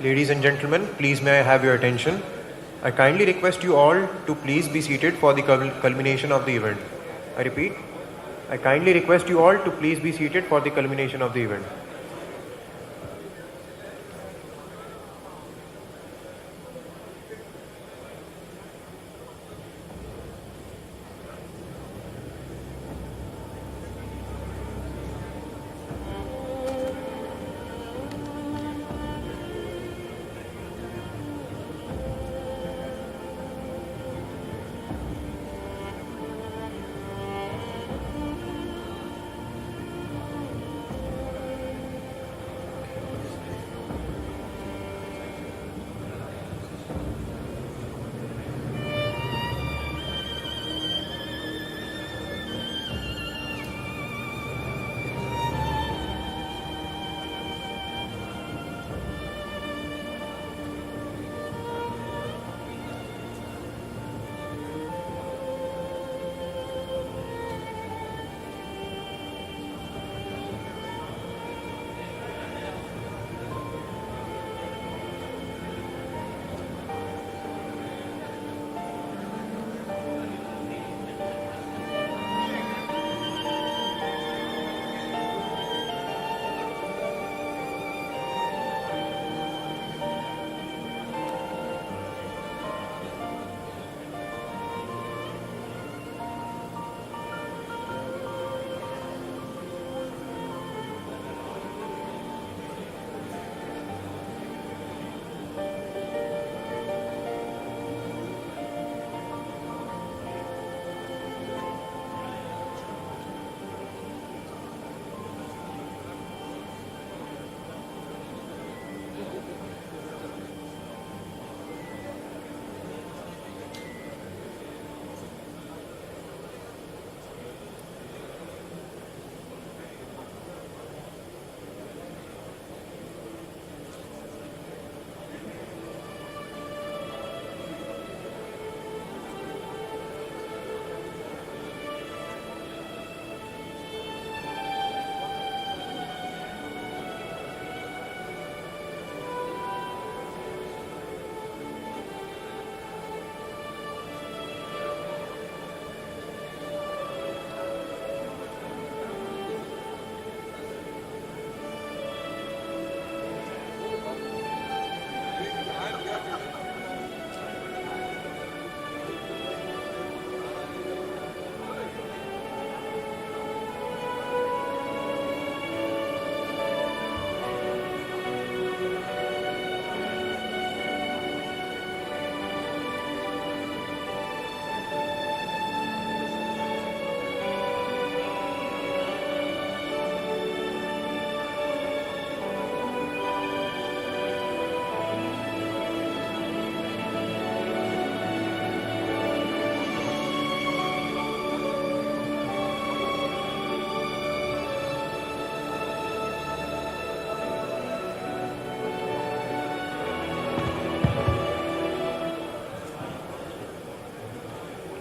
Ladies and gentlemen, please may I have your attention. I kindly request you all to please be seated for the culmination of the event. I repeat, I kindly request you all to please be seated for the culmination of the event.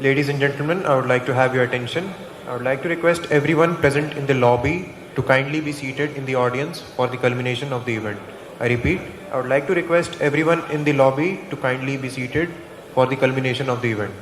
Ladies and gentlemen, I would like to have your attention. I would like to request everyone present in the lobby to kindly be seated in the audience for the culmination of the event. I repeat, I would like to request everyone in the lobby to kindly be seated for the culmination of the event.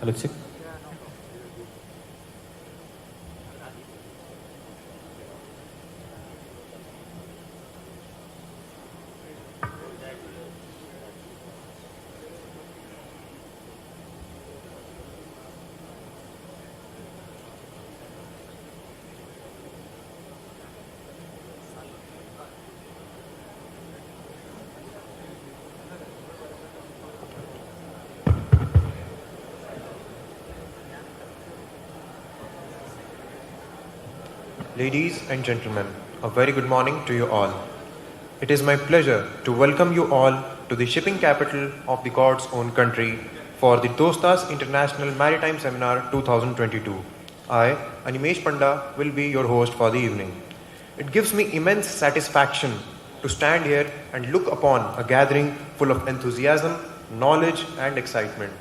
Hello, check. Ladies and gentlemen, a very good morning to you all. It is my pleasure to welcome you all to the shipping capital of the God's own country for the DOSTAS International Maritime Seminar 2022. I, Animesh Panda, will be your host for the evening. It gives me immense satisfaction to stand here and look upon a gathering full of enthusiasm, knowledge, and excitement.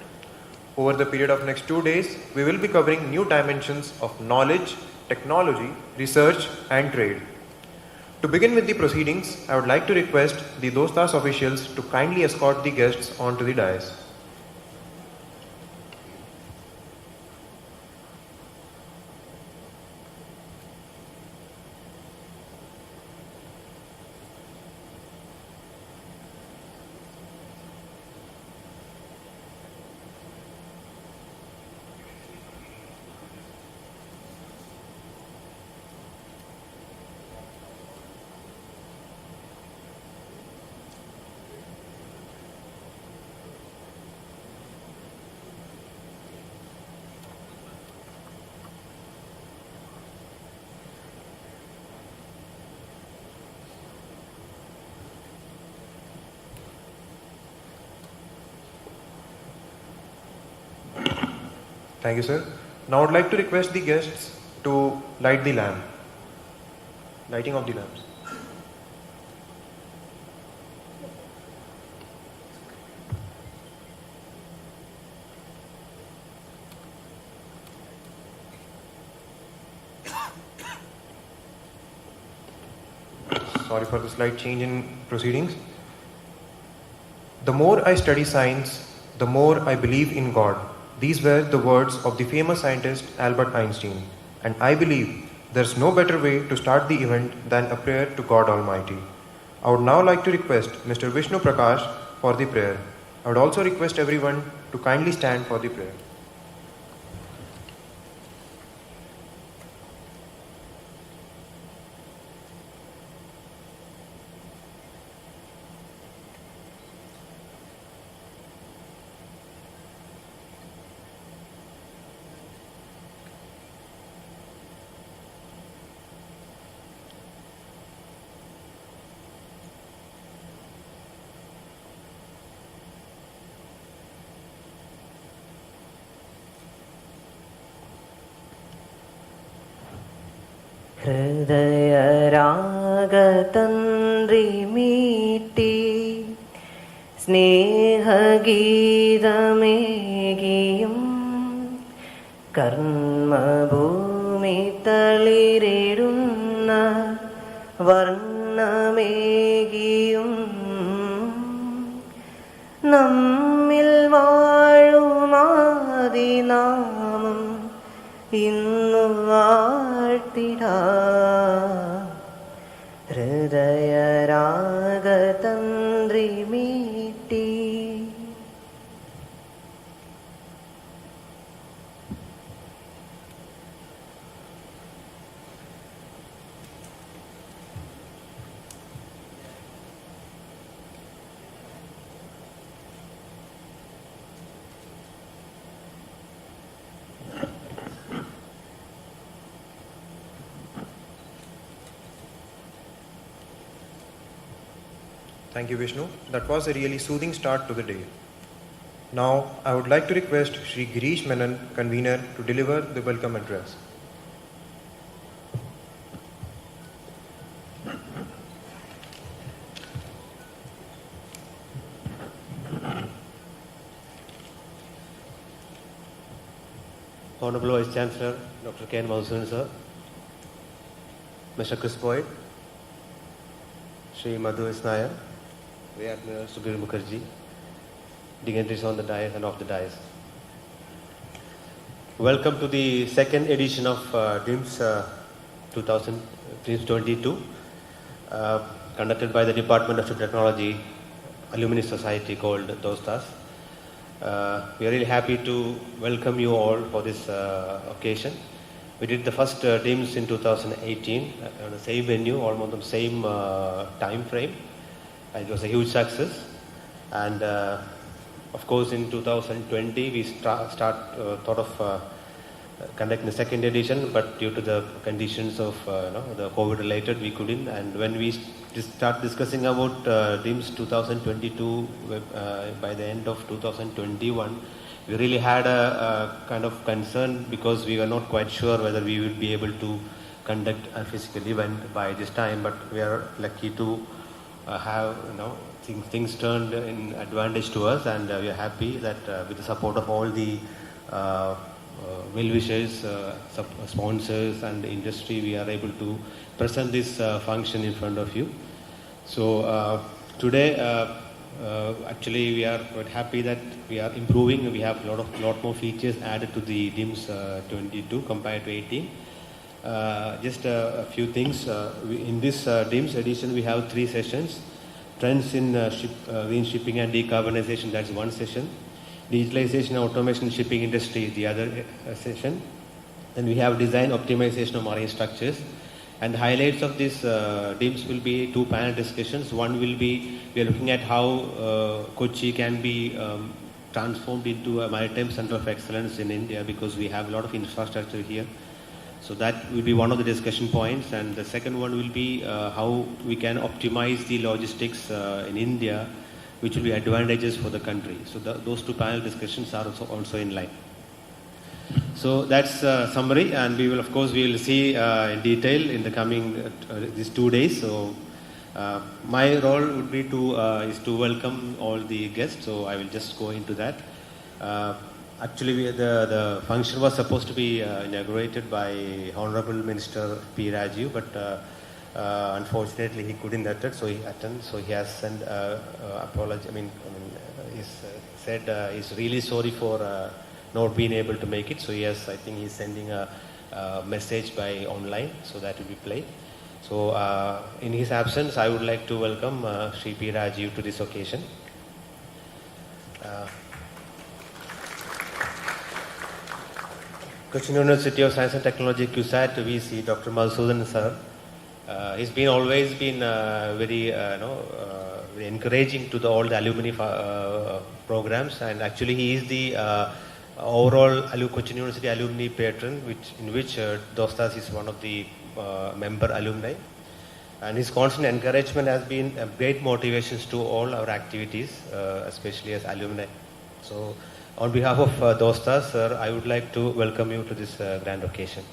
Over the period of next 2 days, we will be covering new dimensions of knowledge, technology, research, and trade. To begin with the proceedings, I would like to request the DOSTAS officials to kindly escort the guests onto the dais. Thank you, sir. Now I would like to request the guests to light the lamp. Lighting of the lamps. Sorry for the slight change in proceedings. The more I study science, the more I believe in God. These were the words of the famous scientist Albert Einstein. And I believe there's no better way to start the event than a prayer to God Almighty. I would now like to request Mr. Vishnu Prakash for the prayer. I would also request everyone to kindly stand for the prayer. ഹൃദയരാഗതന്ത്രിമീട്ടി സ്നേഹഗീതമേകിയും കർമ്മഭൂമി തളിരിടുന്ന വർണ്ണമേകിയും നമ്മിൽ വാഴുമാദിനാമം ഇന്നു വാഴ്ത്തിടാ ഹൃദയരാഗതന്ത്രിമീട്ടി. Thank you, Vishnu. That was a really soothing start to the day. Now, I would like to request Shri Girish Menon, convener, to deliver the welcome address. Honorable Vice Chancellor, Dr. Ken Mausun, sir, Mr. Chris Boyd, Shri Madhu Isnaya, Rear Admiral Subir Mukherjee, dignitaries on the dais and off the dais. Welcome to the second edition of DIMS 2022, conducted by the Department of Technology Alumni Society called DOSTAS. We are really happy to welcome you all for this occasion. We did the first DIMS in 2018 on the same venue, almost the same time frame. It was a huge success. And of course, in 2020, we thought of conducting the second edition, but due to the conditions of the COVID related, we couldn't. And when we start discussing about DIMS 2022 by the end of 2021, we really had a kind of concern because we were not quite sure whether we would be able to conduct a physical event by this time. But we are lucky to have things turned in advantage to us, and we are happy that with the support of all the well-wishers, sponsors and the industry, we are able to present this function in front of you. So today, actually, we are quite happy that we are improving. We have a lot more features added to the DIMS 22 compared to 18. Just a few things. In this DIMS edition, we have 3 sessions. Trends in green shipping and decarbonization, that's one session. Digitalization and automation shipping industry, the other session. Then we have design optimization of marine structures. And the highlights of this DIMS will be 2 panel discussions. One will be, we are looking at how Kochi can be transformed into a maritime center of excellence in India, because we have a lot of infrastructure here. So that will be one of the discussion points. And the second one will be how we can optimize the logistics in India, which will be advantageous for the country. So those 2 panel discussions are also in line. So that's a summary, and we will, of course, we will see in detail in the coming these 2 days. So my role would be is to welcome all the guests. So I will just go into that. Actually, the function was supposed to be inaugurated by Honorable Minister P. Rajiv, but unfortunately he couldn't attend. So he has sent apology. He said he's really sorry for not being able to make it. So yes, I think he's sending a message by online, so that will be played. So in his absence, I would like to welcome Sri P. Rajiv to this occasion. Kochi University of Science and Technology CUSAT VC, Dr. Madhusudan sir. He's always been very encouraging to all the alumni programs, and actually he is the overall Kochi University alumni patron, in which DOSTAS is one of the member alumni. And his constant encouragement has been a great motivation to all our activities, especially as alumni. So on behalf of DOSTAS, sir, I would like to welcome you to this grand occasion.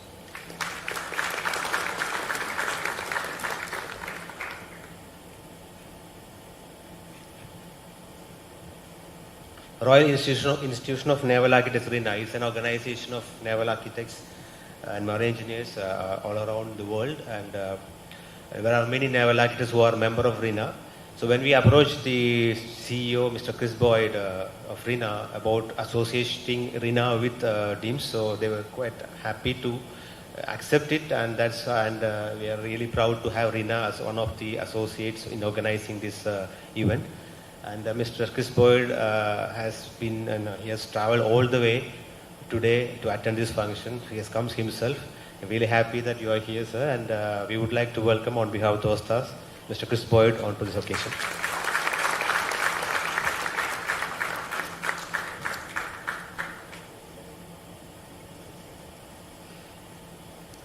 Royal Institution of Naval Architects RINA is an organization of naval architects and marine engineers all around the world, and there are many naval architects who are member of RINA. So when we approached the CEO, Mr. Chris Boyd of RINA, about associating RINA with DIMS, so they were quite happy to accept it, and we are really proud to have RINA as one of the associates in organizing this event. And Mr. Chris Boyd he has traveled all the way today to attend this function. He has come himself. I'm really happy that you are here, sir, and we would like to welcome on behalf of DOSTAS Mr. Chris Boyd onto this occasion.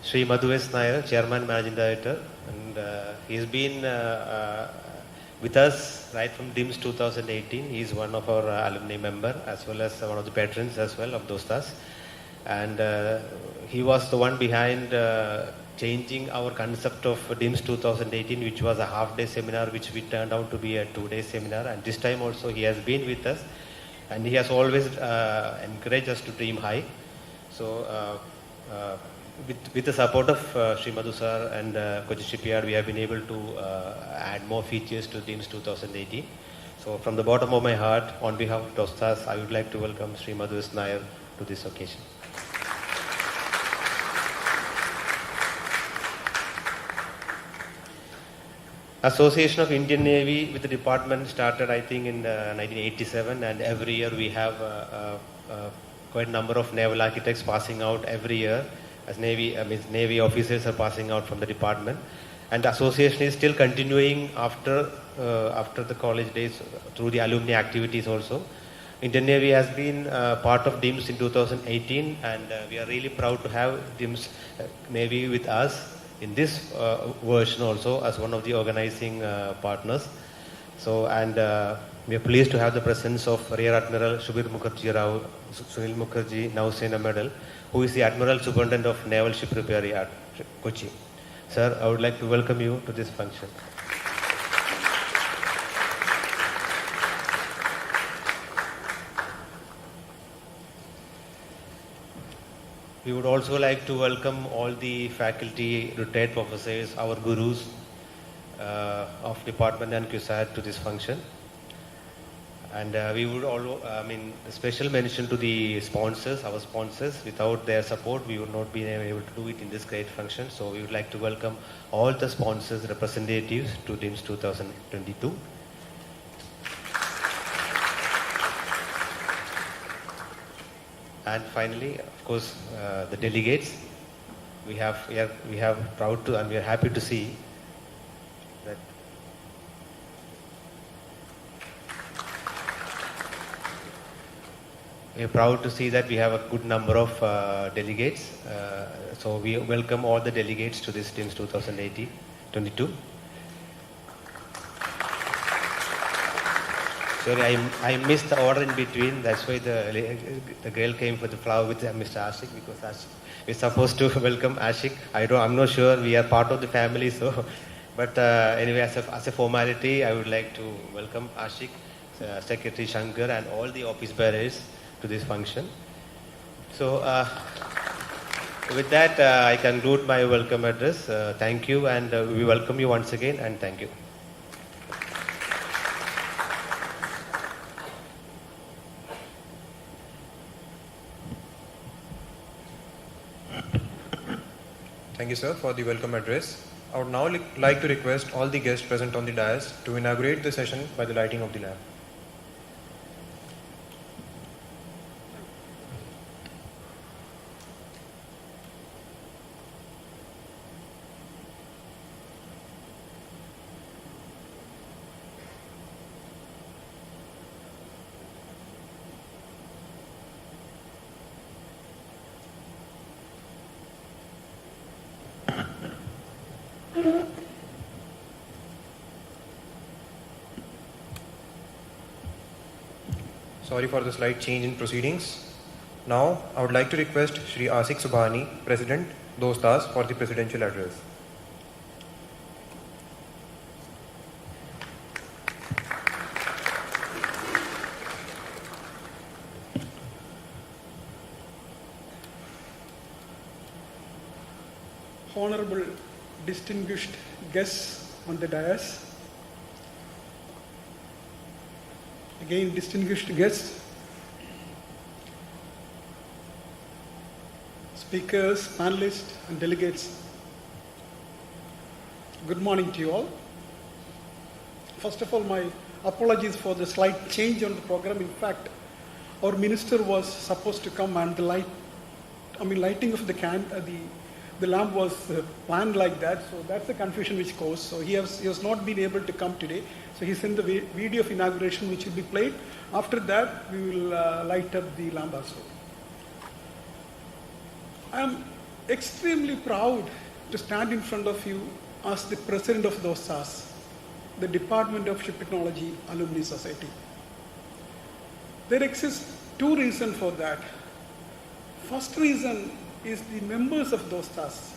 Sri Madhu S. Nair, Chairman, Managing Director, and he's been with us right from DIMS 2018. He is one of our alumni member, as well as one of the patrons as well of DOSTAS. And he was the one behind changing our concept of DIMS 2018, which was a half-day seminar, which we turned out to be a 2-day seminar. And this time also he has been with us, and he has always encouraged us to dream high. So with the support of Sri Madhu sir and Kochi Shipyard, we have been able to add more features to DIMS 2018. So from the bottom of my heart, on behalf of DOSTAS, I would like to welcome Sri Madhu S. Nair to this occasion. Association of Indian Navy with the department started, I think, in 1987, and every year we have quite a number of naval architects passing out every year, as Navy officers are passing out from the department, and the association is still continuing after the college days through the alumni activities also. Indian Navy has been part of DIMS in 2018, and we are really proud to have DIMS Navy with us in this version also as one of the organizing partners. So, and we are pleased to have the presence of Rear Admiral Shubir Mukherjee Rao, Sunil Mukherjee, Nausena Medal, who is the Admiral Superintendent of Naval Ship Repair at Kochi. Sir, I would like to welcome you to this function. We would also like to welcome all the faculty, retired professors, our gurus of department and CUSAT to this function. And we would all, special mention to the sponsors, our sponsors. Without their support, we would not be able to do it in this great function. So we would like to welcome all the sponsors, representatives to DIMS 2022. And finally, of course, the delegates. We have proud to, and we are happy to see that we are proud to see that we have a good number of delegates. So we welcome all the delegates to this DIMS 2022. Sorry, I missed the order in between. That's why the girl came for the flower with Mr. Ashik, because Ashik, we're supposed to welcome Ashik. I'm not sure. We are part of the family, so. But anyway, as a formality, I would like to welcome Ashik, Secretary Shankar, and all the office bearers to this function. So, with that, I conclude my welcome address. Thank you, and we welcome you once again, and thank you. Thank you, sir, for the welcome address. I would now like to request all the guests present on the dais to inaugurate the session by the lighting of the lamp. Sorry for the slight change in proceedings. Now, I would like to request Shri Asik Subhani, President, DOSTAS, for the presidential address. Honorable distinguished guests on the dais, again distinguished guests, speakers, panelists and delegates, good morning to you all. First of all, my apologies for the slight change on the program. In fact, our minister was supposed to come, and the lighting of the lamp was planned like that, so that's the confusion which caused. So he has not been able to come today. So he sent the video of inauguration, which will be played. After that, we will light up the lamp also. I am extremely proud to stand in front of you as the president of DOSTAS, the Department of Ship Technology Alumni Society. There exists two reasons for that. First reason is the members of DOSTAS.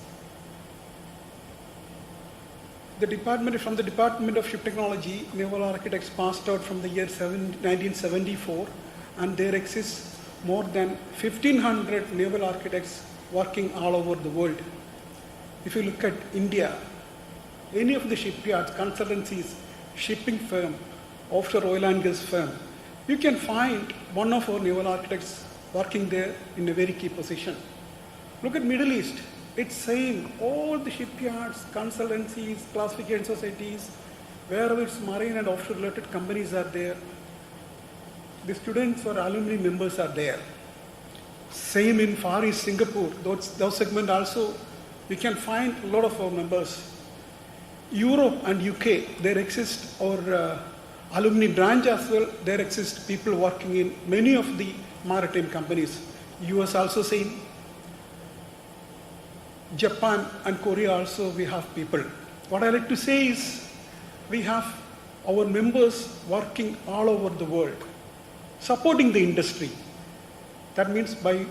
From the Department of Ship Technology, naval architects passed out from the year 1974, and there exists more than 1,500 naval architects working all over the world. If you look at India, any of the shipyards, consultancies, shipping firm, offshore oil and gas firm, you can find one of our naval architects working there in a very key position. Look at Middle East. It's same. All the shipyards, consultancies, classification societies, wherever it's marine and offshore related companies are there, the students or alumni members are there. Same in Far East Singapore, those segment also, we can find a lot of our members. Europe and UK, there exist our alumni branch as well. There exist people working in many of the maritime companies. US also same. Japan and Korea also we have people. What I like to say is we have our members working all over the world, supporting the industry. That means by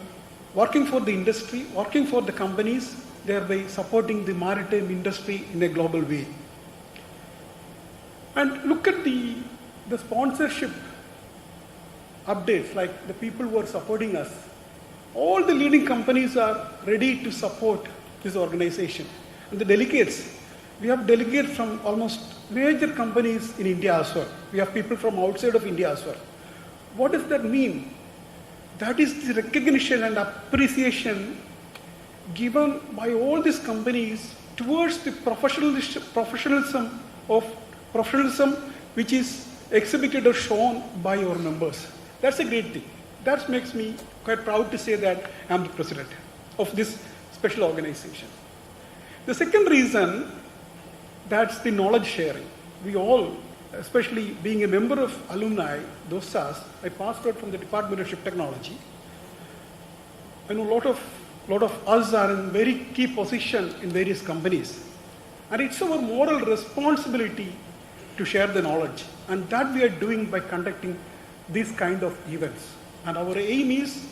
working for the industry, working for the companies, thereby supporting the maritime industry in a global way. And look at the sponsorship updates, like the people who are supporting us. All the leading companies are ready to support this organization. And the delegates, we have delegates from almost major companies in India as well. We have people from outside of India as well. What does that mean? That is the recognition and appreciation given by all these companies towards the professionalism which is exhibited or shown by our members. That's a great thing. That makes me quite proud to say that I'm the president of this special organization. The second reason, that's the knowledge sharing. We all, especially being a member of alumni, DOSTAS, I passed out from the Department of Ship Technology. I know a lot of us are in very key position in various companies. And it's our moral responsibility to share the knowledge. And that we are doing by conducting these kind of events. And our aim is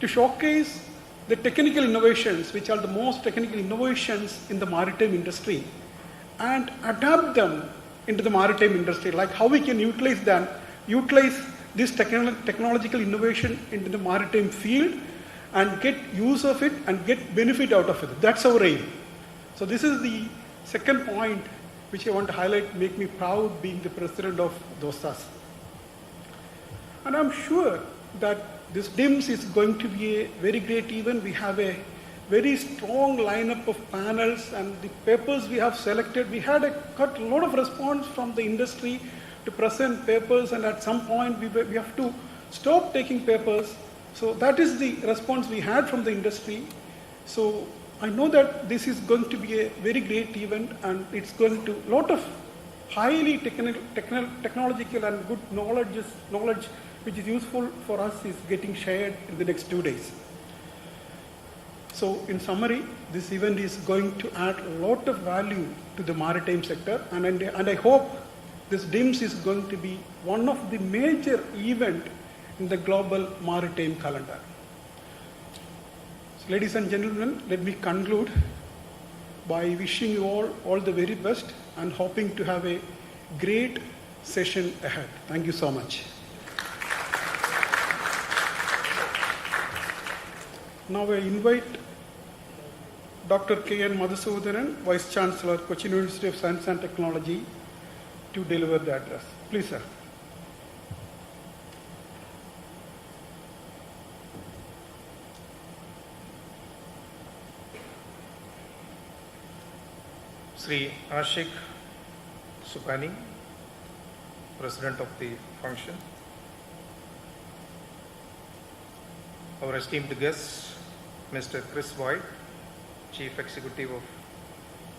to showcase the technical innovations, which are the most technical innovations in the maritime industry, and adapt them into the maritime industry, like how we can utilize this technological innovation into the maritime field and get use of it and get benefit out of it. That's our aim. So this is the second point which I want to highlight, make me proud being the president of DOSTAS. And I'm sure that this DIMS is going to be a very great event. We have a very strong lineup of panels, and the papers we have selected, we had got a lot of response from the industry to present papers, and at some point we have to stop taking papers. So that is the response we had from the industry. So I know that this is going to be a very great event, and it's going to, lot of highly technological and good knowledge which is useful for us is getting shared in the next 2 days. So in summary, this event is going to add a lot of value to the maritime sector, and I hope this DIMS is going to be one of the major events in the global maritime calendar. So, ladies and gentlemen, let me conclude by wishing you all the very best and hoping to have a great session ahead. Thank you so much. Now I invite Dr. K.N. Madhusudanan, Vice Chancellor, Kochi University of Science and Technology, to deliver the address. Please, sir. Sri Ashik Supani, President of the function, our esteemed guests, Mr. Chris Boyd, Chief Executive of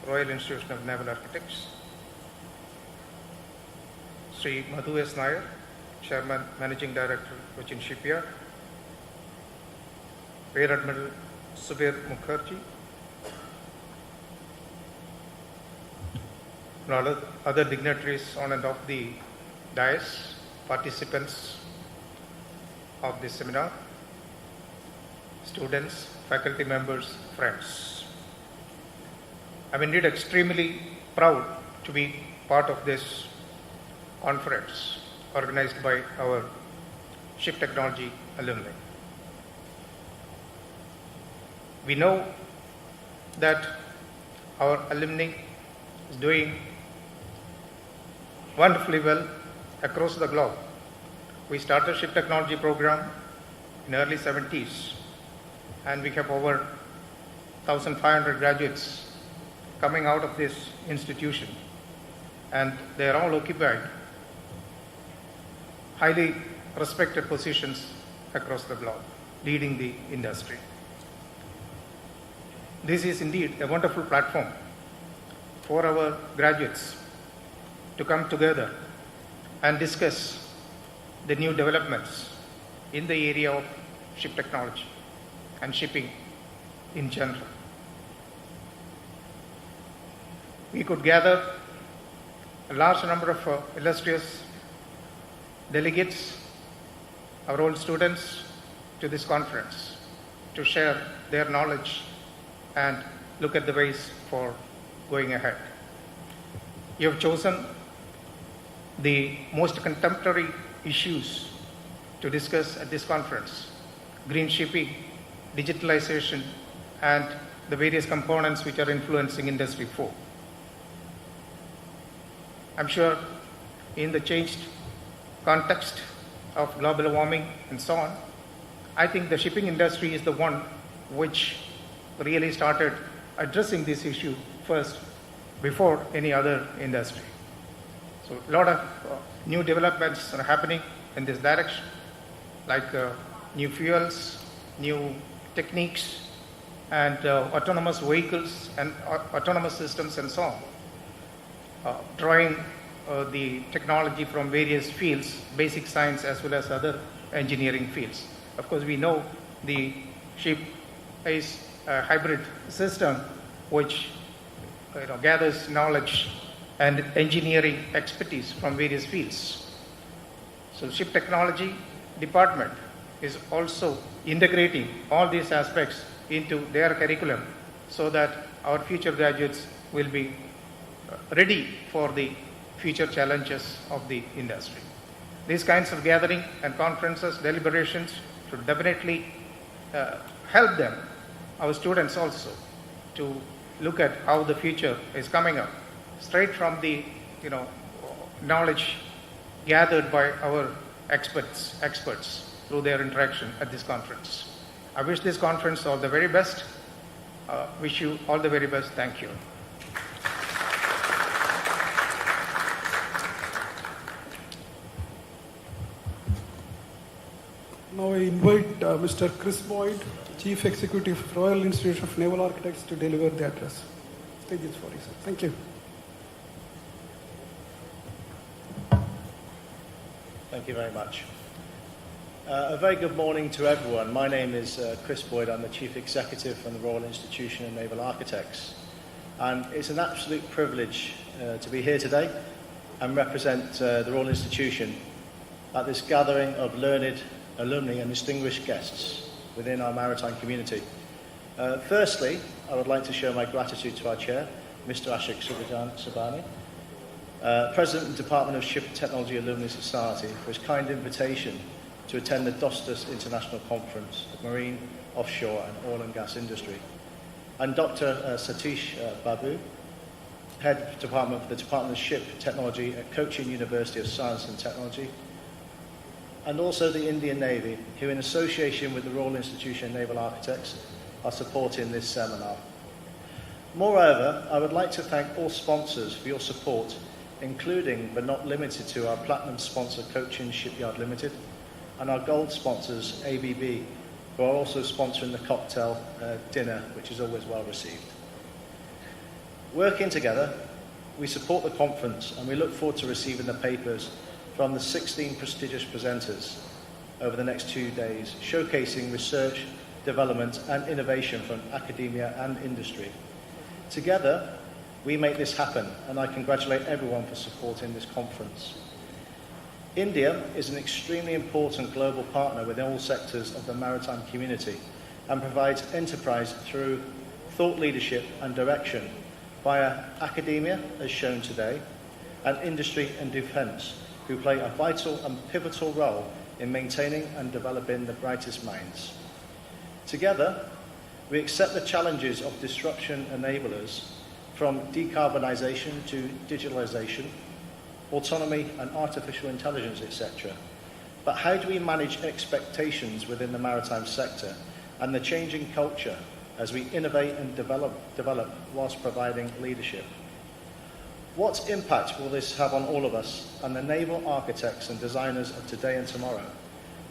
Royal Institution of Naval Architects, Sri Madhu S. Nair, Chairman, Managing Director, Cochin Shipyard, Rear Admiral Subir Mukherjee, and all other dignitaries on and off the dais, participants of this seminar, students, faculty members, friends. I'm indeed extremely proud to be part of this conference organized by our Ship Technology alumni. We know that our alumni is doing wonderfully well across the globe. We started Ship Technology program in early 70s, and we have over 1,500 graduates coming out of this institution. and they are all occupied highly respected positions across the globe, leading the industry. This is indeed a wonderful platform for our graduates to come together and discuss the new developments in the area of ship technology and shipping in general. We could gather a large number of illustrious delegates, our old students, to this conference to share their knowledge and look at the ways for going ahead. You have chosen the most contemporary issues to discuss at this conference: green shipping, digitalization, and the various components which are influencing Industry 4. I'm sure in the changed context of global warming and so on, I think the shipping industry is the one which really started addressing this issue first before any other industry. So a lot of new developments are happening in this direction, like new fuels, new techniques, and autonomous vehicles and autonomous systems and so on, drawing the technology from various fields, basic science as well as other engineering fields. Of course, we know the ship is a hybrid system which gathers knowledge and engineering expertise from various fields. So ship technology department is also integrating all these aspects into their curriculum so that our future graduates will be ready for the future challenges of the industry. These kinds of gathering and conferences, deliberations should definitely help them, our students also, to look at how the future is coming up, straight from the knowledge gathered by our experts through their interaction at this conference. I wish this conference all the very best. Wish you all the very best. Thank you. Now I invite Mr. Chris Boyd, Chief Executive of Royal Institute of Naval Architects, to deliver the address. Stage is for you, sir. Thank you. Thank you very much. A very good morning to everyone. My name is Chris Boyd. I'm the Chief Executive from the Royal Institution of Naval Architects. And it's an absolute privilege to be here today and represent the Royal Institution at this gathering of learned alumni and distinguished guests within our maritime community. Firstly, I would like to show my gratitude to our chair, Mr. Ashok Subhani, President of the Department of Ship Technology Alumni Society, for his kind invitation to attend the DOSTAS International Conference of Marine, Offshore and Oil and Gas Industry, and Dr. Satish Babu, Head of the Department of Ship Technology at Kochi University of Science and Technology, and also the Indian Navy, who in association with the Royal Institution of Naval Architects are supporting this seminar. Moreover, I would like to thank all sponsors for your support, including but not limited to our platinum sponsor Cochin Shipyard Limited and our gold sponsors ABB, who are also sponsoring the cocktail dinner, which is always well received. Working together, we support the conference and we look forward to receiving the papers from the 16 prestigious presenters over the next 2 days, showcasing research, development and innovation from academia and industry. Together, we make this happen, and I congratulate everyone for supporting this conference. India is an extremely important global partner within all sectors of the maritime community and provides enterprise through thought leadership and direction via academia, as shown today, and industry and defence, who play a vital and pivotal role in maintaining and developing the brightest minds. Together, we accept the challenges of disruption enablers from decarbonisation to digitalisation, autonomy and artificial intelligence, etc. But how do we manage expectations within the maritime sector and the changing culture as we innovate and develop whilst providing leadership? What impact will this have on all of us and the naval architects and designers of today and tomorrow?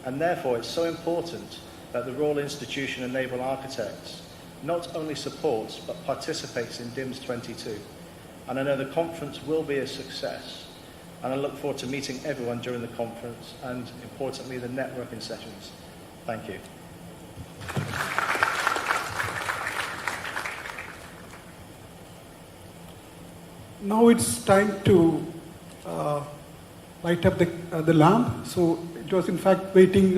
And therefore, it's so important that the Royal Institution of Naval Architects not only supports but participates in DIMS 22. And I know the conference will be a success. And I look forward to meeting everyone during the conference and, importantly, the networking sessions. Thank you. Now it's time to light up the lamp. So it was in fact waiting,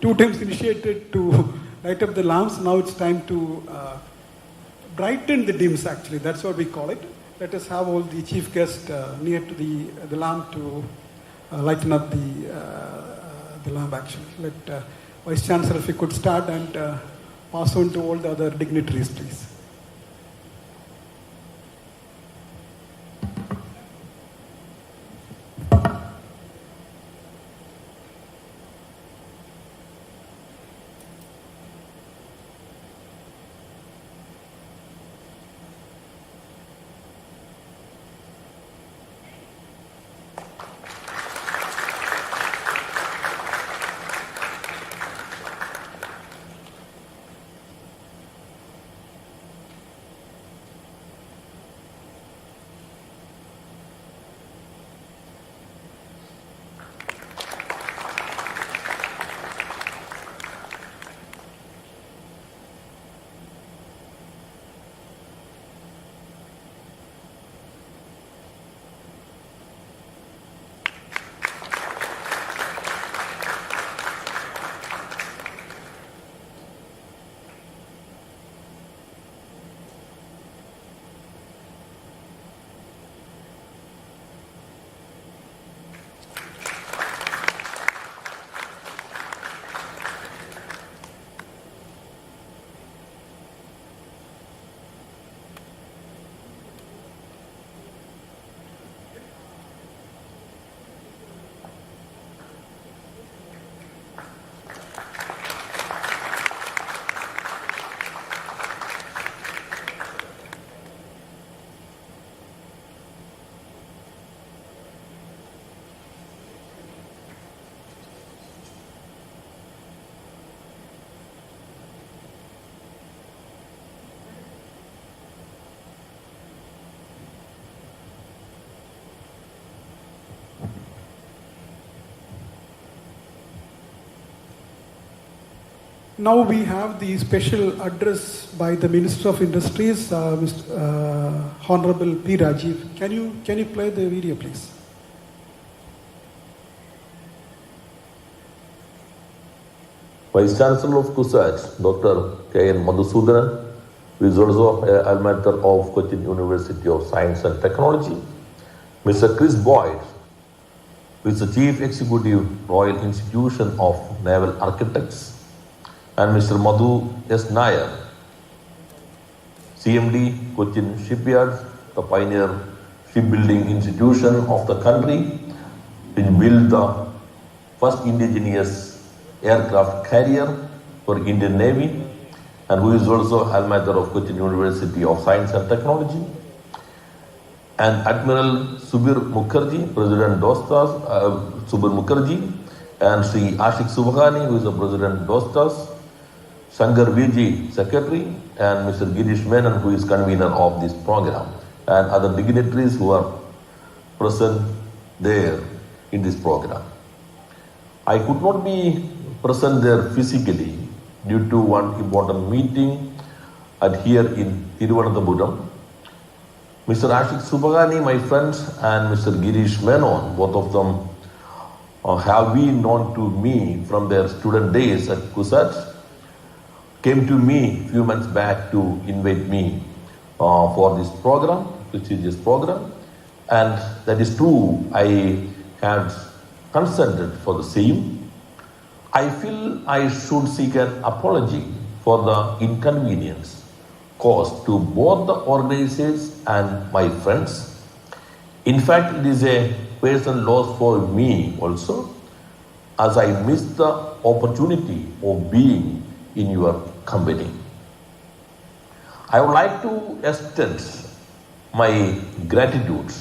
2 times initiated to light up the lamps. Now it's time to brighten the dims actually. That's what we call it. Let us have all the chief guests near to the lamp to lighten up the lamp actually. Let Vice Chancellor, if you could start and pass on to all the other dignitaries please. Now we have the special address by the Minister of Industries, Honorable P. Rajiv. Can you play the video, please? Vice Chancellor of CUSAT, Dr. K.N. Madhusudanan, who is also an alma mater of Kochi University of Science and Technology, Mr. Chris Boyd, who is the Chief Executive, Royal Institution of Naval Architects, and Mr. Madhu S. Nair, CMD, Cochin Shipyard, the pioneer shipbuilding institution of the country, which built the first indigenous aircraft carrier for Indian Navy, and who is also alma mater of Cochin University of Science and Technology, and Admiral Subir Mukherjee, President DOSTAS, Subir Mukherjee, and Sri Ashik Subhani, who is the President DOSTAS, Shankar Viji, Secretary, and Mr. Girish Menon, who is convener of this program, and other dignitaries who are present there in this program. I could not be present there physically due to one important meeting here in Thiruvananthapuram. Mr. Ashik Subhani, my friends, and Mr. Girish Menon, both of them have been known to me from their student days at CUSAT, came to me a few months back to invite me for this program, prestigious program, and that is true. I had consented for the same. I feel I should seek an apology for the inconvenience caused to both the organizers and my friends. In fact, it is a personal loss for me also, as I missed the opportunity of being in your company. I would like to extend my gratitude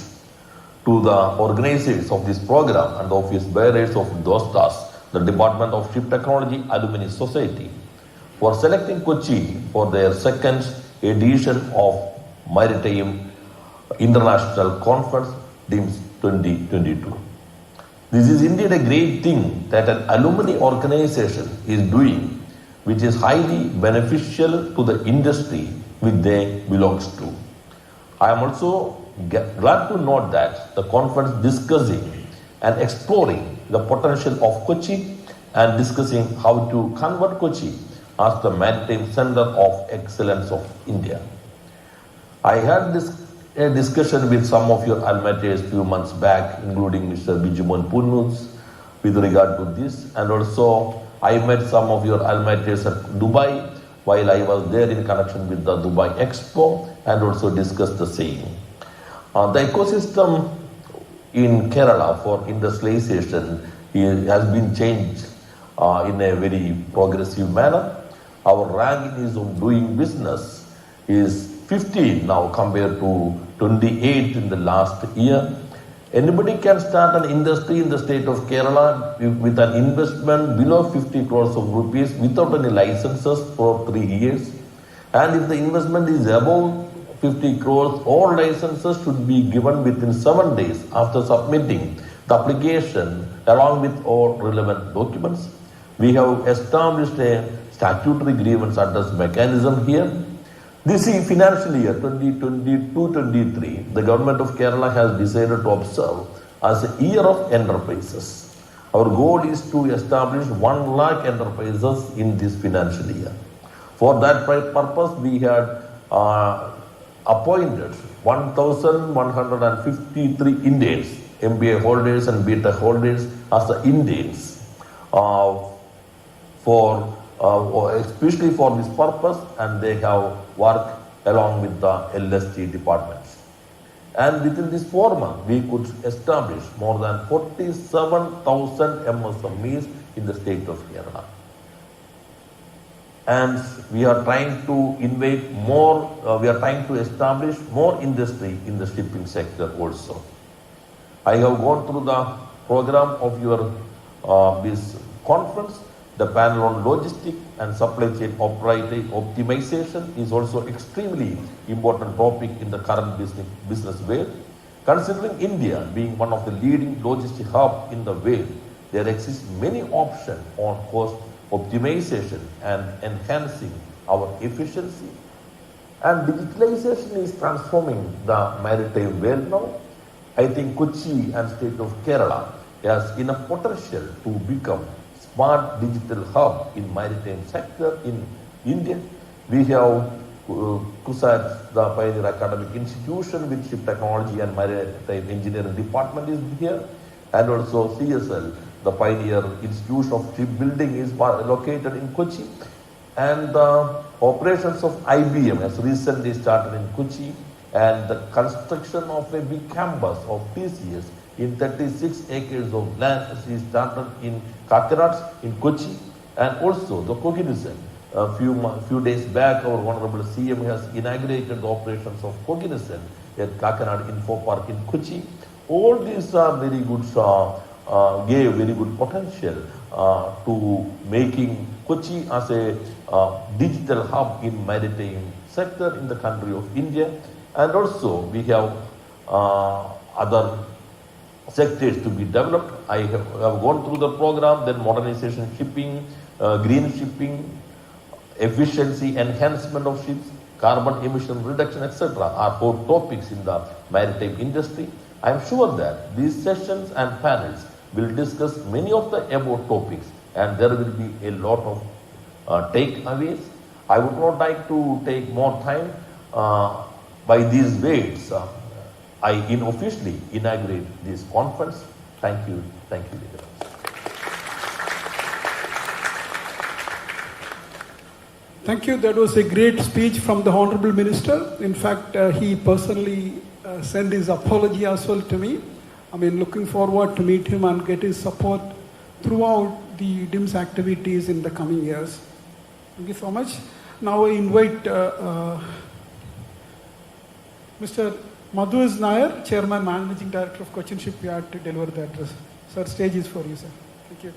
to the organizers of this program and the office bearers of DOSTAS, the Department of Ship Technology Alumni Society, for selecting Kochi for their second edition of Maritime International Conference DIMS 2022. This is indeed a great thing that an alumni organization is doing, which is highly beneficial to the industry which they belongs to. I am also glad to note that the conference discussing and exploring the potential of Kochi and discussing how to convert Kochi as the maritime center of excellence of India. I had a discussion with some of your almaties few months back, including Mr. Bijuman Punnus, with regard to this, and also I met some of your almaties at Dubai while I was there in connection with the Dubai Expo, and also discussed the same. The ecosystem in Kerala for industrialization has been changed in a very progressive manner. Our ranking is of doing business is 15 now compared to 28 in the last year. Anybody can start an industry in the state of Kerala with an investment below 50 crores of rupees without any licenses for 3 years. And if the investment is above 50 crores, all licenses should be given within 7 days after submitting the application along with all relevant documents. We have established a statutory grievance address mechanism here. This financial year 2022-23, the government of Kerala has decided to observe as a year of enterprises. Our goal is to establish 1 lakh enterprises in this financial year. For that purpose, we had appointed 1,153 Indians, MBA holders and BTech holders as the Indians especially for this purpose, and they have worked along with the LST departments. And within this 4 months, we could establish more than 47,000 MSMEs in the state of Kerala. And we are trying to invite more, we are trying to establish more industry in the shipping sector also. I have gone through the program of your this conference. The panel on logistics and supply chain optimization is also extremely important topic in the current business world. Considering India being one of the leading logistic hub in the world, there exist many options on cost optimization and enhancing our efficiency. And digitalization is transforming the maritime world now. I think Kochi and state of Kerala has enough potential to become smart digital hub in maritime sector in India. We have KUSAT, the Pioneer Academic Institution with Ship Technology and Maritime Engineering Department is here, and also CSL, the Pioneer Institute of Shipbuilding is located in Kochi, and the operations of IBM has recently started in Kochi, and the construction of a big campus of TCS in 36 acres of land is started in Kakinada in Kochi, and also the Cognizant. A few days back, our Honorable CM has inaugurated the operations of Cognizant at Kakinada Info Park in Kochi. All these are very good, gave very good potential to making Kochi as a digital hub in maritime sector in the country of India. And also we have other sectors to be developed. I have gone through the program, then modernization shipping, green shipping, efficiency enhancement of ships, carbon emission reduction, etc. are 4 topics in the maritime industry. I am sure that these sessions and panels will discuss many of the above topics, and there will be a lot of takeaways. I would not like to take more time. By these words, I unofficially inaugurate this conference. Thank you. Thank you very much. Thank you. That was a great speech from the Honorable Minister. In fact, he personally sent his apology as well to me. I mean, looking forward to meet him and get his support throughout the DIMS activities in the coming years. Thank you so much. Now I invite Mr. Madhu is Nair, Chairman, Managing Director of Cochin Shipyard, to deliver the address. Sir, stage is for you, sir. Thank you.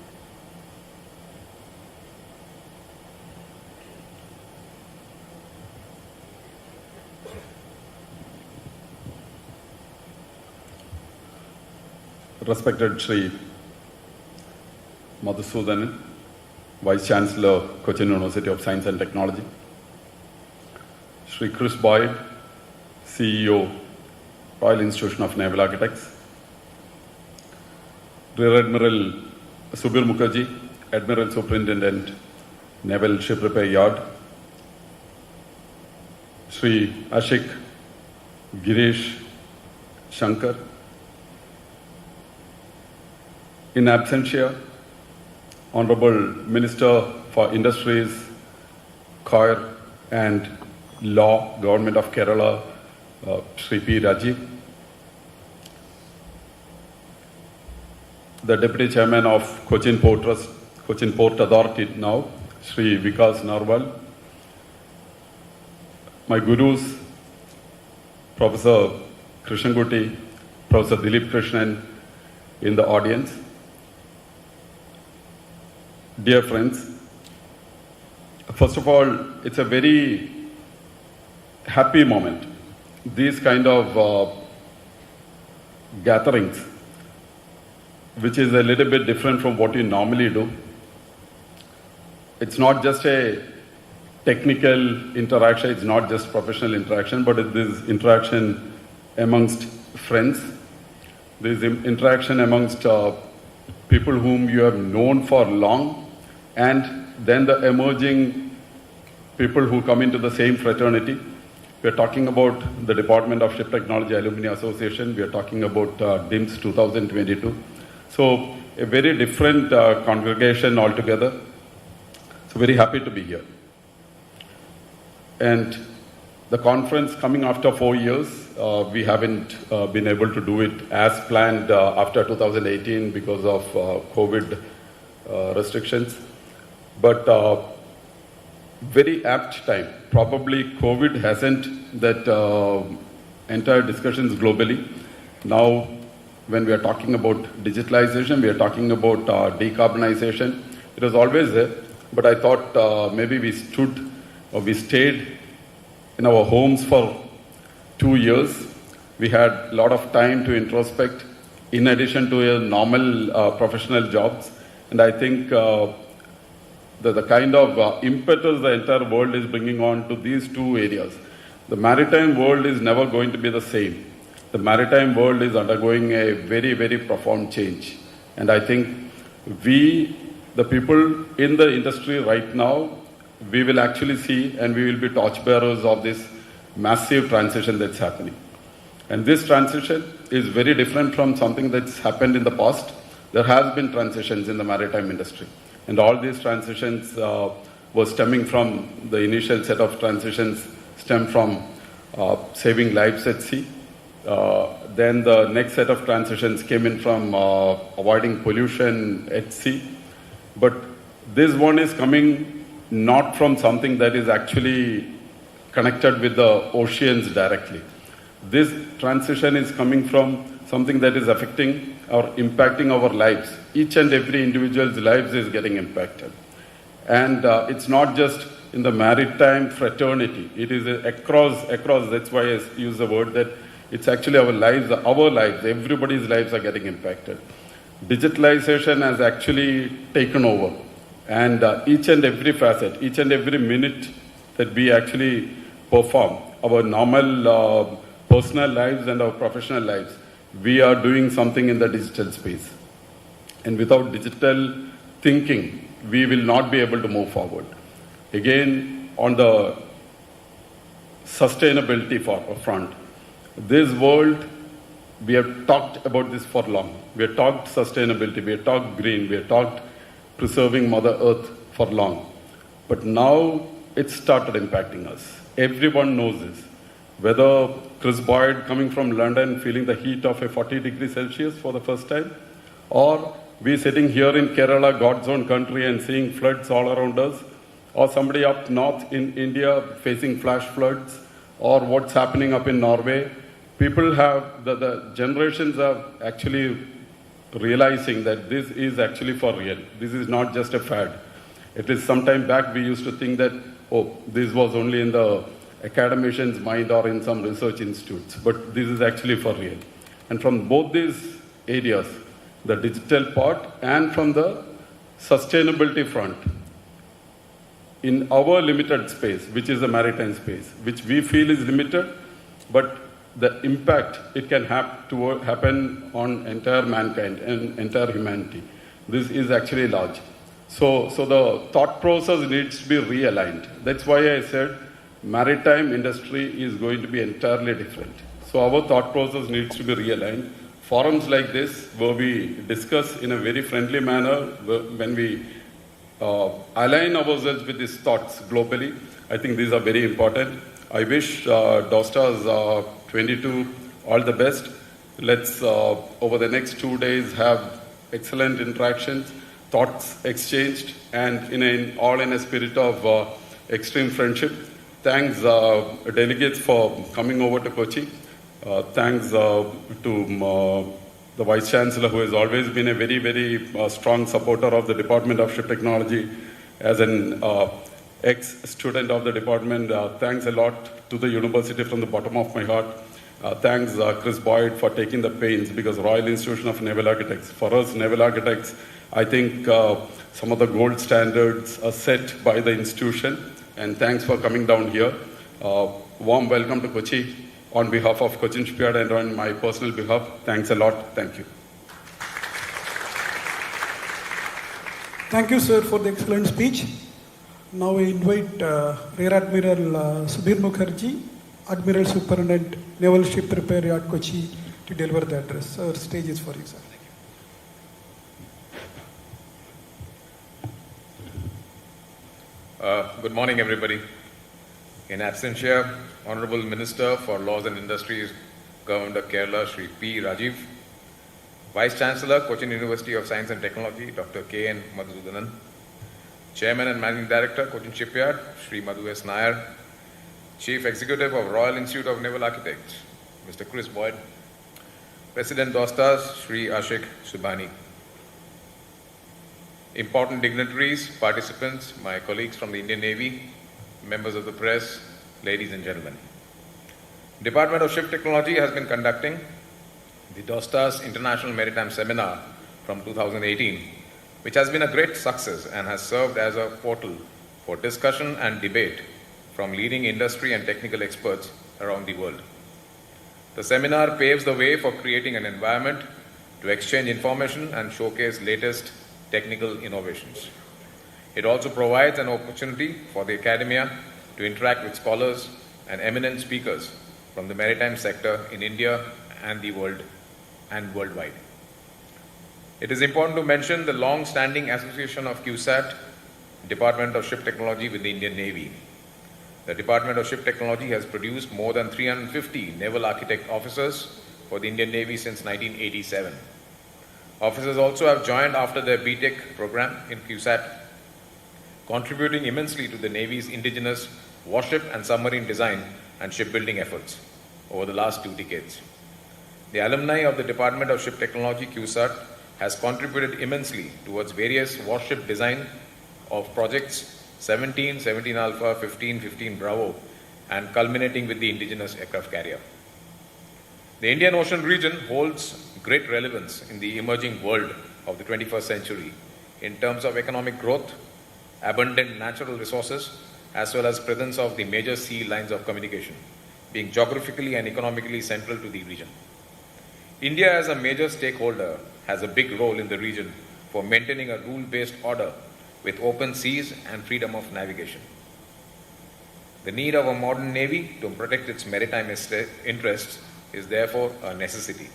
Respected Sri Madhusudanan, Vice Chancellor, Cochin University of Science and Technology, Sri Chris Boyd, CEO, Royal Institution of Naval Architects, Rear Admiral Subir Mukherjee, Admiral Superintendent, Naval Ship Repair Yard, Sri Ashik Girish Shankar, in absentia, Honorable Minister for Industries, Coir and Law, Government of Kerala, Sri P. Rajiv, the Deputy Chairman of Cochin Port Trust, Cochin Port Authority now, Sri Vikas Narwal, my gurus, Professor Krishnanguti, Professor Dilip Krishnan in the audience. Dear friends, first of all, it's a very happy moment. These kind of gatherings, which is a little bit different from what you normally do. It's not just a technical interaction, it's not just professional interaction, but it is interaction amongst friends. There is interaction amongst people whom you have known for long, and then the emerging people who come into the same fraternity. We are talking about the Department of Ship Technology Alumni Association. We are talking about DIMS 2022. So a very different congregation altogether. So very happy to be here. And the conference coming after 4 years, we haven't been able to do it as planned after 2018 because of COVID restrictions. But very apt time. Probably COVID hasn't that entire discussions globally. Now, when we are talking about digitalization, we are talking about decarbonization. It was always there, but I thought maybe we stayed in our homes for 2 years. We had a lot of time to introspect in addition to a normal professional jobs. And I think the kind of impetus the entire world is bringing on to these two areas. The maritime world is never going to be the same. The maritime world is undergoing a very, very profound change. And I think we, the people in the industry right now, we will actually see and we will be torchbearers of this massive transition that's happening. And this transition is very different from something that's happened in the past. There has been transitions in the maritime industry. And all these transitions were stemming from the initial set of transitions stem from saving lives at sea. Then the next set of transitions came in from avoiding pollution at sea. But this one is coming not from something that is actually connected with the oceans directly. This transition is coming from something that is affecting or impacting our lives. Each and every individual's lives is getting impacted. And it's not just in the maritime fraternity. It is across, that's why I use the word that it's actually our lives, everybody's lives are getting impacted. Digitalization has actually taken over. And each and every facet, each and every minute that we actually perform, our normal personal lives and our professional lives, we are doing something in the digital space. And without digital thinking, we will not be able to move forward. Again, on the sustainability front, this world, we have talked about this for long. We have talked sustainability, we have talked green, we have talked preserving Mother Earth for long. But now it started impacting us. Everyone knows this. Whether Chris Boyd coming from London feeling the heat of a 40 degrees Celsius for the first time, or we sitting here in Kerala, God's own country, and seeing floods all around us, or somebody up north in India facing flash floods, or what's happening up in Norway, people have, the generations are actually realizing that this is actually for real. This is not just a fad. At least some time back we used to think that, oh, this was only in the academician's mind or in some research institutes, but this is actually for real. And from both these areas, the digital part and from the sustainability front, in our limited space, which is the maritime space, which we feel is limited, but the impact it can happen on entire mankind and entire humanity. This is actually large. So the thought process needs to be realigned. That's why I said maritime industry is going to be entirely different. So our thought process needs to be realigned. Forums like this, where we discuss in a very friendly manner, when we align ourselves with these thoughts globally, I think these are very important. I wish DOSTAS 22 all the best. Let's, over the next 2 days, have excellent interactions, thoughts exchanged, and all in a spirit of extreme friendship. Thanks, delegates, for coming over to Kochi. Thanks to the Vice Chancellor, who has always been a very, very strong supporter of the Department of Ship Technology. As an ex-student of the department, thanks a lot to the university from the bottom of my heart. Thanks, Chris Boyd, for taking the pains, because Royal Institution of Naval Architects, for us naval architects, I think some of the gold standards are set by the institution. And thanks for coming down here. Warm welcome to Kochi on behalf of Cochin Shipyard and on my personal behalf. Thanks a lot. Thank you. Thank you, sir, for the excellent speech. Now I invite Rear Admiral Subir Mukherjee, Admiral Superintendent, Naval Ship Repair Yard, Kochi, to deliver the address. Sir, stage is for you, sir. Good morning, everybody. In absentia, Honorable Minister for Laws and Industries, Government of Kerala, Shri P. Rajiv, Vice Chancellor, Cochin University of Science and Technology, Dr. K. N. Madhusudanan, Chairman and Managing Director, Cochin Shipyard, Shri Madhu S. Nair, Chief Executive of Royal Institute of Naval Architects, Mr. Chris Boyd, President DOSTAS, Shri Ashik Subhani, important dignitaries, participants, my colleagues from the Indian Navy, members of the press, ladies and gentlemen. Department of Ship Technology has been conducting the DOSTAS International Maritime Seminar from 2018, which has been a great success and has served as a portal for discussion and debate from leading industry and technical experts around the world. The seminar paves the way for creating an environment to exchange information and showcase latest technical innovations. It also provides an opportunity for the academia to interact with scholars and eminent speakers from the maritime sector in India and the world and worldwide. It is important to mention the long-standing association of CUSAT, Department of Ship Technology, with the Indian Navy. The Department of Ship Technology has produced more than 350 naval architect officers for the Indian Navy since 1987. Officers also have joined after their BTech program in CUSAT, contributing immensely to the Navy's indigenous warship and submarine design and shipbuilding efforts over the last 2 decades. The alumni of the Department of Ship Technology, CUSAT, has contributed immensely towards various warship design of projects 17, 17 Alpha, 15, 15 Bravo, and culminating with the indigenous aircraft carrier. The Indian Ocean region holds great relevance in the emerging world of the 21st century in terms of economic growth, abundant natural resources, as well as presence of the major sea lines of communication, being geographically and economically central to the region. India, as a major stakeholder, has a big role in the region for maintaining a rule-based order with open seas and freedom of navigation. The need of a modern navy to protect its maritime interests is therefore a necessity.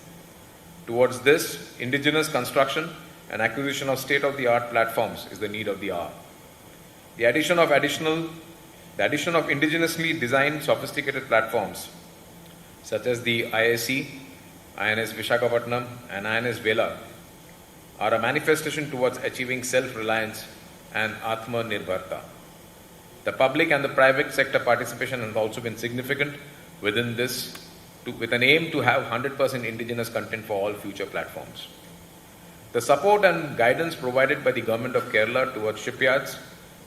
Towards this, indigenous construction and acquisition of state-of-the-art platforms is the need of the hour. The addition of indigenously designed sophisticated platforms such as the ISC, INS Vishakhapatnam and INS Vela are a manifestation towards achieving self-reliance and Atma-Nirbharta. The public and the private sector participation has also been significant within this with an aim to have 100% indigenous content for all future platforms. The support and guidance provided by the Government of Kerala towards shipyards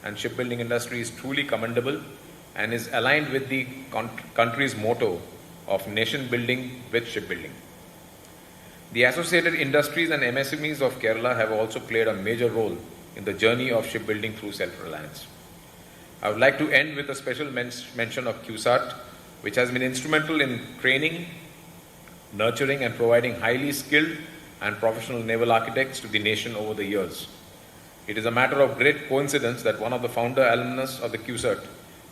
and shipbuilding industry is truly commendable and is aligned with the country's motto of nation building with shipbuilding. The associated industries and MSMEs of Kerala have also played a major role in the journey of shipbuilding through self-reliance. I would like to end with a special mention of QSAT, which has been instrumental in training, nurturing and providing highly skilled and professional naval architects to the nation over the years. It is a matter of great coincidence that one of the founder alumnus of the QSAT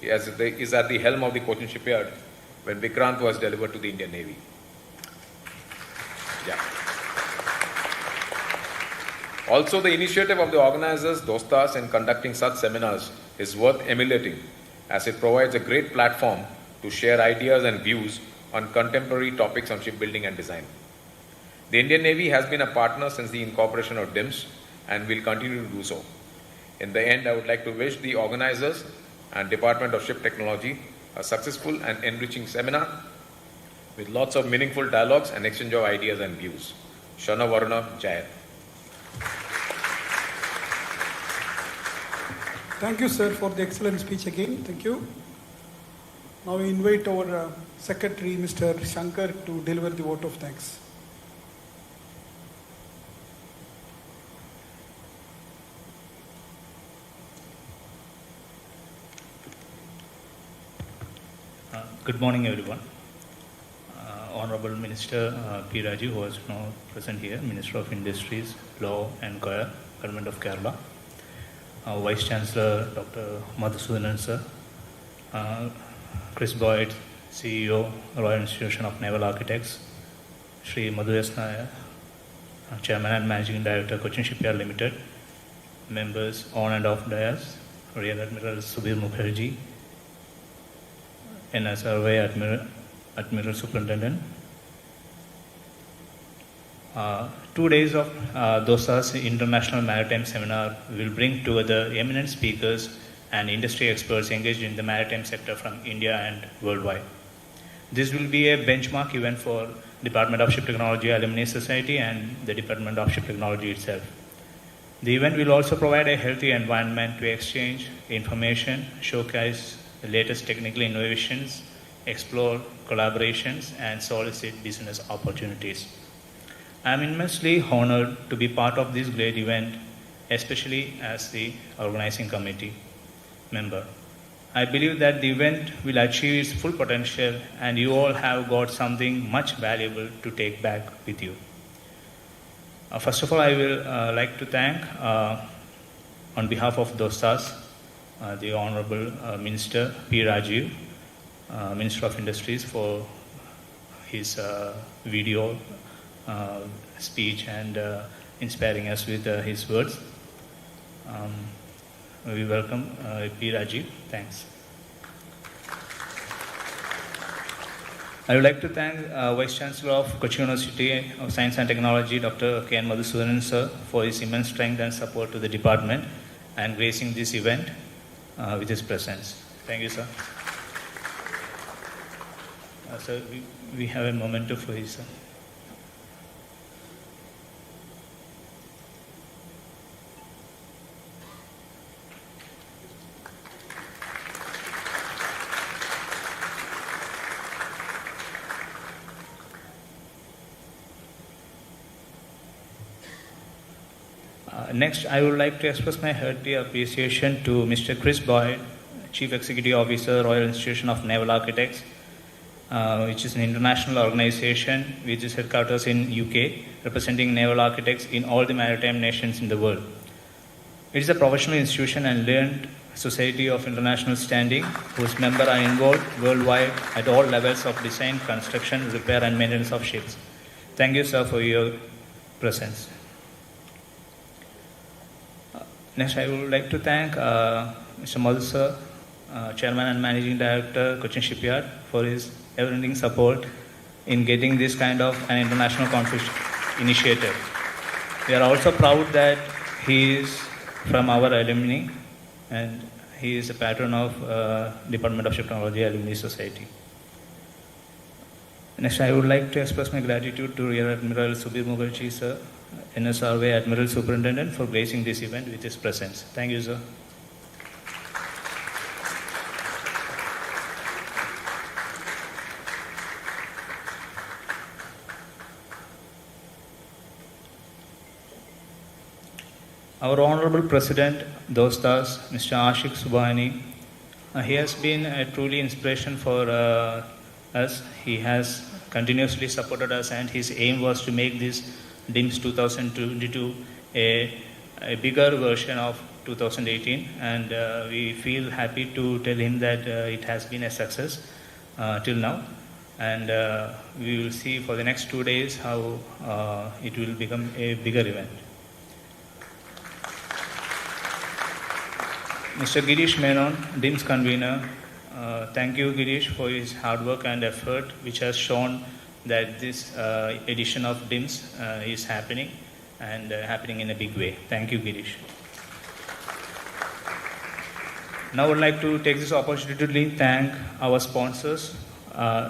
is at the helm of the Kochi shipyard when Vikrant was delivered to the Indian Navy. Yeah. Also, the initiative of the organizers, DOSTAS, in conducting such seminars is worth emulating, as it provides a great platform to share ideas and views on contemporary topics on shipbuilding and design. The Indian Navy has been a partner since the incorporation of DIMS and will continue to do so. In the end, I would like to wish the organizers and Department of Ship Technology a successful and enriching seminar with lots of meaningful dialogues and exchange of ideas and views. Shana Varuna Jayat. Thank you, sir, for the excellent speech again. Thank you. Now we invite our Secretary, Mr. Shankar, to deliver the vote of thanks. Good morning, everyone. Honorable Minister P. Raju, who is now present here, Minister of Industries, Law and Government of Kerala. Vice Chancellor Dr. Madhusudanan sir, Chris Boyd, CEO, Royal Institution of Naval Architects, Shri Madhu S. Nair, Chairman and Managing Director, Kochi Shipyard Limited, members on and off dais, Rear Admiral Subir Mukherjee, NSRY Admiral Superintendent. 2 days of DOSTAS International Maritime Seminar will bring together eminent speakers and industry experts engaged in the maritime sector from India and worldwide. This will be a benchmark event for Department of Ship Technology Alumni Society and the Department of Ship Technology itself. The event will also provide a healthy environment to exchange information, showcase the latest technical innovations, explore collaborations, and solicit business opportunities. I am immensely honored to be part of this great event, especially as the organizing committee member. I believe that the event will achieve its full potential and you all have got something much valuable to take back with you. First of all, I will like to thank, on behalf of DOSTAS, the Honorable Minister P. Raju, Minister of Industries, for his video speech and inspiring us with his words. We welcome P. Raju. Thanks. I would like to thank Vice Chancellor of Kochi University of Science and Technology, Dr. K. N. Madhusudanan sir, for his immense strength and support to the department and gracing this event with his presence. Thank you, sir. Sir, we have a memento for you, sir. Next, I would like to express my hearty appreciation to Mr. Chris Boyd, Chief Executive Officer, Royal Institution of Naval Architects, which is an international organization with its headquarters in UK, representing naval architects in all the maritime nations in the world. It is a professional institution and learned society of international standing, whose members are involved worldwide at all levels of design, construction, repair, and maintenance of ships. Thank you, sir, for your presence. Next, I would like to thank Mr. Madhu sir, Chairman and Managing Director, Kochi Shipyard, for his ever-ending support in getting this kind of an international conference initiative. We are also proud that he is from our alumni and he is a patron of Department of Ship Technology Alumni Society. Next, I would like to express my gratitude to Rear Admiral Subir Mukherjee, sir, NSRW Admiral Superintendent, for gracing this event with his presence. Thank you, sir. Our Honorable President, DOSTAS, Mr. Ashik Subhani, he has been a truly inspiration for us. He has continuously supported us, and his aim was to make this DIMS 2022 a bigger version of 2018, and we feel happy to tell him that it has been a success till now, and we will see for the next 2 days how it will become a bigger event. Mr. Girish Menon, DIMS convener, thank you, Girish, for his hard work and effort, which has shown that this edition of DIMS is happening, and happening in a big way. Thank you, Girish. Now I would like to take this opportunity to thank our sponsors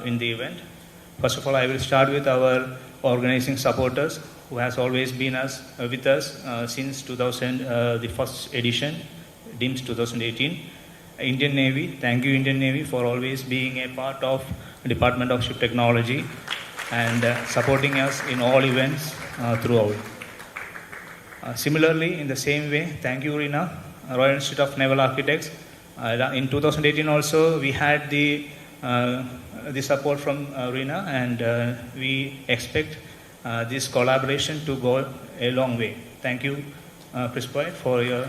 in the event. First of all, I will start with our organizing supporters, who has always been with us since the first edition, DIMS 2018. Indian Navy, thank you Indian Navy for always being a part of Department of Ship Technology and supporting us in all events throughout. Similarly, in the same way, thank you RINA, Royal Institute of Naval Architects. In 2018 also, we had the support from RINA, and we expect this collaboration to go a long way. Thank you, Chris Boyd, for your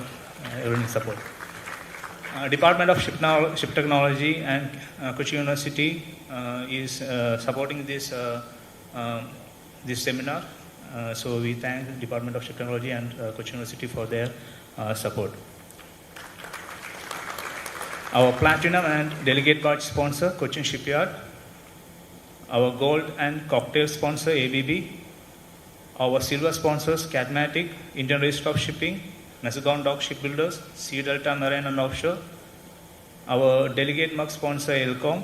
support. Department of Ship Technology and Kochi University is supporting this seminar. So we thank the Department of Ship Technology and Kochi University for their support. Our platinum and delegate badge sponsor, Cochin Shipyard. Our gold and cocktail sponsor, ABB. Our silver sponsors, Catmatic, Indian Register of Shipping, Mazagon Dock Shipbuilders, Sea Delta Marine and Offshore. Our delegate mug sponsor, Elcom.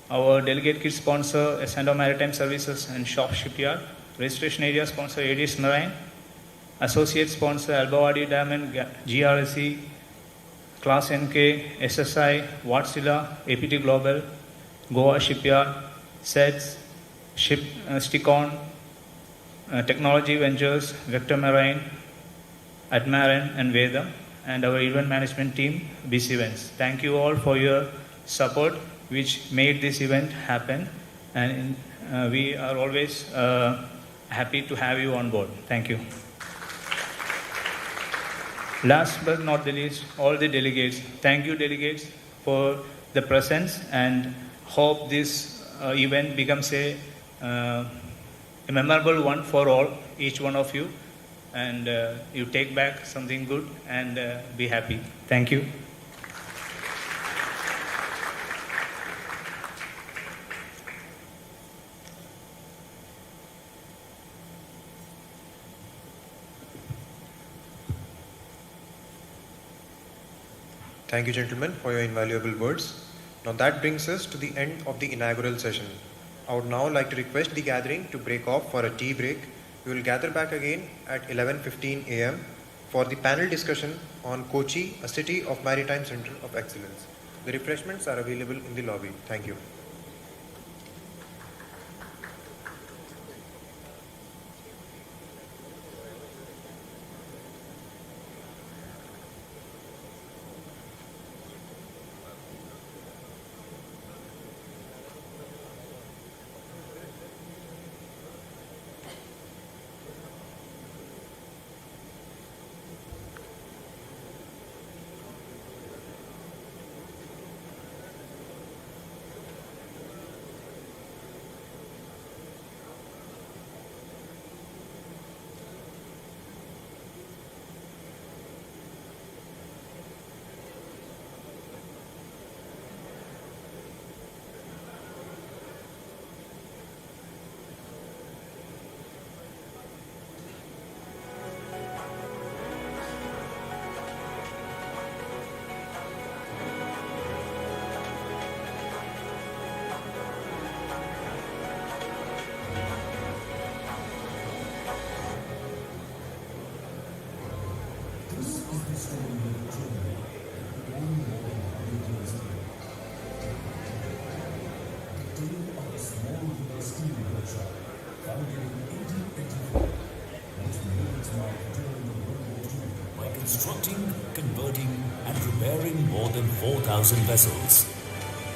Our delegate kit sponsor, Ascendo Maritime Services and Shop Shipyard. Registration area sponsor, ADS Marine. Associate sponsor, Albawadi Dam and GRSE, Class NK, SSI, Wärtsilä, APT Global, Goa Shipyard, SEDS, Sticon, Technology Ventures, Vector Marine, Admarin and Vedam, and our event management team, BC Events. Thank you all for your support, which made this event happen, and we are always happy to have you on board. Thank you. Last but not the least, all the delegates. Thank you, delegates, for the presence, and hope this event becomes a memorable one for all, each one of you, and you take back something good and be happy. Thank you. Thank you, gentlemen, for your invaluable words. Now that brings us to the end of the inaugural session. I would now like to request the gathering to break off for a tea break. We will gather back again at 11:15 a.m. for the panel discussion on Kochi, a city of maritime center of excellence. The refreshments are available in the lobby. Thank you. By constructing, converting and repairing more than 4,000 vessels,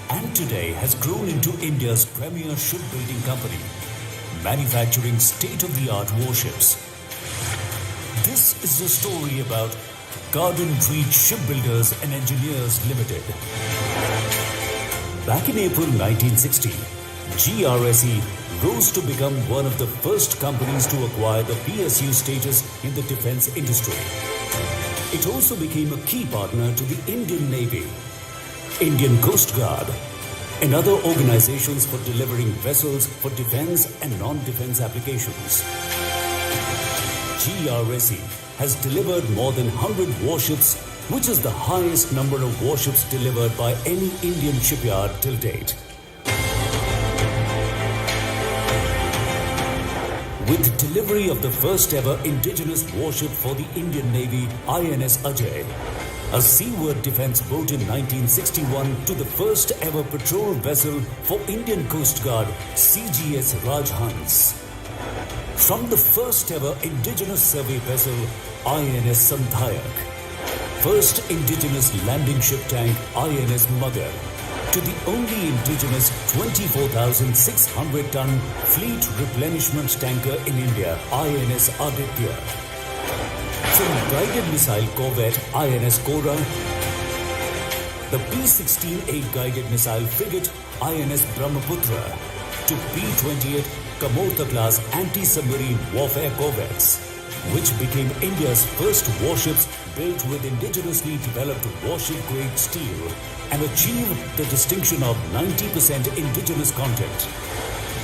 and today has grown into India's premier shipbuilding company, manufacturing state-of-the-art warships. This is a story about Garden Reach Shipbuilders and Engineers Limited. Back in April 1960, GRSE rose to become one of the first companies to acquire the PSU status in the defense industry. It also became a key partner to the Indian Navy, Indian Coast Guard, and other organizations for delivering vessels for defense and non-defense applications. GRSE has delivered more than 100 warships, which is the highest number of warships delivered by any Indian shipyard till date. With delivery of the first ever indigenous warship for the Indian Navy, INS Ajay, a seaward defense boat in 1961, to the first ever patrol vessel for Indian Coast Guard, CGS Rajhans. From the first ever indigenous survey vessel, INS Santhayak, first indigenous landing ship tank, INS Mother, to the only indigenous 24,600-ton fleet replenishment tanker in India, INS Aditya. From guided missile corvette INS Kora, the P-16A guided missile frigate INS Brahmaputra, to P-28 Kamorta-class anti-submarine warfare corvettes, which became India's first warships built with indigenously developed warship-grade steel and achieved the distinction of 90% indigenous content.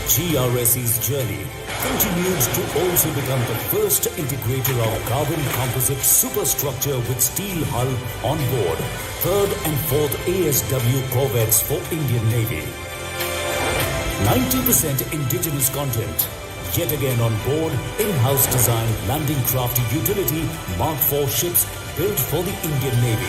GRSE's journey continues to also become the first integrator of carbon composite superstructure with steel hull on board 3rd and 4th ASW corvettes for Indian Navy. 90% indigenous content, yet again on board in-house designed landing craft utility Mark IV ships built for the Indian Navy.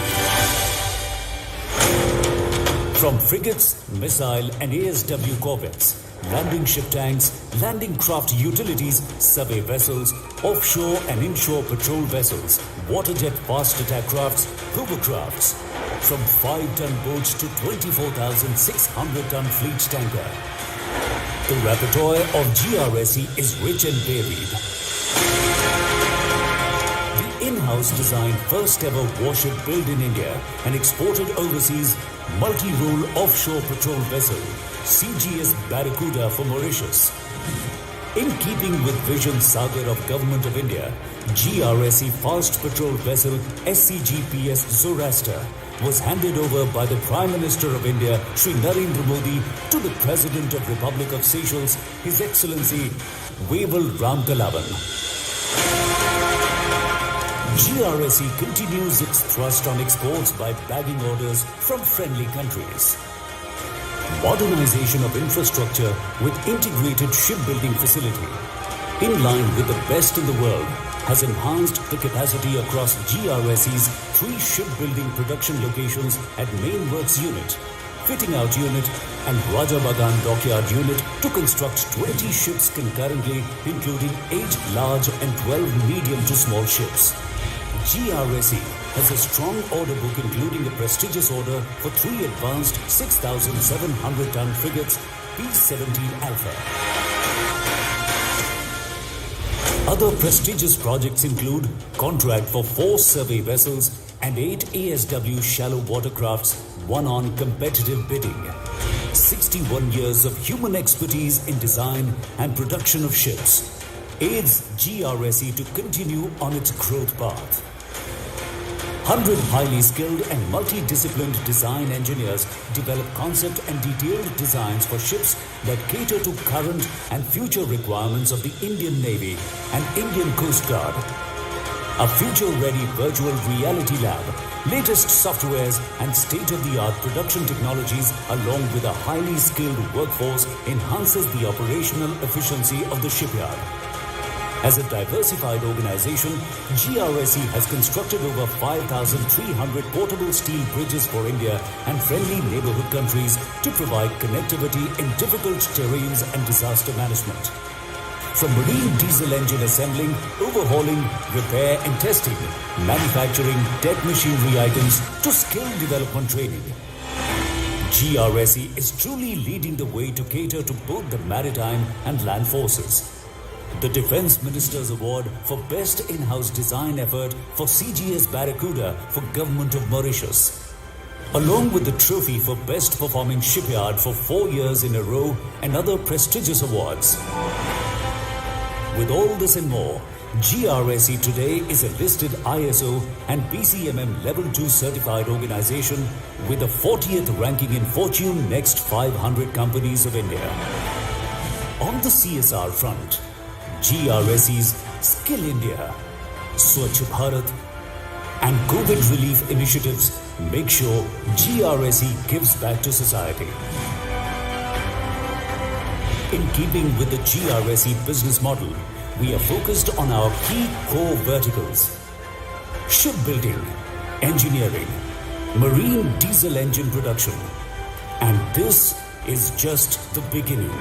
From frigates, missile and ASW corvettes, landing ship tanks, landing craft utilities, survey vessels, offshore and inshore patrol vessels, waterjet fast attack crafts, hovercrafts, from 5-ton boats to 24,600-ton fleet tanker. The repertoire of GRSE is rich and varied. The in-house designed first ever warship built in India and exported overseas multi-role offshore patrol vessel, CGS Barracuda for Mauritius. In keeping with Vision Sagar of Government of India, GRSE fast patrol vessel SCGPS Zoroaster was handed over by the Prime Minister of India, Shri Narendra Modi, to the President of Republic of Seychelles, His Excellency Wavell Ramkalawan. GRSE continues its thrust on exports by bagging orders from friendly countries. Modernization of infrastructure with integrated shipbuilding facility, in line with the best in the world, has enhanced the capacity across GRSE's 3 shipbuilding production locations at Main Works Unit, Fitting Out Unit and Rajabagan Dockyard Unit to construct 20 ships concurrently, including 8 large and 12 medium to small ships. GRSE has a strong order book including a prestigious order for 3 advanced 6,700-ton frigates P-17 Alpha. Other prestigious projects include contract for 4 survey vessels and 8 ASW shallow watercrafts won on competitive bidding. 61 years of human expertise in design and production of ships aids GRSE to continue on its growth path. 100 highly skilled and multidisciplined design engineers develop concept and detailed designs for ships that cater to current and future requirements of the Indian Navy and Indian Coast Guard. A future-ready virtual reality lab, latest softwares and state-of-the-art production technologies along with a highly skilled workforce enhances the operational efficiency of the shipyard. As a diversified organization, GRSE has constructed over 5,300 portable steel bridges for India and friendly neighborhood countries to provide connectivity in difficult terrains and disaster management. From marine diesel engine assembling, overhauling, repair and testing, manufacturing deck machinery items to skill development training, GRSE is truly leading the way to cater to both the maritime and land forces. The Defence Minister's Award for Best In-House Design Effort for CGS Barracuda for Government of Mauritius, along with the trophy for Best Performing Shipyard for 4 years in a row and other prestigious awards. With all this and more, GRSE today is a listed ISO and BCMM Level 2 certified organization with the 40th ranking in Fortune Next 500 Companies of India. On the CSR front, GRSE's Skill India, Swachh Bharat and COVID relief initiatives make sure GRSE gives back to society. In keeping with the GRSE business model, we are focused on our key core verticals: shipbuilding, engineering, marine diesel engine production. And this is just the beginning.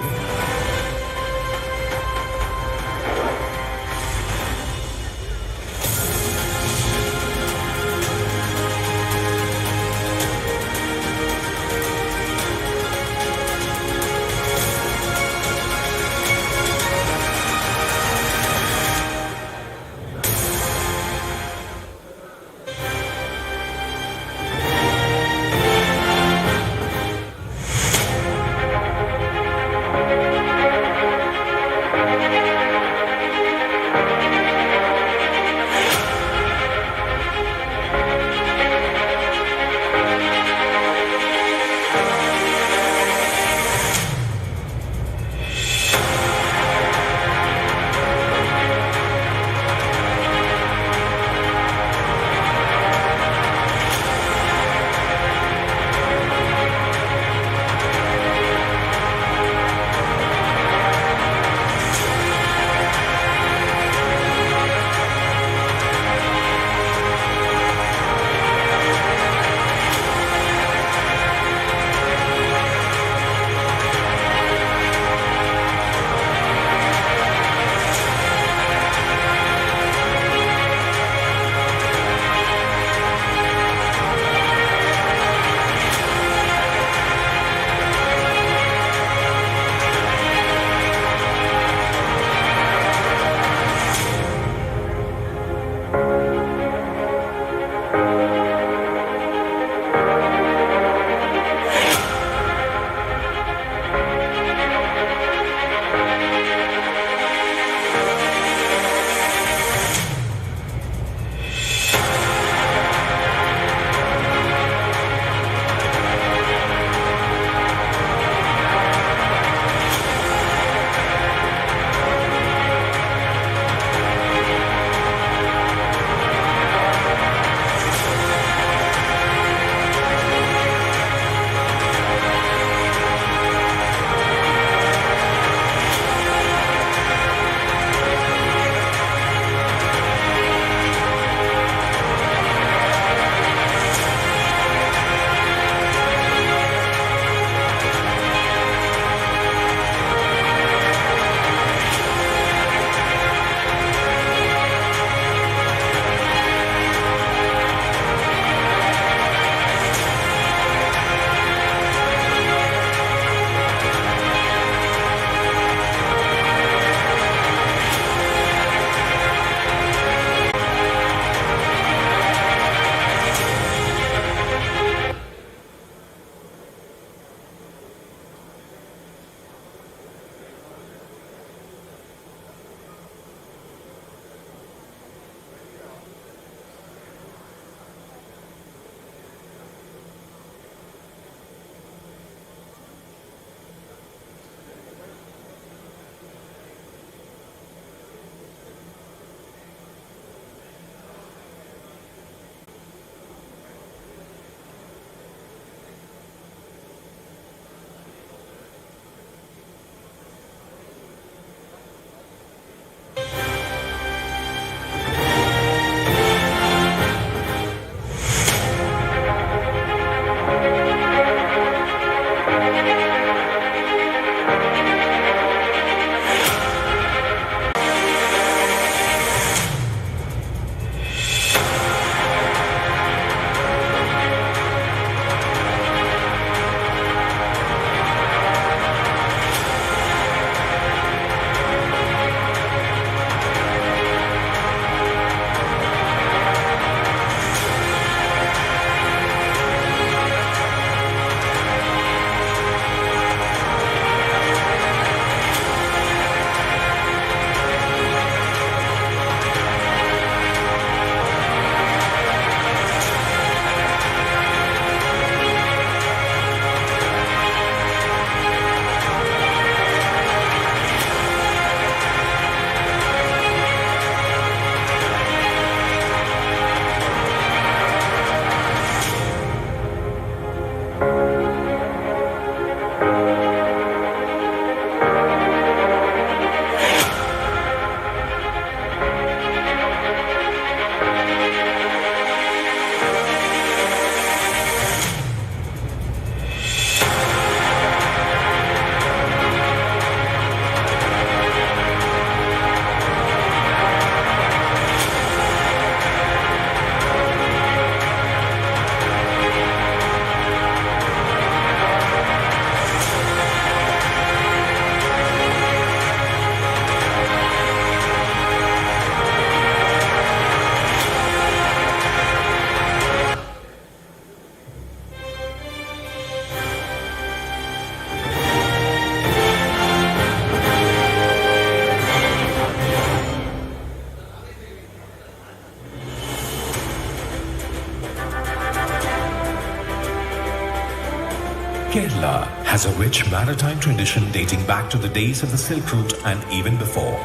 Kerala has a rich maritime tradition dating back to the days of the Silk Route and even before.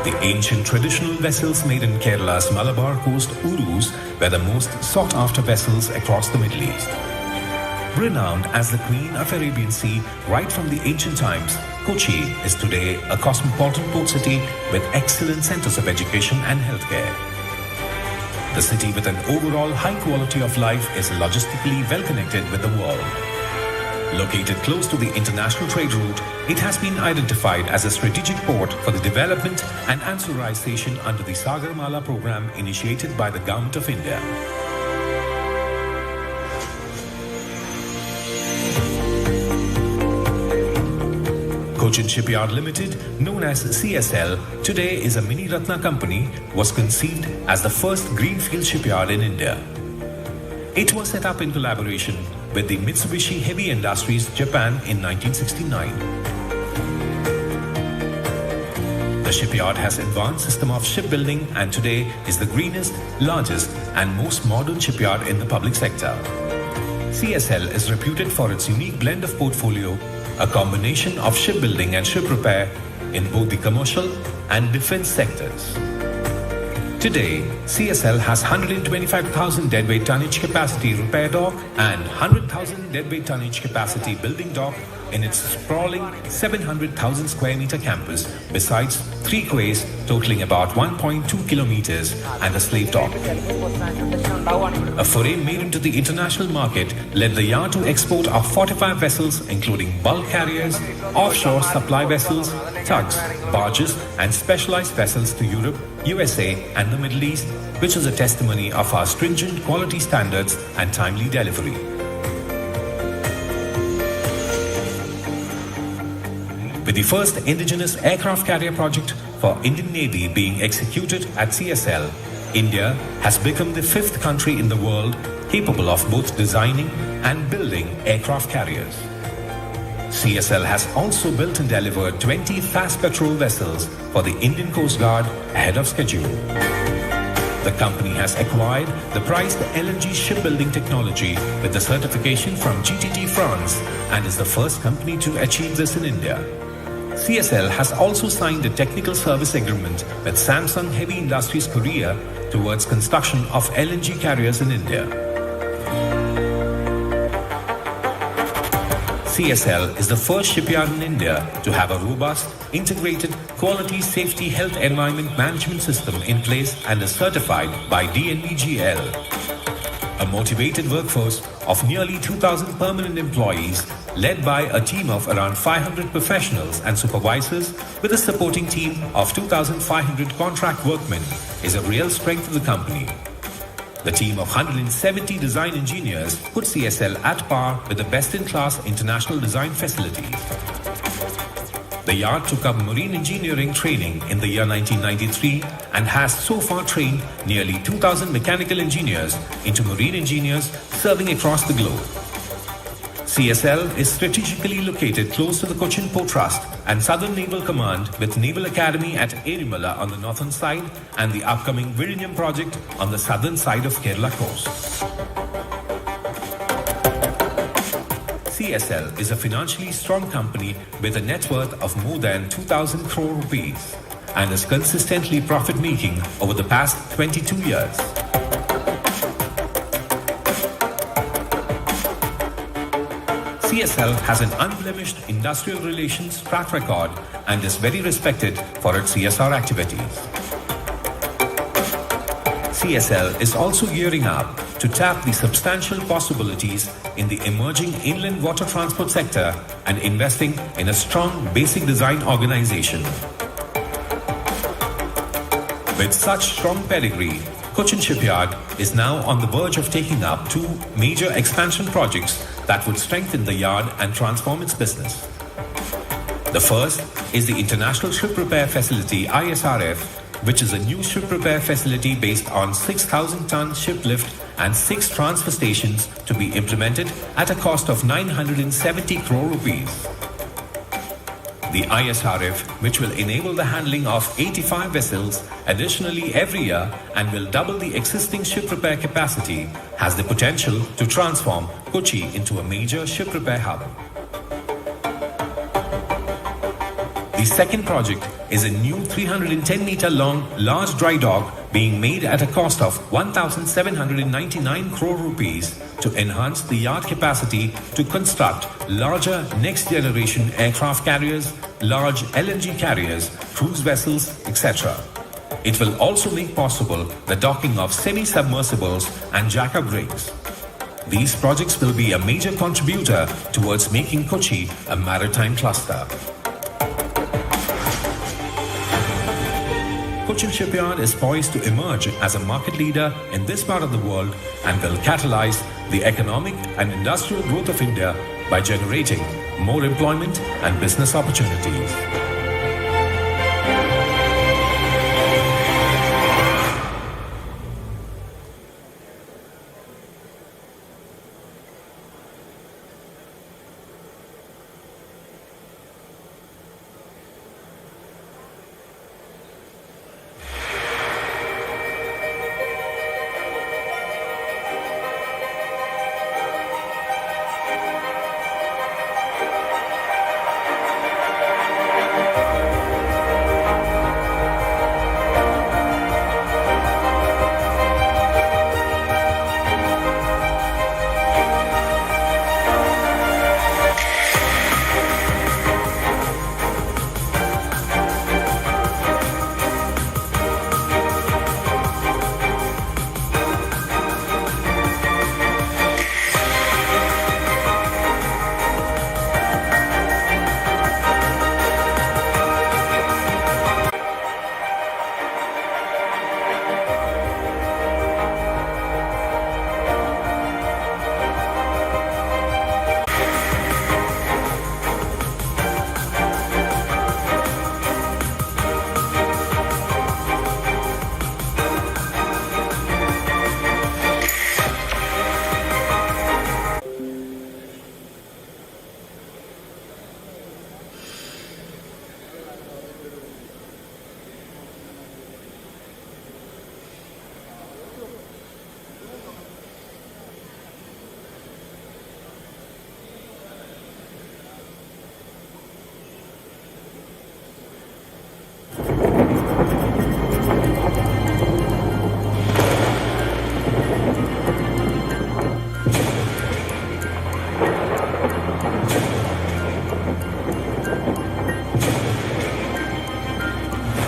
The ancient traditional vessels made in Kerala's Malabar coast Urus were the most sought-after vessels across the Middle East. Renowned as the Queen of Arabian Sea right from the ancient times, Kochi is today a cosmopolitan port city with excellent centers of education and healthcare. The city, with an overall high quality of life, is logistically well connected with the world. Located close to the international trade route, it has been identified as a strategic port for the development and ancillarization under the Sagarmala program initiated by the Government of India. Cochin Shipyard Limited, known as CSL, today is a mini Ratna company, was conceived as the first greenfield shipyard in India. It was set up in collaboration with the Mitsubishi Heavy Industries, Japan in 1969. The shipyard has advanced system of shipbuilding and today is the greenest, largest and most modern shipyard in the public sector. CSL is reputed for its unique blend of portfolio, a combination of shipbuilding and ship repair in both the commercial and defense sectors. Today, CSL has 125,000 deadweight tonnage capacity repair dock and 100,000 deadweight tonnage capacity building dock in its sprawling 700,000 square meter campus, besides 3 quays totaling about 1.2 kilometers and a slave dock. A foray made into the international market led the yard to export of 45 vessels including bulk carriers, offshore supply vessels, tugs, barges and specialized vessels to Europe, USA and the Middle East, which is a testimony of our stringent quality standards and timely delivery. With the first indigenous aircraft carrier project for Indian Navy being executed at CSL, India has become the 5th country in the world capable of both designing and building aircraft carriers. CSL has also built and delivered 20 fast patrol vessels for the Indian Coast Guard ahead of schedule. The company has acquired the prized LNG shipbuilding technology with the certification from GTT France and is the first company to achieve this in India. CSL has also signed a technical service agreement with Samsung Heavy Industries Korea towards construction of LNG carriers in India. CSL is the first shipyard in India to have a robust, integrated, quality, safety, health, environment management system in place and is certified by DNVGL. A motivated workforce of nearly 2,000 permanent employees led by a team of around 500 professionals and supervisors with a supporting team of 2,500 contract workmen is a real strength of the company. The team of 170 design engineers put CSL at par with the best-in-class international design facilities. The yard took up marine engineering training in the year 1993 and has so far trained nearly 2,000 mechanical engineers into marine engineers serving across the globe. CSL is strategically located close to the Cochin Port Trust and Southern Naval Command with Naval Academy at Erimala on the northern side and the upcoming Vizhinjam project on the southern side of Kerala coast. CSL is a financially strong company with a net worth of more than 2,000 crore rupees and is consistently profit-making over the past 22 years. CSL has an unblemished industrial relations track record and is very respected for its CSR activities. CSL is also gearing up to tap the substantial possibilities in the emerging inland water transport sector and investing in a strong basic design organization. With such strong pedigree, Cochin Shipyard is now on the verge of taking up 2 major expansion projects that would strengthen the yard and transform its business. The first is the International Ship Repair Facility ISRF, which is a new ship repair facility based on 6,000-ton ship lift and 6 transfer stations to be implemented at a cost of 970 crore rupees. the ISRF, which will enable the handling of 85 vessels additionally every year and will double the existing ship repair capacity, has the potential to transform Kochi into a major ship repair hub. The second project is a new 310-meter long large dry dock being made at a cost of 1,799 crore rupees to enhance the yard capacity to construct larger next-generation aircraft carriers, large LNG carriers, cruise vessels, etc. It will also make possible the docking of semi-submersibles and jack-up rigs. These projects will be a major contributor towards making Kochi a maritime cluster. Cochin Shipyard is poised to emerge as a market leader in this part of the world and will catalyze the economic and industrial growth of India by generating more employment and business opportunities.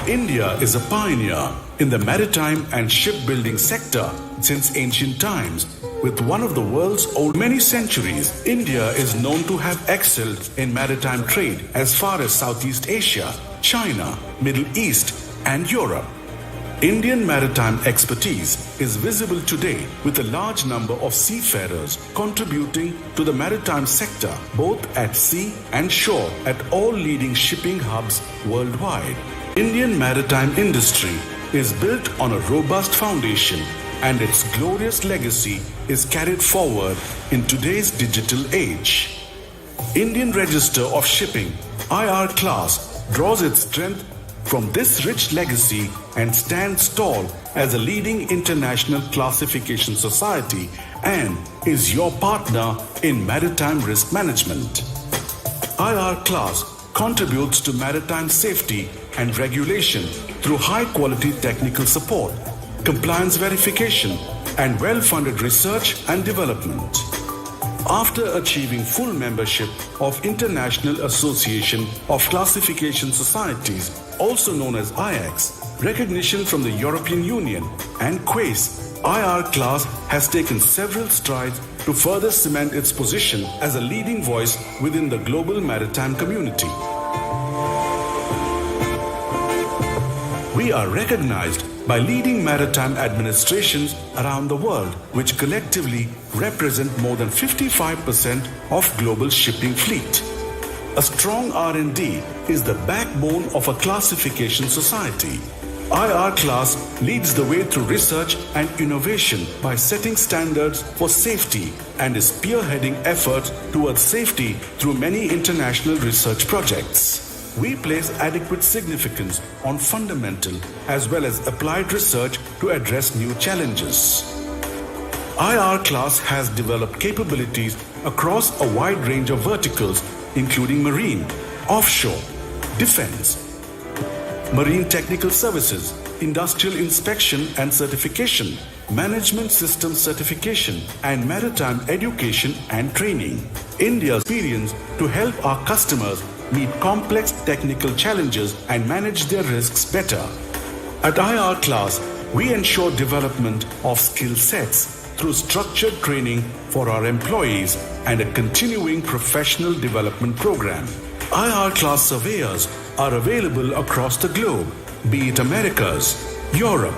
India is a pioneer in the maritime and shipbuilding sector since ancient times. With one of the world's old many centuries, India is known to have excelled in maritime trade as far as Southeast Asia, China, Middle East, and Europe. Indian maritime expertise is visible today with a large number of seafarers contributing to the maritime sector both at sea and shore at all leading shipping hubs worldwide. Indian maritime industry is built on a robust foundation and its glorious legacy is carried forward in today's digital age. Indian Register of Shipping IR class draws its strength from this rich legacy and stands tall as a leading international classification society and is your partner in maritime risk management. IR class contributes to maritime safety and regulation through high-quality technical support, compliance verification, and well-funded research and development. After achieving full membership of International Association of Classification Societies, also known as IACS, recognition from the European Union and QAIS, IR class has taken several strides to further cement its position as a leading voice within the global maritime community. We are recognized by leading maritime administrations around the world, which collectively represent more than 55% of global shipping fleet. A strong R&D is the backbone of a classification society. IR class leads the way through research and innovation by setting standards for safety and is spearheading efforts towards safety through many international research projects. we place adequate significance on fundamental as well as applied research to address new challenges. IR class has developed capabilities across a wide range of verticals, including marine, offshore, defense, marine technical services, industrial inspection and certification, management system certification, and maritime education and training. India's experience to help our customers meet complex technical challenges and manage their risks better. At IR class, we ensure development of skill sets through structured training for our employees and a continuing professional development program. IR class surveyors are available across the globe, be it Americas, Europe,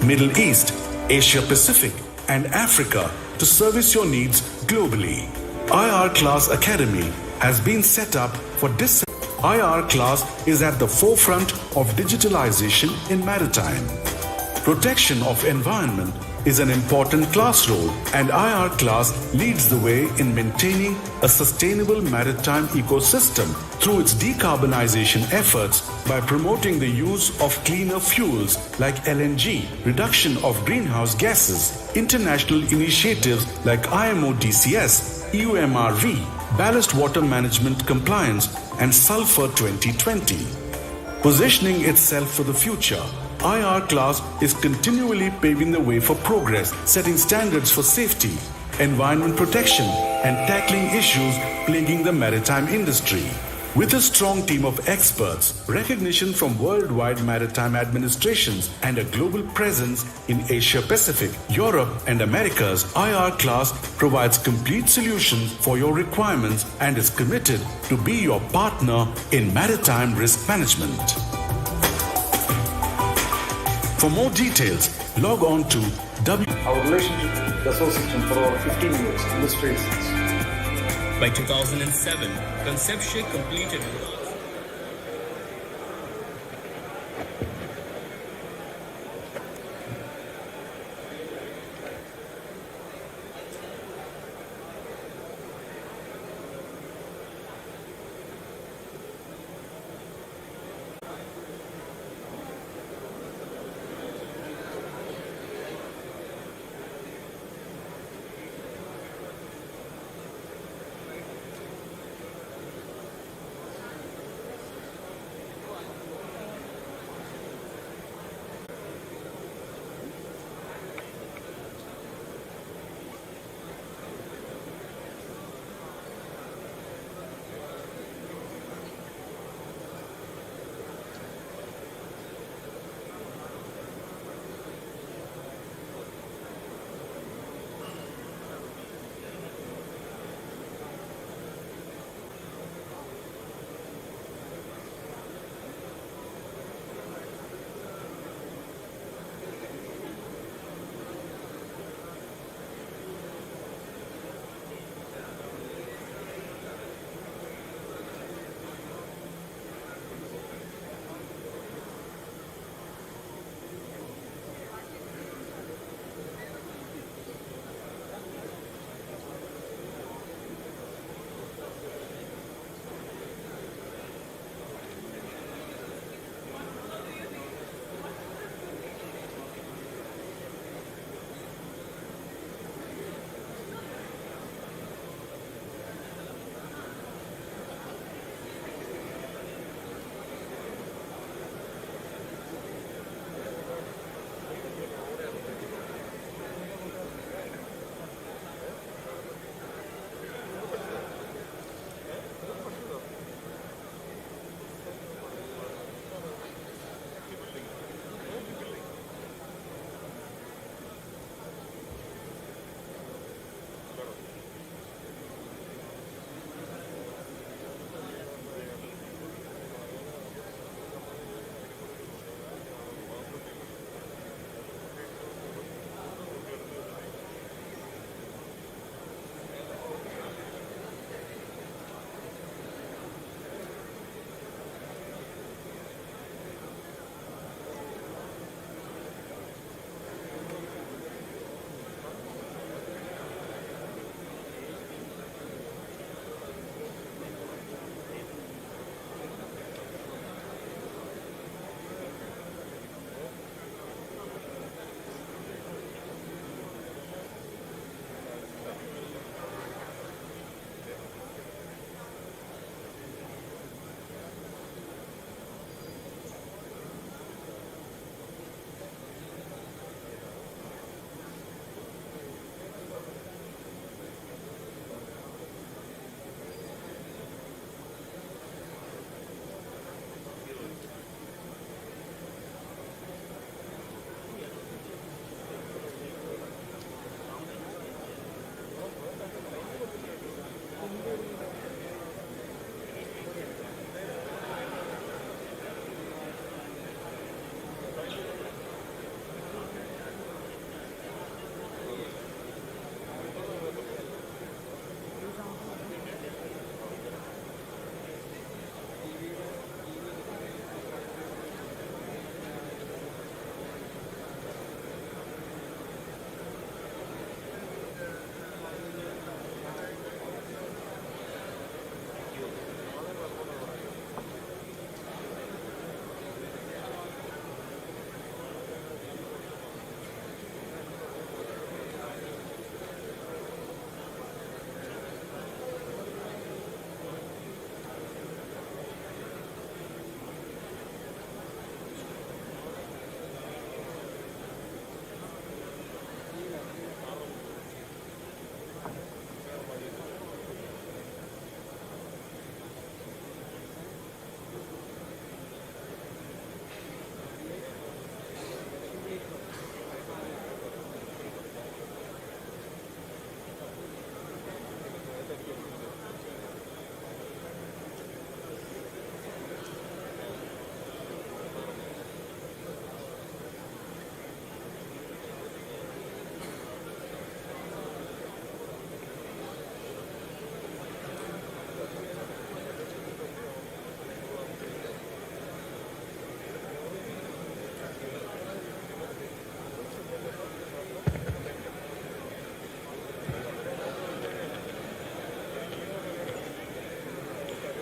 Middle East, Asia Pacific, and Africa to service your needs globally. IR Class Academy has been set up for this. IR Class is at the forefront of digitalization in maritime. Protection of environment is an important class role, and IR Class leads the way in maintaining a sustainable maritime ecosystem through its decarbonization efforts by promoting the use of cleaner fuels like LNG, reduction of greenhouse gases, international initiatives like IMO DCS, EUMRV, ballast water management compliance, and Sulfur 2020. Positioning itself for the future, IR Class is continually paving the way for progress, setting standards for safety, environment protection, and tackling issues plaguing the maritime industry. With a strong team of experts, recognition from worldwide maritime administrations, and a global presence in Asia Pacific, Europe, and Americas, IR Class provides complete solutions for your requirements and is committed to be your partner in maritime risk management. For more details, log on to Our relationship with the association for over 15 years illustrates this. By 2007, Conception completed.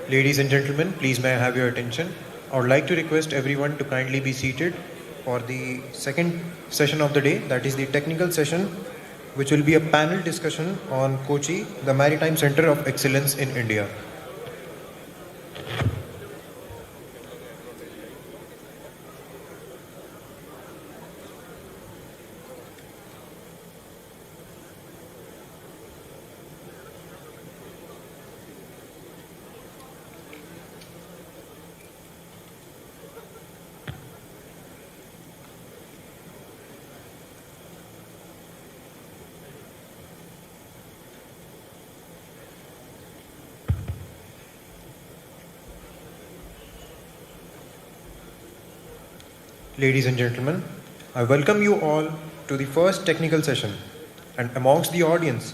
Ladies and gentlemen, please may I have your attention. I would like to request everyone to kindly be seated for the second session of the day, that is the technical session, which will be a panel discussion on Kochi, the Maritime Center of Excellence in India. Ladies and gentlemen, I welcome you all to the first technical session. And amongst the audience,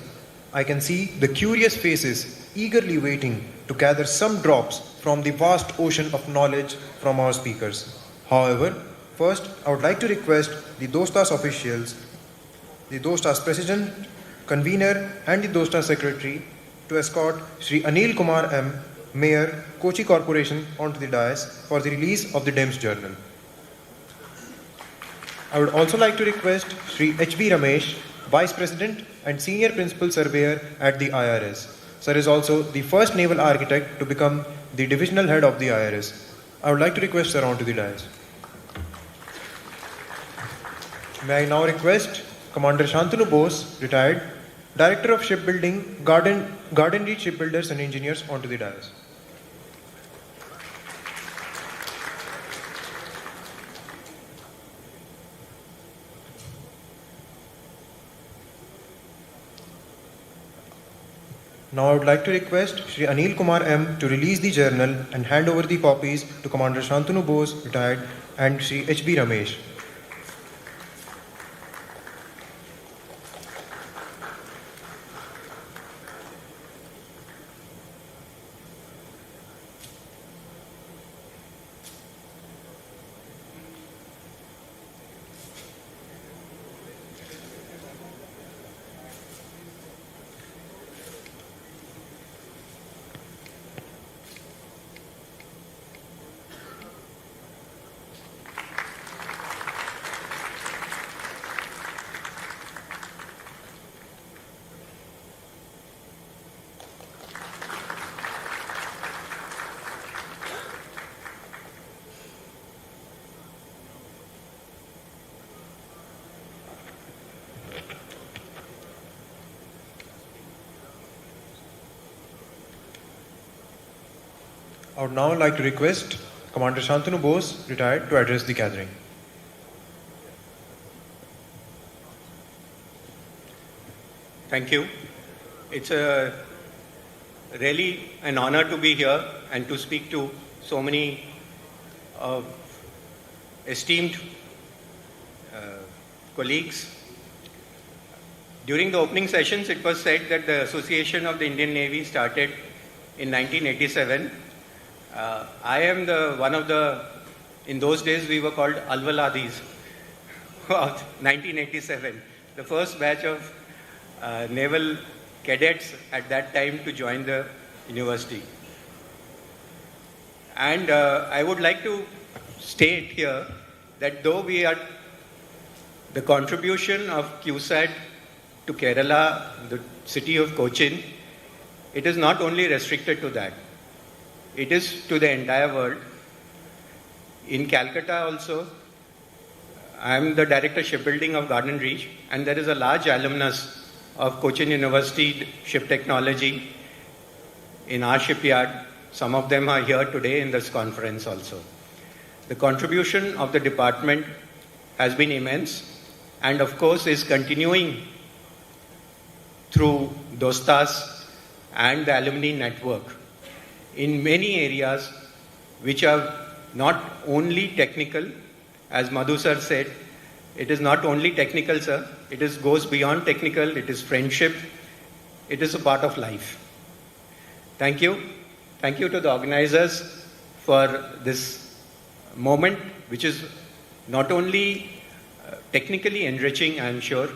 I can see the curious faces eagerly waiting to gather some drops from the vast ocean of knowledge from our speakers. However, first I would like to request the DOSTAS officials, the DOSTAS President, Convener and the DOSTAS Secretary to escort Shri Anil Kumar M, Mayor, Kochi Corporation onto the dais for the release of the DEMS Journal. I would also like to request Shri H.B. Ramesh, Vice President and Senior Principal Surveyor at the IRS. Sir is also the first naval architect to become the divisional head of the IRS. I would like to request Sir onto the dais. May I now request Commander Shantanu Bose, retired, Director of Shipbuilding, Garden Reach Shipbuilders and Engineers onto the dais. Now I would like to request Shri Anil Kumar M to release the journal and hand over the copies to Commander Shantanu Bose, retired, and Shri H.B. Ramesh. I would now like to request Commander Shantanu Bose, retired, to address the gathering. Thank you. It's really an honor to be here and to speak to so many esteemed colleagues. During the opening sessions, it was said that the Association of the Indian Navy started in 1987. I am in those days we were called Alvaladis of 1987, the first batch of naval cadets at that time to join the university. And I would like to state here that though we are the contribution of QSAT to Kerala, the city of Cochin, it is not only restricted to that. It is to the entire world. In Calcutta also, I am the Director of Shipbuilding of Garden Reach, and there is a large alumnus of Cochin University Ship Technology in our shipyard. Some of them are here today in this conference also. The contribution of the department has been immense and of course is continuing through DOSTAS and the alumni network in many areas which are not only technical, as Madhu sir said, it is not only technical, sir, it goes beyond technical, it is friendship, it is a part of life. Thank you. Thank you to the organizers for this moment, which is not only technically enriching, I am sure,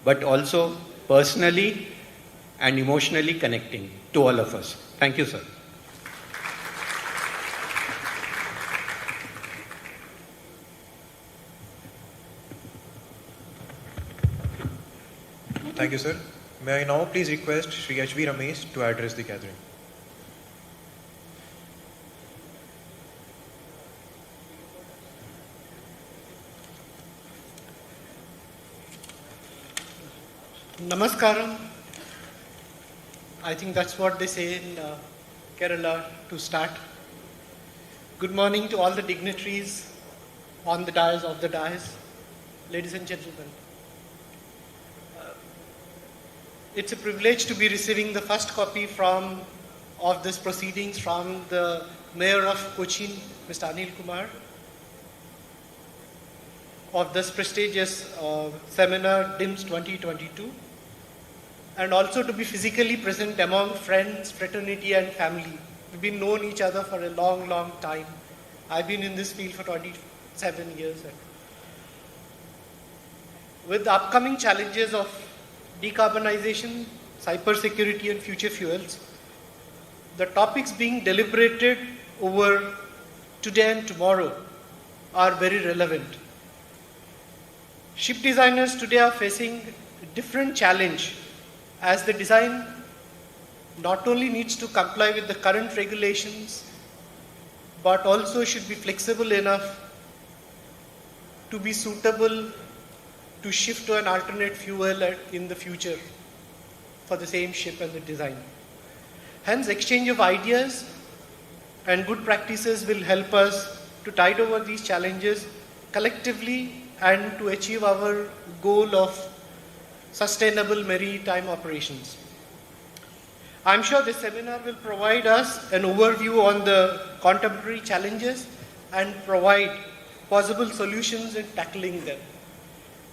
but also personally and emotionally connecting to all of us. Thank you, sir. Thank you, sir. May I now please request Shri H.V. Ramesh to address the gathering. Namaskaram. I think that's what they say in Kerala to start. Good morning to all the dignitaries on the dais, off the dais, ladies and gentlemen. It's a privilege to be receiving the first copy of this proceedings from the Mayor of Kochi, Mr. Anil Kumar, of this prestigious seminar DIMS 2022, and also to be physically present among friends, fraternity and family. We've been known each other for a long, long time. I've been in this field for 27 years. With the upcoming challenges of decarbonization, cybersecurity and future fuels, the topics being deliberated over today and tomorrow are very relevant. Ship designers today are facing a different challenge, as the design not only needs to comply with the current regulations, but also should be flexible enough to be suitable to shift to an alternate fuel in the future for the same ship and the design. Hence, exchange of ideas and good practices will help us to tide over these challenges collectively and to achieve our goal of sustainable maritime operations. I'm sure this seminar will provide us an overview on the contemporary challenges and provide possible solutions in tackling them.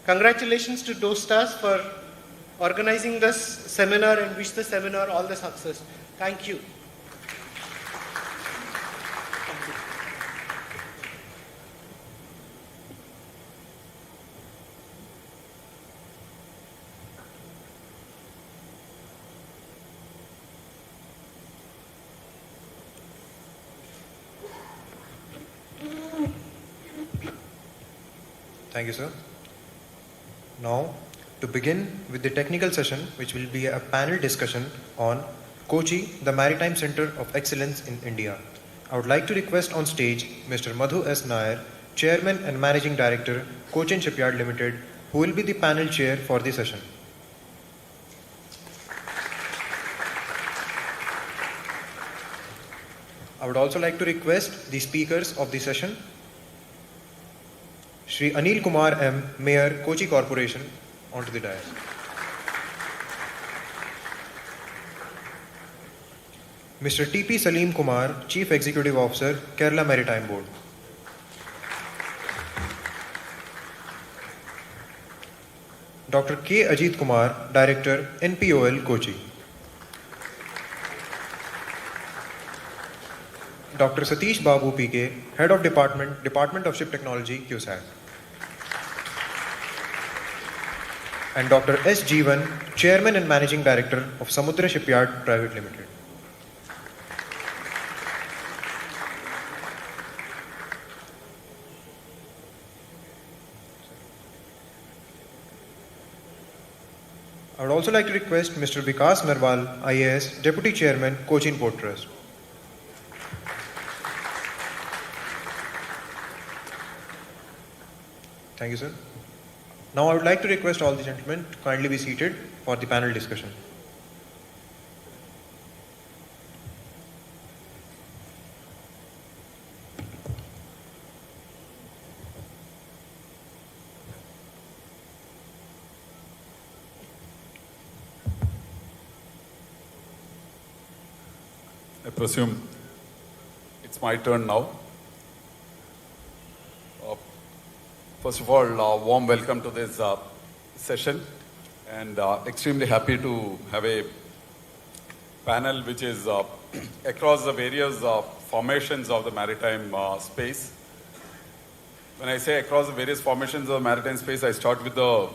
Congratulations to DOSTAS for organizing this seminar and wish the seminar all the success. Thank you. Thank you, sir. Now, to begin with the technical session, which will be a panel discussion on Kochi, the Maritime Center of Excellence in India. I would like to request on stage Mr. Madhu S. Nair, Chairman and Managing Director, Cochin Shipyard Limited, who will be the panel chair for the session. I would also like to request the speakers of the session, Shri Anil Kumar M., Mayor, Kochi Corporation, onto the dais. Mr. T.P. Salim Kumar, Chief Executive Officer, Kerala Maritime Board. Dr. K. Ajit Kumar, Director, NPOL, Kochi. Dr. Satish Babu P.K., Head of Department of Ship Technology, QSAT. And Dr. S. Jeevan, Chairman and Managing Director of Samudra Shipyard Private Limited. I would also like to request Mr. Vikas Narwal, IAS, Deputy Chairman, Cochin Port Trust. Thank you, sir. Now I would like to request all the gentlemen to kindly be seated for the panel discussion. I presume it's my turn now. First of all, warm welcome to this session, and extremely happy to have a panel which is across the various formations of the maritime space. When I say across the various formations of the maritime space, I start with the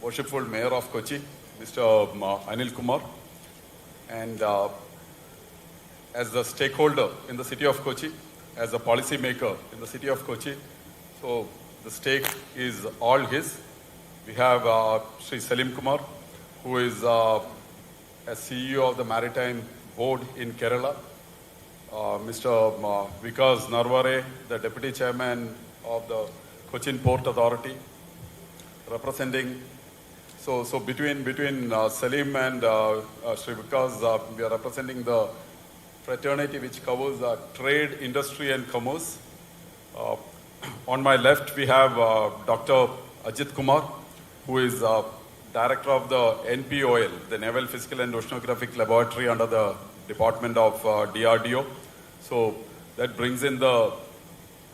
worshipful Mayor of Kochi, Mr. Anil Kumar, and as the stakeholder in the city of Kochi, as a policy maker in the city of Kochi. So the stake is all his. We have Sri Salim Kumar, who is a CEO of the Maritime Board in Kerala. Mr. Vikas Narware, the Deputy Chairman of the Cochin Port Authority, representing. So between Salim and Sri Vikas, we are representing the fraternity which covers trade, industry and commerce. On my left, we have Dr. Ajit Kumar, who is Director of the NPOL, the Naval Physical and Oceanographic Laboratory under the Department of DRDO. So that brings in the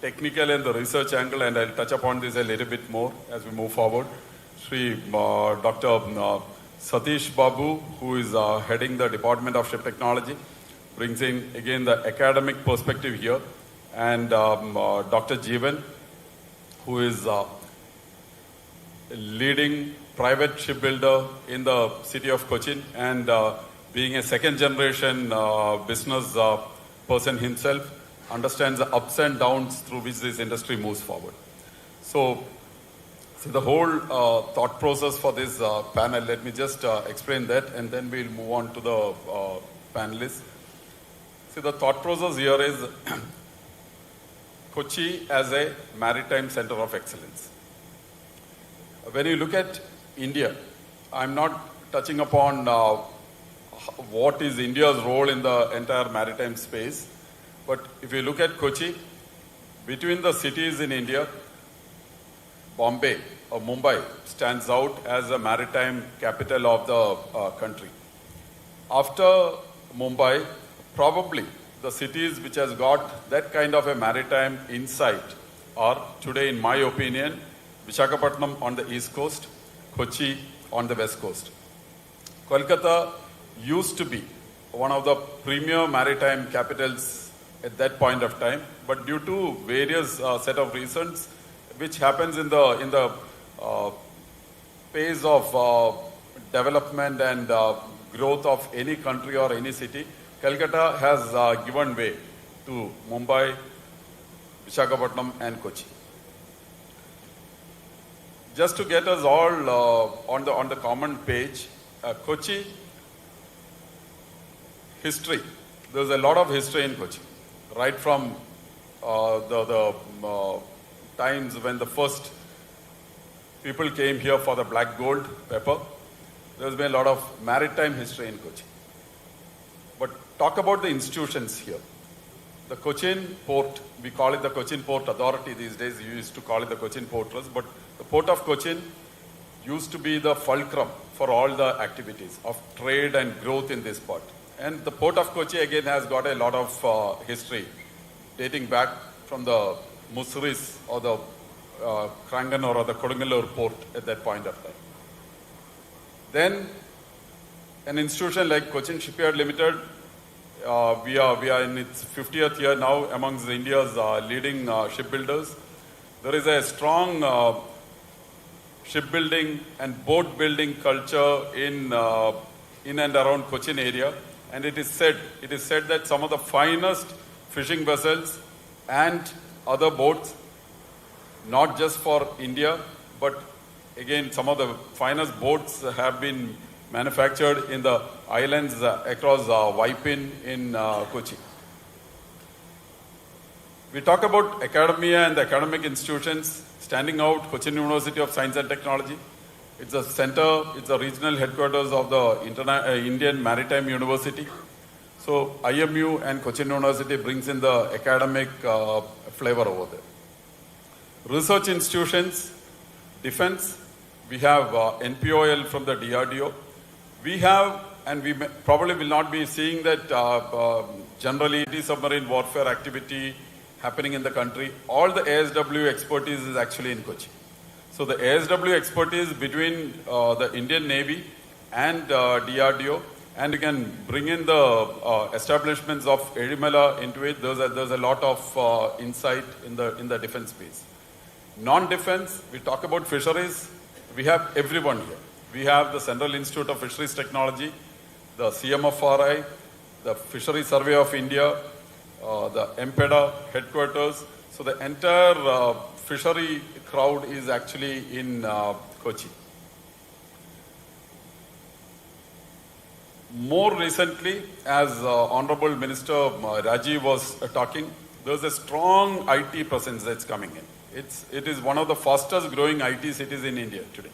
technical and the research angle, and I'll touch upon this a little bit more as we move forward. Sri Dr. Satish Babu, who is heading the Department of Ship Technology, brings in again the academic perspective here, and Dr. Jeevan, who is leading private shipbuilder in the city of Kochi, and being a second generation business person himself, understands the ups and downs through which this industry moves forward. So the whole thought process for this panel, let me just explain that, and then we'll move on to the panelists. See, the thought process here is Kochi as a maritime center of excellence. When you look at India, I'm not touching upon what is India's role in the entire maritime space, but if you look at Kochi, between the cities in India, Bombay or Mumbai stands out as a maritime capital of the country. After Mumbai, probably the cities which has got that kind of a maritime insight are today, in my opinion, Visakhapatnam on the east coast, Kochi on the west coast. Kolkata used to be one of the premier maritime capitals at that point of time, but due to various set of reasons, which happens in the phase of development and growth of any country or any city, Calcutta has given way to Mumbai, Visakhapatnam and Kochi. Just to get us all on the common page, Kochi history. There's a lot of history in Kochi, right from the times when the first people came here for the black gold pepper. There's been a lot of maritime history in Kochi. But talk about the institutions here. The Cochin Port, we call it the Cochin Port Authority these days. You used to call it the Cochin Port Trust, but the Port of Cochin used to be the fulcrum for all the activities of trade and growth in this port. And the Port of Kochi again has got a lot of history dating back from the Musuris or the Crowne or the Kodungalur port at that point of time. Then an institution like Cochin Shipyard Limited, we are in its 50th year now amongst India's leading shipbuilders. There is a strong shipbuilding and boat building culture in and around Cochin area, and it is said that some of the finest fishing vessels and other boats, not just for India, but again some of the finest boats have been manufactured in the islands across Waipin in Kochi. We talk about academia and the academic institutions. Standing out, Cochin University of Science and Technology. It's a center, it's a regional headquarters of the Indian Maritime University. So IMU and Cochin University brings in the academic flavor over there. Research institutions, defense, we have NPOL from the DRDO. We have, and we probably will not be seeing that generally anti-submarine warfare activity happening in the country. All the ASW expertise is actually in Kochi. So the ASW expertise between the Indian Navy and DRDO, and you can bring in the establishments of Edimala into it. There's a lot of insight in the defense space. Non-defense, we talk about fisheries. We have everyone here. We have the Central Institute of Fisheries Technology, the CMFRI, the Fisheries Survey of India, the MPEDA headquarters. So the entire fishery crowd is actually in Kochi. more recently, as Honorable Minister Rajiv was talking, there's a strong IT presence that's coming in. It is one of the fastest growing IT cities in India today.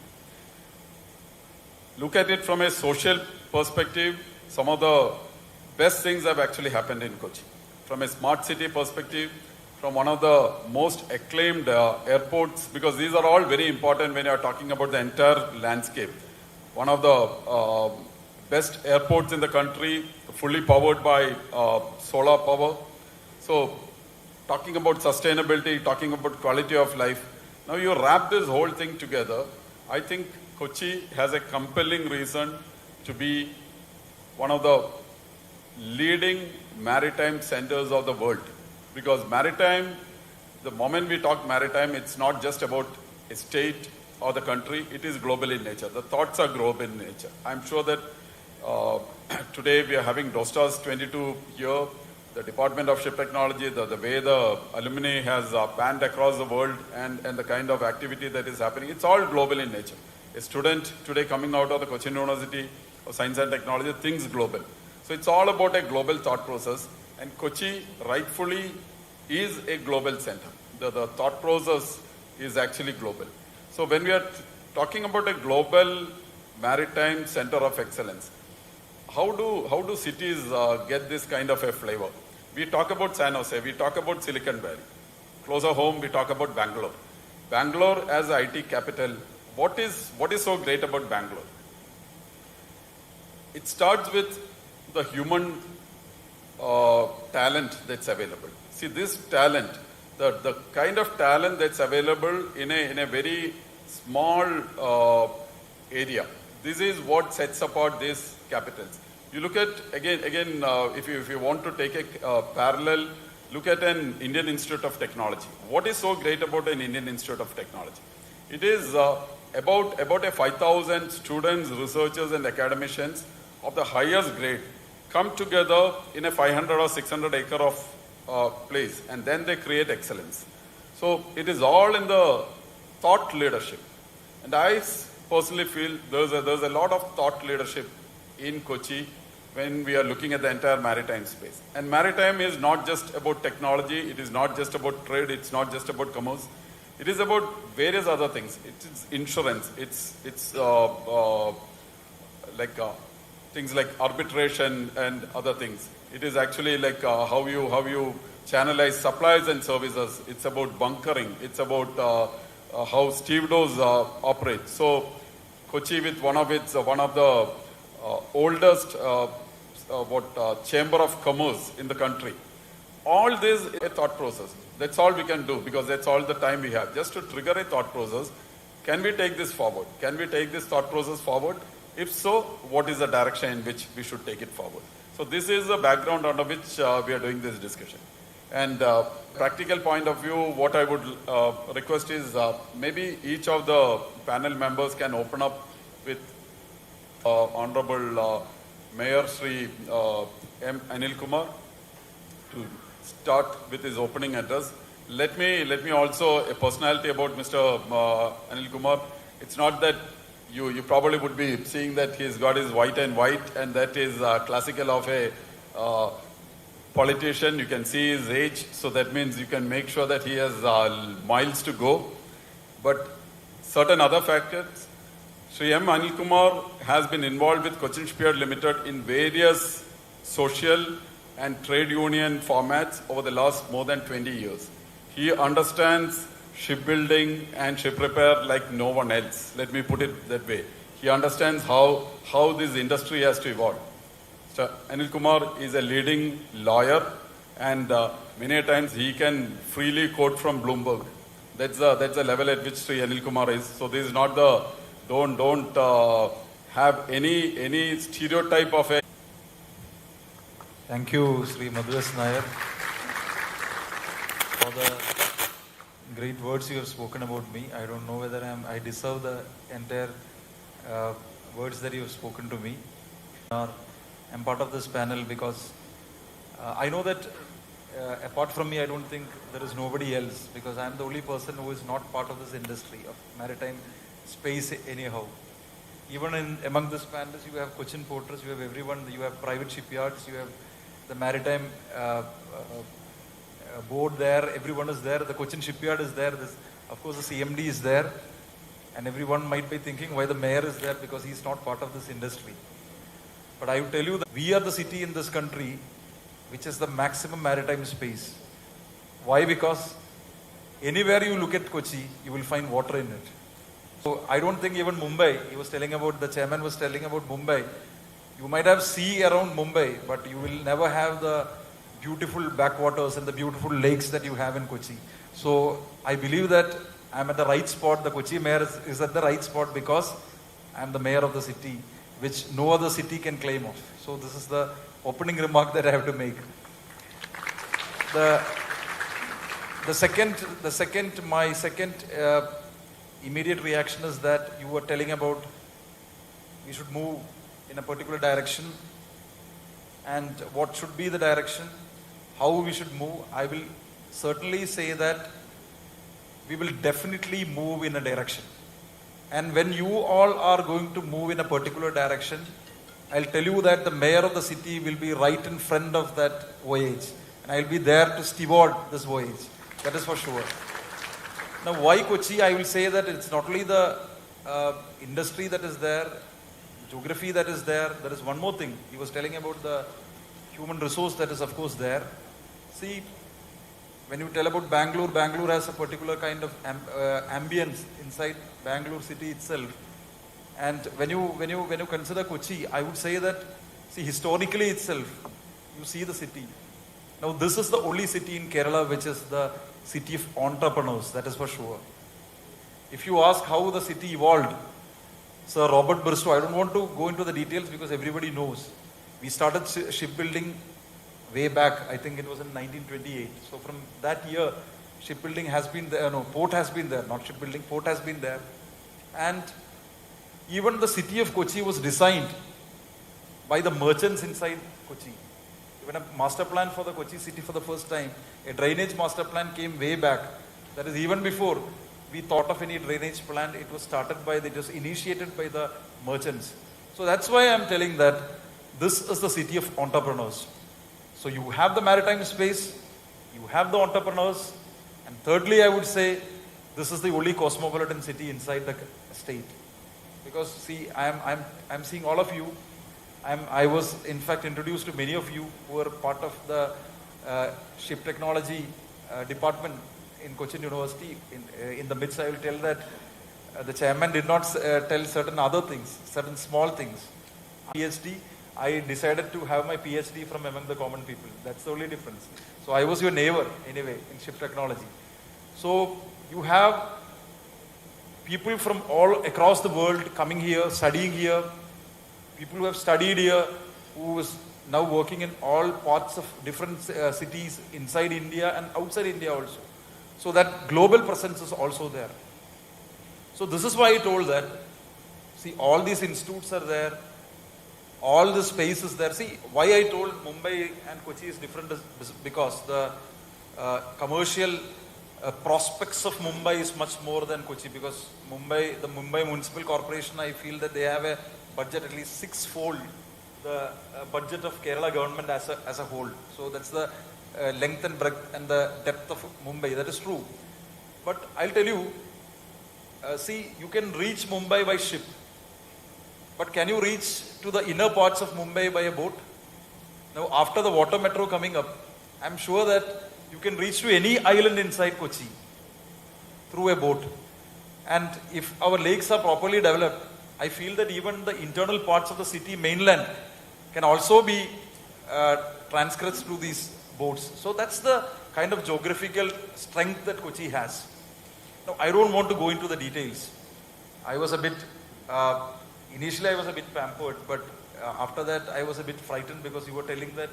Look at it from a social perspective, some of the best things have actually happened in Kochi. From a smart city perspective, from one of the most acclaimed airports, because these are all very important when you are talking about the entire landscape. One of the best airports in the country, fully powered by solar power. So, talking about sustainability, talking about quality of life. Now you wrap this whole thing together. I think Kochi has a compelling reason to be one of the leading maritime centers of the world. Because maritime, the moment we talk maritime, it's not just about a state or the country, it is global in nature. The thoughts are global in nature. I'm sure that today we are having DOSTAS 22 here, the Department of Ship Technology, the way the alumni has panned across the world and the kind of activity that is happening, it's all global in nature. A student today coming out of the Kochi University of Science and Technology thinks global. So it's all about a global thought process, and Kochi rightfully is a global center. The thought process is actually global. So when we are talking about a global maritime center of excellence, how do cities get this kind of a flavor? We talk about San Jose, we talk about Silicon Valley. Closer home, we talk about Bangalore. Bangalore as IT capital, what is so great about Bangalore? It starts with the human talent that's available. See, this talent, the kind of talent that's available in a very small area. This is what sets apart these capitals. You look at, again, if you want to take a parallel, look at an Indian Institute of Technology. What is so great about an Indian Institute of Technology? It is about a 5,000 students, researchers and academicians of the highest grade come together in a 500 or 600 acre of place, and then they create excellence. So it is all in the thought leadership. And I personally feel there's a lot of thought leadership in Kochi when we are looking at the entire maritime space. And maritime is not just about technology, it is not just about trade, it's not just about commerce. It is about various other things. It's insurance, it's things like arbitration and other things. It is actually like how you channelize supplies and services. It's about bunkering. It's about how stevedots operate. So Kochi, with one of the oldest chamber of commerce in the country. All this is a thought process. That's all we can do, because that's all the time we have. Just to trigger a thought process, can we take this forward? Can we take this thought process forward? If so, what is the direction in which we should take it forward? So this is the background under which we are doing this discussion. And practical point of view, what I would request is maybe each of the panel members can open up with Honorable Mayor Sri M. Anil Kumar to start with his opening address. Let me also, a personality about Mr. Anil Kumar. It's not that you probably would be seeing that he's got his white and white, and that is classical of a politician. You can see his age, so that means you can make sure that he has miles to go. But certain other factors, Sri M. Anil Kumar has been involved with Cochin Shipyard Limited in various social and trade union formats over the last more than 20 years. He understands shipbuilding and ship repair like no one else. Let me put it that way. He understands how this industry has to evolve. So Anil Kumar is a leading lawyer, and many times he can freely quote from Bloomberg. That's the level at which Sri Anil Kumar is. So this is not the don't have any stereotype of a. Thank you, Sri Madhus Nair, for the great words you have spoken about me. I don't know whether I deserve the entire words that you have spoken to me. I'm part of this panel because I know that apart from me, I don't think there is nobody else, because I'm the only person who is not part of this industry of maritime space anyhow. even among this panelists, you have Cochin porters, you have everyone, you have private shipyards, you have the maritime board there, everyone is there, the Cochin shipyard is there, of course the CMD is there, and everyone might be thinking why the mayor is there, because he's not part of this industry. But I will tell you that we are the city in this country which is the maximum maritime space. Why? Because anywhere you look at Kochi, you will find water in it. So I don't think even Mumbai, the chairman was telling about Mumbai, you might have sea around Mumbai, but you will never have the beautiful backwaters and the beautiful lakes that you have in Kochi. So I believe that I'm at the right spot. The Kochi mayor is at the right spot because I'm the mayor of the city, which no other city can claim of. So this is the opening remark that I have to make. My second immediate reaction is that you were telling about we should move in a particular direction, and what should be the direction, how we should move. I will certainly say that we will definitely move in a direction. And when you all are going to move in a particular direction, I'll tell you that the mayor of the city will be right in front of that voyage. And I'll be there to steward this voyage. That is for sure. Now, why Kochi? I will say that it's not only the industry that is there, geography that is there. There is one more thing. He was telling about the human resource that is, of course, there. See, when you tell about Bangalore, Bangalore has a particular kind of ambience inside Bangalore city itself. And when you consider Kochi, I would say that, see, historically itself, you see the city. Now, this is the only city in Kerala which is the city of entrepreneurs, that is for sure. If you ask how the city evolved, Sir Robert Bristow, I don't want to go into the details because everybody knows. We started shipbuilding way back, I think it was in 1928. So from that year, shipbuilding has been there, port has been there, not shipbuilding, port has been there. And even the city of Kochi was designed by the merchants inside Kochi. Even a master plan for the Kochi city for the first time, a drainage master plan came way back. That is even before we thought of any drainage plan, it was initiated by the merchants. So that's why I'm telling that this is the city of entrepreneurs. So you have the maritime space, you have the entrepreneurs, and thirdly I would say this is the only cosmopolitan city inside the state. Because see, I'm seeing all of you. I was in fact introduced to many of you who are part of the ship technology department in Cochin University. In the midst, I will tell that the chairman did not tell certain other things, certain small things. PhD, I decided to have my PhD from among the common people. That's the only difference. So I was your neighbor anyway in ship technology. So you have people from all across the world coming here, studying here, people who have studied here, who is now working in all parts of different cities inside India and outside India also. So that global presence is also there. So this is why I told that, see, all these institutes are there, all the space is there. See, why I told Mumbai and Kochi is different is because the commercial prospects of Mumbai is much more than Kochi, because the Mumbai Municipal Corporation, I feel that they have a budget at least six-fold the budget of Kerala government as a whole. So that's the length and breadth and the depth of Mumbai. That is true. But I'll tell you, see, you can reach Mumbai by ship. But can you reach to the inner parts of Mumbai by a boat? Now, after the water metro coming up, I'm sure that you can reach to any island inside Kochi through a boat. And if our lakes are properly developed, I feel that even the internal parts of the city mainland can also be transgressed through these boats. So that's the kind of geographical strength that Kochi has. Now, I don't want to go into the details. I was a bit, initially I was a bit pampered, but after that I was a bit frightened because you were telling that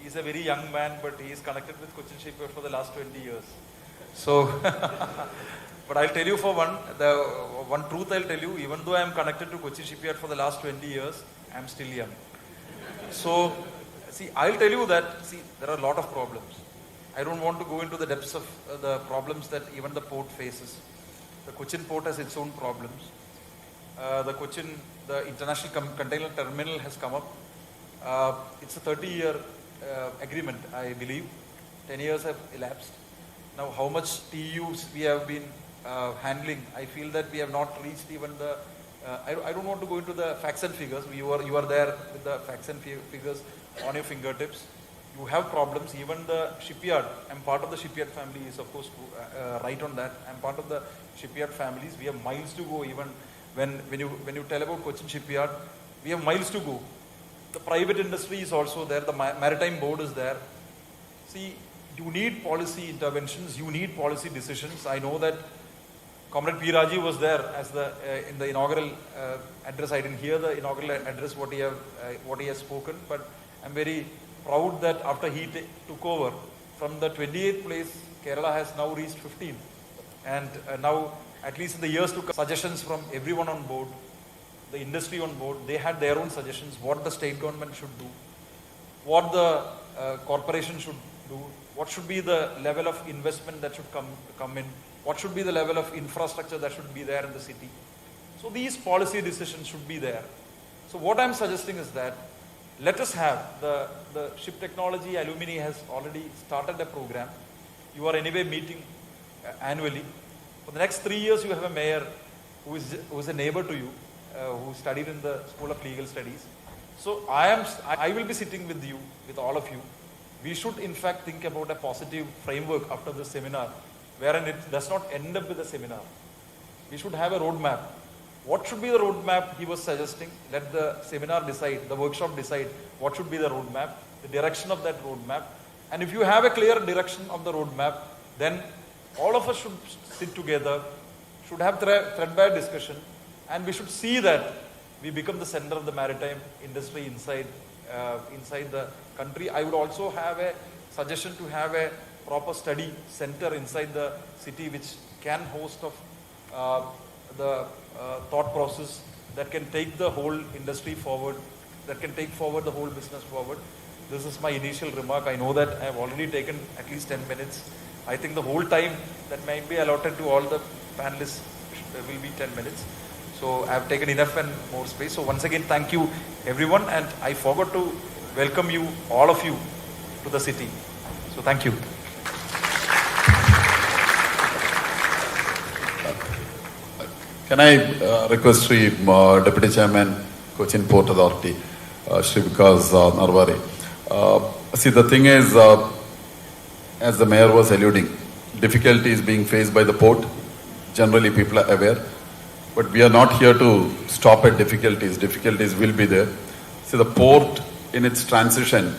he's a very young man, but he is connected with Cochin Shipyard for the last 20 years. So, but I'll tell you for one truth I'll tell you, even though I am connected to Cochin Shipyard for the last 20 years, I'm still young. So, see, I'll tell you that, see, there are a lot of problems. I don't want to go into the depths of the problems that even the port faces. The Cochin port has its own problems. The Cochin the international container terminal has come up. It's a 30-year agreement, I believe. 10 years have elapsed. Now, how much TEUs we have been handling, I feel that we have not reached even the. I don't want to go into the facts and figures. You are there with the facts and figures on your fingertips. You have problems. Even the shipyard. I'm part of the shipyard family. Is of course right on that. I'm part of the shipyard families. We have miles to go. Even when you tell about Kochi shipyard, we have miles to go. The private industry is also there. The Maritime Board is there. See, you need policy interventions. You need policy decisions. I know that Comrade P. Raji was there as in the inaugural address. I didn't hear the inaugural address what he has spoken, but I'm very proud that after he took over from the 28th place, Kerala has now reached 15th, and now at least in the years to come, suggestions from everyone on board, the industry on board, they had their own suggestions what the state government should do, what the corporation should do, what should be the level of investment that should come in, what should be the level of infrastructure that should be there in the city. So these policy decisions should be there. So what I'm suggesting is that let us have the Ship Technology Alumni has already started a program. You are anyway meeting annually. For the next 3 years, you have a mayor who is a neighbor to you, who studied in the School of Legal Studies. So I will be sitting with you, with all of you. We should in fact think about a positive framework after this seminar, wherein it does not end up with a seminar. We should have a roadmap. What should be the roadmap he was suggesting? Let the seminar decide, the workshop decide what should be the roadmap, the direction of that roadmap. And if you have a clear direction of the roadmap, then all of us should sit together, should have threadbare discussion, and we should see that we become the center of the maritime industry inside the country. I would also have a suggestion to have a proper study center inside the city which can host of the thought process that can take the whole industry forward, that can take forward the whole business forward. This is my initial remark. I know that I have already taken at least 10 minutes. I think the whole time that might be allotted to all the panelists will be 10 minutes. So I have taken enough and more space. So once again, thank you everyone, and I forgot to welcome you, all of you, to the city. So thank you. Can I request Sri Deputy Chairman, Cochin Port Authority, Sri Vikas Narwari. See, the thing is, as the Mayor was alluding, difficulties being faced by the port. Generally, people are aware. But we are not here to stop at difficulties. Difficulties will be there. See, the port in its transition,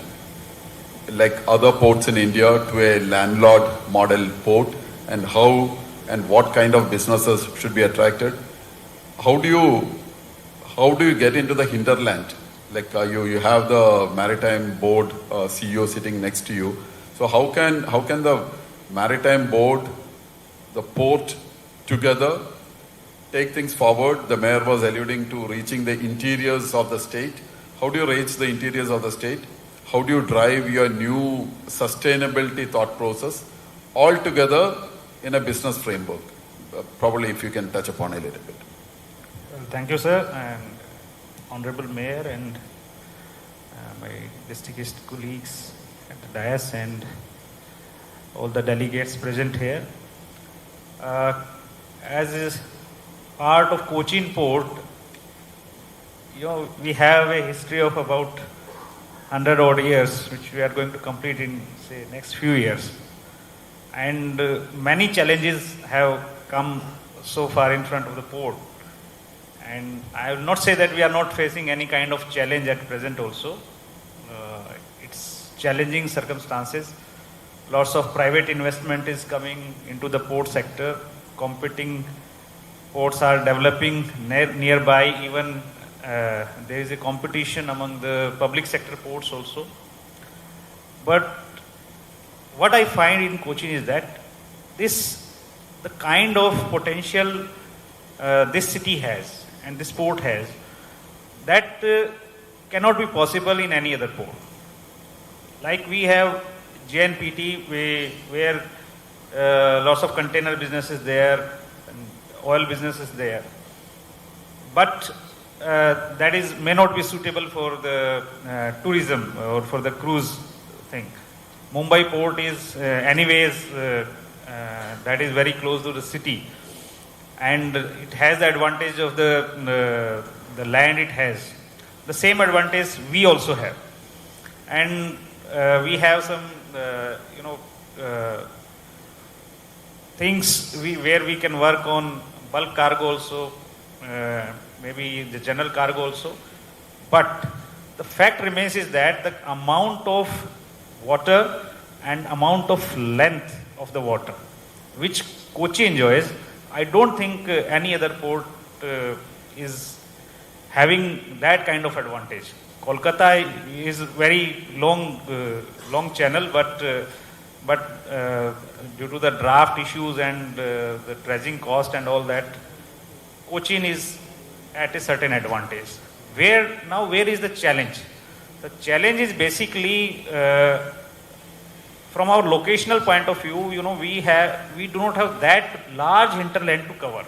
like other ports in India, to a landlord model port, and how and what kind of businesses should be attracted. How do you get into the hinterland? Like you have the Maritime Board CEO sitting next to you. So how can the Maritime Board, the port together take things forward? The Mayor was alluding to reaching the interiors of the state. How do you reach the interiors of the state? How do you drive your new sustainability thought process all together in a business framework? Probably if you can touch upon a little bit. Thank you, sir, and Honorable Mayor and my distinguished colleagues at the dais and all the delegates present here. As is part of Cochin Port, we have a history of about 100 odd years, which we are going to complete in, say, next few years. And many challenges have come so far in front of the port. And I will not say that we are not facing any kind of challenge at present also. It's challenging circumstances. Lots of private investment is coming into the port sector. Competing ports are developing nearby. Even there is a competition among the public sector ports also. But what I find in Cochin is that the kind of potential this city has and this port has, that cannot be possible in any other port. Like we have JNPT, where lots of container business is there, and oil business is there. But that is may not be suitable for the tourism or for the cruise thing. Mumbai port is anyways that is very close to the city, and it has the advantage of the land it has. The same advantage we also have, and we have some things where we can work on bulk cargo also, maybe the general cargo also. But the fact remains is that the amount of water and amount of length of the water which Kochi enjoys, I don't think any other port is having that kind of advantage. Kolkata is very long channel, but due to the draft issues and the dredging cost and all that, Cochin is at a certain advantage. Where is the challenge? The challenge is basically from our locational point of view. We do not have that large hinterland to cover.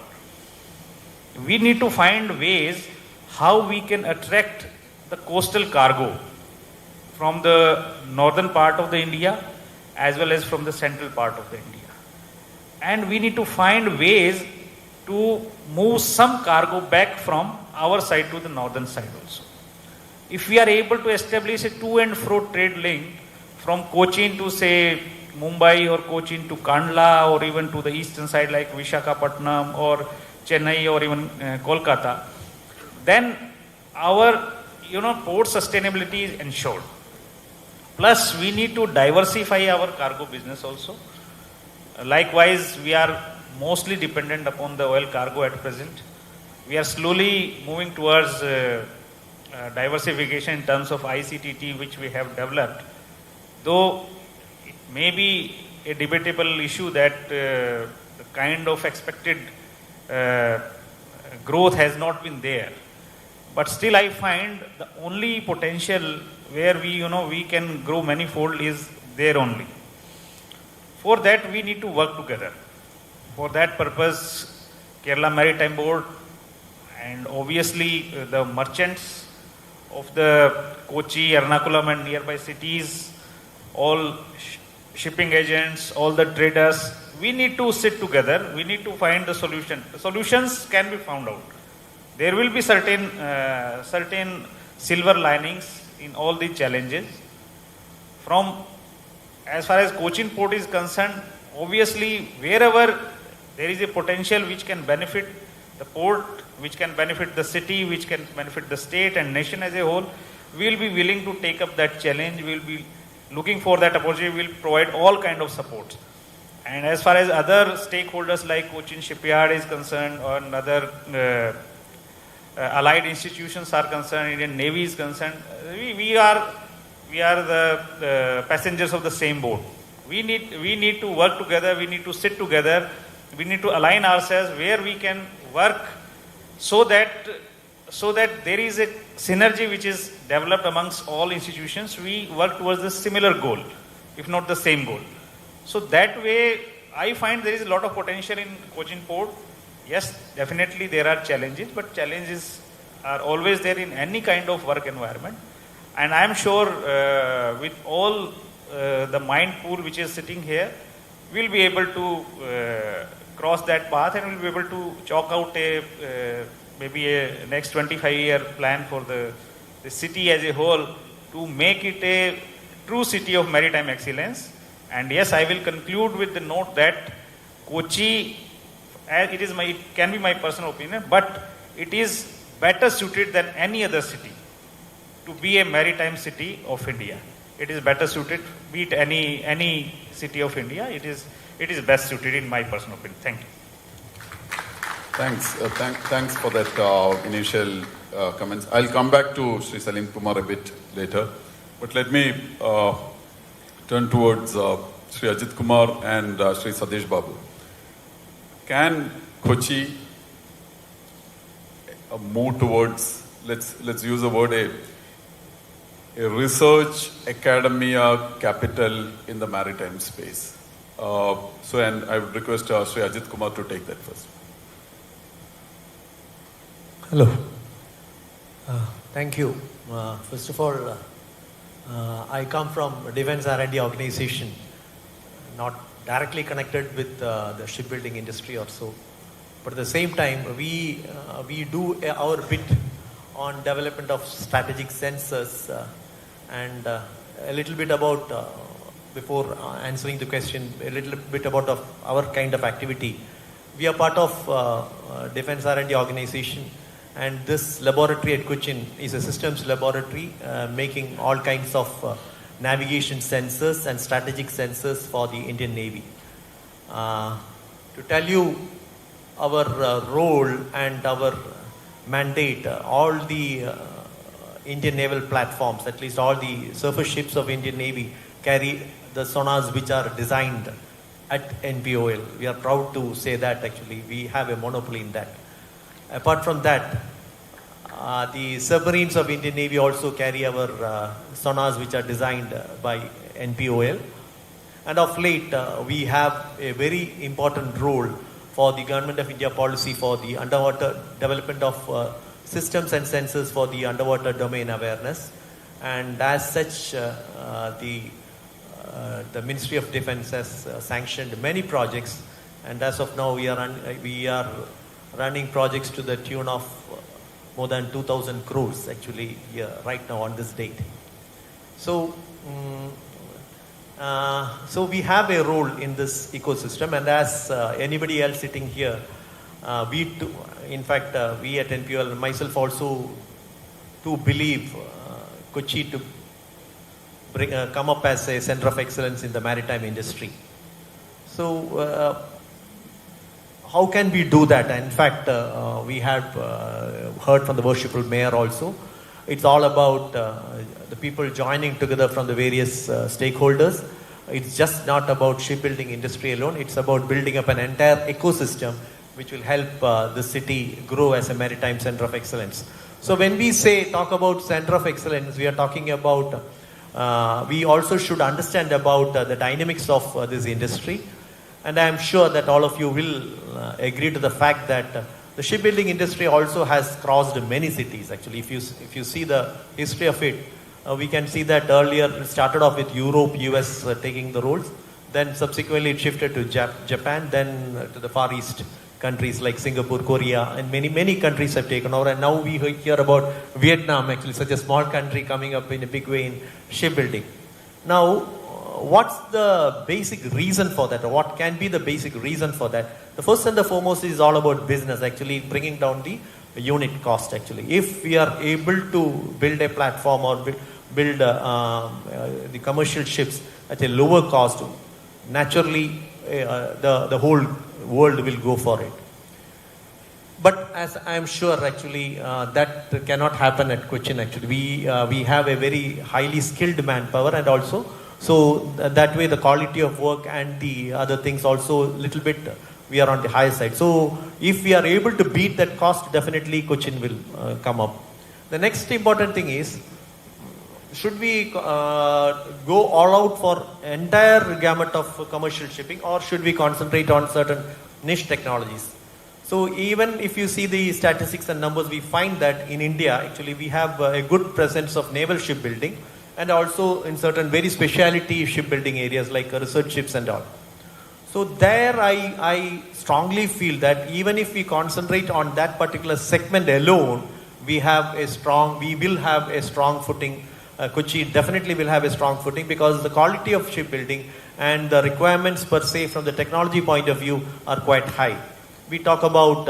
We need to find ways how we can attract the coastal cargo from the northern part of the India as well as from the central part of the India. And we need to find ways to move some cargo back from our side to the northern side also. If we are able to establish a to and fro trade link from Cochin to say Mumbai, or Cochin to Kandla, or even to the eastern side like Visakhapatnam or Chennai or even Kolkata, then our port sustainability is ensured. Plus we need to diversify our cargo business also. Likewise, we are mostly dependent upon the oil cargo at present. We are slowly moving towards diversification in terms of ICTT, which we have developed. Though it may be a debatable issue that the kind of expected growth has not been there. But still I find the only potential where we can grow manifold is there only. For that we need to work together. For that purpose, Kerala Maritime Board and obviously the merchants of the Kochi, Ernakulam and nearby cities, all shipping agents, all the traders, we need to sit together. We need to find the solution. The solutions can be found out. There will be certain silver linings in all these challenges. From as far as Cochin port is concerned, obviously wherever there is a potential which can benefit the port, which can benefit the city, which can benefit the state and nation as a whole, we will be willing to take up that challenge. We will be looking for that opportunity. We will provide all kind of support. And as far as other stakeholders like Cochin Shipyard is concerned, or other allied institutions are concerned, Indian Navy is concerned, we are the passengers of the same boat. We need to work together. We need to sit together. We need to align ourselves where we can work so that there is a synergy which is developed amongst all institutions. We work towards a similar goal, if not the same goal. So that way, I find there is a lot of potential in Cochin port. Yes, definitely there are challenges, but challenges are always there in any kind of work environment. And I am sure with all the mind pool which is sitting here, we will be able to cross that path, and we will be able to chalk out maybe a next 25-year plan for the city as a whole to make it a true city of maritime excellence. And yes, I will conclude with the note that Kochi, it can be my personal opinion, but it is better suited than any other city to be a maritime city of India. It is better suited, be it any city of India. It is best suited in my personal opinion. Thank you. Thanks for that initial comments. I'll come back to Sri Salim Kumar a bit later, but let me turn towards Sri Ajit Kumar and Sri Sadesh Babu. Can Kochi move towards, let's use the word, a research academia capital in the maritime space? And I would request Sri Ajit Kumar to take that first. Hello. Thank you. First of all, I come from a defense R&D organization, not directly connected with the shipbuilding industry or so. But at the same time, we do our bit on development of strategic sensors and a little bit about, before answering the question, a little bit about our kind of activity. We are part of defense R&D organization, and this laboratory at Kochi is a systems laboratory making all kinds of navigation sensors and strategic sensors for the Indian Navy. To tell you our role and our mandate, all the Indian naval platforms, at least all the surface ships of Indian Navy, carry the sonars which are designed at NPOL. We are proud to say that actually we have a monopoly in that. Apart from that, the submarines of Indian Navy also carry our sonars which are designed by NPOL. And of late, we have a very important role for the Government of India policy for the underwater development of systems and sensors for the underwater domain awareness. And as such, the Ministry of Defense has sanctioned many projects, and as of now we are running projects to the tune of more than 2,000 crores actually here right now on this date. So we have a role in this ecosystem, and as anybody else sitting here, we too, in fact we at NPOL, myself also, to believe Kochi to come up as a center of excellence in the maritime industry. So how can we do that? In fact, we have heard from the worshipful mayor also. It's all about the people joining together from the various stakeholders. It's just not about shipbuilding industry alone. It's about building up an entire ecosystem which will help the city grow as a maritime center of excellence. So when we talk about center of excellence, we are talking about, we also should understand about the dynamics of this industry. And I am sure that all of you will agree to the fact that the shipbuilding industry also has crossed many cities. Actually, if you see the history of it, we can see that earlier it started off with Europe, US taking the roles. Then subsequently it shifted to Japan, then to the Far East countries like Singapore, Korea, and many countries have taken over. And now we hear about Vietnam, actually such a small country coming up in a big way in shipbuilding. Now, what's the basic reason for that, or what can be the basic reason for that? The first and the foremost is all about business, actually bringing down the unit cost. Actually, if we are able to build a platform or build the commercial ships at a lower cost, naturally the whole world will go for it. But as I am sure, actually, that cannot happen at Kochi. Actually, we have a very highly skilled manpower, and also so that way the quality of work and the other things also little bit we are on the higher side. So if we are able to beat that cost, definitely Cochin will come up. The next important thing is, should we go all out for entire gamut of commercial shipping, or should we concentrate on certain niche technologies? So even if you see the statistics and numbers, we find that in India, actually, we have a good presence of naval shipbuilding, and also in certain very specialty shipbuilding areas like research ships and all. So there I strongly feel that even if we concentrate on that particular segment alone, we will have a strong footing. Kochi definitely will have a strong footing, because the quality of shipbuilding and the requirements per se from the technology point of view are quite high. We talk about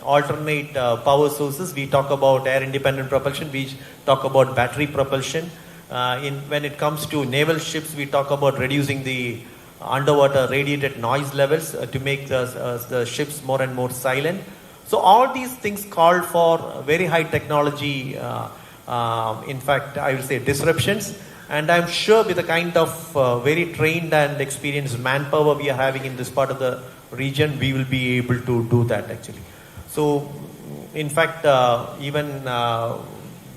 alternate power sources, we talk about air independent propulsion, we talk about battery propulsion. When it comes to naval ships, we talk about reducing the underwater radiated noise levels to make the ships more and more silent. So all these things call for very high technology, in fact, I will say disruptions. And I'm sure with the kind of very trained and experienced manpower we are having in this part of the region, we will be able to do that actually. So in fact, even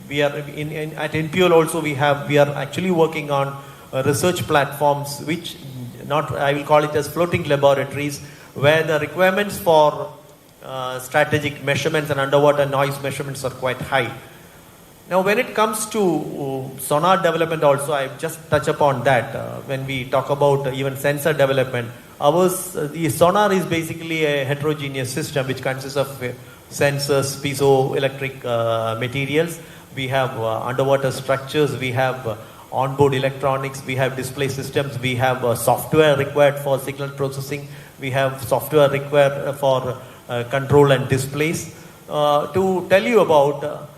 we are at NPOL also we are actually working on research platforms, which I will call it as floating laboratories, where the requirements for strategic measurements and underwater noise measurements are quite high. Now, when it comes to sonar development also, I just touch upon that. When we talk about even sensor development, the sonar is basically a heterogeneous system which consists of sensors, piezoelectric materials. We have underwater structures, we have onboard electronics, we have display systems, we have software required for signal processing, we have software required for control and displays. To tell you about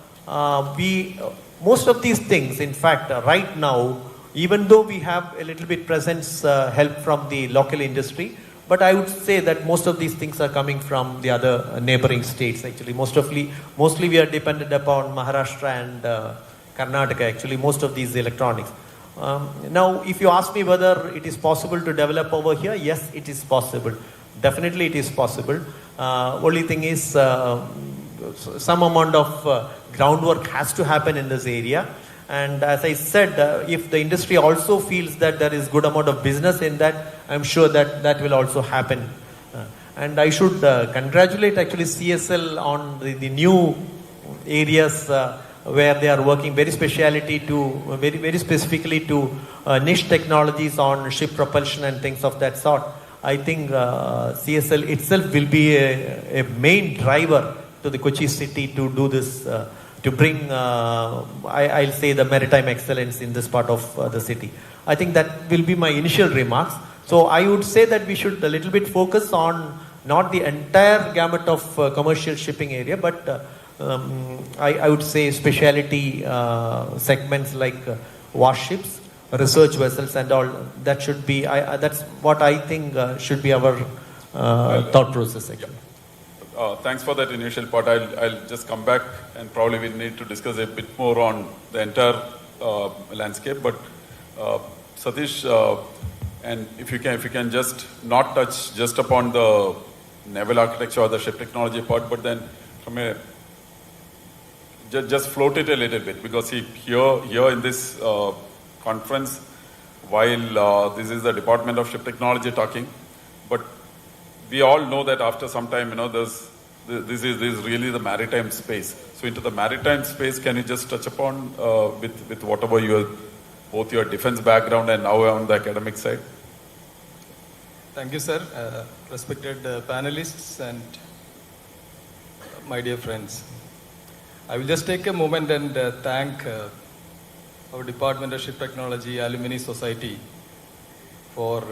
most of these things, in fact, right now, even though we have a little bit presence help from the local industry, but I would say that most of these things are coming from the other neighboring states actually. Mostly we are dependent upon Maharashtra and Karnataka actually, most of these electronics. Now, if you ask me whether it is possible to develop over here, yes, it is possible. Definitely it is possible. Only thing is some amount of groundwork has to happen in this area. And as I said, if the industry also feels that there is good amount of business in that, I'm sure that that will also happen. And I should congratulate actually CSL on the new areas where they are working very specifically to niche technologies on ship propulsion and things of that sort. I think CSL itself will be a main driver to the Kochi city to do this, to bring, I'll say, the maritime excellence in this part of the city. I think that will be my initial remarks. So I would say that we should a little bit focus on not the entire gamut of commercial shipping area, but I would say specialty segments like warships, research vessels and all. That should be, that's what I think should be our thought process actually. Thanks for that initial part. I'll just come back and probably we'll need to discuss a bit more on the entire landscape. But Satish, and if you can just not touch just upon the naval architecture or the ship technology part, but then from a just float it a little bit, because here in this conference, while this is the Department of Ship Technology talking, but we all know that after some time, this is really the maritime space. So into the maritime space, can you just touch upon with whatever both your defense background and now on the academic side? Thank you, sir. Respected panelists and my dear friends. I will just take a moment and thank our Department of Ship Technology Alumni Society for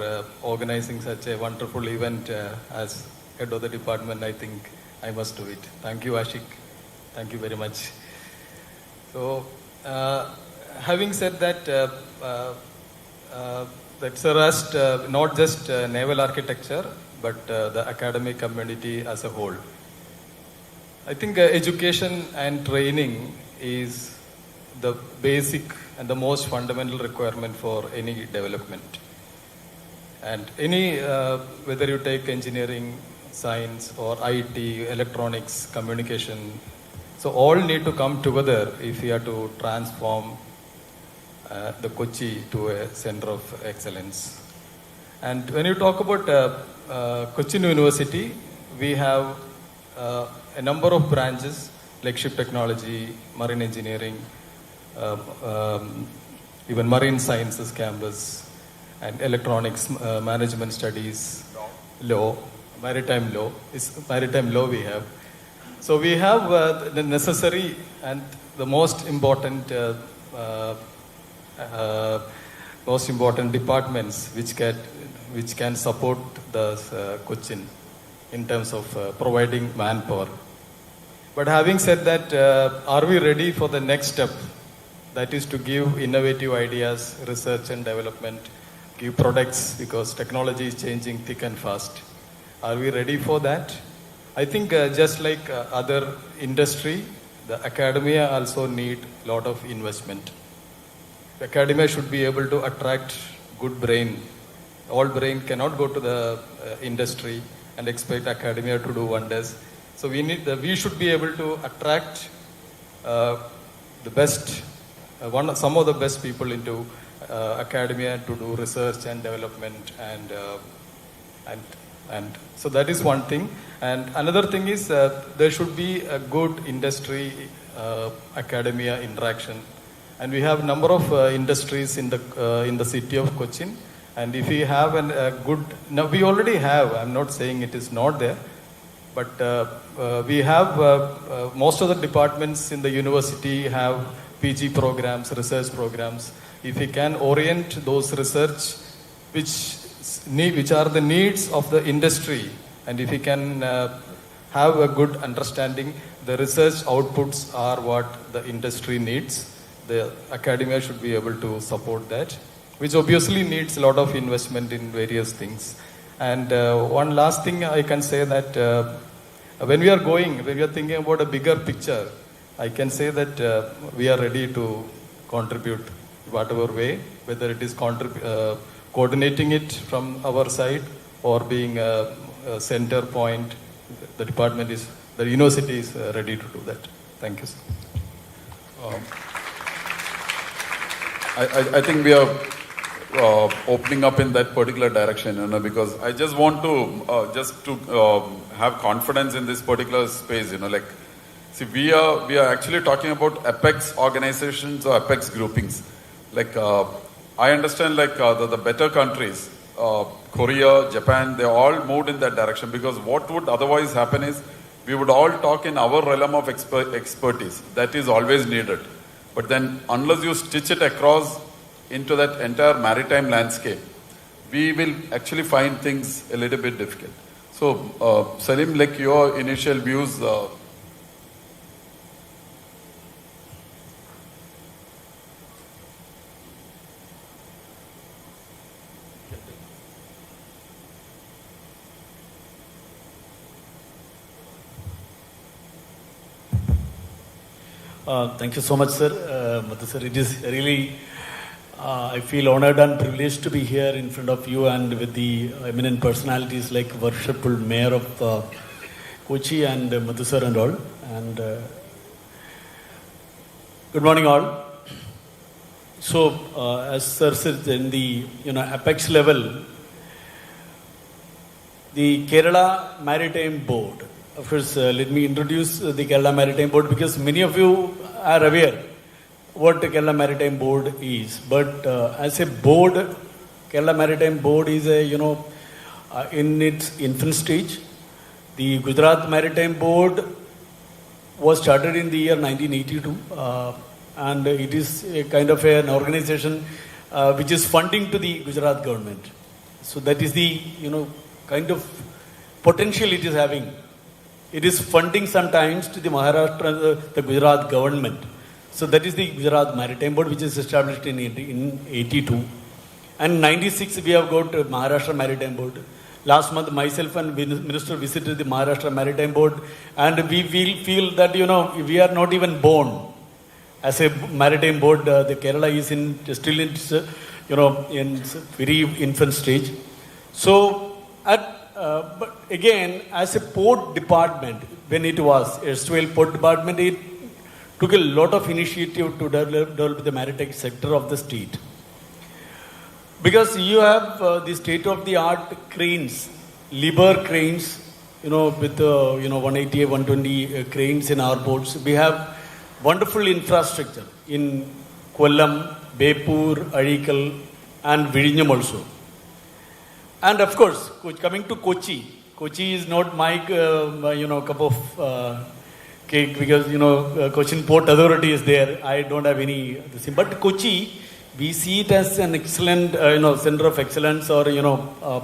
organizing such a wonderful event. As head of the department, I think I must do it. Thank you, Ashik. Thank you very much. So, having said that, that thrust not just naval architecture, but the academic community as a whole. I think education and training is the basic and the most fundamental requirement for any development. And any, whether you take engineering, science or IT, electronics, communication, so all need to come together if we are to transform the Kochi to a center of excellence. And when you talk about Cochin University, we have a number of branches like ship technology, marine engineering, even marine sciences campus, and electronics, management studies, law, maritime law we have. So we have the necessary and the most important departments which can support the Cochin in terms of providing manpower. But having said that, are we ready for the next step? That is to give innovative ideas, research and development, give products, because technology is changing thick and fast. Are we ready for that? I think just like other industry, the academia also need a lot of investment. The academia should be able to attract good brain. All brain cannot go to the industry and expect academia to do wonders. So we should be able to attract the best, some of the best people into academia to do research and development and And so that is one thing. And another thing is there should be a good industry academia interaction. And we have a number of industries in the city of Cochin. And if we have a good, now we already have, I'm not saying it is not there, but we have most of the departments in the university have PG programs, research programs. If we can orient those research which are the needs of the industry, and if we can have a good understanding, the research outputs are what the industry needs. The academia should be able to support that, which obviously needs a lot of investment in various things. And one last thing I can say that when we are thinking about a bigger picture, I can say that we are ready to contribute whatever way, whether it is coordinating it from our side or being a center point. The university is ready to do that. Thank you, sir. I think we are opening up in that particular direction, because I just want to have confidence in this particular space, see, we are actually talking about apex organizations or apex groupings. I understand the better countries, Korea, Japan, they all moved in that direction, because what would otherwise happen is we would all talk in our realm of expertise. That is always needed. But then unless you stitch it across into that entire maritime landscape, we will actually find things a little bit difficult. So, Salim, your initial views. Thank you so much, sir. Madhu sir, it is really, I feel honored and privileged to be here in front of you and with the eminent personalities like Worshipful Mayor of Kochi and Madhu sir and all. And good morning all. So, as sir said, in the apex level, the Kerala Maritime Board. Of course, let me introduce the Kerala Maritime Board, because many of you are aware what the Kerala Maritime Board is. But as a board, Kerala Maritime Board is in its infant stage. The Gujarat Maritime Board was started in the year 1982, and it is a kind of an organization which is funding to the Gujarat government. So that is the kind of potential it is having. It is funding sometimes to the Maharashtra, the Gujarat government. So that is the Gujarat Maritime Board, which is established in 82. And 96 we have got Maharashtra Maritime Board. Last month myself and Minister visited the Maharashtra Maritime Board, and we feel that we are not even born as a Maritime Board. The Kerala is still in in very infant stage. So but again, as a port department, when it was erstwhile port department, it took a lot of initiative to develop the maritime sector of the state. Because you have the state-of-the-art cranes, Liebherr cranes, with 180, 120 cranes in our ports. We have wonderful infrastructure in Kollam, Bepur, Arikal, and Vizhinjam also. And of course, coming to Kochi, Kochi is not my cup of cake, because Cochin Port Authority is there. I don't have any. But Kochi, we see it as an excellent center of excellence or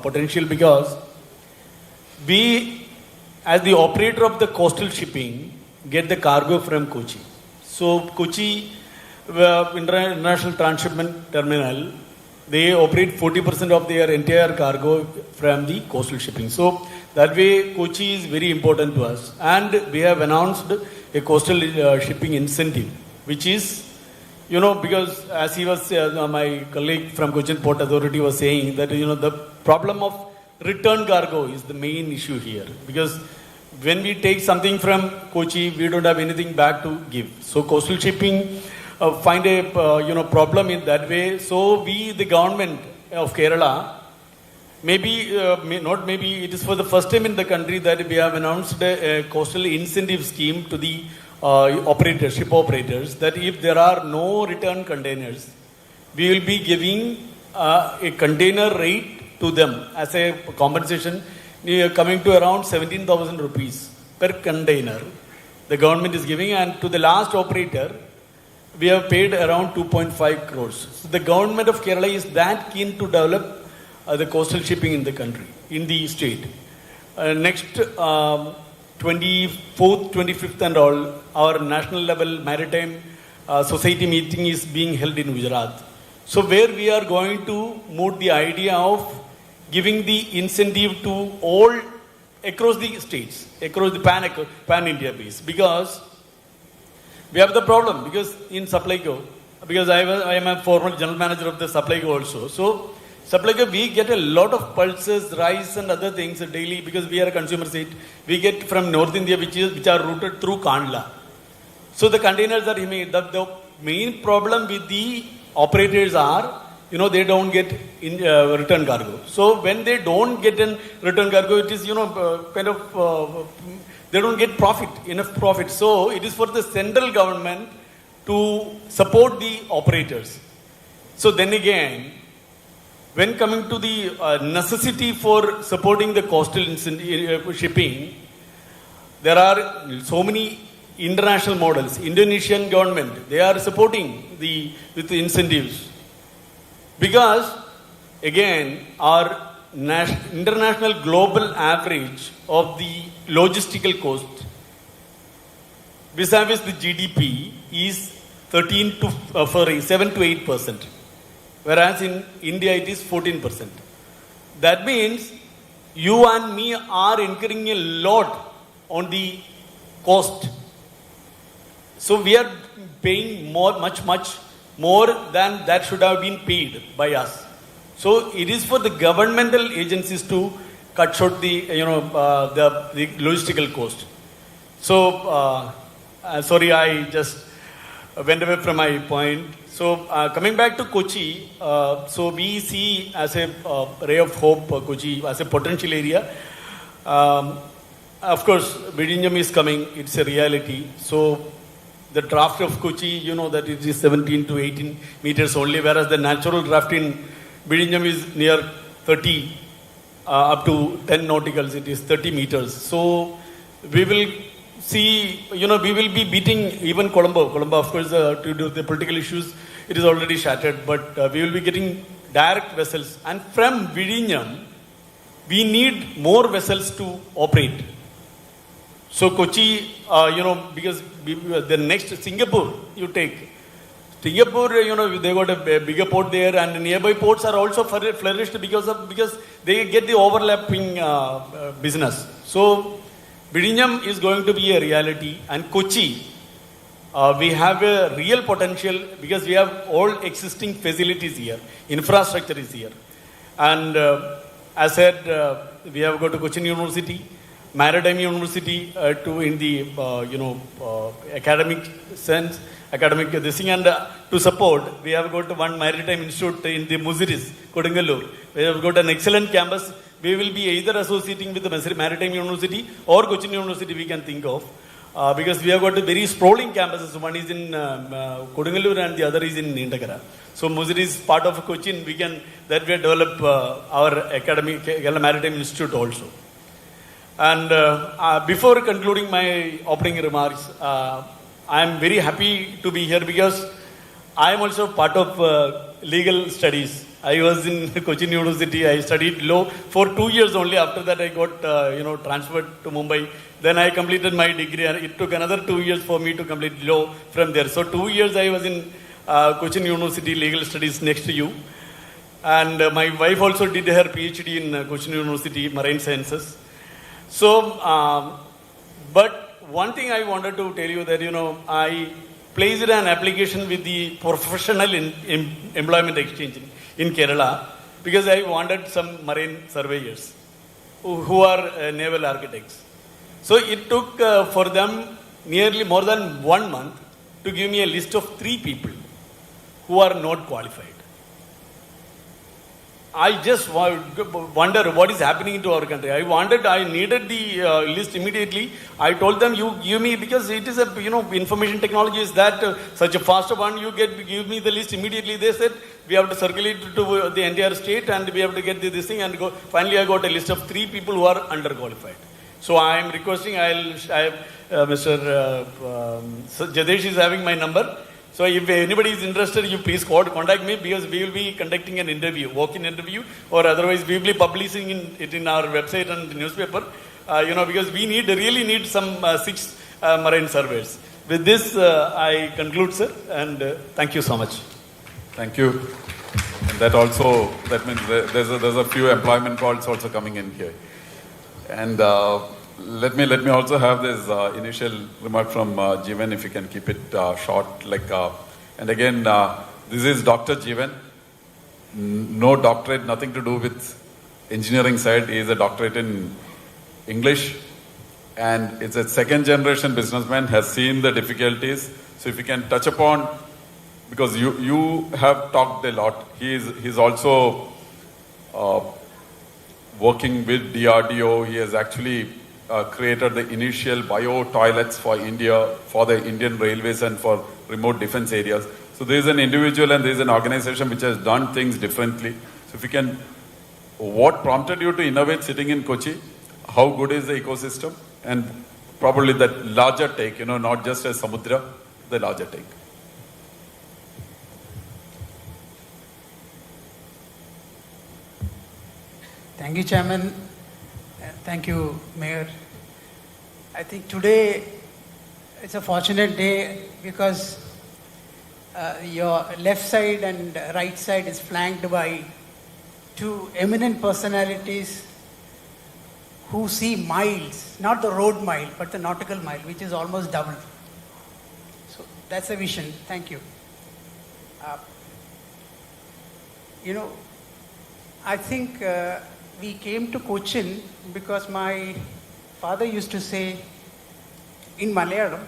potential, because we, as the operator of the coastal shipping, get the cargo from Kochi. So Kochi International Transshipment Terminal, they operate 40% of their entire cargo from the coastal shipping. So that way Kochi is very important to us. And we have announced a coastal shipping incentive, which is, because as he was, my colleague from Cochin Port Authority was saying that, the problem of return cargo is the main issue here. Because when we take something from Kochi, we don't have anything back to give. So coastal shipping find a problem in that way. So we, the government of Kerala, maybe it is for the first time in the country that we have announced a coastal incentive scheme to the ship operators, that if there are no return containers, we will be giving a container rate to them as a compensation, coming to around 17,000 rupees per container. The government is giving, and to the last operator, we have paid around 2.5 crores. So the government of Kerala is that keen to develop the coastal shipping in the country, in the state. Next 24th, 25th and all, our national level maritime society meeting is being held in Gujarat. So where we are going to move the idea of giving the incentive to all across the states, across the pan-India base. Because we have the problem, because in Supplyco, because I am a former general manager of the Supplyco also. So Supplyco, we get a lot of pulses, rice and other things daily, because we are a consumer state. We get from North India, which are routed through Kandla. So the containers are the main problem with the operators are, they don't get return cargo. So when they don't get in return cargo, it is, they don't get enough profit. So it is for the central government to support the operators. So then again, when coming to the necessity for supporting the coastal shipping, there are so many international models. Indonesian government, they are supporting with the incentives. Because, again, our international global average of the logistical cost vis-a-vis the GDP is 7 to 8%. Whereas in India it is 14%. That means you and me are incurring a lot on the cost. So we are paying much more than that should have been paid by us. So it is for the governmental agencies to cut short the logistical cost. So sorry, I just went away from my point. So coming back to Kochi, so we see as a ray of hope Kochi as a potential area. Of course, Vizhinjam is coming; it's a reality. So the draft of Kochi, that it is 17 to 18 meters only, whereas the natural draft in Vizhinjam is near 30, up to 10 nauticals, it is 30 meters. So we will see, we will be beating even Colombo. Colombo, of course, due to the political issues, it is already shattered, but we will be getting direct vessels. And from Vizhinjam, we need more vessels to operate. So Kochi, because the next Singapore you take. Singapore, they got a bigger port there, and nearby ports are also flourished because they get the overlapping business. So Vizhinjam is going to be a reality, and Kochi, we have a real potential because we have all existing facilities here, infrastructure is here, and as said, we have got to Cochin University, Maritime University in the academic sense, academic this thing, and to support, we have got one Maritime Institute in the Muziris, Kodungalur. We have got an excellent campus. We will be either associating with the Maritime University or Cochin University we can think of, because we have got a very sprawling campuses. One is in Kodungalur and the other is in Nindagara. So Muziris is part of Cochin. We can that way develop our academy, Kerala Maritime Institute also. And before concluding my opening remarks, I am very happy to be here because I am also part of legal studies. I was in Cochin University. I studied law for 2 years only. After that, I got transferred to Mumbai. Then I completed my degree, and it took another 2 years for me to complete law from there. So 2 years I was in Cochin University legal studies next to you, and my wife also did her PhD in Cochin University Marine Sciences. So, but one thing I wanted to tell you that I placed an application with the professional employment exchange in Kerala because I wanted some marine surveyors who are naval architects. So it took for them nearly more than 1 month to give me a list of 3 people who are not qualified. I just wonder what is happening to our country. I needed the list immediately. I told them, you give me, because it is a, information technology is that such a fast one, give me the list immediately. They said, we have to circulate to the entire state and we have to get this thing and go. Finally, I got a list of 3 people who are underqualified. So I am requesting, Mr. Jadesh is having my number. So if anybody is interested, you please contact me, because we will be conducting an interview, walk-in interview, or otherwise we will be publishing it in our website and newspaper, because we really need some 6 marine surveyors. With this, I conclude, sir, and thank you so much. Thank you. And that means there's a few employment calls also coming in here. And let me also have this initial remark from Jeevan, if you can keep it short. And again, this is Dr. Jeevan. No doctorate, nothing to do with engineering side. He is a doctorate in English. And it's a second generation businessman, has seen the difficulties. So if you can touch upon, because you have talked a lot. He's also working with DRDO. He has actually created the initial bio toilets for India, for the Indian railways and for remote defense areas. So there is an individual and there is an organization which has done things differently. So if you can, what prompted you to innovate sitting in Kochi? How good is the ecosystem? And probably that larger take, not just as Samudra, the larger take. Thank you, Chairman. Thank you, Mayor. I think today it's a fortunate day because your left side and right side is flanked by 2 eminent personalities who see miles, not the road mile, but the nautical mile, which is almost double. So that's a vision. Thank you. I think we came to Cochin because my father used to say in Malayalam,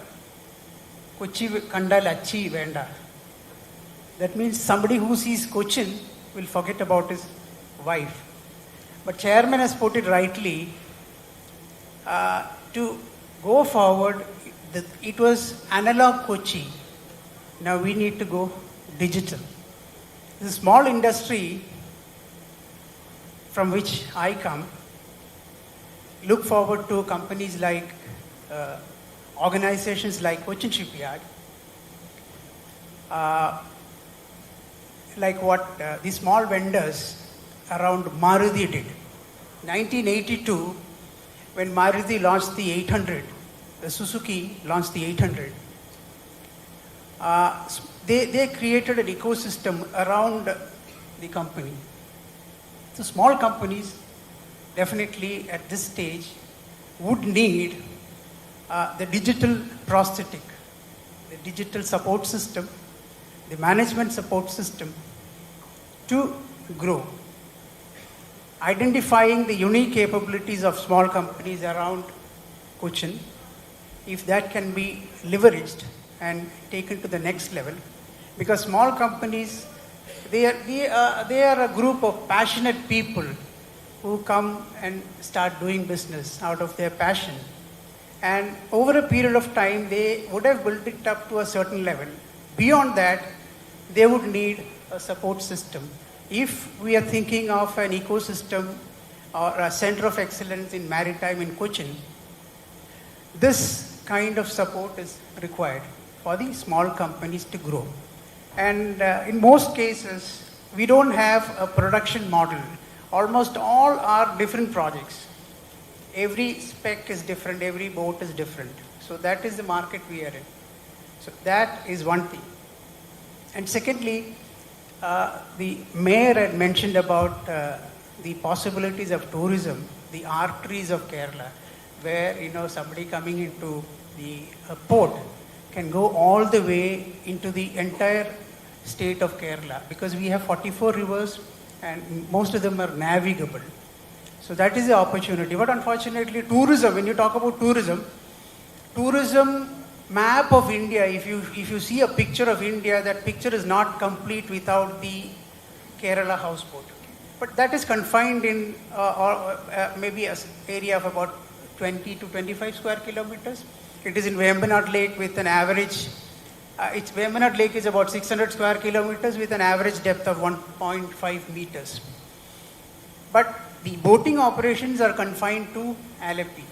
Kochi kandal achi venda. That means somebody who sees Cochin will forget about his wife. But Chairman has put it rightly, to go forward, it was analog Kochi. Now we need to go digital. This is a small industry from which I come. Look forward to companies like, organizations like Cochin Shipyard, like what the small vendors around Maruti did. 1982, when Maruti launched the 800, Suzuki launched the 800, they created an ecosystem around the company. So small companies definitely at this stage would need the digital prosthetic, the digital support system, the management support system to grow. Identifying the unique capabilities of small companies around Cochin, if that can be leveraged and taken to the next level, because small companies, they are a group of passionate people who come and start doing business out of their passion. And over a period of time, they would have built it up to a certain level. Beyond that, they would need a support system. If we are thinking of an ecosystem or a center of excellence in maritime in Cochin, this kind of support is required for the small companies to grow. And in most cases, we don't have a production model. Almost all are different projects. Every spec is different, every boat is different. So that is the market we are in. So that is one thing. And secondly, the mayor had mentioned about the possibilities of tourism, the arteries of Kerala, where somebody coming into the port can go all the way into the entire state of Kerala, because we have 44 rivers and most of them are navigable. So that is the opportunity. But unfortunately, tourism, when you talk about tourism map of India, if you see a picture of India, that picture is not complete without the Kerala houseboat. but that is confined in maybe an area of about 20 to 25 square kilometers. It is in Vembanad Lake with an average, Vembanad Lake is about 600 square kilometers with an average depth of 1.5 meters. But the boating operations are confined to Alleppey.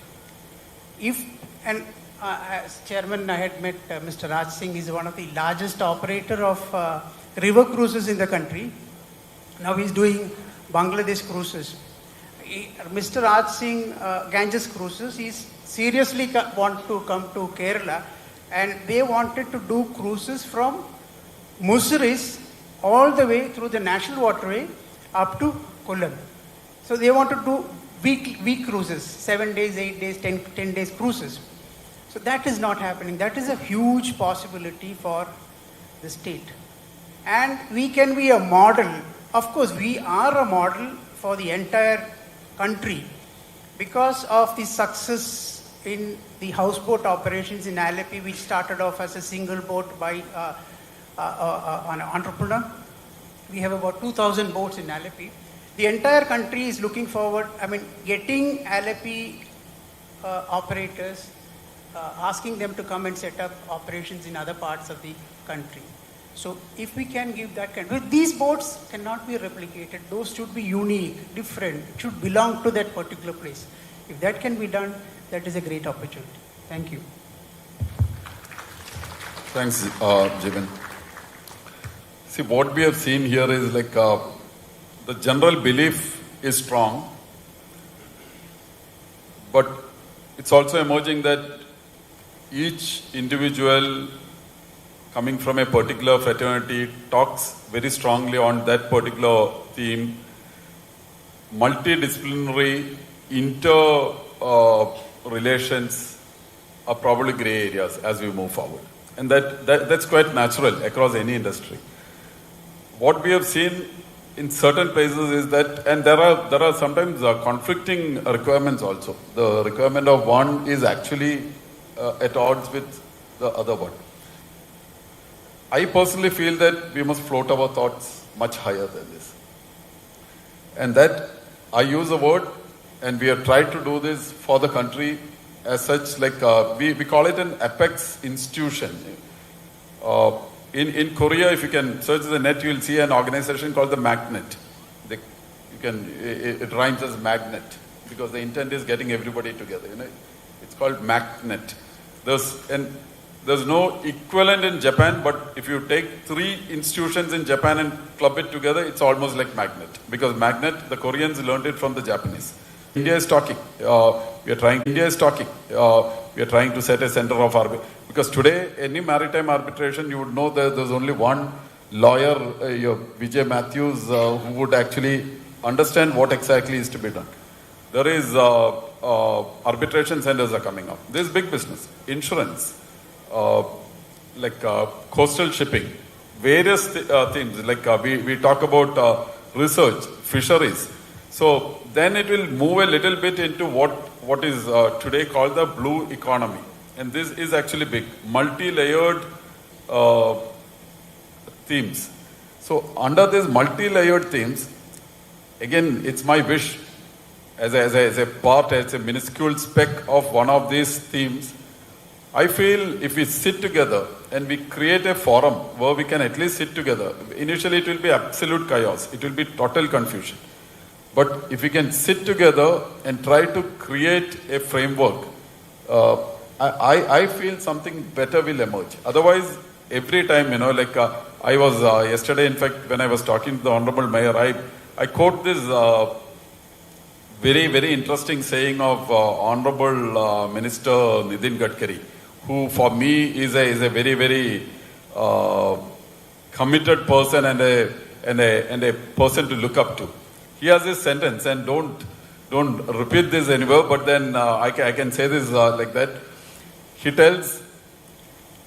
As chairman, I had met Mr. Raj Singh. Is one of the largest operator of river cruises in the country. Now he's doing Bangladesh cruises. Mr. Raj Singh Ganges cruises, he's seriously want to come to Kerala, and they wanted to do cruises from Mussiris all the way through the national waterway up to Kollam. So they want to do week cruises, 7 days, 8 days, 10 days cruises. So that is not happening. That is a huge possibility for the state. And we can be a model. Of course, we are a model for the entire country because of the success in the houseboat operations in Alleppey, which started off as a single boat by an entrepreneur. We have about 2,000 boats in Alleppey. The entire country is looking forward, getting Alleppey operators, asking them to come and set up operations in other parts of the country. So if we can give that these boats cannot be replicated. Those should be unique, different, should belong to that particular place. If that can be done, that is a great opportunity. Thank you. Thanks, Jivan. See, what we have seen here is the general belief is strong, but it's also emerging that each individual coming from a particular fraternity talks very strongly on that particular theme. Multidisciplinary relations are probably grey areas as we move forward. And that's quite natural across any industry. What we have seen in certain places is that, and there are sometimes conflicting requirements also. The requirement of one is actually at odds with the other one. I personally feel that we must float our thoughts much higher than this. And that I use a word, and we have tried to do this for the country as such, we call it an apex institution. In Korea, if you can search the net, you will see an organization called the Magnet. It rhymes as magnet because the intent is getting everybody together. It's called Magnet. There's no equivalent in Japan, but if you take 3 institutions in Japan and club it together, it's almost like Magnet. Because Magnet, the Koreans learned it from the Japanese. India is talking. We are trying to set a center of arbitration. Because today, any maritime arbitration, you would know that there's only one lawyer, Vijay Matthews, who would actually understand what exactly is to be done. There is arbitration centers are coming up. This is big business. Insurance, coastal shipping, various things. We talk about research, fisheries. So then it will move a little bit into what is today called the blue economy. And this is actually big, multi-layered themes. So under these multi-layered themes, again, it's my wish as a minuscule speck of one of these themes. I feel if we sit together and we create a forum where we can at least sit together, initially it will be absolute chaos. It will be total confusion. But if we can sit together and try to create a framework, I feel something better will emerge. Otherwise, every time, I was yesterday, in fact, when I was talking to the Honorable Mayor, I quote this very, very interesting saying of Honorable Minister Nitin Gadkari, who for me is a very, very committed person and a person to look up to. He has this sentence, and don't repeat this anywhere, but then I can say this like that. He tells,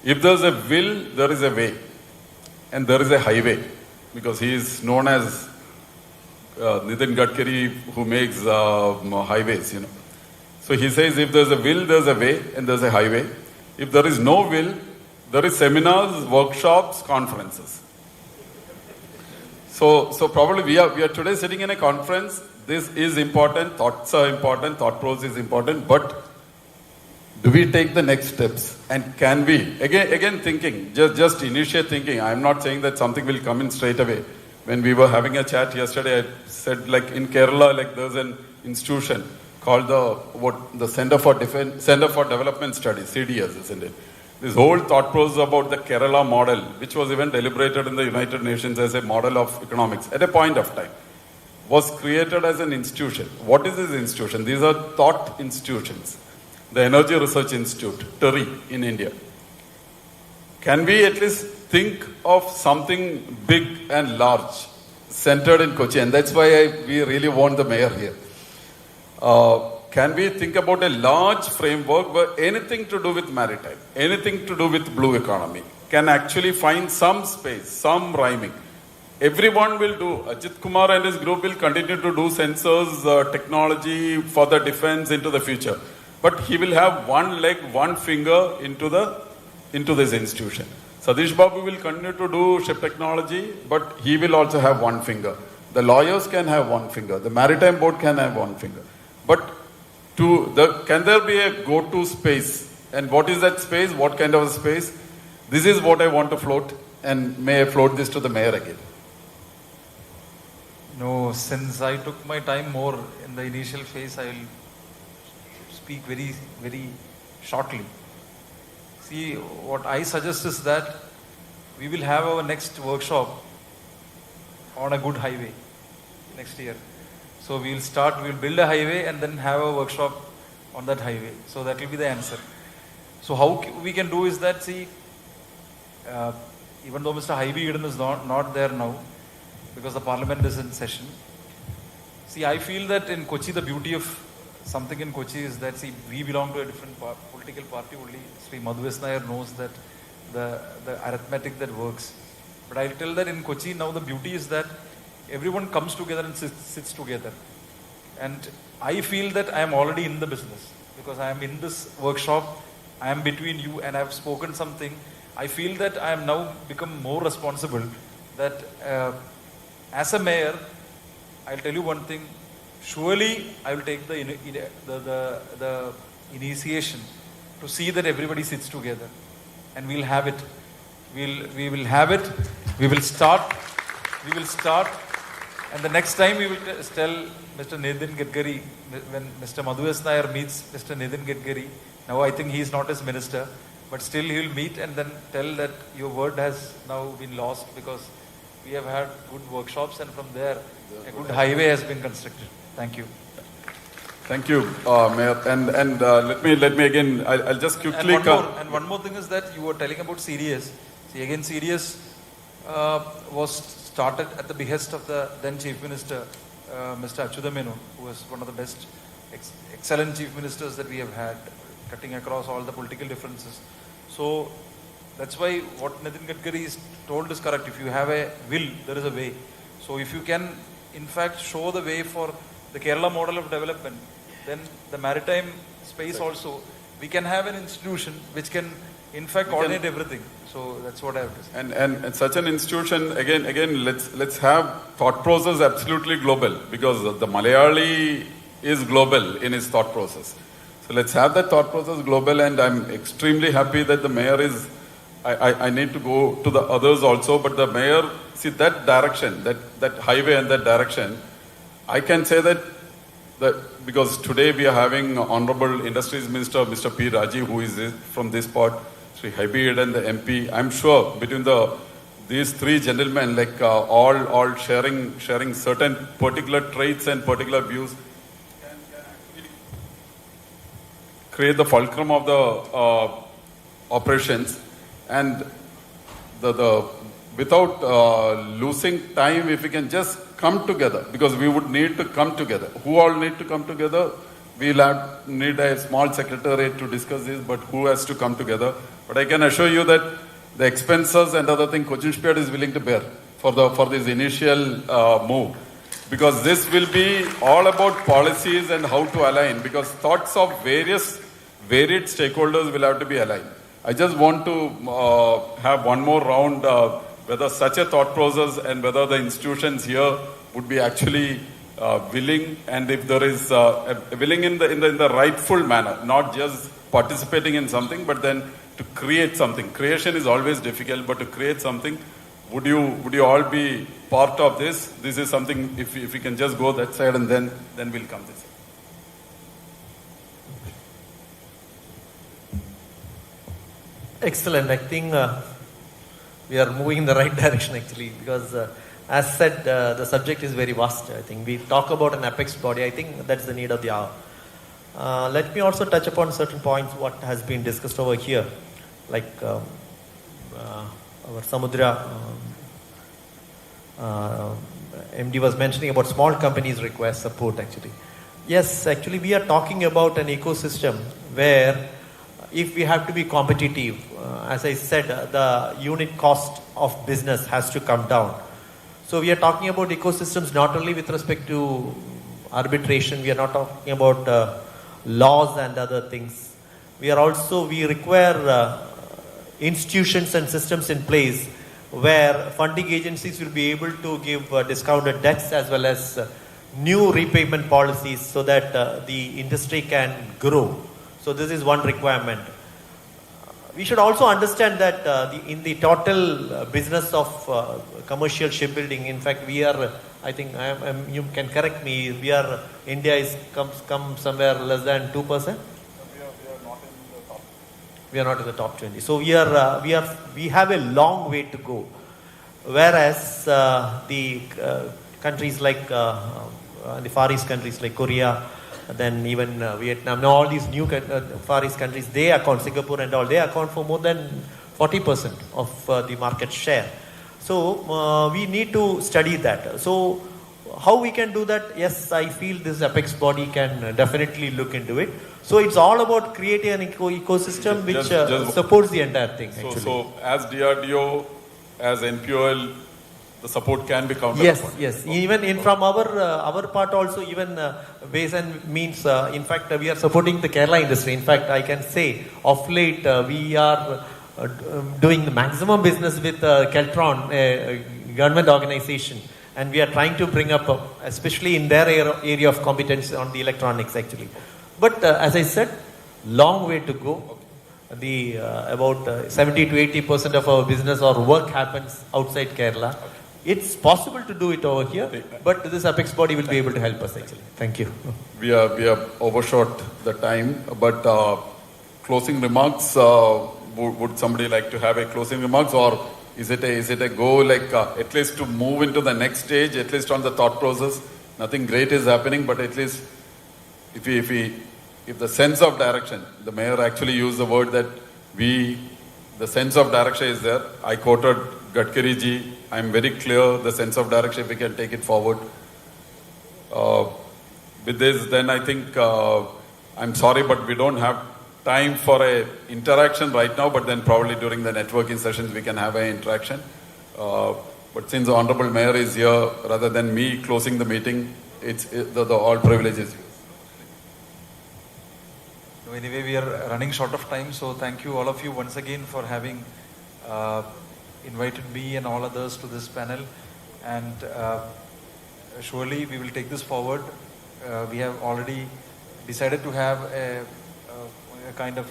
if there's a will, there is a way, and there is a highway, because he is known as Nitin Gadkari, who makes highways, So he says, if there's a will, there's a way, and there's a highway. If there is no will, there is seminars, workshops, conferences. So probably we are today sitting in a conference. This is important. Thoughts are important. Thought process is important. But do we take the next steps? And can we again thinking, just initiate thinking? I'm not saying that something will come in straight away. When we were having a chat yesterday, I said like in Kerala, like there's an institution called the Center for Development Studies, CDS, isn't it? This whole thought process about the Kerala model, which was even deliberated in the United Nations as a model of economics at a point of time, was created as an institution. What is this institution? These are thought institutions. The Energy Research Institute, TERI, in India. Can we at least think of something big and large centered in Kochi? And that's why we really want the mayor here. Can we think about a large framework where anything to do with maritime, anything to do with blue economy can actually find some space, some rhyming? Everyone will do. Ajit Kumar and his group will continue to do sensors, technology for the defense into the future. But he will have one leg, one finger into this institution. Satish Babu will continue to do ship technology, but he will also have one finger. The lawyers can have one finger. The Maritime Board can have one finger. But can there be a go-to space? And what is that space? What kind of a space? This is what I want to float, and may I float this to the mayor again. No, since I took my time more in the initial phase, I will speak very, very shortly. See, what I suggest is that we will have our next workshop on a good highway next year. So we'll build a highway and then have a workshop on that highway. So that will be the answer. So how we can do is that, see, even though Mr. Haibi Eden is not there now, because the parliament is in session. See, I feel that in Kochi, the beauty of something in Kochi is that, see, we belong to a different political party only. Sri Madhuveswar Nair knows that the arithmetic that works. But I'll tell that in Kochi now the beauty is that everyone comes together and sits together. And I feel that I am already in the business because I am in this workshop. I am between you and I have spoken something. I feel that I am now become more responsible. That as a mayor, I'll tell you one thing. Surely I will take the initiation to see that everybody sits together, and we'll have it. We will have it. We will start. And the next time we will tell Mr. Nitin Gadkari, when Mr. Madhuveswar Nair meets Mr. Nitin Gadkari, now I think he is not his minister, but still he will meet and then tell that your word has now been lost because we have had good workshops and from there a good highway has been constructed. Thank you. Thank you, Mayor. And let me again, I'll just quickly and one more thing is that you were telling about CDS. See, again, CDS was started at the behest of the then Chief Minister, Mr. Achyuta Menon, who was one of the best, excellent Chief Ministers that we have had, cutting across all the political differences. So that's why what Nitin Gadkari is told is correct. If you have a will, there is a way. So if you can, in fact, show the way for the Kerala model of development, then the maritime space also, we can have an institution which can, in fact, coordinate everything. So that's what I have to say. And such an institution, again, let's have thought process absolutely global, because the Malayali is global in his thought process. So let's have that thought process global, and I'm extremely happy that the mayor is, I need to go to the others also, but the mayor, see that direction, that highway and that direction, I can say that because today we are having Honorable Industries Minister, Mr. P. Rajiv, who is from this part, Sri Haibi and the MP. I'm sure between these three gentlemen, like all sharing certain particular traits and particular views, can actually create the fulcrum of the operations. And without losing time, if we can just come together, because we would need to come together. Who all need to come together? We'll need a small secretariat to discuss this, but who has to come together? But I can assure you that the expenses and other things Cochin Shipyard is willing to bear for this initial move. Because this will be all about policies and how to align, because thoughts of varied stakeholders will have to be aligned. I just want to have one more round whether such a thought process and whether the institutions here would be actually willing, and if there is willing in the rightful manner, not just participating in something, but then to create something. Creation is always difficult, but to create something, would you all be part of this? This is something, if we can just go that side, and then we'll come this side. Excellent. I think we are moving in the right direction actually, because as said, the subject is very vast. I think we talk about an apex body. I think that's the need of the hour. Let me also touch upon certain points what has been discussed over here, like our Samudra MD was mentioning about small companies require support actually. Yes, actually we are talking about an ecosystem where if we have to be competitive, as I said, the unit cost of business has to come down. So we are talking about ecosystems not only with respect to arbitration, we are not talking about laws and other things. We require institutions and systems in place where funding agencies will be able to give discounted debts as well as new repayment policies so that the industry can grow. So this is one requirement. We should also understand that in the total business of commercial shipbuilding, in fact, we are, I think, you can correct me, India is come somewhere less than 2%? We are not in the top 20. So we have a long way to go. Whereas the countries like the Far East countries like Korea, then even Vietnam, now all these new Far East countries, they account, Singapore and all, they account for more than 40% of the market share. So we need to study that. So how we can do that? Yes, I feel this apex body can definitely look into it. So it's all about creating an ecosystem which supports the entire thing. So as DRDO, as NPOL, the support can be counted yes, upon. Yes, even from our part also, even ways and means, in fact, we are supporting the Kerala industry. In fact, I can say, of late, we are doing the maximum business with Crowne, a government organization. And we are trying to bring up, especially in their area of competence on the electronics actually. But as I said, long way to go. About 70 to 80% of our business or work happens outside Kerala. It's possible to do it over here, but this apex body will be able to help us actually. Thank you. We have overshot the time, but closing remarks, would somebody like to have a closing remarks, or is it a goal like at least to move into the next stage, at least on the thought process? Nothing great is happening, but at least if the sense of direction, the mayor actually used the word that the sense of direction is there. I quoted Gadkari ji. I am very clear the sense of direction, if we can take it forward. With this, then I think, I'm sorry, but we don't have time for a interaction right now, but then probably during the networking sessions we can have an interaction. But since the Honorable Mayor is here, rather than me closing the meeting, it's the all privileges. Anyway, we are running short of time, so thank you all of you once again for having invited me and all others to this panel. And surely we will take this forward. We have already decided to have a kind of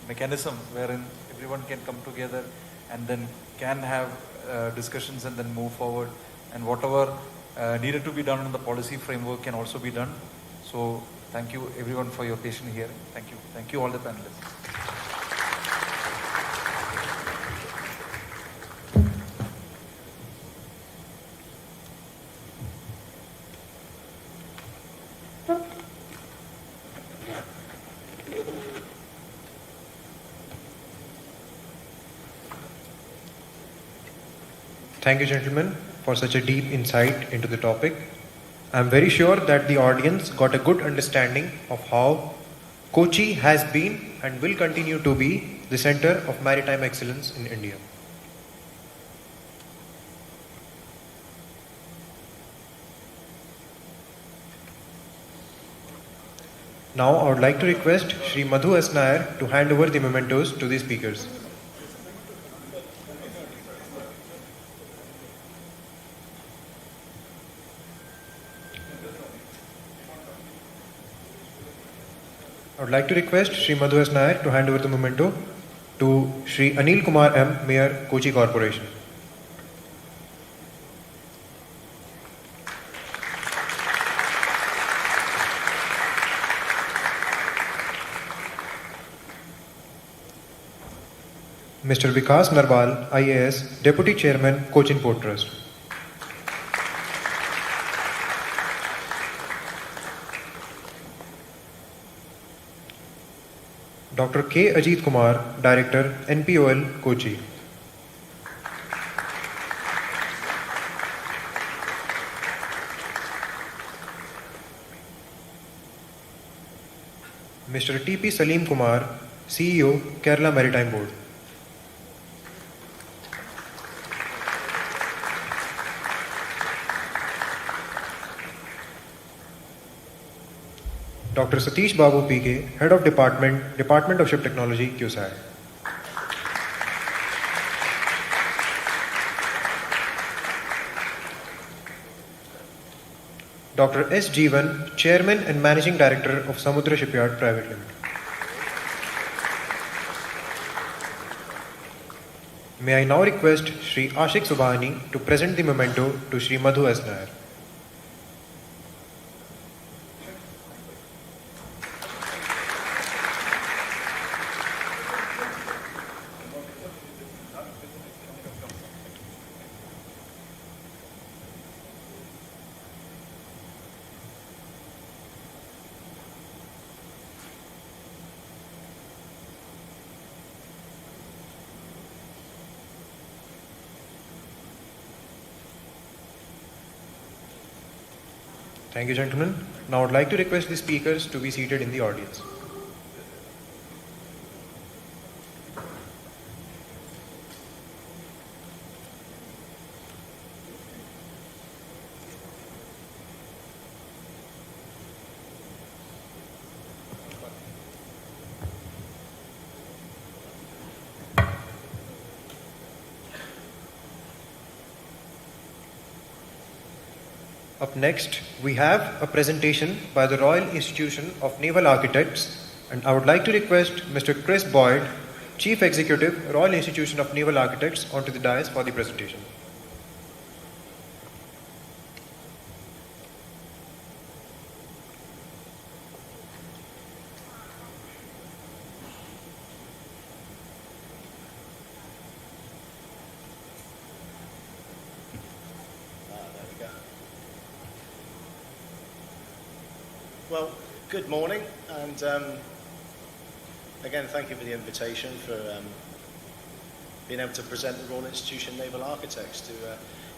mechanism wherein everyone can come together and then can have discussions and then move forward. And whatever needed to be done in the policy framework can also be done. So thank you everyone for your patient hearing. Thank you. Thank you all the panelists. Thank you, gentlemen, for such a deep insight into the topic. I am very sure that the audience got a good understanding of how Kochi has been and will continue to be the center of maritime excellence in India. Now I would like to request Shri Madhu S. Nair to hand over the mementos to the speakers. would like to request Shri Madhu S. Nair to hand over the memento to Shri Anil Kumar M., Mayor, Kochi Corporation. Mr. Vikas Narwal, IAS, Deputy Chairman, Cochin Port Trust. Dr. K. Ajit Kumar, Director, NPOL, Kochi. Mr. T.P. Salim Kumar, CEO, Kerala Maritime Board. Dr. Satish Babu PK, Head of Department of Ship Technology, QSAT. Dr. S. Jeevan, Chairman and Managing Director of Samudra Shipyard Private Limited. May I now request Shri Ashik Subhani to present the memento to Shri Madhu S. Nair. Thank you, gentlemen. Now I would like to request the speakers to be seated in the audience. Up next, we have a presentation by the Royal Institution of Naval Architects, and I would like to request Mr. Chris Boyd, Chief Executive, Royal Institution of Naval Architects, onto the dais for the presentation. Well, good morning, and again, thank you for the invitation, for being able to present the Royal Institution of Naval Architects to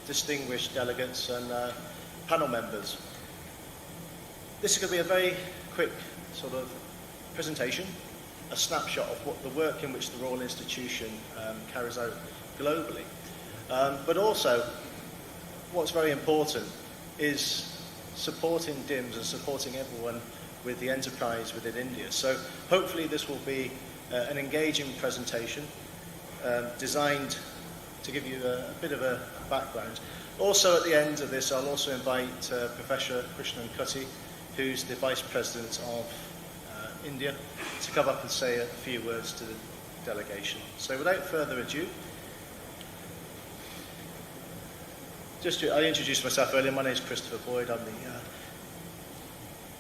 distinguished delegates and panel members. This is going to be a very quick sort of presentation, a snapshot of what the work in which the Royal Institution carries out globally. But also, what's very important is supporting DIMS and supporting everyone with the enterprise within India. So hopefully this will be an engaging presentation designed to give you a bit of a background. Also at the end of this, I'll also invite Professor Krishnan Kutty, who's the Vice President of India, to come up and say a few words to the delegation. So without further ado, I introduced myself earlier. My name is Christopher Boyd. I'm the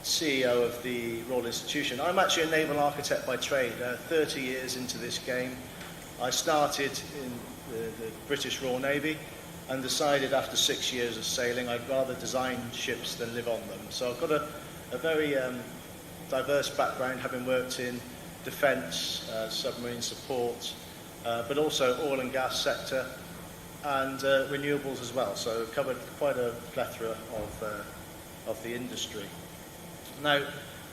CEO of the Royal Institution. I'm actually a naval architect by trade. 30 years into this game, I started in the British Royal Navy and decided after 6 years of sailing I'd rather design ships than live on them. So I've got a very diverse background, having worked in defence, submarine support, but also oil and gas sector, and renewables as well, so covered quite a plethora of the industry. Now,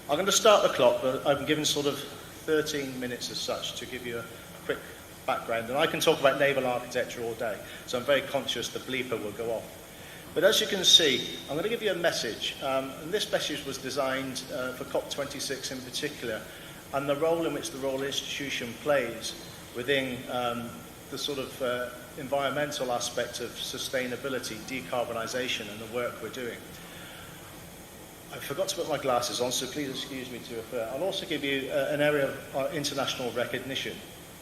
I'm going to start the clock, but I'm given sort of 13 minutes as such to give you a quick background, and I can talk about naval architecture all day, so I'm very conscious the bleeper will go off. But as you can see, I'm going to give you a message, and this message was designed for COP26 in particular, and the role in which the Royal Institution plays within the sort of environmental aspect of sustainability, decarbonisation, and the work we're doing. I forgot to put my glasses on, so please excuse me to refer. I'll also give you an area of international recognition.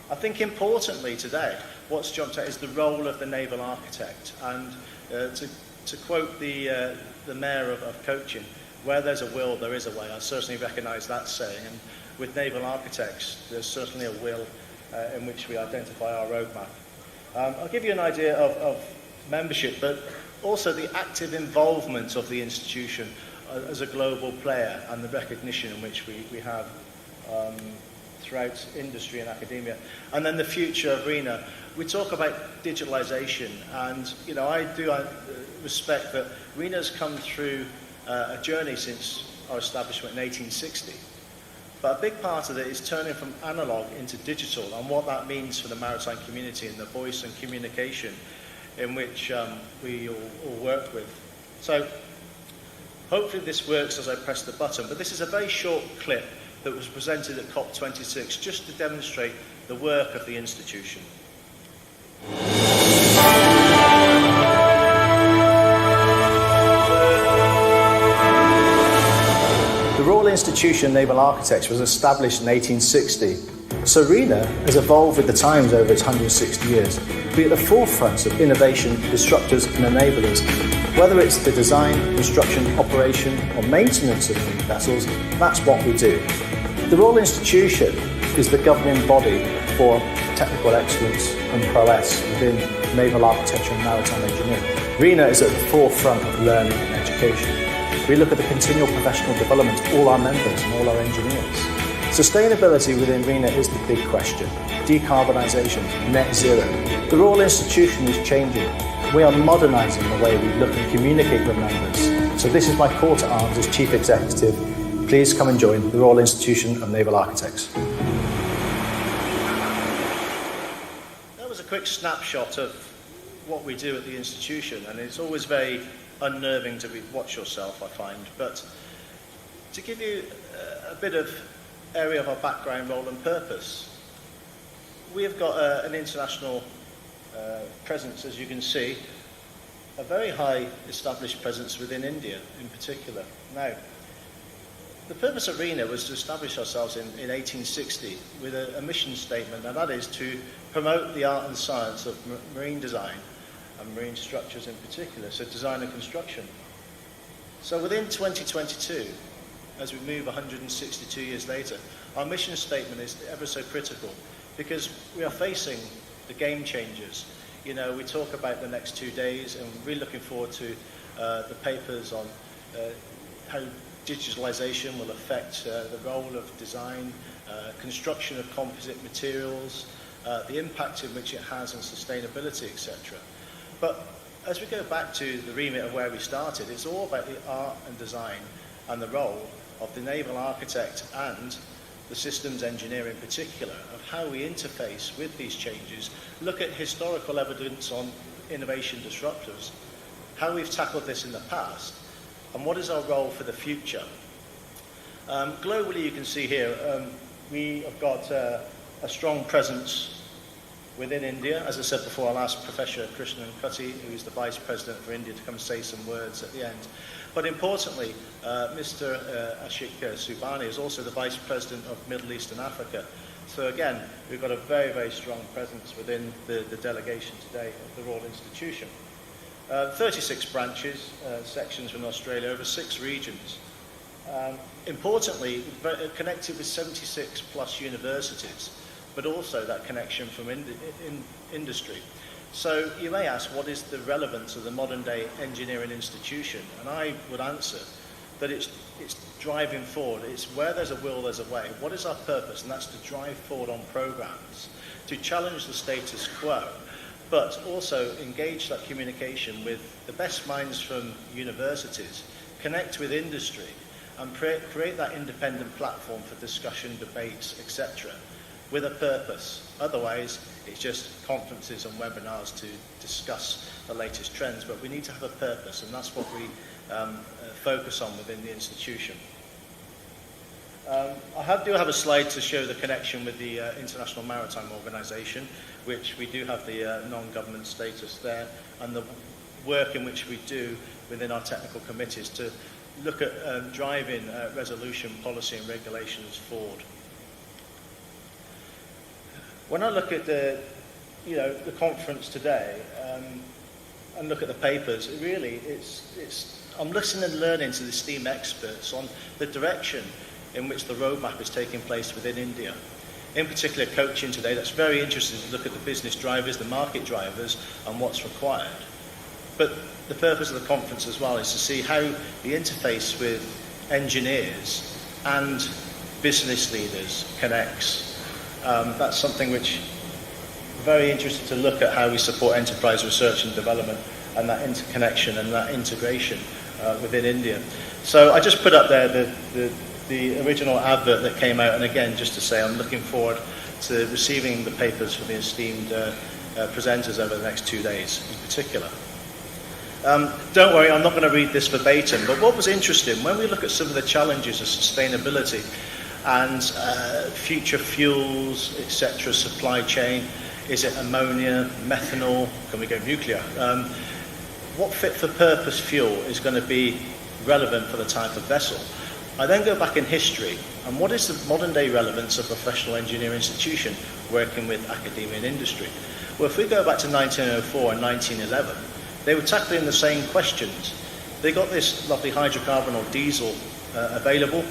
I think importantly today, what's jumped out is the role of the naval architect. And to quote the mayor of Kochi, where there's a will, there is a way. I certainly recognise that saying. And with naval architects, there's certainly a will in which we identify our roadmap. I'll give you an idea of membership, but also the active involvement of the institution as a global player and the recognition in which we have throughout industry and academia. And then the future of RENA. We talk about digitalisation, and I do respect that RENA has come through a journey since our establishment in 1860. But a big part of it is turning from analogue into digital, and what that means for the maritime community and the voice and communication in which we all work with. So hopefully this works as I press the button, but this is a very short clip that was presented at COP26 just to demonstrate the work of the institution. The Royal Institution of Naval Architects was established in 1860. So RENA has evolved with the times over its 160 years, to be at the forefront of innovation, disruptors and enablers. Whether it's the design, construction, operation or maintenance of marine vessels, that's what we do. The Royal Institution is the governing body for technical excellence and prowess within naval architecture and maritime engineering. RENA is at the forefront of learning and education. We look at the continual professional development of all our members and all our engineers. Sustainability within RENA is the big question. Decarbonisation, net zero. The Royal Institution is changing. We are modernising the way we look and communicate with members. So this is my call to arms as Chief Executive. Please come and join the Royal Institution of Naval Architects. That was a quick snapshot of what we do at the institution, and it's always very unnerving to watch yourself, I find. But to give you a bit of area of our background, role and purpose, we have got an international presence, as you can see, a very high established presence within India in particular. Now, the purpose of RENA was to establish ourselves in 1860 with a mission statement, and that is to promote the art and science of marine design and marine structures in particular, so design and construction. So within 2022, as we move 162 years later, our mission statement is ever so critical because we are facing the game changers. We talk about the next 2 days, and we're really looking forward to the papers on how digitalisation will affect the role of design, construction of composite materials, the impact in which it has on sustainability, etc. But as we go back to the remit of where we started, it's all about the art and design and the role of the naval architect and the systems engineer in particular, of how we interface with these changes, look at historical evidence on innovation disruptors, how we've tackled this in the past, and what is our role for the future. Globally, you can see here, we have got a strong presence within India. As I said before, I'll ask Professor Krishnan Kutty, who is the Vice President for India, to come say some words at the end. But importantly, Mr. Ashik Subani is also the Vice President of Middle East and Africa. So again, we've got a very, very strong presence within the delegation today of the Royal Institution. 36 branches, sections from Australia, over 6 regions. Importantly, connected with 76 plus universities, but also that connection from industry. So you may ask, what is the relevance of the modern day engineering institution? And I would answer that it's driving forward. It's where there's a will, there's a way. What is our purpose? And that's to drive forward on programs, to challenge the status quo, but also engage that communication with the best minds from universities, connect with industry, and create that independent platform for discussion, debates, etc., with a purpose. Otherwise, it's just conferences and webinars to discuss the latest trends, but we need to have a purpose, and that's what we focus on within the institution. I do have a slide to show the connection with the International Maritime Organization, which we do have the non-government status there, and the work in which we do within our technical committees to look at driving resolution, policy and regulations forward. When I look at the conference today and look at the papers, I'm listening and learning to the esteemed experts on the direction in which the roadmap is taking place within India. In particular, coaching today, that's very interesting to look at the business drivers, the market drivers, and what's required. But the purpose of the conference as well is to see how the interface with engineers and business leaders connects. That's something which I'm very interested to look at, how we support enterprise research and development and that interconnection and that integration within India. So I just put up there the original advert that came out, and again, just to say I'm looking forward to receiving the papers from the esteemed presenters over the next 2 days in particular. Don't worry, I'm not going to read this verbatim, but what was interesting, when we look at some of the challenges of sustainability and future fuels, etc., supply chain, is it ammonia, methanol, can we go nuclear? What fit-for-purpose fuel is going to be relevant for the type of vessel? I then go back in history, and what is the modern-day relevance of a professional engineering institution working with academia and industry? Well, if we go back to 1904 and 1911, they were tackling the same questions. They got this lovely hydrocarbon or diesel available,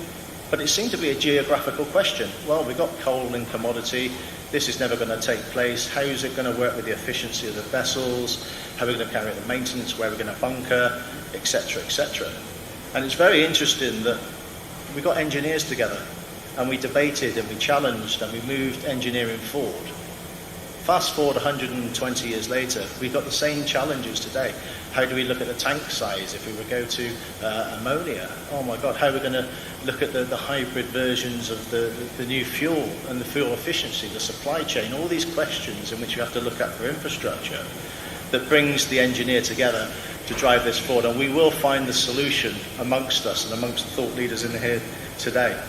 but it seemed to be a geographical question. Well, we've got coal and commodity. This is never going to take place. How is it going to work with the efficiency of the vessels? How are we going to carry out the maintenance? Where are we going to bunker? Etc., etc. And it's very interesting that we got engineers together and we debated and we challenged and we moved engineering forward. Fast forward 120 years later, we've got the same challenges today. How do we look at the tank size if we were to go to ammonia? Oh my God, how are we going to look at the hybrid versions of the new fuel and the fuel efficiency, the supply chain, all these questions in which you have to look at for infrastructure that brings the engineer together to drive this forward. And we will find the solution amongst us and amongst the thought leaders in here today.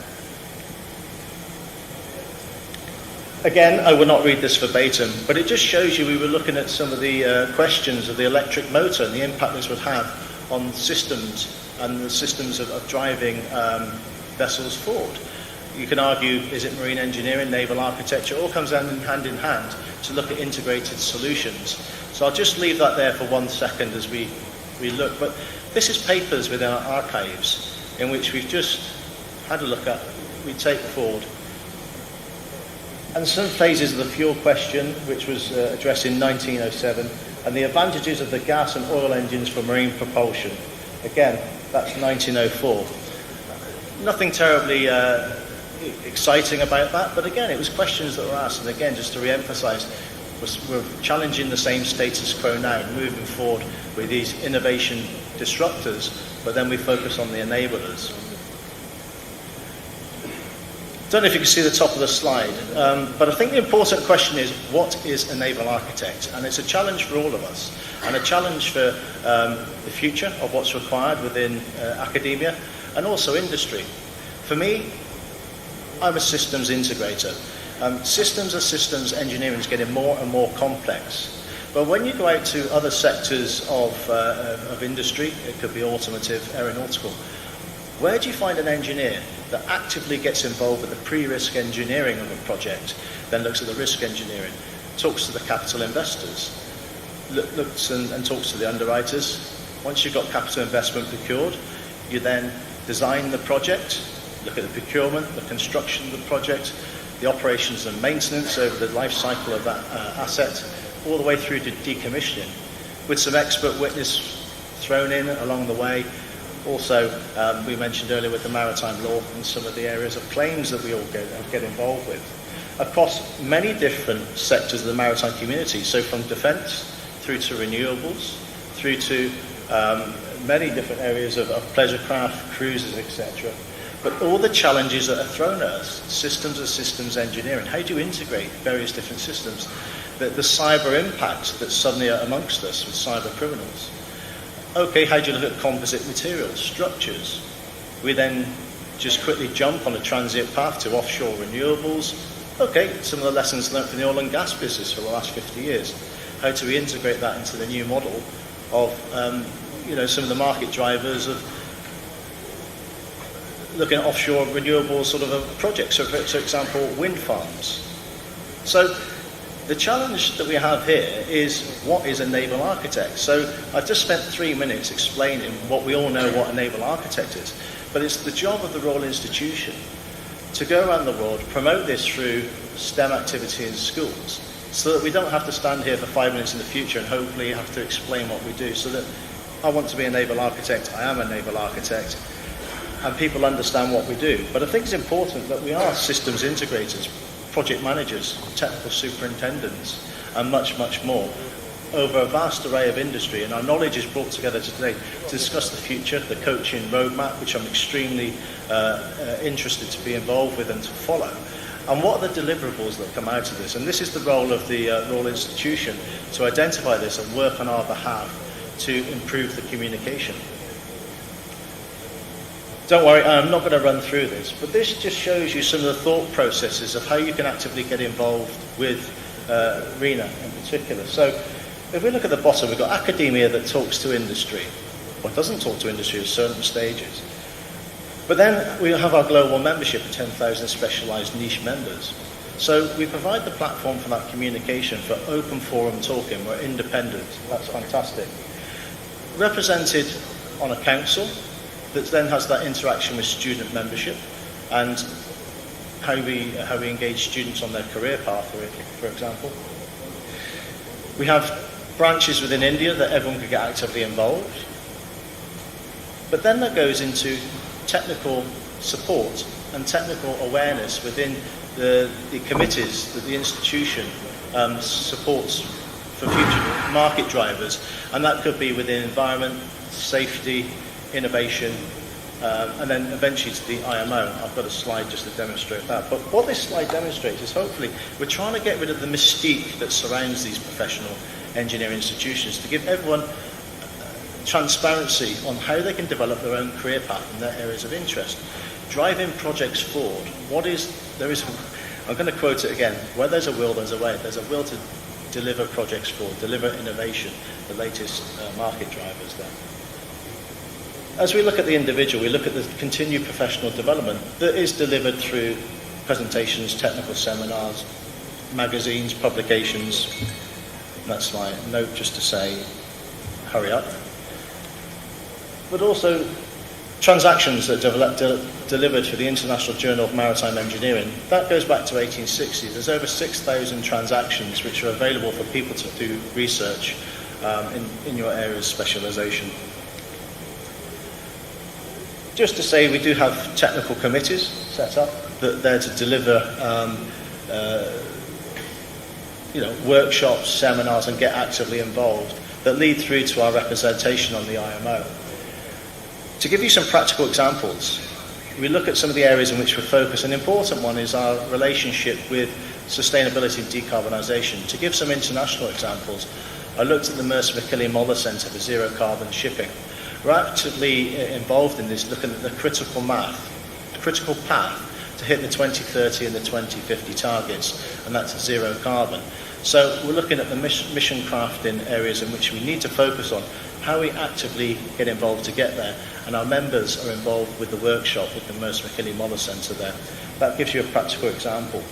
Again, I will not read this verbatim, but it just shows you we were looking at some of the questions of the electric motor and the impact this would have on systems and the systems of driving vessels forward. You can argue, is it marine engineering, naval architecture? It all comes hand in hand to look at integrated solutions. So I'll just leave that there for 1 second as we look. But this is papers within our archives in which we've just had a look at, we take forward. And some phases of the fuel question, which was addressed in 1907, and the advantages of the gas and oil engines for marine propulsion. Again, that's 1904. Nothing terribly exciting about that, but again, it was questions that were asked, and again, just to re-emphasize, we're challenging the same status quo now, moving forward with these innovation disruptors, but then we focus on the enablers. I don't know if you can see the top of the slide, but I think the important question is, what is a naval architect? And it's a challenge for all of us, and a challenge for the future of what's required within academia and also industry. For me, I'm a systems integrator. Systems engineering is getting more and more complex. But when you go out to other sectors of industry, it could be automotive, aeronautical, where do you find an engineer that actively gets involved with the pre-risk engineering of a project, then looks at the risk engineering, talks to the capital investors, looks and talks to the underwriters? Once you've got capital investment procured, you then design the project, look at the procurement, the construction of the project, the operations and maintenance over the life cycle of that asset, all the way through to decommissioning, with some expert witness thrown in along the way. Also, we mentioned earlier with the maritime law and some of the areas of claims that we all get involved with across many different sectors of the maritime community. So from defence through to renewables, through to many different areas of pleasure craft, cruises, etc. But all the challenges that are thrown at us, systems and systems engineering, how do you integrate various different systems? The cyber impact that's suddenly amongst us with cyber criminals. Okay, how do you look at composite materials, structures? We then just quickly jump on a transient path to offshore renewables. Okay, some of the lessons learned from the oil and gas business for the last 50 years. How do we integrate that into the new model of, some of the market drivers of looking at offshore renewable sort of a project. So, for example, wind farms. So the challenge that we have here is what is a naval architect? So I've just spent 3 minutes explaining what we all know what a naval architect is, but it's the job of the Royal Institution to go around the world, promote this through STEM activity in schools, so that we don't have to stand here for 5 minutes in the future and hopefully have to explain what we do, so that I want to be a naval architect, I am a naval architect, and people understand what we do. But I think it's important that we are systems integrators, project managers, technical superintendents, and much, much more over a vast array of industry. And our knowledge is brought together today to discuss the future, the coaching roadmap, which I'm extremely interested to be involved with and to follow. And what are the deliverables that come out of this? And this is the role of the Royal Institution, to identify this and work on our behalf to improve the communication. Don't worry, I'm not going to run through this, but this just shows you some of the thought processes of how you can actively get involved with RENA in particular. So if we look at the bottom, we've got academia that talks to industry, or doesn't talk to industry at certain stages. But then we have our global membership of 10,000 specialised niche members. So we provide the platform for that communication, for open forum talking. We're independent. That's fantastic. Represented on a council that then has that interaction with student membership and how we engage students on their career path, for example. We have branches within India that everyone could get actively involved. But then that goes into technical support and technical awareness within the committees that the institution supports for future market drivers. And that could be within environment, safety, innovation, and then eventually to the IMO. I've got a slide just to demonstrate that. But what this slide demonstrates is hopefully we're trying to get rid of the mystique that surrounds these professional engineering institutions, to give everyone transparency on how they can develop their own career path in their areas of interest. Driving projects forward. I'm going to quote it again, where there's a will, there's a way. There's a will to deliver projects forward, deliver innovation, the latest market drivers there. As we look at the individual, we look at the continued professional development that is delivered through presentations, technical seminars, magazines, publications. That's my note just to say, hurry up. But also transactions that are delivered for the International Journal of Maritime Engineering. That goes back to 1860. There's over 6,000 transactions which are available for people to do research in your area's specialisation. Just to say, we do have technical committees set up that are there to deliver workshops, seminars, and get actively involved that lead through to our representation on the IMO. To give you some practical examples, we look at some of the areas in which we focus. An important one is our relationship with sustainability and decarbonisation. To give some international examples, I looked at the Mercer McKinley Moller Centre for Zero Carbon Shipping. We're actively involved in this, looking at the critical path to hit the 2030 and the 2050 targets, and that's zero carbon. So we're looking at the mission crafting areas in which we need to focus on how we actively get involved to get there, and our members are involved with the workshop with the Mercer McKinley Moller Centre there. That gives you a practical example.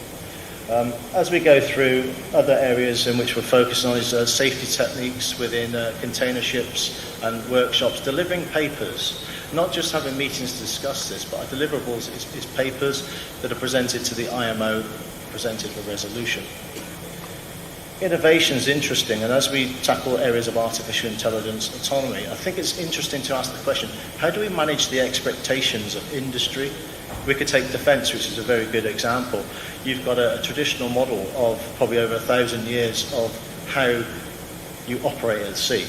As we go through, other areas in which we're focusing on is safety techniques within container ships and workshops, delivering papers, not just having meetings to discuss this, but our deliverables is papers that are presented to the IMO, presented for resolution. Innovation is interesting, and as we tackle areas of artificial intelligence, autonomy, I think it's interesting to ask the question, how do we manage the expectations of industry? We could take defence, which is a very good example. You've got a traditional model of probably over 1,000 years of how you operate at sea.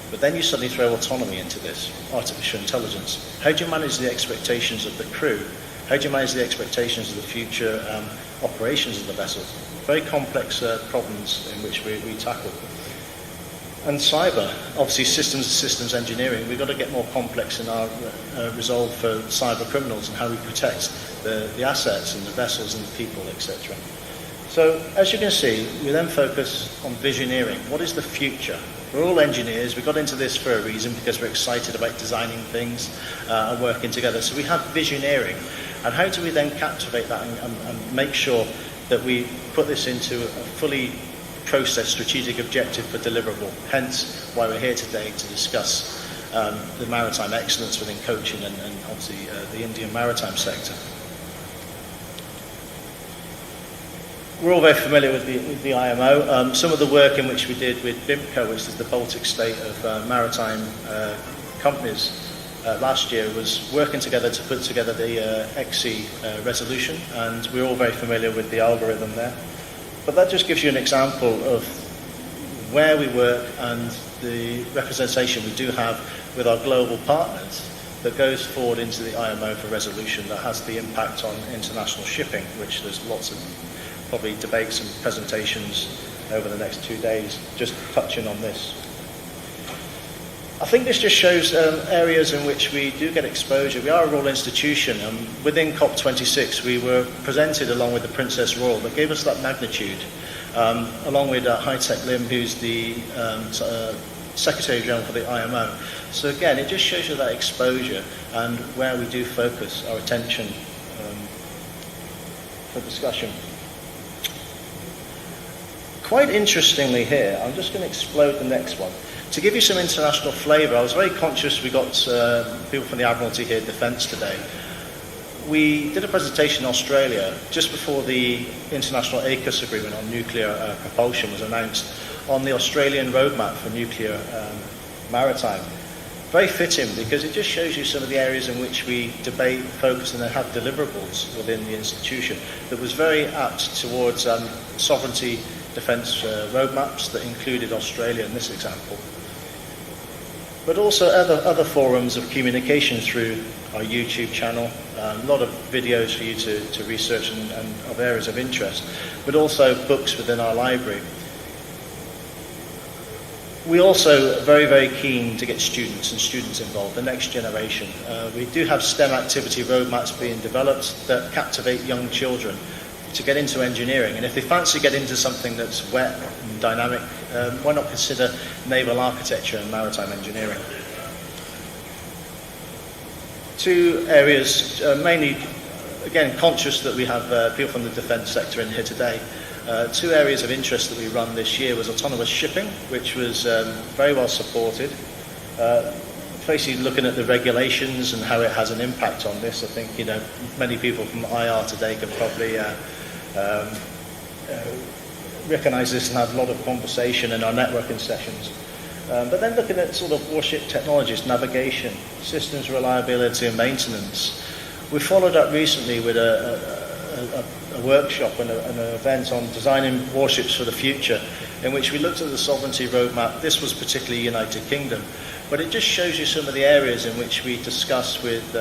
But then you suddenly throw autonomy into this, artificial intelligence. How do you manage the expectations of the crew? How do you manage the expectations of the future operations of the vessels? Very complex problems in which we tackle. And cyber, obviously systems engineering, we've got to get more complex in our resolve for cyber criminals and how we protect the assets and the vessels and the people, etc. So as you can see, we then focus on visioneering. What is the future? We're all engineers. We got into this for a reason, because we're excited about designing things and working together. So we have visioneering. And how do we then captivate that and make sure that we put this into a fully processed strategic objective for deliverable? Hence why we're here today to discuss the maritime excellence within Kochi and obviously the Indian maritime sector. We're all very familiar with the IMO. Some of the work in which we did with BIMCO, which is the Baltic state of maritime companies, last year was working together to put together the XC resolution, and we're all very familiar with the algorithm there. But that just gives you an example of where we work and the representation we do have with our global partners that goes forward into the IMO for resolution that has the impact on international shipping, which there's lots of probably debates and presentations over the next 2 days just touching on this. I think this just shows areas in which we do get exposure. We are a royal institution, and within COP26 we were presented along with the Princess Royal that gave us that magnitude, along with High-Tech Lim, who's the Secretary General for the IMO. So again, it just shows you that exposure and where we do focus our attention for discussion. Quite interestingly here, I'm just going to explode the next one. To give you some international flavour, I was very conscious we got people from the Admiralty here, Defence today. We did a presentation in Australia just before the International AUKUS agreement on nuclear propulsion was announced on the Australian roadmap for nuclear maritime. Very fitting, because it just shows you some of the areas in which we debate, focus and then have deliverables within the institution that was very apt towards sovereignty defence roadmaps that included Australia in this example. But also other forums of communication through our YouTube channel, a lot of videos for you to research and of areas of interest, but also books within our library. We also are very, very keen to get students involved, the next generation. We do have STEM activity roadmaps being developed that captivate young children to get into engineering, and if they fancy get into something that's wet and dynamic, why not consider naval architecture and maritime engineering? Two areas, mainly, again, conscious that we have people from the defence sector in here today. Two areas of interest that we run this year was autonomous shipping, which was very well supported. Basically looking at the regulations and how it has an impact on this. I think, many people from IR today can probably recognise this and have a lot of conversation in our networking sessions. But then looking at sort of warship technologies, navigation, systems reliability and maintenance. We followed up recently with a workshop and an event on designing warships for the future, in which we looked at the sovereignty roadmap. This was particularly United Kingdom, but it just shows you some of the areas in which we discuss with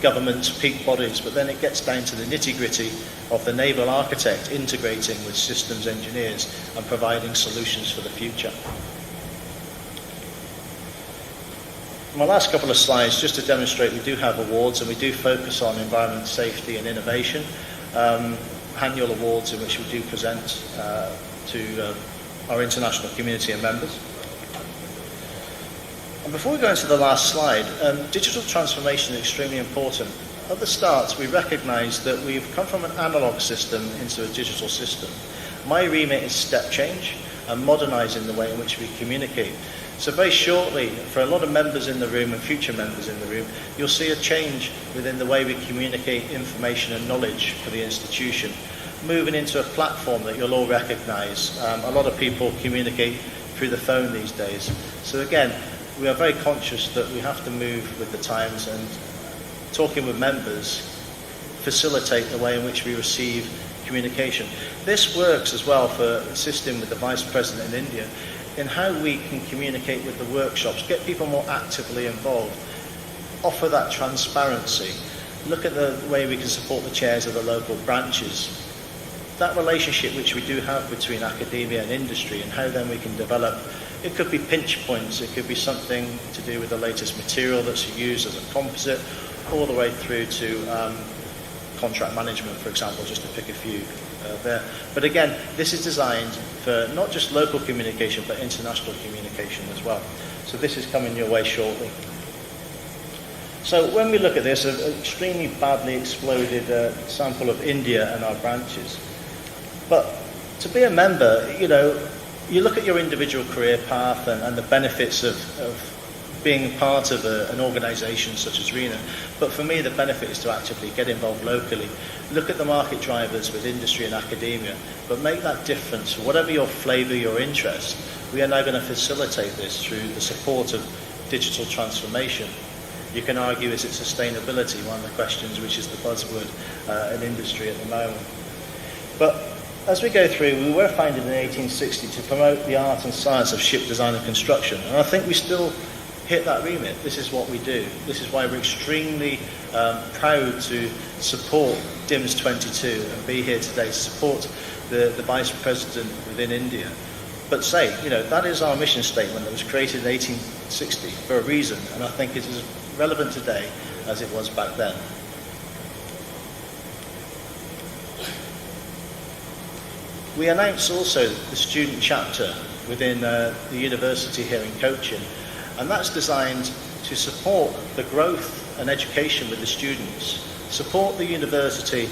governments, peak bodies, but then it gets down to the nitty-gritty of the naval architect integrating with systems engineers and providing solutions for the future. My last couple of slides, just to demonstrate we do have awards and we do focus on environment, safety and innovation. Annual awards in which we do present to our international community and members. And before we go into the last slide, digital transformation is extremely important. At the start, we recognise that we've come from an analogue system into a digital system. My remit is step change and modernising the way in which we communicate. So very shortly, for a lot of members in the room and future members in the room, you'll see a change within the way we communicate information and knowledge for the institution, moving into a platform that you'll all recognise. A lot of people communicate through the phone these days. So again, we are very conscious that we have to move with the times, and talking with members facilitate the way in which we receive communication. This works as well for assisting with the Vice President in India in how we can communicate with the workshops, get people more actively involved, offer that transparency, look at the way we can support the chairs of the local branches. That relationship which we do have between academia and industry, and how then we can develop. It could be pinch points, it could be something to do with the latest material that's used as a composite, all the way through to contract management, for example, just to pick a few there. But again, this is designed for not just local communication, but international communication as well. So this is coming your way shortly. So when we look at this, an extremely badly exploded sample of India and our branches. But to be a member, you know, you look at your individual career path and the benefits of being part of an organisation such as RENA. But for me, the benefit is to actively get involved locally, look at the market drivers with industry and academia, but make that difference. Whatever your flavour, your interest, we are now going to facilitate this through the support of digital transformation. You can argue, is it sustainability, one of the questions which is the buzzword in industry at the moment. But as we go through, we were founded in 1860 to promote the art and science of ship design and construction, and I think we still hit that remit. This is what we do. This is why we're extremely proud to support DIMS 22 and be here today to support the Vice President within India. But say, you know, that is our mission statement that was created in 1860 for a reason, and I think it is as relevant today as it was back then. We announced also the student chapter within the university here in Kochi, and that's designed to support the growth and education with the students, support the university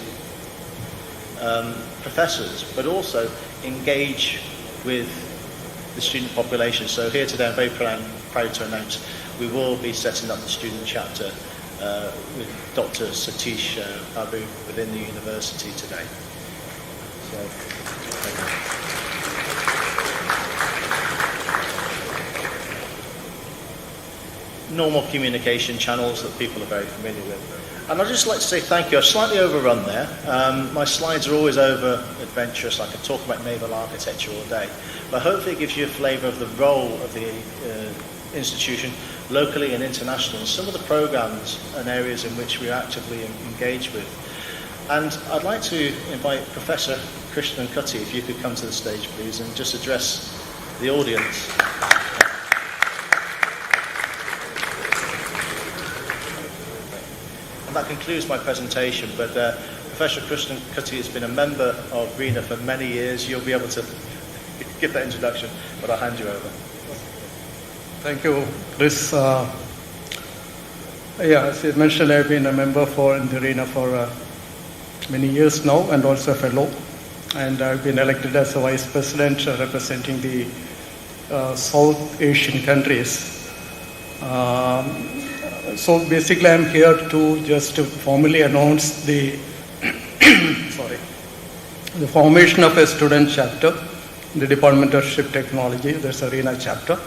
professors, but also engage with the student population. So here today I'm very proud to announce we will be setting up the student chapter with Dr. Satish Babu within the university today. So, thank you. Normal communication channels that people are very familiar with. And I'd just like to say thank you. I've slightly overrun there. My slides are always over adventurous. I could talk about naval architecture all day. But hopefully it gives you a flavour of the role of the institution locally and internationally, and some of the programs and areas in which we're actively engaged with. And I'd like to invite Professor Krishnan Kutty, if you could come to the stage, please, and just address the audience. And that concludes my presentation, but Professor Krishnan Kutty has been a member of RENA for many years. You'll be able to give that introduction, but I'll hand you over. Thank you, Chris. As you mentioned, I've been a member in the RENA for many years now, and also a fellow. And I've been elected as a vice president representing the South Asian countries. So basically, I'm here to just formally announce the the formation of a student chapter in the Department of Ship Technology. There's a RENA chapter.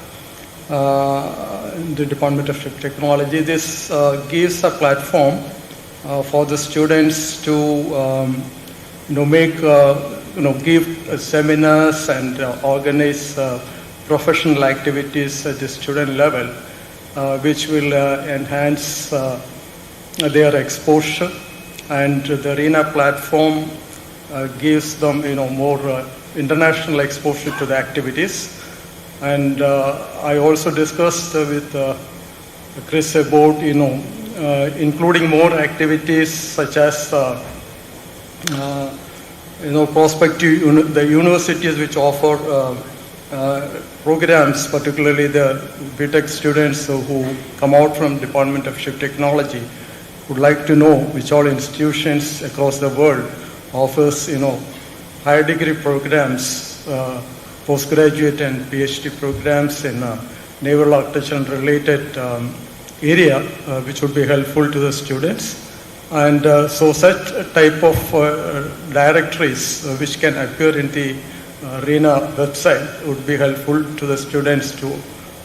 In the Department of Ship Technology, this gives a platform for the students to give seminars and organize professional activities at the student level, which will enhance their exposure, and the RENA platform gives them more international exposure to the activities. And I also discussed with Chris about including more activities such as prospective the universities which offer programs, particularly the BTech students who come out from Department of Ship Technology would like to know which all institutions across the world offers higher degree programs, postgraduate and PhD programs in naval architecture and related area, which would be helpful to the students. And so such a type of directories which can appear in the RENA website would be helpful to the students to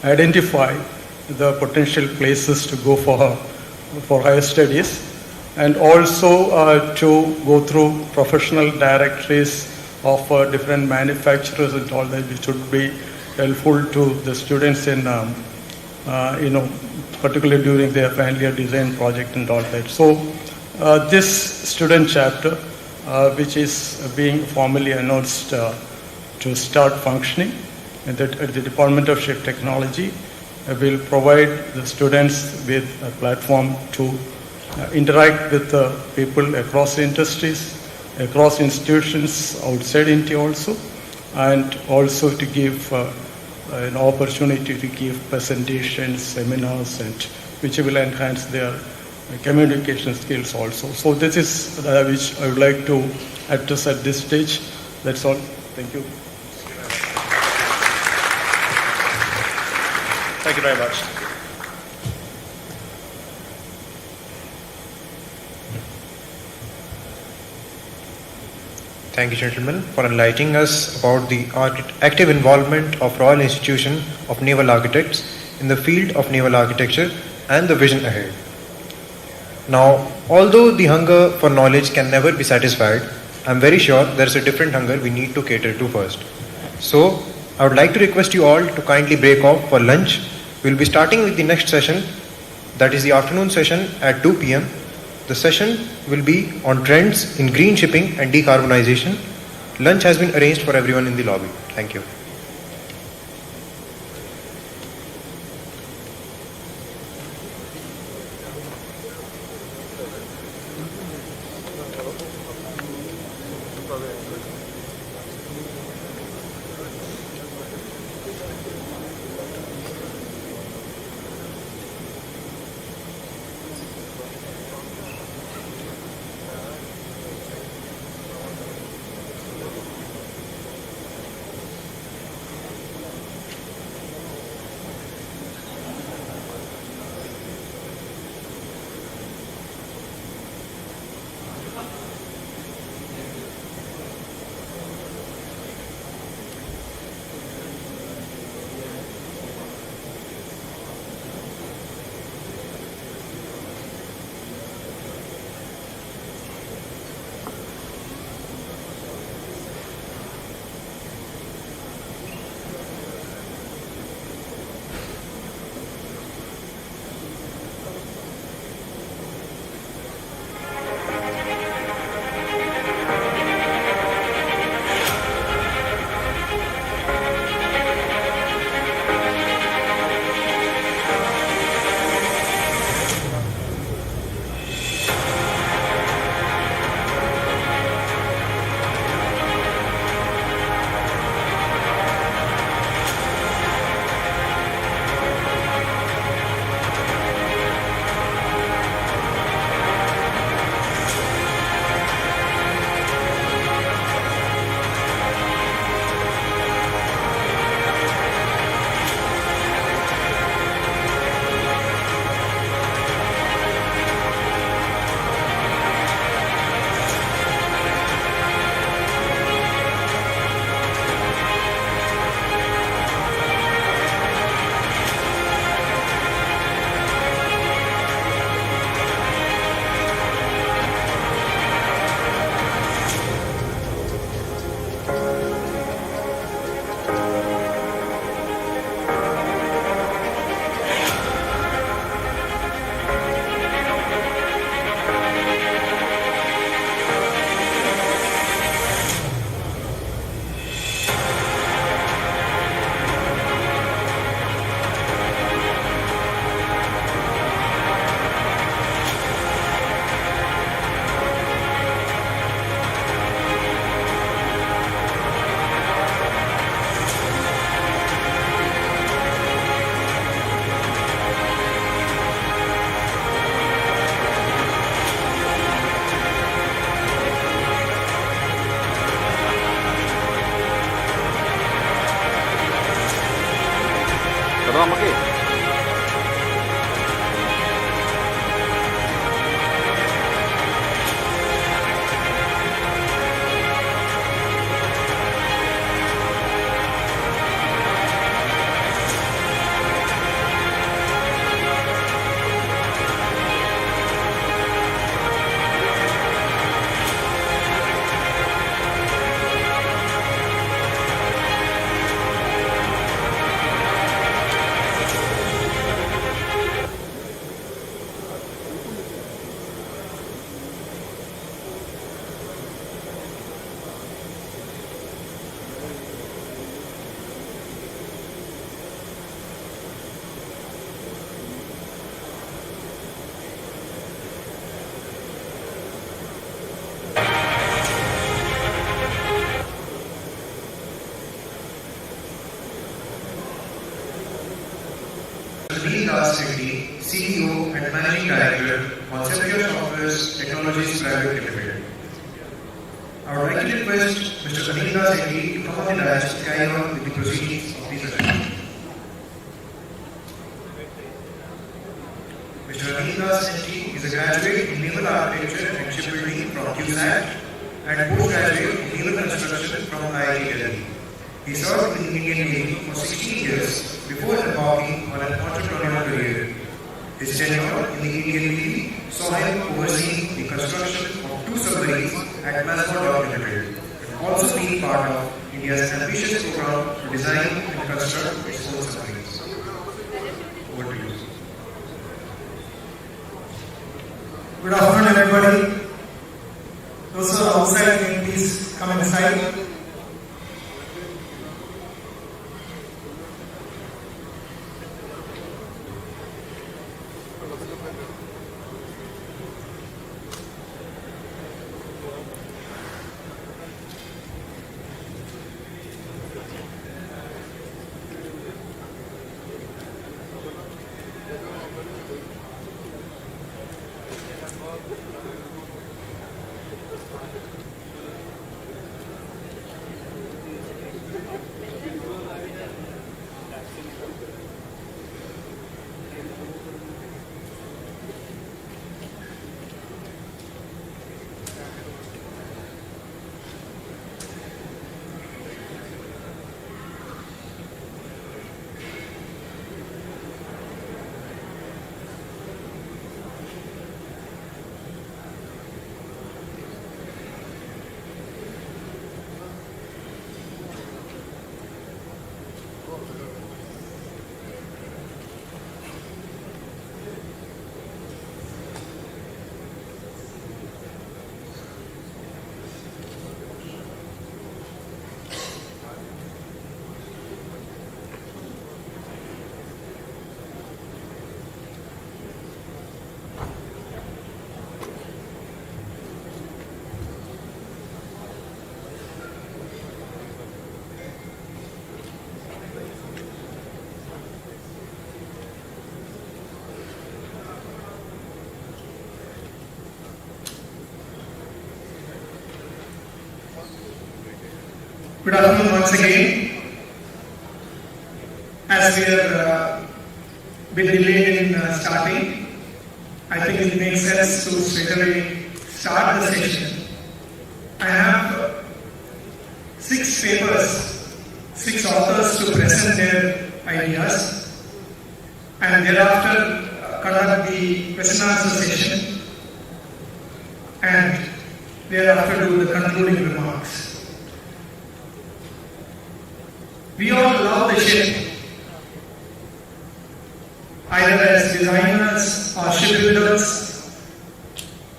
identify the potential places to go for higher studies, and also to go through professional directories of different manufacturers and all that, which would be helpful to the students in particularly during their final year design project and all that. So this student chapter, which is being formally announced to start functioning at the Department of Ship Technology, will provide the students with a platform to interact with people across industries, across institutions outside India also, and also to give an opportunity to give presentations, seminars, and which will enhance their communication skills also. So this is which I would like to address at this stage. That's all. Thank you. Thank you very much. Thank you, gentlemen, for enlightening us about the active involvement of Royal Institution of Naval Architects in the field of naval architecture and the vision ahead. Now, although the hunger for knowledge can never be satisfied, I am very sure there is a different hunger we need to cater to first. So, I would like to request you all to kindly break off for lunch. We will be starting with the next session, that is the afternoon session at 2 p.m. The session will be on trends in green shipping and decarbonization. Lunch has been arranged for everyone in the lobby. Thank you. and Managing Director, Conceptual Software Technologies Private Limited. I would like to request Mr. Anindra Sethi to come on the dais to carry on with the proceedings of this event. Mr. Anindra Sethi is a graduate in Naval Architecture and Shipbuilding from QSAT and postgraduate in Naval Construction from IIT Delhi. He served in the Indian Navy for 16 years before embarking on an entrepreneurial career. His tenure in the Indian Navy saw him overseeing the construction of 2 submarines at Plaza Limited, and also being part of India's ambitious program to design and construct its own submarines. Over to you. Good afternoon, everybody. Those who are outside, can please come inside. Good afternoon once again. As we have been delayed in starting, I think it makes sense to straight away start the session. I have 6 papers, 6 authors to present their ideas, and thereafter conduct the question and answer session, and thereafter do the concluding remarks. We all love the ship, either as designers or shipbuilders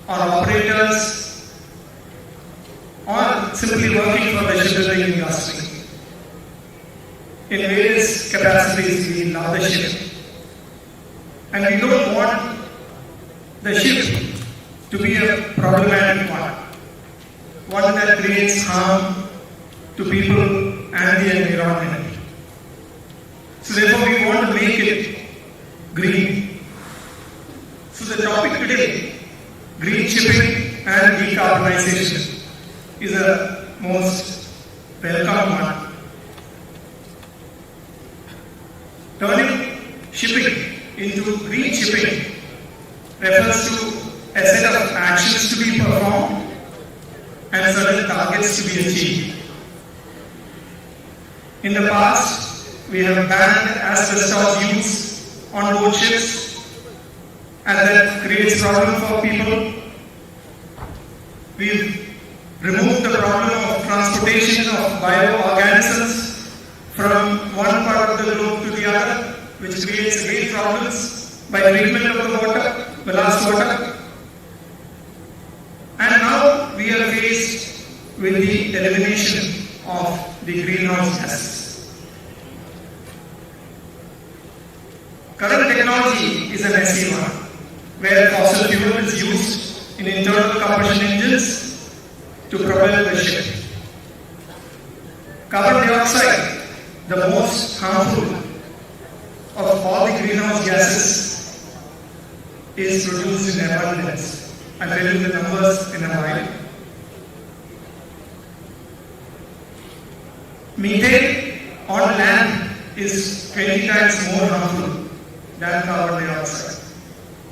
or operators or simply working for the shipbuilding industry. In various capacities we love the ship, and we don't want the ship to be a problematic one that creates harm to people and the environment. So therefore we want to make it green. So the topic today, green shipping and decarbonization, is a most welcome one. Turning shipping into green shipping refers to a set of actions to be performed and certain targets to be achieved. In the past, we have banned asbestos use on board ships, and that creates problem for people. We've removed the problem of transportation of bioorganisms from one part of the globe to the other, which creates great problems by treatment of the water, the last water. And now we are faced with the elimination of the greenhouse gases. Current technology is a messy one, where fossil fuel is used in internal combustion engines to propel the ship. Carbon dioxide, the most harmful of all the greenhouse gases, is produced in abundance. I'll tell you the numbers in a while. Methane on land is 20 times more harmful than carbon dioxide,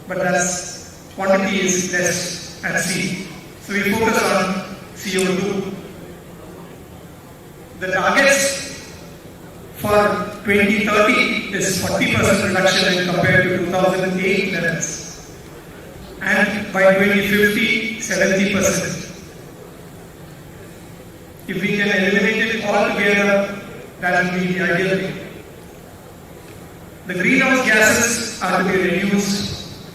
but that's quantity is less at sea. So we focus on CO2. The targets for 2030 is 40% reduction when compared to 2008 levels, and by 2050, 70%. If we can eliminate it altogether, that will be the ideal thing. The greenhouse gases are to be reduced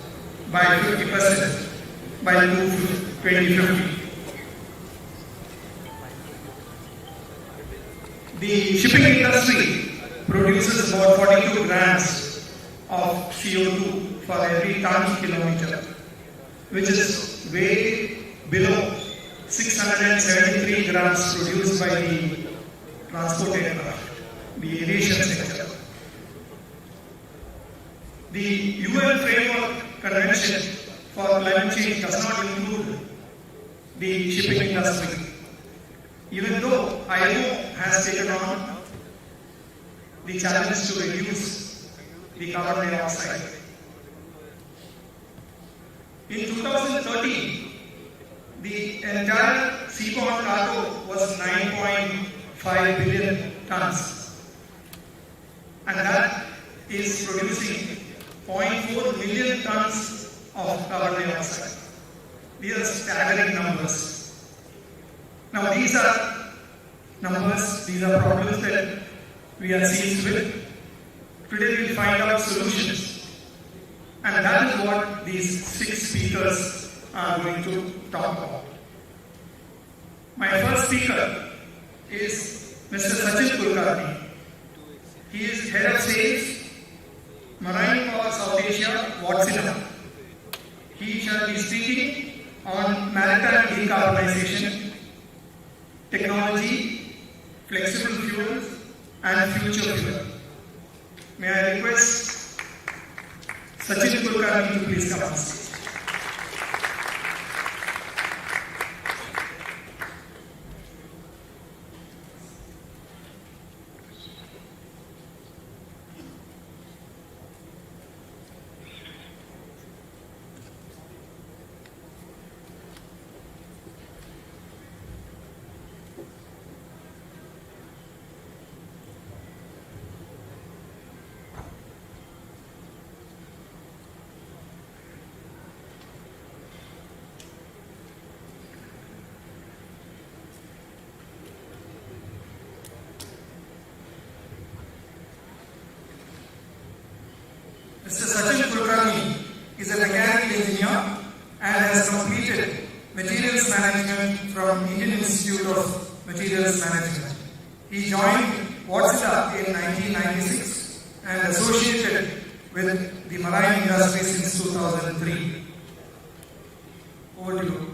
by 50% by 2050. The shipping industry produces about 42 grams of CO2 for every ton kilometer, which is way below 673 grams produced by the transport aircraft, the aviation sector. The UN Framework Convention for Climate Change does not include the shipping industry, even though IMO has taken on the challenge to reduce the carbon dioxide. In 2013, the entire seaborne cargo was 9.5 billion tons, and that is producing 0.4 million tons of carbon dioxide. These are staggering numbers. Now these are numbers, these are problems that we are seized with. Today we will find out solutions, and that is what these 6 speakers are going to talk about. My first speaker is Mr. Sachin Kulkarni. He is Head of Sales, Marine for South Asia, Watsina. He shall be speaking on maritime decarbonization, technology, flexible fuels, and future fuel. May I request Sachin Kulkarni to please come on stage. Mr. Sachin Kulkarni is a mechanical engineer and has completed materials management from Indian Institute of Materials Management. He joined Watsita in 1996 and associated with the marine industry since 2003. Over to you.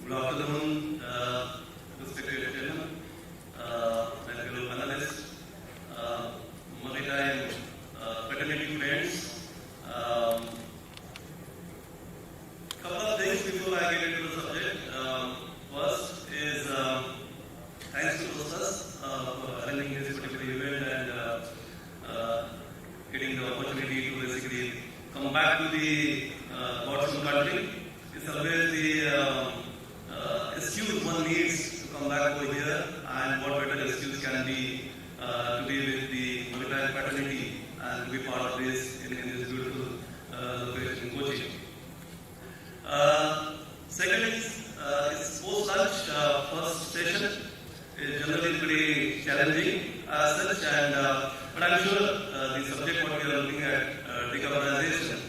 Good afternoon, respected gentlemen, and fellow panelists, Maritime fraternity friends. Couple of things before I get into the subject. First is thanks to DOSTAS for arranging this particular event and getting the opportunity to basically come back to the God's own country. It's always the excuse one needs to come back over here, and what better excuse can be to be with the Maritime fraternity and to be part of this in this beautiful location in Kochi. Second is it's post-lunch. First session is generally pretty challenging as such, and but I'm sure the subject what we are looking at, decarbonization,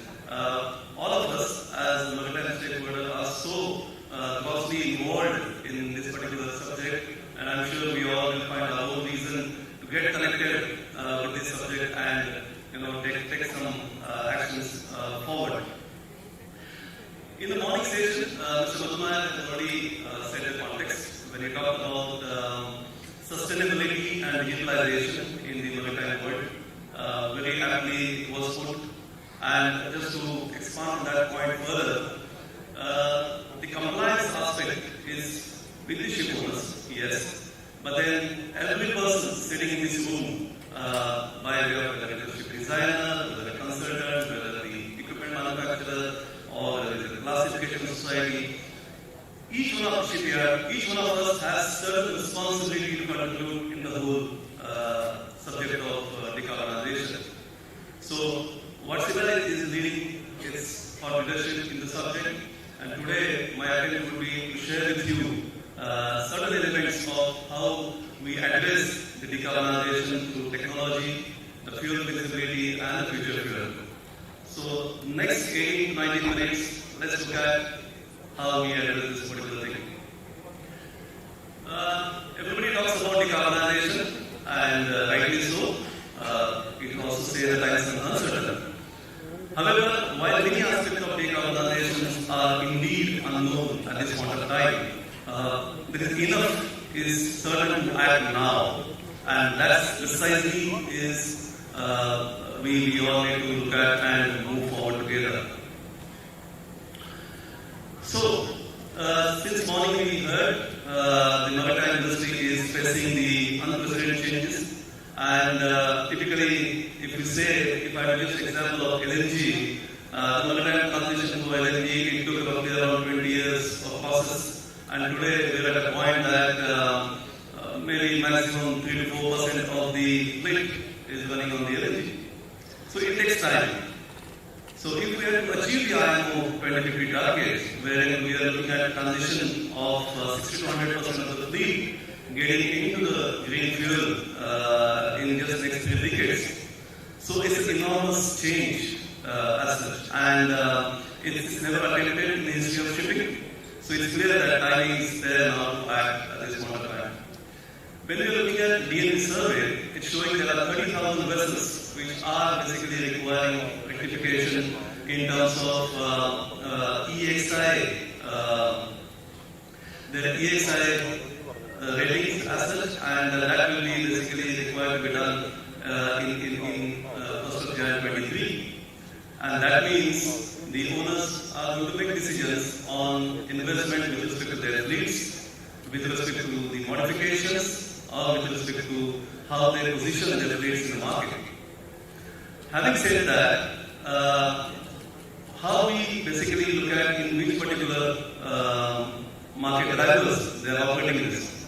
all of us as maritime stakeholders are so closely involved in this particular subject, and I'm sure we all will find our own reason to get connected with this subject and take some actions forward. In the morning session, Mr. Maritime has already set the context very when we talk about sustainability and utilization in the maritime world, very aptly it was put. And just to expand on that point further, the compliance aspect is with the ship owners, yes, but then every person sitting in this room, by way of whether it is a ship designer, whether a consultant, whether the equipment manufacturer, or whether it is a classification society, each one of the shipyard, each one of us has certain responsibility to contribute in the whole subject of decarbonization. So, what Sibel is leading its thought leadership in the subject, and today my attempt would be to share with you certain elements of how we address the decarbonization through technology, the fuel flexibility, and the future fuel. So, next 18 to 19 minutes, let's look at how we address this particular thing. Everybody talks about decarbonization, and rightly so. You can also say that time is uncertain. However, while many aspects of decarbonization are indeed unknown at this point of time, there is enough is certain to act now, and that's precisely is we all need to look at and move forward together. So, since morning we heard the maritime industry is facing the unprecedented changes, and typically, if you say, if I use the example of LNG, the maritime transition to LNG, it took roughly around 20 years of process, and today we're at a point that maybe maximum 3 to 4% of the fleet is running on the LNG. So it takes time. So if we are to achieve the IMO 2050 targets, wherein we are looking at transition of 60 to 100% of the fleet getting into the green fuel in just next 3 decades. So it's an enormous change as such, and it's never attempted in the history of shipping. So it's clear that timing is there now to act at this point of time. When we are looking at DNV survey, it's showing there are 30,000 vessels which are basically requiring rectification in terms of EXI. There are EXI ratings as such, and that will be basically required to be done in 1st of January 23. And that means the owners are going to make decisions on investment with respect to their fleets, with respect to the modifications, or with respect to how they position their fleets in the market. Having said that, how we basically look at in which particular market drivers they are operating in this.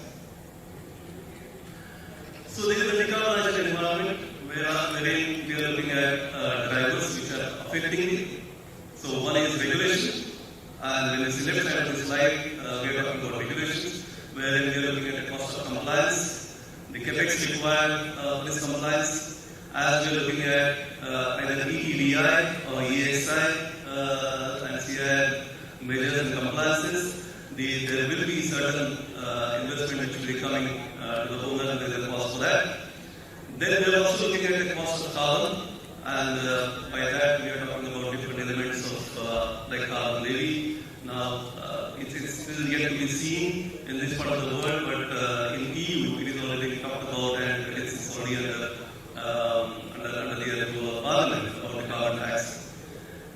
So this is a decarbonization environment wherein we are looking at drivers which are affecting it. So one is regulation, and when you see left side of the slide, we are talking about regulations, wherein we are looking at the cost of compliance, the capex required for this compliance, as we are looking at either EEDI or EXI and CI measures and compliances. There will be certain investment which will be coming to the owner, and there is a cost for that. Then we are also looking at the cost of carbon, and by that we are talking about different elements of like carbon levy. Now, it's still yet to be seen in this part of the world, but in EU it is already talked about, and it's already under the rule of Parliament about the carbon tax.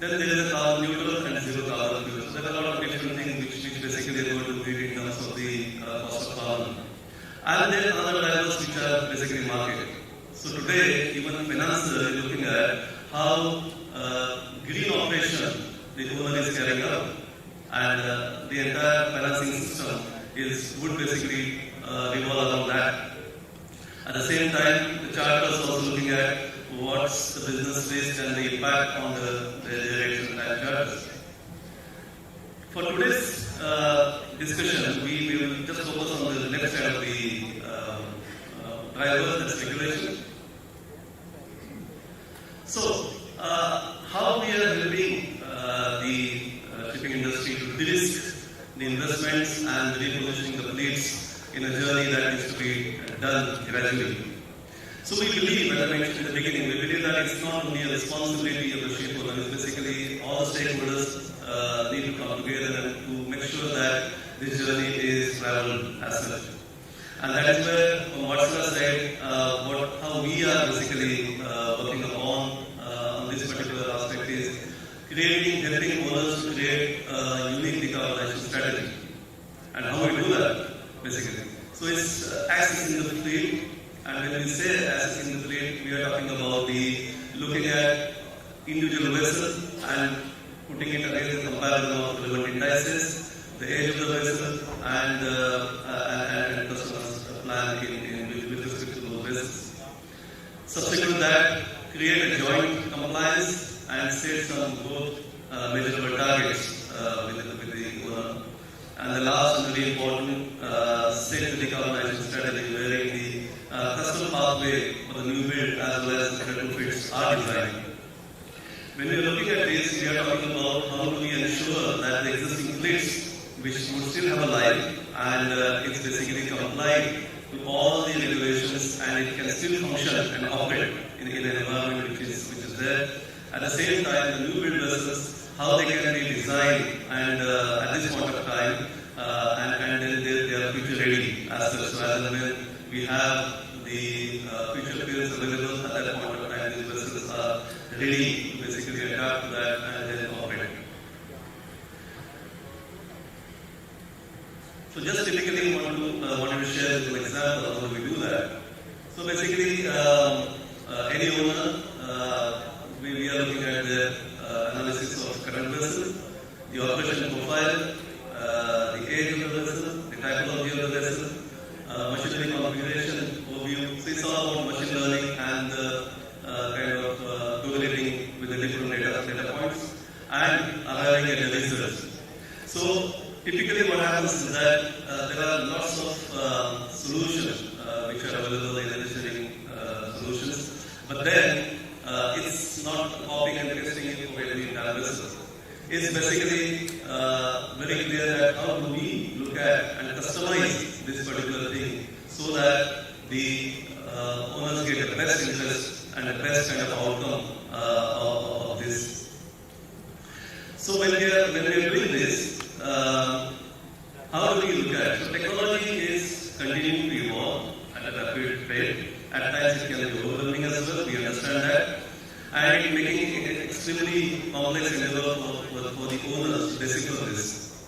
Then there is a carbon neutral and zero carbon fuel. So there are a lot of different things which basically are going to be in terms of the cost of carbon. And then other drivers which are basically market. So today, even finance is looking at how green operation the owner is carrying out, and the entire financing system would basically revolve around that. At the same time, the charter is also looking at what's the business risk and the impact on the direction and charters. For today's discussion, we will just focus on the left side of the drivers, that's regulation. So, how we are helping the shipping industry to de-risk the investments and repositioning the fleets in a journey that needs to be done gradually. So we believe, as I mentioned in the beginning, we believe that it's not only a responsibility of the ship owner, it's basically all the stakeholders need to come together and to make sure that this journey is travel as such. And that is where, from what Sir said, how we are basically working upon on this particular aspect is helping owners to create a unique decarbonization strategy. And how we do that, basically. So it's accessing the fleet, and when we say accessing the fleet, we are talking about looking at individual vessels and putting it against the comparison of relevant indices, the age of the vessel, and customers' plan with respect to those vessels. Subsequent to that, create a joint compliance and set some both measurable targets with the owner. And the last and really important, set the decarbonization strategy wherein the custom pathway for the new build as well as the retrofits are designed. When we are looking at this, we are talking about how do we ensure that the existing fleets, which would still have a life, and it's basically compliant to all the regulations, and it can still function and operate in an environment which is there. At the same time, the new build vessels, how they can be designed and at this point of time, and then they are future ready as such. So as and when we have the future fuels available at that point of time, these vessels are ready to basically adapt to that and then operate. So just typically wanted to share an example of how we do that. So basically, any owner, we are looking at the analysis of current vessel, the operation profile, the age of the vessel, the typology of the vessel, machinery configuration overview. So it's all about machine learning and kind of correlating with the different data points and arriving at the research. So typically what happens is that there are lots of solutions which are available in the engineering solutions, but then it's not copying and pasting it for every entire vessel. It's basically very clear that how do we look at and customize this particular thing so that the owners get the best interest and the best kind of outcome of this. So when we are doing this, how do we look at it? So technology is continuing to evolve at a rapid rate. At times it can be overwhelming as well, we understand that. And making it extremely complex endeavor for the owners to decipher this.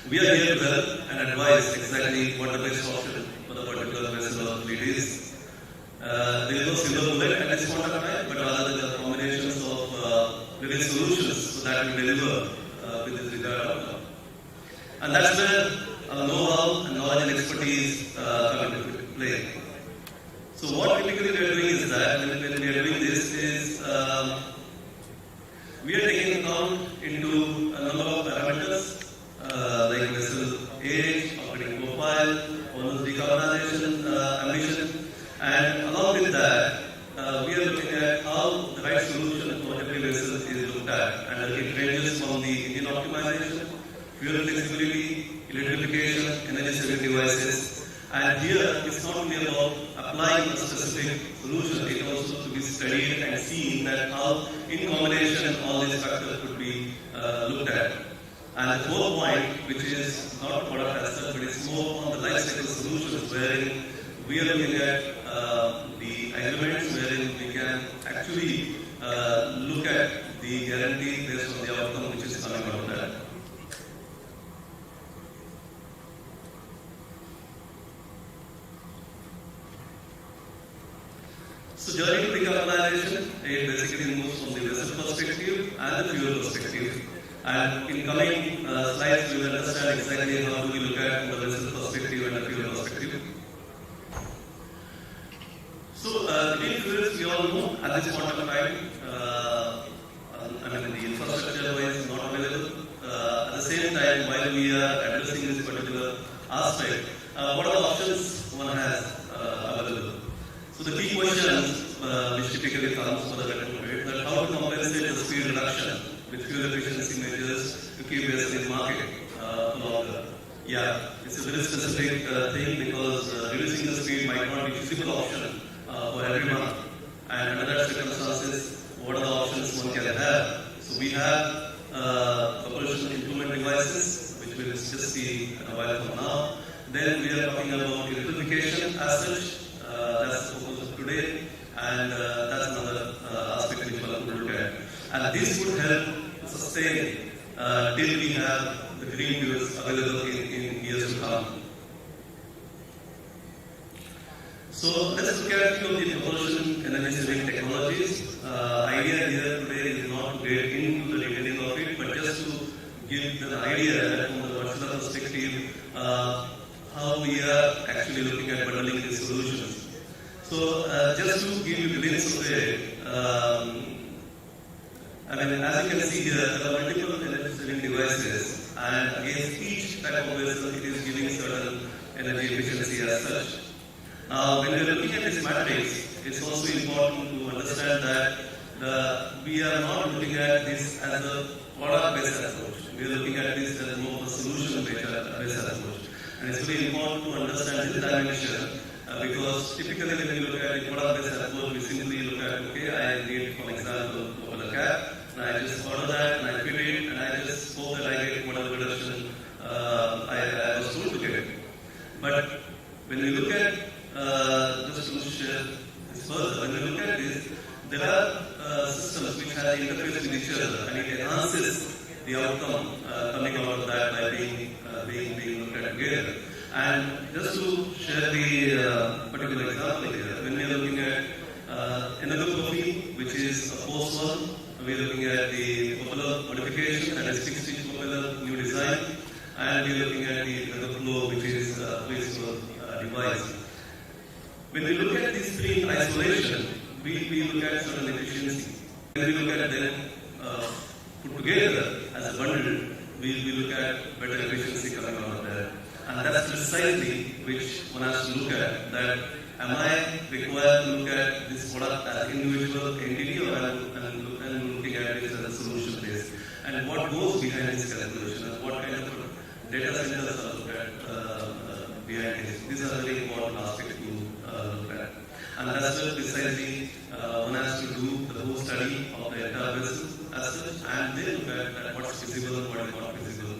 We are here to help and advise exactly what the best option for the particular vessel or fleet is. There is no silver bullet at this point of time, but rather there are combinations of various solutions so that we deliver with this desired outcome. And that's where our know-how and knowledge and expertise come into play. So what typically we are doing is that when we are doing this is we are taking account into a number of parameters like vessel age, operating profile, owner's decarbonization ambition, and along with that we are looking at how the right solution for every vessel is looked at, and it ranges from the engine optimization, fuel flexibility, electrification, energy saving devices. And here it's not only about applying a specific solution, it also to be studied and seen that how in combination all these factors could be looked at. And the fourth point, which is not product as such, but it's more on the life cycle solutions, wherein we are looking at the agreements wherein we can actually look at the guarantee based on the outcome which is coming out of that. So journey to decarbonization, it basically moves from the vessel perspective and the fuel perspective. And in coming slides, we will understand exactly how do we look at the vessel perspective and the fuel perspective. So green fuels, we all know at this point of time, the infrastructure is not available. At the same time, while we are addressing this particular aspect, what are the options one has available? So the key questions which typically comes for the retrofit that how to compensate the speed reduction with fuel efficiency measures to keep vessels in market longer. Yeah, it's a very specific thing because reducing the speed might not be a feasible option for everyone. And under that circumstances, what are the options one can have? So we have propulsion improvement devices, which we will just see in a while from now. Then we are talking about electrification as such. That's the focus of today, and that's another aspect which one could look at. And this would help sustain till we have the green fuels available in years to come. So let's look at the propulsion energy saving technologies. Idea here today is not to get into the details of it, but just to give the idea from the virtual perspective how we are actually looking at bundling these solutions. So just to give you a glimpse of it, as you can see here, there are multiple energy saving devices, and against each type of vessel, it is giving certain energy efficiency as such. Now, when we are looking at this matrix, it's also important to understand that we are not looking at this as a product-based approach. We are looking at this as more of a solution-based approach. And it's very important to understand this dimension because typically when we look at the product-based approach, we simply look at, okay, I need, for example, a cap, and I just order that, and I fit it, and I just hope that I get whatever reduction I was told to get. But when we look at, just to share this further, when we look at this, there are systems which have interface with each other, and it enhances the outcome coming out of that by being looked at together. And just to share the particular example here, when we are looking at another coffee, which is a post one, we are looking at the propeller modification, that is fixed inch propeller, new design, and we are looking at the other flow, which is a flexible device. When we look at these three in isolation, we look at certain efficiency. When we look at them put together as a bundle, we look at better efficiency coming out of that. And that's precisely which one has to look at, that am I required to look at this product as an individual entity, or I'm looking at it as a solution base? And what goes behind this calculation, and what kind of data centers are looked at behind this? These are very important aspects to look at. And that's where precisely one has to do the whole study of the entire vessel as such, and then look at what's feasible and what is not feasible.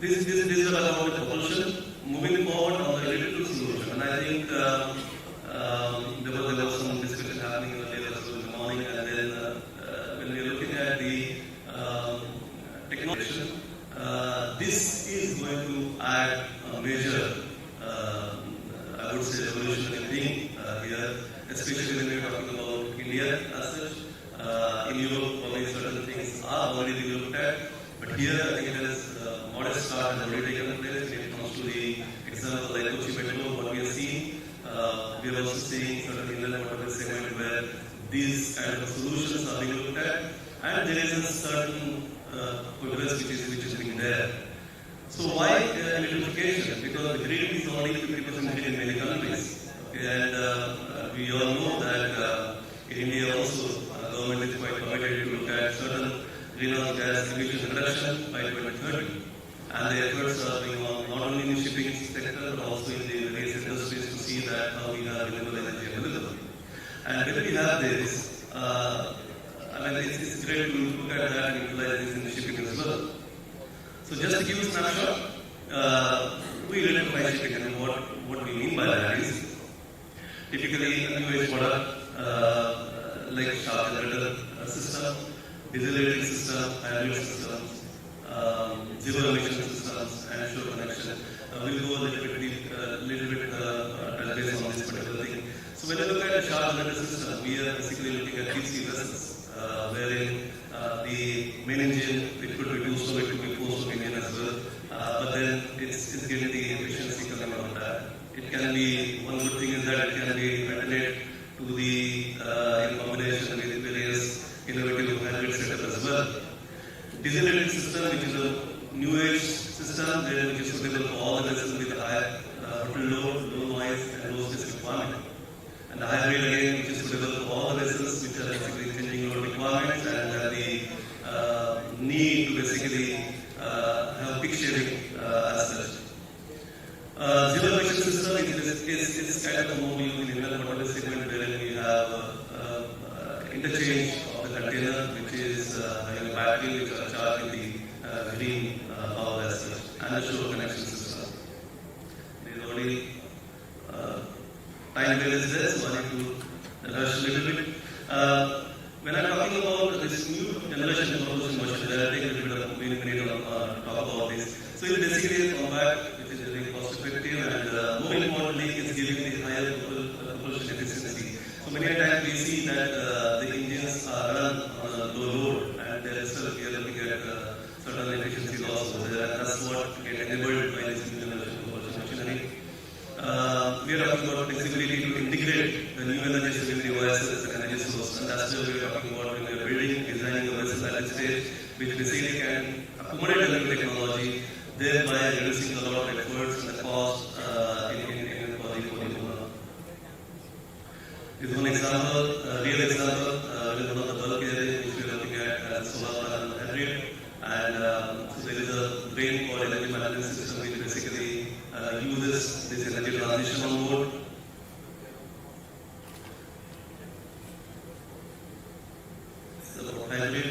This is about the propulsion. Moving forward on the electrical solution, and I think there was some discussion happening earlier in the morning, and then when we are looking at the technology, this is going to add a major, I would say, revolutionary thing here, especially when we are talking about India as such. In Europe, probably certain things are already being looked at, but here I think there is a modest start has already taken place when it comes to the example like Kochi Metro. What we are seeing, we are also seeing certain inland waterway segment where these kind of solutions are being looked at, and there is a certain progress which is being there. So why electrification? Because the grid is only 50% grid in many countries, and we all know that in India also government is quite committed to look at certain greenhouse gas emission reduction by 2030, and the efforts are going on not only in the shipping sector but also in the various industries to see that how we have renewable energy available. And when we have this, it's great to look at that and utilize this in the shipping as well. So just to give you a snapshot, we electrify shipping, and what we mean by that is typically a new age product like shaft generator system, diesel electric system, hybrid systems, zero emission systems, and shore connection. We'll go a little bit touch base on this particular thing. So when you look at the shaft generator system, we are basically looking at deep sea vessels, wherein the main engine, it could be 2-stroke, it could be 4-stroke engine as well, but then it's getting the efficiency coming out of that. It can be, one good thing is that it can be ventilate to the in combination with various innovative hybrid setup as well. Diesel electric system, which is a new age system, which is suitable for all the vessels with a high load, low noise, and low space requirement. And the hybrid again, which is suitable for all the vessels which are basically changing load requirements and have the need to basically have peak shaving as such. Zero emission system is kind of a more in the inland waterway segment wherein we have interchange of the container, which is having a battery which are charging the green power as such, and the shore connection system. time is there, so I need to rush a little bit. When I'm talking about this new generation of propulsion machine, I take a little bit of minute to talk about this. So it's basically a compact, which is very cost effective, and more importantly, it's giving the higher propulsion efficiency. So many times we see that the engines are run on a low load, and there is still we are looking at certain efficiencies also. That's what get enabled by this new generation of propulsion machinery. We are talking about flexibility to integrate the new energy saving devices and energy source, and that's where we are talking about when we are building, designing a vessel at this stage, which basically can accommodate the new technology, thereby reducing a lot of efforts and the cost This is one example, real example, with one of the bulk areas which we are looking at solar panel hybrid, and so there is a brain called energy management system which basically uses this energy transition on board. So hybrid,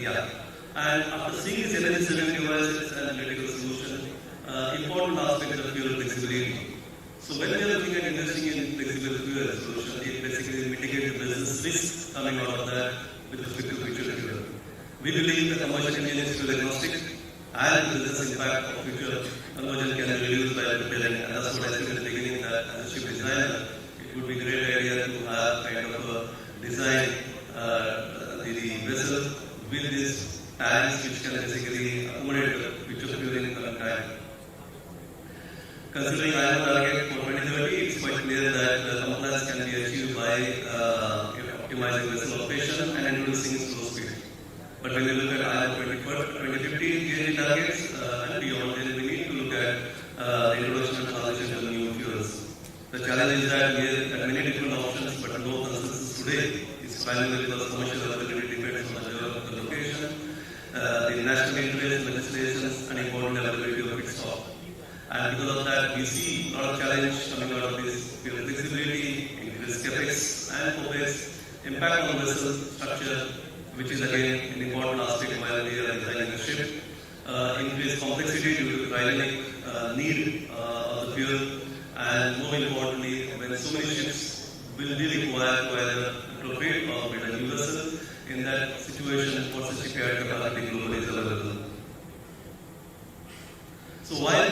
yeah. And after seeing this energy saving devices and analytical solution, important aspect of fuel flexibility. So when we are looking at investing in flexible fuel solution, it basically mitigates the business risk coming out of that with respect to future fuel. We believe that commercial engine is fuel agnostic, and the business impact of future conversion can be reduced by preparing. And that's what I said in the beginning, that as a ship designer, it would be a great idea to have kind of a design the vessel with these tanks which can basically accommodate the future fuel in current time. Considering IMO target for 2030, it's quite clear that the compliance can be achieved by optimizing vessel operation and introducing slow speed. But when we look at IMO 2050 GHG targets and beyond, then we need to look at the introduction and transition to new fuels. The challenge is that we have many different options, but no consensus today. It's primarily because commercial availability depends on the geographical location, the national interest, legislations, and important availability of feedstock. And because of that, we see a lot of challenge coming out of this fuel flexibility, increased capex and OPEX, impact on vessel structure, which is again an important aspect while we are designing the ship, increased complexity due to dynamic need of the fuel, and more importantly, when so many ships will be required to either appropriate or build a new vessel, in that situation, what's the shipyard capacity globally is available. So while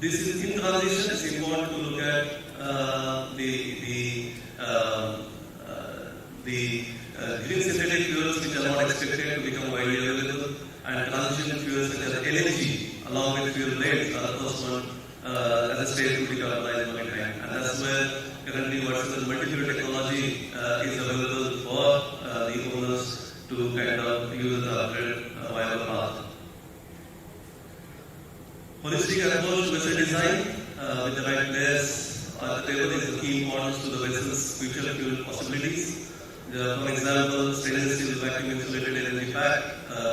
this is in transition, it's important to look at the green synthetic fuels which are not expected to become widely available, and transition fuels such as LNG along with fuel blades are the first one as a stage to decarbonize maritime. And that's where currently what's the multi-fuel technology is available for the owners to kind of use the upgrade viable path. Holistic approach to vessel design with the right players at the table is the key importance to the vessel's future fuel possibilities. For example, stainless steel vacuum insulated LNG pack,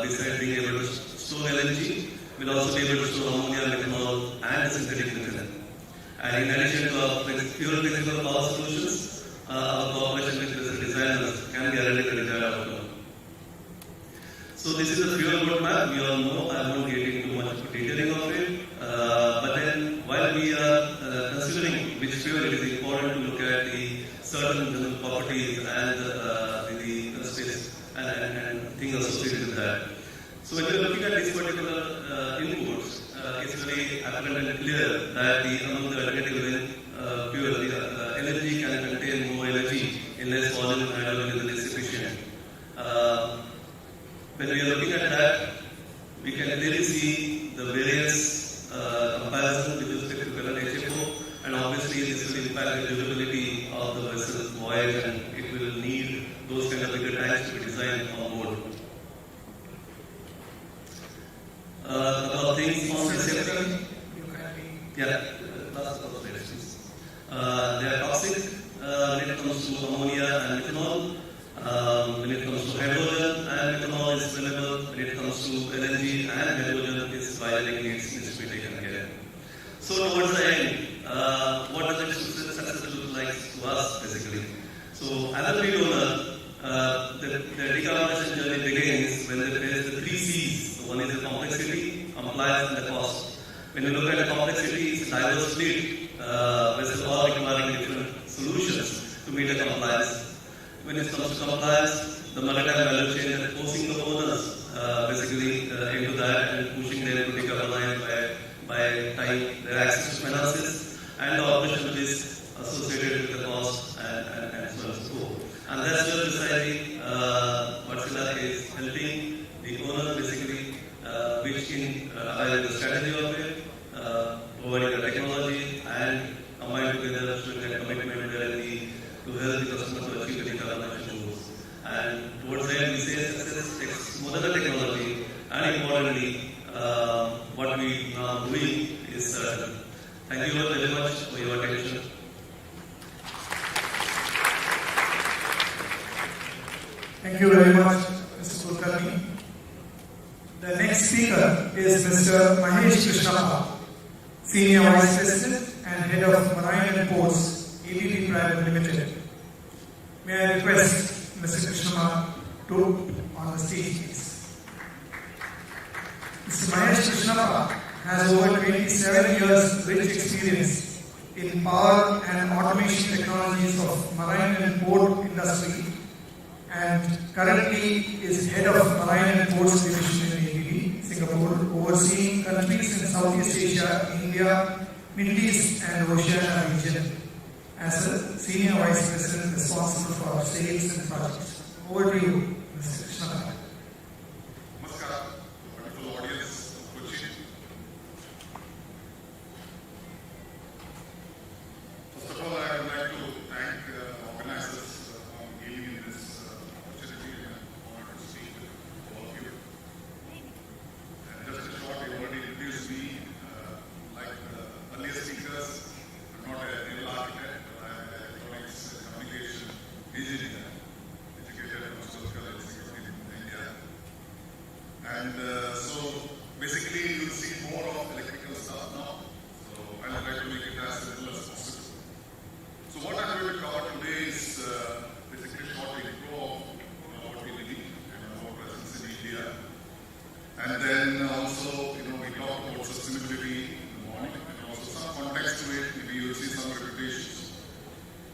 besides being able to store LNG, will also be able to store ammonia, methanol, and synthetic methane. And in addition to fuel flexible power solutions, our cooperation with vessel designers can guarantee the desired outcome. So this is a fuel roadmap. We all know, I won't get into much detailing of it. But then, while we are considering which fuel, it is important to look at the certain properties and the space and things associated with that. So when we are looking at these particular inputs, it's very apparent and clear that among the alternative fuel, the energy can contain more energy in less volume and hydrogen is less efficient. When we are looking at that, we can clearly see the various comparisons with respect to current HFO, and obviously this will impact the durability of the vessel's voyage, and it will need those kind of bigger tanks to be designed on board. A couple of things on the safety. Yeah, last couple of slides. They are toxic when it comes to ammonia and methanol. When it comes to hydrogen and methanol is flammable. When it comes to LNG and hydrogen, its biological needs to be taken care of. So towards the end, what does it success look like to us basically? So as a fleet owner, the decarbonization journey begins when they face the three C's. One is the complexity, compliance, and the cost. when you look at the complexities, diverse fleet, vessels all requiring different solutions to meet the compliance. When it comes to compliance, the maritime value chain is forcing the owners basically into that and pushing them to be compliant by tying their access to finances and the operation risk associated with the cost and so on and so forth. And that's where precisely Matsila is helping the owners basically which in either the strategy of it, providing the technology and combined together showing that commitment to help the customer to achieve the decarbonization goals. And towards the end we say success takes more than the technology, and importantly what we are now doing is certain. Thank you all very much for your attention. Thank you very much, Mr. Kulkarni. The next speaker is Mr. Mahesh Krishnappa, Senior Vice President and Head of Marine and Ports, ABB Private Limited. May I request Mr. Krishnappa to on the stage, please. Mr. Mahesh Krishnappa has over 27 years rich experience in power and automation technologies of marine and port industry, and currently is head of Marine and Ports Division in ABB, Singapore, overseeing countries in Southeast Asia, India, Middle East and Oceania region as a Senior Vice President responsible for sales and projects. Over to you, Mr. Krishnappa. Namaskar, wonderful audience of Kochi. First of all, I would like to thank organizers for giving me this opportunity and honor to speak with all of you. And just a short, you already introduced me. Like the earlier speakers, I'm not a naval architect, but I'm an electronics communication engineer, educated at Coastal College in India. And so basically you'll see more of electrical stuff now. So I'll try to make it as simple as possible. So what I'm going to cover today is basically a short intro of what we believe and our presence in India. And then also, we talk about sustainability in the morning and also some context to it. Maybe you'll see some reputations.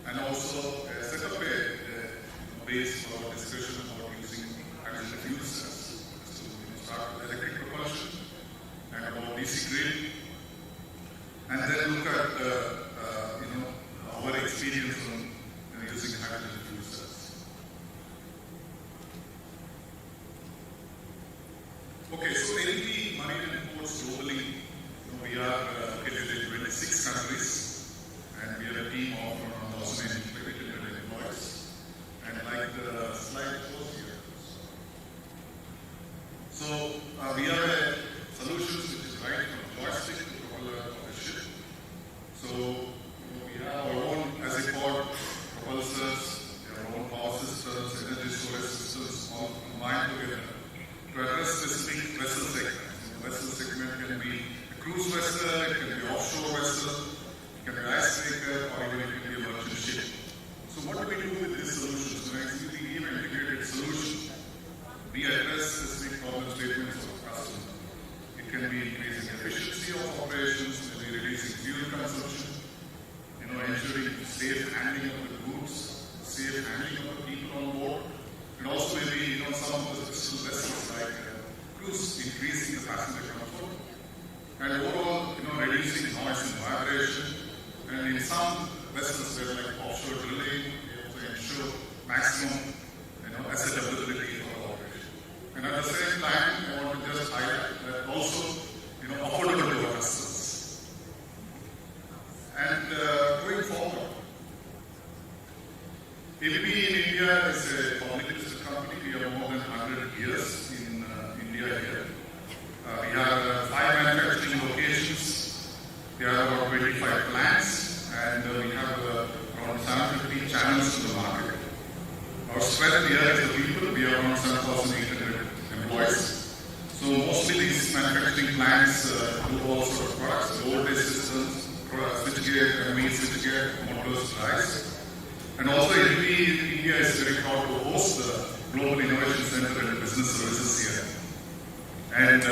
And also set up a base for our discussion about using hydrogen fuel cells. So start with electric propulsion and about DC grid. And then look at our experience on using hydrogen fuel cells. Okay, so ABB Marine and Ports globally, we are located in 26 countries, and we are a team of around 1,800 employees. And like the slide shows here, so we are a solutions which is right from joystick to propeller of a ship. So we have our own, as I call, propulsors, our own power systems, energy storage systems, all combined together to address specific vessel segments. Vessel segment can be a cruise vessel, it can be an offshore vessel, it can be an icebreaker, or even it can be a merchant ship. So what do we do with these solutions? When we give an integrated solution, we address specific problem statements of the customer. It can be increasing efficiency of operations, maybe reducing fuel consumption, ensuring safe handling of the goods, safe handling of the people on board, and also maybe some of the vessels like cruise, increasing the passenger comfort, and overall reducing noise and vibration, and in some vessels where like offshore drilling, we also ensure maximum asset availability for the operation. And at the same time, I want to just highlight that also affordable to our customers. And going forward, ABB in India is a public listed company. We have more than 100 years in India here. We have 5 manufacturing locations. We have about 25 plants, and we have around 750 channels to the market. Our strength here is the people. We are around 7,800 employees. So mostly these manufacturing plants do all sorts of products, low-voltage systems, switchgear, main switchgear, motors, drives. And also ABB in India is very proud to host the Global Innovation Center and Business Services here. And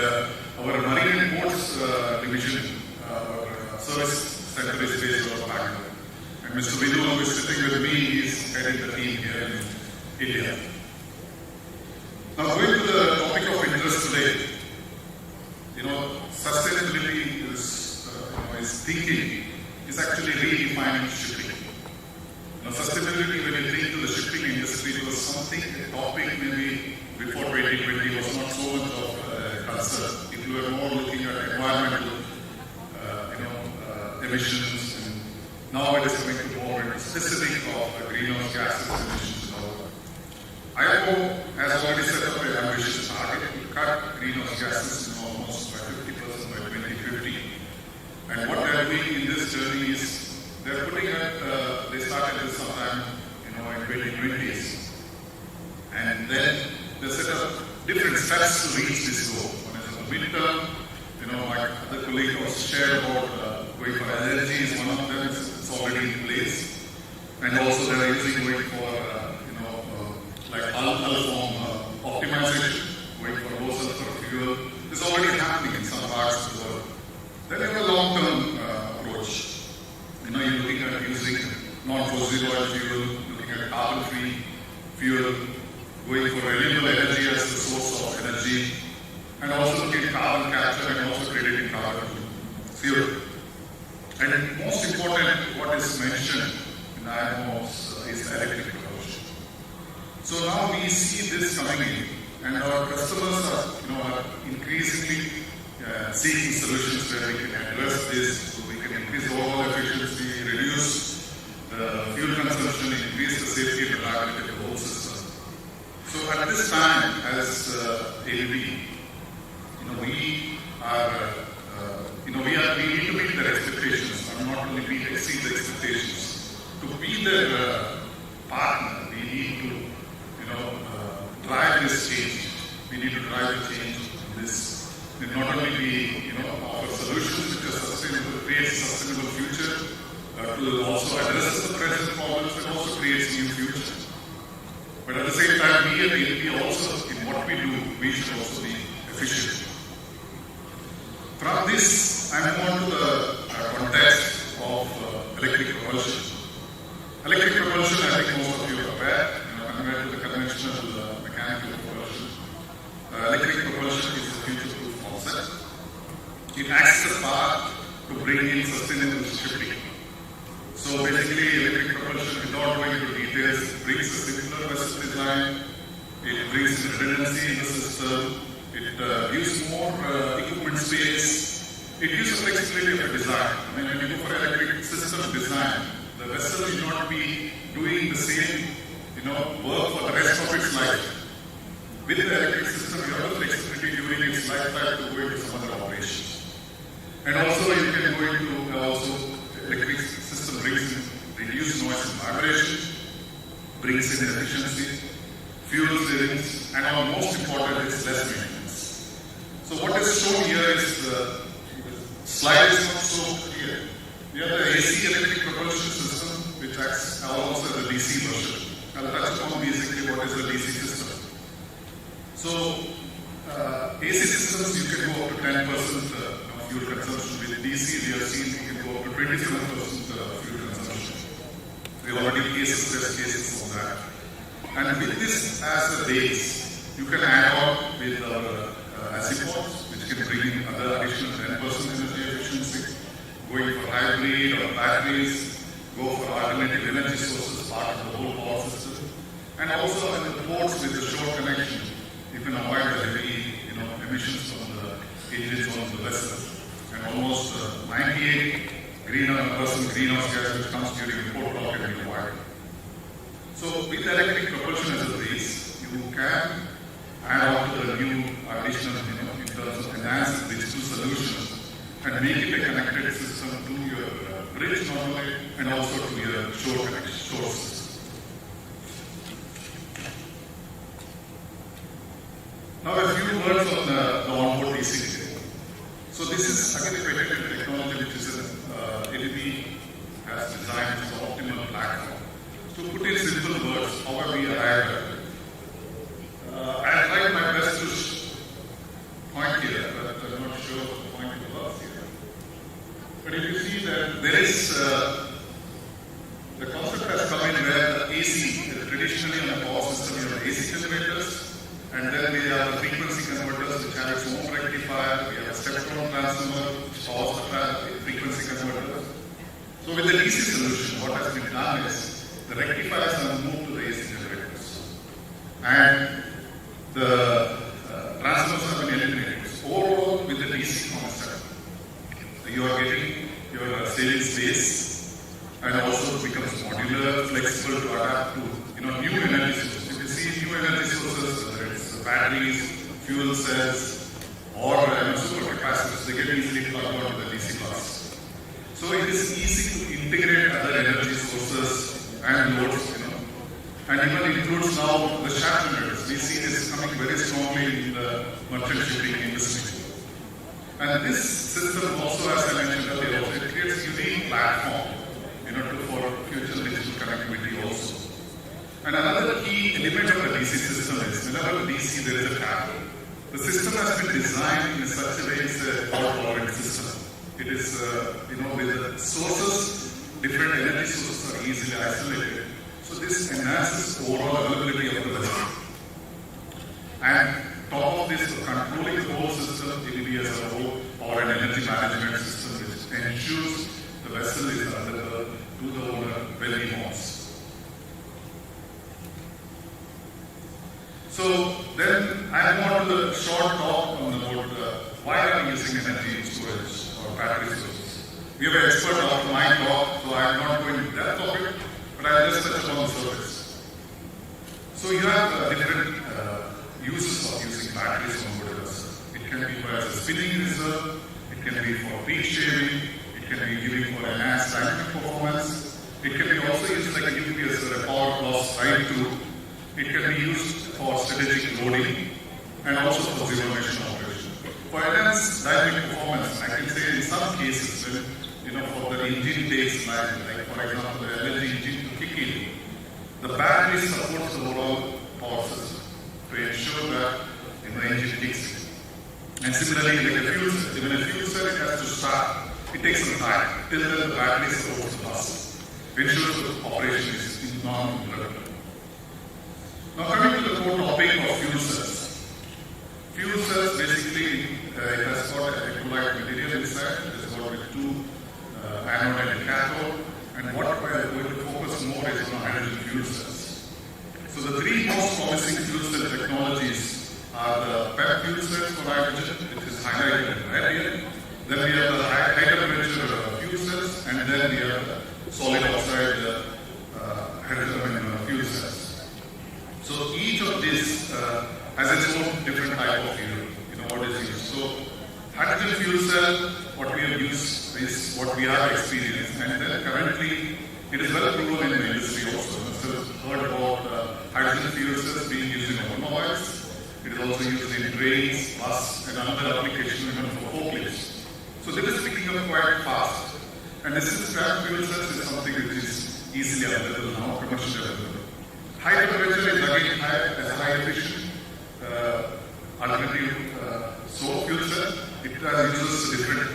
our marine and ports division, our service center is based out of Bangalore. And Mr. Vidhu, who is sitting with me, is heading the team here in India. Now, going to the topic of interest today, sustainability is thinking is actually redefining shipping. Sustainability, when you think to the shipping industry, was something, a topic maybe before 2020 was not so much of a concern. People were more looking at environmental, emissions, and now it is coming to more into specific of greenhouse gases emissions and all that. IMO has already set up an ambitious target to cut greenhouse gases almost by 50% by 2050. And what they are doing in this journey is they are putting up, they started this sometime in 2020s. And then they set up different steps to reach this goal. One is in the midterm, my other colleague also shared about going for energy is one of them, it's already in place. And also they are using going for, like alcohol optimization, going for low sulfur fuel. It's already happening in some parts of the world. Then you have a long-term approach. You're looking at using non-fossil oil fuel, looking at carbon-free fuel, going for renewable energy as the source of energy, and also looking at carbon capture and also crediting carbon fuel. And most important, what is mentioned in IMO's is electric propulsion. So now we see this coming in, and our customers are increasingly seeking solutions where we can address this, so we can increase overall efficiency, reduce the fuel consumption, increase the safety and reliability of the whole system. So at this time, as ABB, we are, we need to meet their expectations, and not only exceed the expectations. To be their partner, we need to, drive this change. We need to drive the change in this. And not only be, offer solutions which are sustainable, create a sustainable future, to also address the present problems and also create new future. But at the same time, we at ABB also, in what we do, we should also be efficient. From this, I'm on to the context of electric propulsion. Electric propulsion, I think most of you are aware, compared to the conventional mechanical propulsion. Electric propulsion is a future-proof concept. It acts as part to bring in sustainable shipping. So basically, electric propulsion, without going into details, brings a simpler vessel design. It brings redundancy in the system. It gives more equipment space. It gives a flexibility of a design. When you go for electric system design, the vessel will not be doing the same, work for the rest of its life. With the electric system, you have the flexibility during its lifetime to go into some other operations. And also, you can go into electric system brings in reduced noise and vibration, brings in efficiency, fuel savings, and most important is less maintenance. So what is shown here is the slide is not so clear. We have the AC electric propulsion system, which acts also as a DC version. I'll touch upon basically what is the DC system. So, AC systems, you can go up to 10% of fuel consumption. With DC, we have seen you can go up to 27% fuel consumption. We already test cases on that. And with this as a base, you can add on with our azipods, which can bring in other additional 10% energy efficiency, going for hybrid or batteries, go for alternative energy sources, part of the whole power system. And also in the ports with the shore connection, you can avoid the heavy emissions from the engines on the vessels. And almost 98 greenhouse gas which comes during the port dock can be avoided. So with electric propulsion as a base, you can add on to the new additional, in terms of enhanced digital solutions and make it a connected system to your bridge normally and also to your shore connection, shore system. Now a few words on the onboard DC. So this is again a patented technology which is ABB has designed as an optimal platform. To put in simple words, how have we arrived at it? I tried my best to point here, but you see that there is, the concept has come in where the AC, traditionally on the power system, you have AC generators, and then we have the frequency converters which have its own rectifier, we have a step-down transformer which powers the frequency converters. So with the DC solution, what has been done is the rectifiers are moved to the AC generators, and the transformers have been eliminated. So overall, with the DC concept, you are getting your saving space, and also it becomes modular, flexible to adapt to new energy sources. If you see new energy sources, whether it's batteries, fuel cells, or supercapacitors, they get easily plugged onto the DC bus. So it is easy to integrate other energy sources and loads, and even includes now the shaft generators. We see this coming very strongly in the merchant shipping industry. And this system also, as I mentioned earlier, it creates a unique platform, for future digital connectivity also. And another key element of the DC system is whenever DC there is a tap, the system has been designed in such a way it's a fault-tolerant system. It is, with the sources, different energy sources are easily isolated. So this enhances overall availability of the vessel. And top of this, controlling the whole system, it be as a whole, or an energy management system which ensures the vessel is available to the owner when he wants. So then I move on to the short talk on about why are we using energy storage or battery sources. We have an expert after my talk, so I am not going into depth of it, but I will just touch upon the surface. So you have different uses of using batteries on board a vessel. It can be as a spinning reserve, it can be for peak shaving, it can be giving for enhanced dynamic performance, it can be also used like a UPS or a power loss ride through. It can be used for strategic loading and also for zero emission operation. For enhanced dynamic performance, I can say in some cases when, for the engine takes like for example, the LNG engine to kick in, the battery supports the overall power system to ensure that the engine kicks in. And similarly, like a fuel cell, even a fuel cell, it has to start. It takes some time till then the battery supports the bus. Ensures the operation is non-interrupted. Now coming to the core topic of fuel cells. Fuel cells basically, it has got a electrolyte material inside, it has got two anode and a cathode, and what we are going to focus more is on hydrogen fuel cells. So the three most promising fuel cell technologies are the PEP fuel cells for hydrogen, which is highlighted in red here. Then we have the high temperature fuel cells, and then we have the solid oxide hydrogen fuel cells. So each of these has its own different type of fuel, what is used. So hydrogen fuel cell, what we have used is what we have experienced, and then currently it is well proven in the industry also. So heard about hydrogen fuel cells being used in automobiles. It is also used in trains, bus, and another application even for forklifts. So this is picking up quite fast. And this is PEP fuel cells is something which is easily available now, commercially available. High temperature is again as a high efficient alternative source fuel cell. It uses different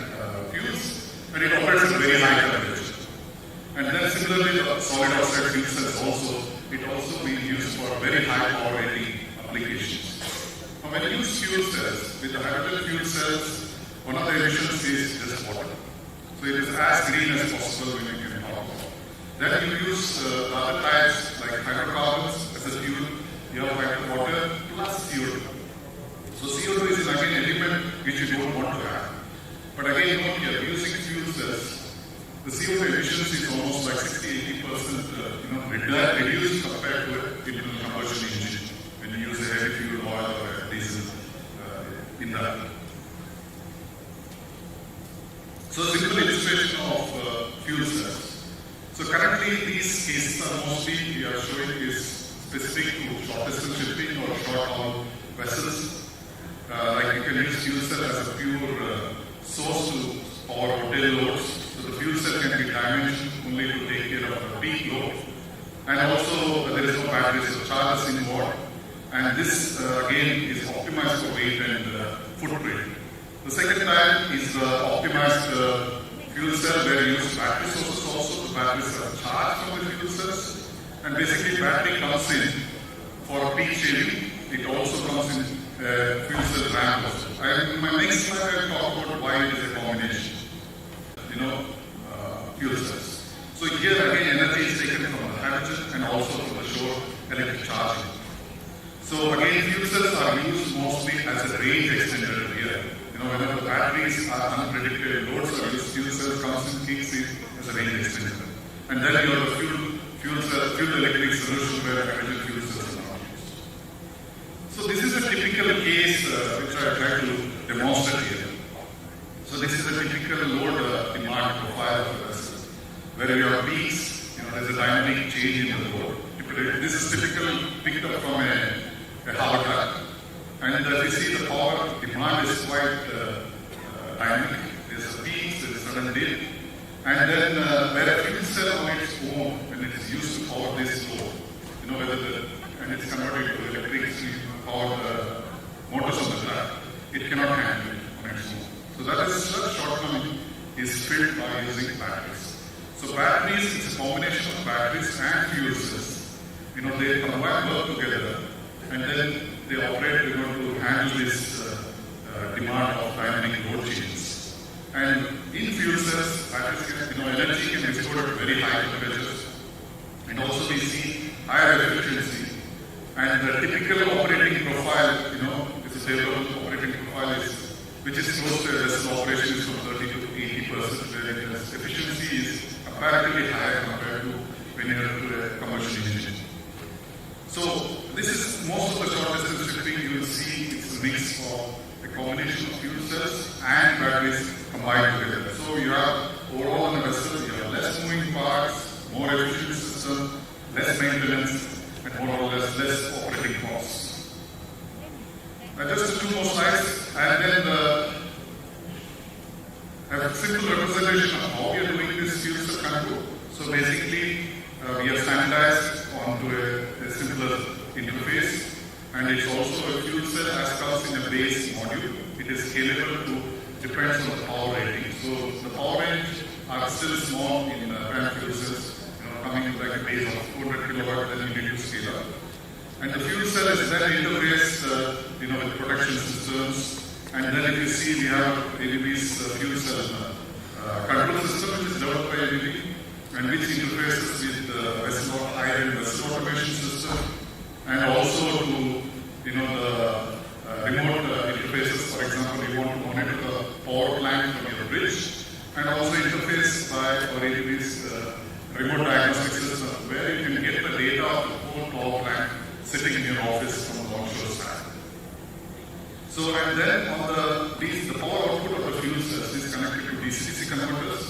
fuels and it operates at very high temperature. And then similarly the solid oxide fuel cells it also being used for very high power rating applications. Now when you use fuel cells, with the hydrogen fuel cells, one of the emissions is just water. So it is as green as possible when you can talk about. Then you use other types like hydrocarbons as a fuel. You have water plus CO2. So CO2 is again an element which you don't want to have. But again, when you are using fuel cells, the CO2 emissions is almost like 60-80% reduced compared to an internal combustion engine when you use a heavy fuel oil or a diesel in that. So simple illustration of fuel cells. So currently these cases are mostly we are showing is specific to short distance shipping or short haul vessels. Like you can use fuel cell as a pure source to power hotel loads. So the fuel cell can be dimensioned only to take care of the peak load. And also there is no battery, so charges involved. And this again is optimized for weight and footprint. The second type is the optimized fuel cell where you use battery sources also. The batteries are charged from the fuel cells. And basically battery comes in for peak shaving. It also comes in fuel cell ramp also. In my next slide I will talk about why it is a combination. Fuel cells. So here again energy is taken from the hydrogen and also from the shore electric charging. So again fuel cells are used mostly as a range extender here. Whenever batteries are unpredicted loads are used, fuel cells comes in, kicks in as a range extender. And then you have a fuel electric solution where hydrogen fuel cells are not used. So this is a typical case which I try to demonstrate here. So this is a typical load demand profile of a vessel, where you have peaks, there's a dynamic change in the load. This is typically picked up from a harbor track. And if you see the power demand is quite dynamic. There's a peak, there's a sudden dip. And then where a fuel cell on its own, when it is used to power this load, and it's converted to electricity to power the motors on the track, it cannot handle it on its own. So that is such shortcoming is filled by using batteries. So batteries, it's a combination of batteries and fuel cells. They combine work together and then they operate to handle this demand of dynamic load changes. And in fuel cells, batteries energy can be stored at very high temperatures. And also we see higher efficiency. And the typical operating profile, is a favorable operating profile which is close to a vessel operation is from 30 to 80%, where the efficiency is apparently higher compared to when you are to a commercial engine. So this is most of the short distance shipping you will see it's a mix of a combination of fuel cells and batteries combined together. So you have overall on a vessel, you have less moving parts, more efficient system, less maintenance, and more or less operating costs. Just 2 more slides, and then I have a simple representation of how we are doing this fuel cell control. So basically, we have standardized onto a simpler interface, and it's also a fuel cell as comes in a base module. It is scalable to depends on the power rating. So the power range are still small in PAN fuel cells, coming to like a base of 400 kilowatt, then you need to scale up. And the fuel cell is then interfaced, with protection systems. And then if you see, we have ABB's fuel cell control system, which is developed by ABB, and which interfaces with the vessel high-end vessel automation system, and also to, the remote interfaces. For example, you want to monitor the power plant from your bridge, and also interface by our ABB's remote diagnostic system, where you can get the data of the whole power plant sitting in your office from the onshore side. So, and then on the power output of the fuel cells is connected to DC-DC converters.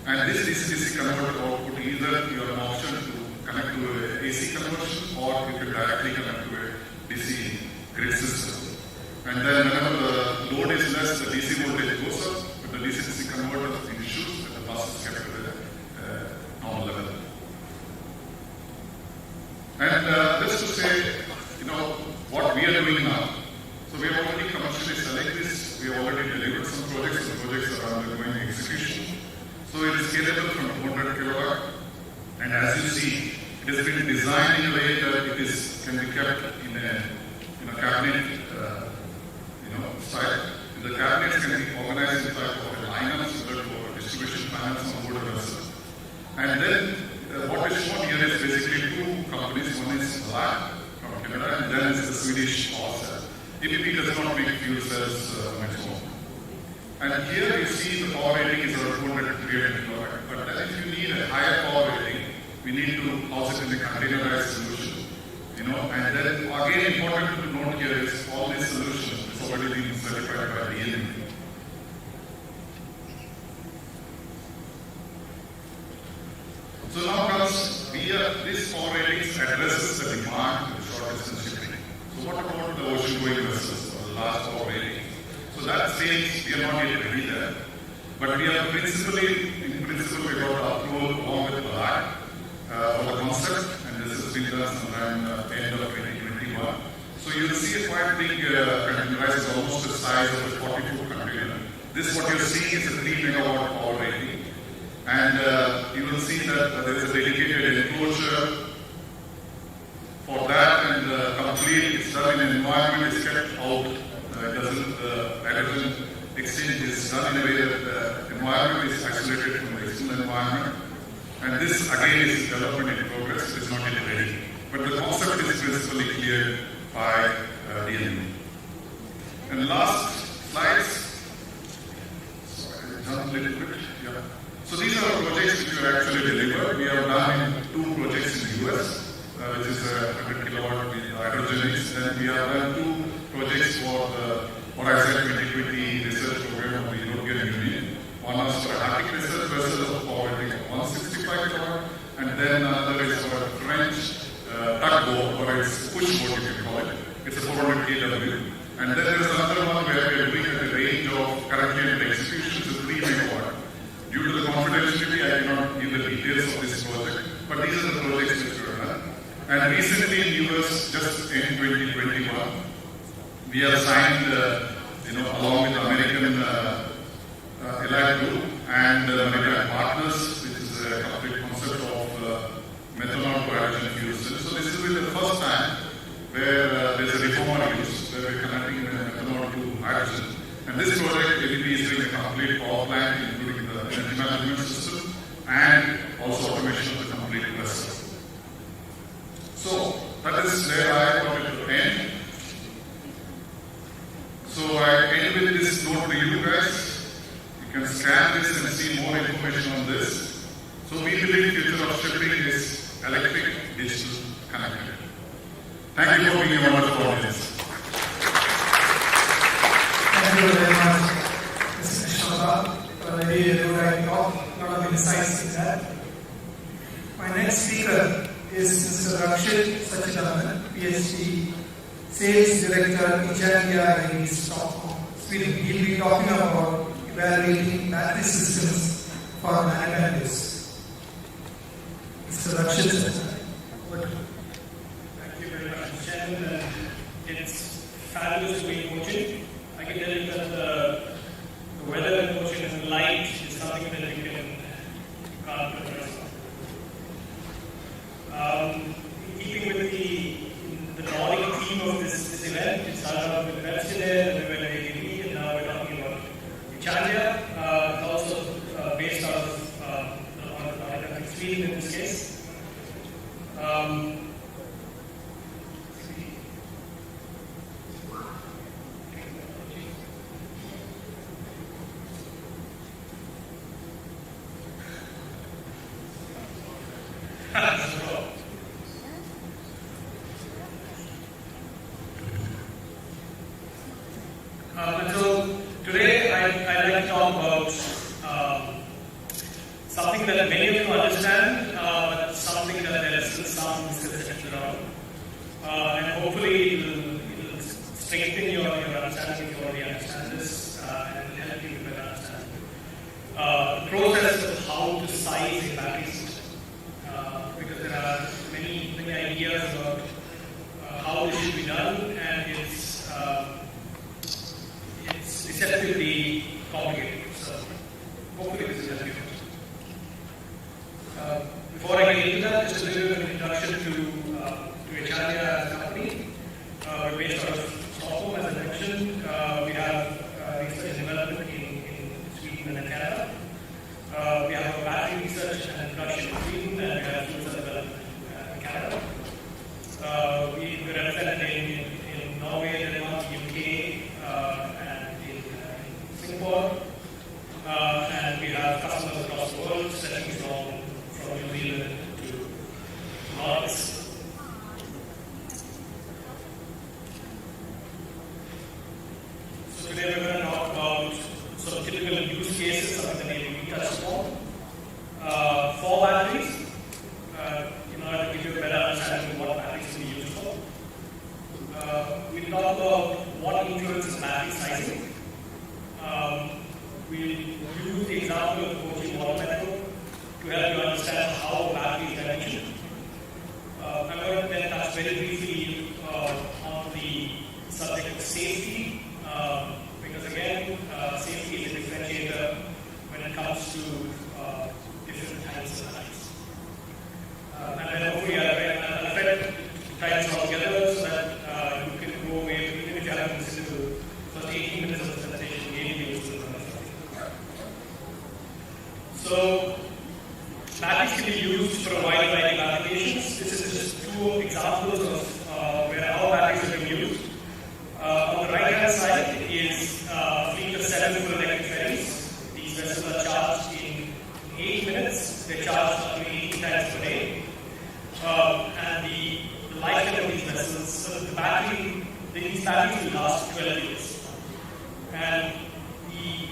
And this DC-DC converter output, either you have an option to connect to a AC conversion, or you can directly connect to a DC grid system. And then whenever the load is less, the DC voltage goes up, but the DC-DC converter ensures that the bus is kept at a normal level. And just to say, what we are doing now. So we have already commercially selling this. We have already delivered some projects. The projects are undergoing execution. So it is scalable from 200 kilowatt. And as you see, it has been designed in a way that it can be kept in a cabinet, style. The cabinets can be organized in type of a lineup similar to distribution panels on board a vessel. And then what is shown here is basically 2 companies. One is Plaza from Canada, and then is the Swedish DOSTAS. ABB does not make fuel cells on its own. And here you see the power rating is around 200 to 300 kilowatt. But then if you need a higher power rating, we need to house it in a containerized solution. And then again important to note here is all these solutions is already being certified by the DNV. So now comes this power ratings addresses the demand of short distance shipping. So what about the ocean going vessels or the large power rating? So that says we are not yet ready there. But we are in principle we got approval along with Plaza for the concept, and this has been done sometime at the end of 2021. So you will see a quite big containerized, almost the size of a 40-foot container. This what you're seeing is a 3 megawatt power rating. And you will see that there is a dedicated enclosure for that, and complete, it's done in an environment, it's kept out. Hydrogen exchange is done in a way that the environment is isolated from the external environment. And this again is development in progress, it is not yet ready. But the concept is principally cleared by DNV. And last slides. Sorry, I jumped a little bit. Yeah. So these are projects which we actually delivered. We have done 2 projects in the US. Which is 100 kilowatt hydrogenics, and we have done 2 projects for the Horizon 2020 research program of the European Union. One was for a hacking research vessel of power rating of 165 kilowatt, and then another is for a French tugboat, or its push boat, you can call it. It's a 400 kW. And then there is another one where we are doing at the range of currently under execution is 3 megawatt. Due to the confidentiality, I cannot give the details of this project, but these are the projects which we have done. And recently in US, just in 2021, we have signed, along with American Allied Group and Maritime Partners, which is a complete concept of methanol to hydrogen fuel cells. So this will be the first time where there's a reformer use, where we're connecting methanol to hydrogen. And this project, ABB is doing a complete power plant, including the energy management system and also automation of the complete vessel. So, that is where I wanted to end. So, I end with this note to you guys. You can scan this and see more information on this. So, we believe the future of shipping is electric, digital, connected. Thank you for being a wonderful audience. Thank you very much, Mr. Shobha, for a very good talk. A lot of insights in that. My next speaker is Mr. Rakshit Sachidanand, PhD, Sales Director, Ijaya in Stockholm, Sweden. He'll be talking about evaluating battery systems for maritime use. Mr. Rakshit Sachidanand. Thank you very much, Chairman. It's fabulous to be in Kochi. I can tell you that the weather in Kochi and light is something that you can't address. Keeping with the Nordic theme of this event, it started out with Webster, and we went to ABB, and now we're talking about Italia. It's also based out of Sweden in this case. So today I'd like to talk about something that many of you understand, but something that there is still some misconception around. And hopefully it will strengthen your understanding if you already understand this and help you better understand the process of how to size a battery system. Because there are many ideas about how this should be done, and it's deceptively complicated. So hopefully this is helpful. Before I get into that, just a little bit of an introduction to Italia as a company. We're based out of Stockholm, as I mentioned. We have research and development in Sweden and Canada. We have a battery research and production in Sweden, and we have fuel cell development in Canada. We're represented in Norway, Denmark, UK, and in Singapore. And we have customers across the world, stretching from New Zealand to Nordics. So today we're going to talk about sort of typical use cases, something that we touched upon. For batteries, in order to give you a better understanding of what batteries can be used for. We'll talk about what influences battery sizing. We'll use the example of the Kochi water metro to help you understand how batteries are dimensioned. I'm going to then touch very briefly on the subject of safety, because again, safety is a differentiator when it comes to different batteries can be used for a wide variety of applications. This is just two examples of where our batteries are being used. On the right-hand side is a fleet of 7 full electric ferries. These vessels are charged in 8 minutes. They're charged up to 18 times per day. And the lifetime of these vessels, so these batteries will last 12 years. And the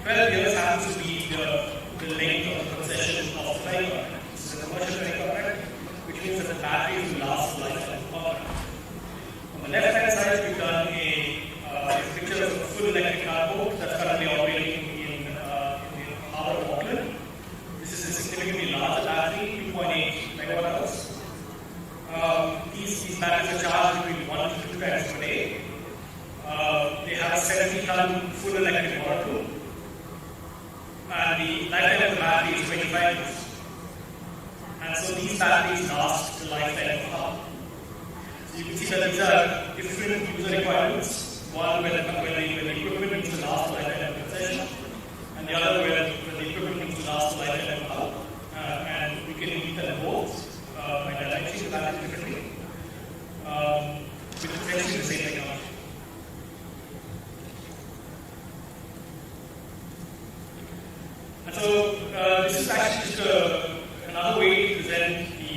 12 years happens to be the length of the concession of the flight contract. This is a commercial flight contract, which means that the batteries will last the lifetime of the contract. On the left-hand side, we've done a picture of a full electric carboat that's currently operating in the harbour of Auckland. This is a significantly larger battery, 2.8 megawatt hours. These batteries are charged between 1 to 2 times per day. They have a 70-ton full electric motor pool. And the lifetime of the battery is 25 years. And so these batteries last the lifetime of the hub. So you can see that these are different user requirements. One where the equipment needs to last the lifetime of the concession, and the other where the equipment needs to last the lifetime of the hub. And we can meet them both by dimensioning the battery differently with essentially the same technology. And so this is actually just another way to present the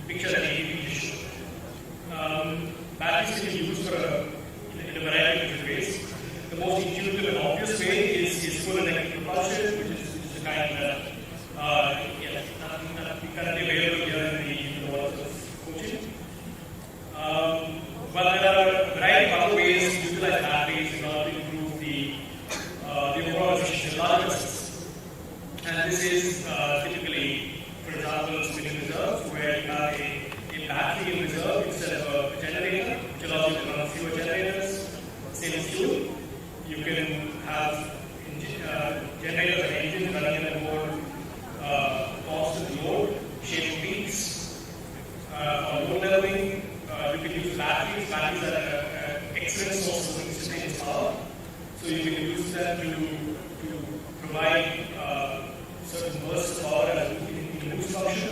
picture that ADP just showed. Batteries can be used in a variety of different ways. The most intuitive and obvious way is full electric propulsion, which is the kind that currently available here in the waters of Kochi. But there are a variety of other ways to utilize batteries in order to improve the overall efficiency of large vessels. And this is typically, for example, spinning reserves, where you have a battery in reserve instead of a generator, which allows you to run fewer generators, save fuel. You can have generators and engines running at a more constant load, shaping peaks, or load leveling. You can use batteries. Batteries are an excellent source of instantaneous power. So you can use them to provide certain bursts of power in boost function.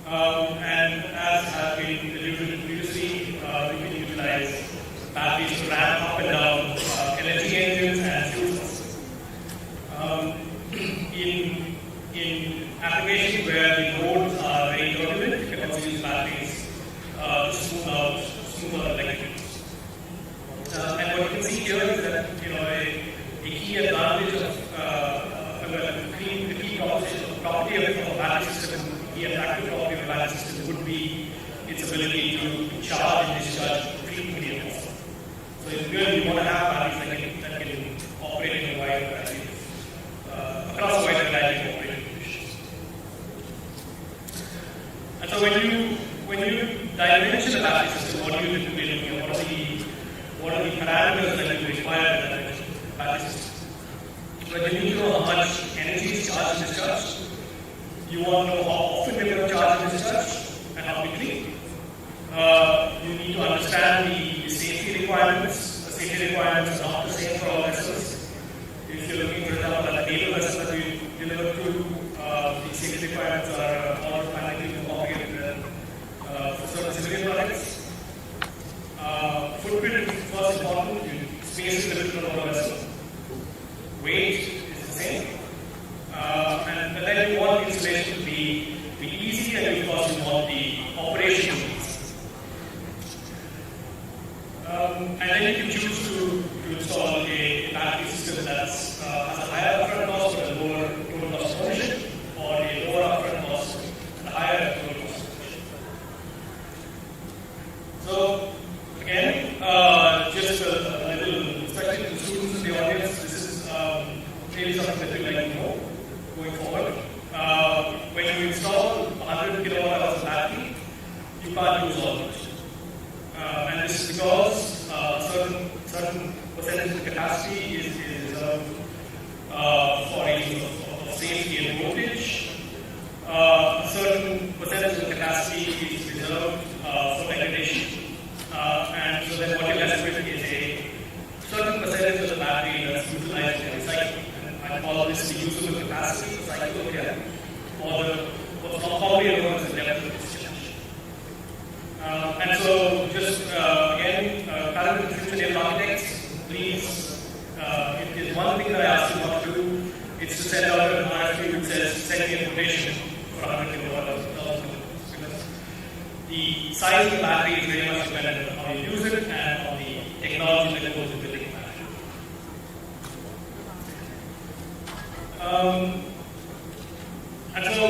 And as has been alluded previously, we can utilize batteries to ramp up and down LNG engines and fuel cells. In applications where the roads are very turbulent, you can also use batteries to smooth out electric. And what you can see here is that a key advantage of the key property of a battery system, the attractive property of a battery system would be its ability to charge and discharge frequently and often. So it's good you want to have batteries that can operate in a wide variety across a wide variety of operating conditions. And so when you dimension a battery system, what do you typically look at? What are the parameters that you require in a battery system? But you need to know how much energy is charged and discharged. You want to know how often you're going to charge and discharge and how quickly. You need to understand the safety requirements. The safety requirements are not the same for all vessels. If you're looking, for example, at the naval vessel that we deliver to, the safety requirements are more dramatically complicated than for certain civilian products. Footprint is first important. Space is limited on a vessel. Weight is the same. And then you want the installation to be easy, and of course you want the operation easy. And then you can choose to install a battery system that has a higher upfront cost but a lower total cost of ownership, or a lower upfront cost and a higher total cost of ownership. So again, just a little especially to the students in the audience, this is maybe something that you'd like to know going forward. When you install 100 kilowatt hours of battery, you can't use all of it. And this is because certain percentage of capacity is reserved for reasons of safety and voltage. A certain percentage of capacity is reserved for degradation. And so then what you're left with is a certain percentage of the battery that's utilized in recycling. And I call this the usable capacity, cycle here, or the quality alone is definitely this challenge. And so just again, current future naval architects, please, if there's one thing that I ask you not to do, it's to send out an RFQ which says send me information for 100 kilowatts, 1,000 kilowatts. Because the size of the battery is very much dependent on how you use it and on the technology that goes with building the battery. And so,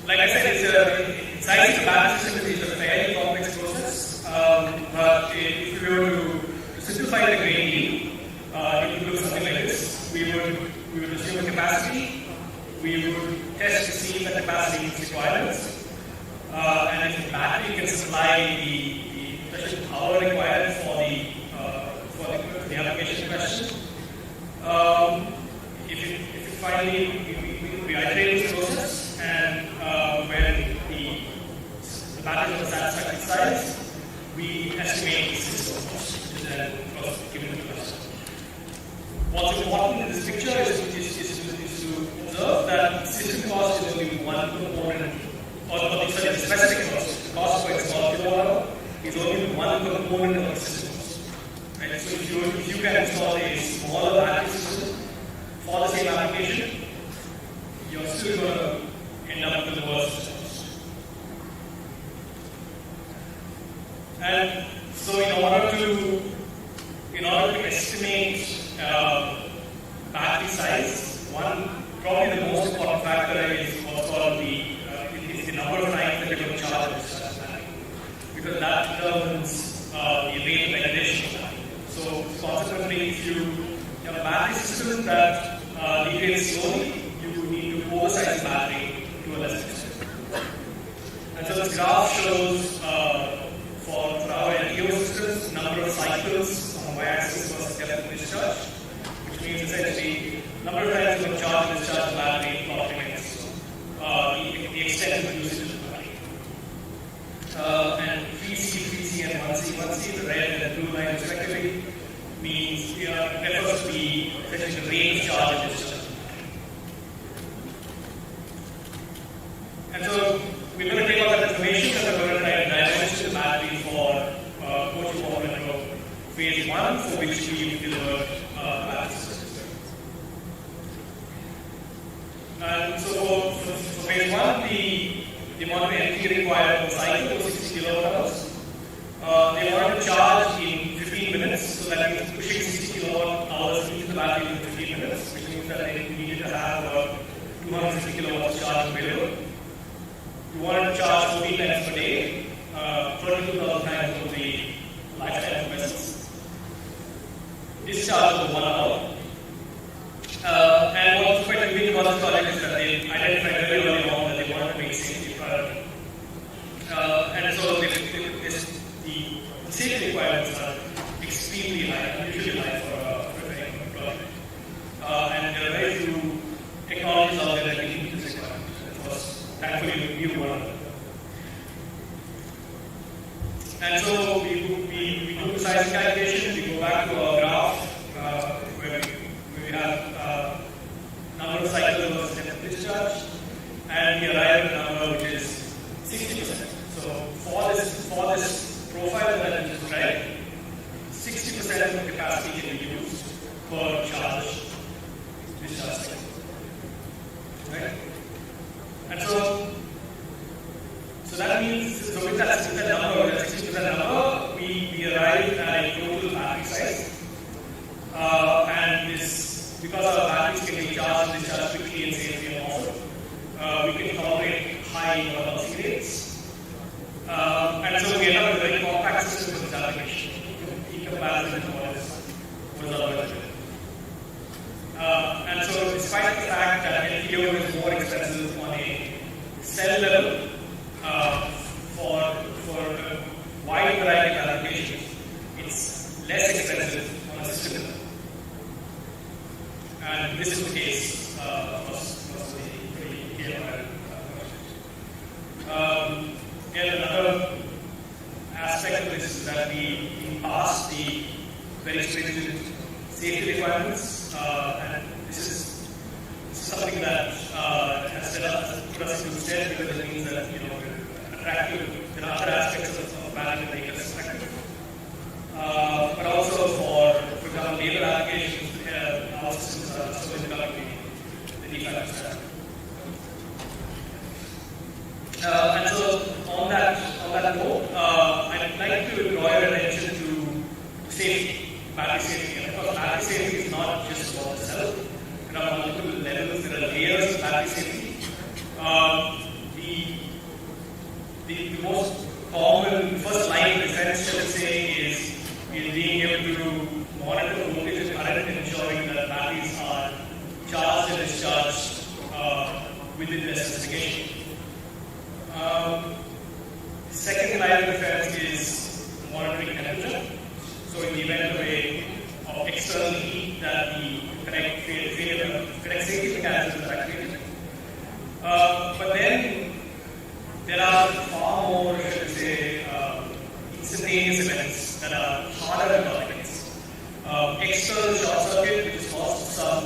like I said, sizing the battery system is a fairly complex process. But if we were to simplify it greatly, it would look something like this. We would assume a capacity. We would test to see if the capacity meets requirements. And if the battery can supply the power required for the application question. If finally we iterate this process, and when the battery is of a satisfactory size, we estimate the system cost, which is then given to us. What's important in this picture is to observe that system cost is only one component, or the specific cost, the cost per installed kilowatt hour, is only one component of the system cost. Right? So if you can install a smaller battery system for the same application, you're still going to end up with the worst systems. And so in order to estimate battery size, probably the most important factor is what's called the number of times that you're going to charge this battery, because that determines the rate of degradation of battery. So consequently, if you have a battery system that degrades slowly, you need to oversize the battery to a lesser extent. And so this graph shows for our LTO systems, number of cycles on the y-axis versus depth of discharge, which means essentially number of times you can charge and discharge the battery plotted against the extent of usage of the battery. And 3C, and 1C, the red and the blue line respectively, means refers to essentially the range charge and discharge. And so we're going to take all that information and we're going to try to dimension the battery for Kochi Water Metro phase 1, for which we delivered battery systems. And so for phase 1, the amount of energy required per cycle was 60 kilowatt hours. They wanted to charge in 15 minutes, so that means pushing 60 kilowatt hours into the battery in 15 minutes, which means that they needed to have about 250 kilowatts charge available. You wanted to charge 14 times per day, 32,000 times over the lifetime of vessels. Discharge was 1 hour. And what's quite unique about this project is that they identified very early on that they wanted to make safety a priority. And so the safety requirements are extremely high, unusually high for a project. And there are very few technologies out there that can meet this requirement. Thankfully, we knew one of them. And so we do the size calculation, we go back to our graph where we have number of cycles versus depth of discharge, and we arrive at a number which is 60%. So for this profile that I just described, 60% of the capacity can be used per charge discharge cycle. Right? And so that means, so with that number, that 60% number, we arrive at a total battery size. And this, because our batteries can be charged and discharged quickly and safely and often, we can tolerate high emergency rates. And so we end up with a very compact system for this application, in comparison to what is otherwise available. And so despite the fact that LTO is more expensive on a cell level for a wide variety of applications, it's less expensive on a system level. And this is the case across the KLI project. And another aspect of this is that we passed the very stringent safety requirements, and this is something that has set up for us to instead, because it means that, we're attractive. There are other aspects of battery that make us attractive. But also for example, labor applications, our systems are so developed the de facto standard. And so on that note, I'd like to draw your attention to safety, battery safety. And of course, battery safety is not just about the cell. There are multiple levels, there are layers of battery safety. The most common first line of defense, shall I say, is being able to monitor voltage and current and ensuring that batteries are charged and discharged within their specification. The second line of defense is monitoring temperature. So in the event of external heat, that the correct safety mechanisms are activated. But then there are far more, shall we say, instantaneous events that are harder to guard against. External short circuit, which is caused some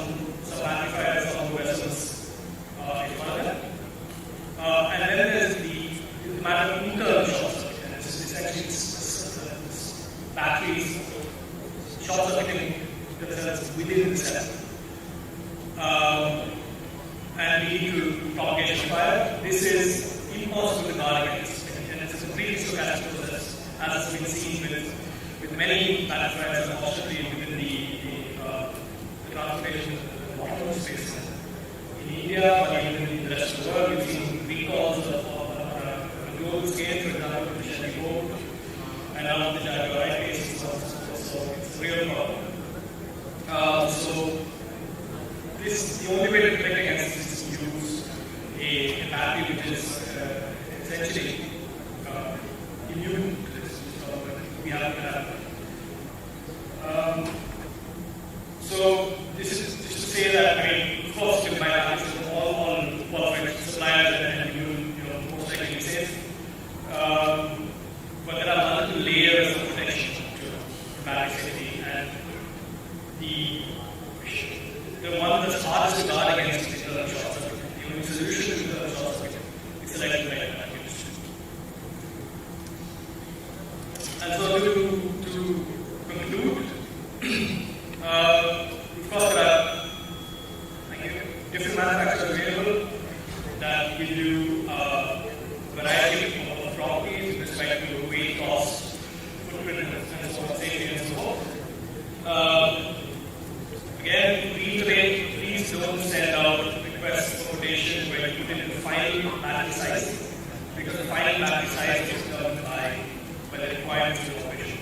amplifiers, some vessels in front of them. And then there's the matter of internal short circuit. And it's actually this batteries short circuiting themselves within the cell. And leading to propagation of fire. This is impossible to guard against. And it's a completely stochastic process, as has been seen with many amplifiers, unfortunately, within the transportation of the automotive space. In India, but even in the rest of the world, we've seen recalls on a global scale, for example, the Chevy Bolt, and now the Jaguar cases. So it's a real problem. So the only way to protect against this is to use a battery which is essentially immune to this. So we have to have. So this is just to say that, of course, you can buy batteries from all qualified suppliers and you most likely be safe. But there are multiple layers of protection to battery safety, and the one that's hardest to guard against is internal short circuit. The only solution to internal short circuit is selective batteries. And so to conclude, of course there are different manufacturers available that give you a variety of properties with respect to weight, cost, footprint, and so on, safety, and so forth. Again, reiterate, please don't send out requests for quotation where you put in the final battery size, because the final battery size is determined by the requirements of the operation.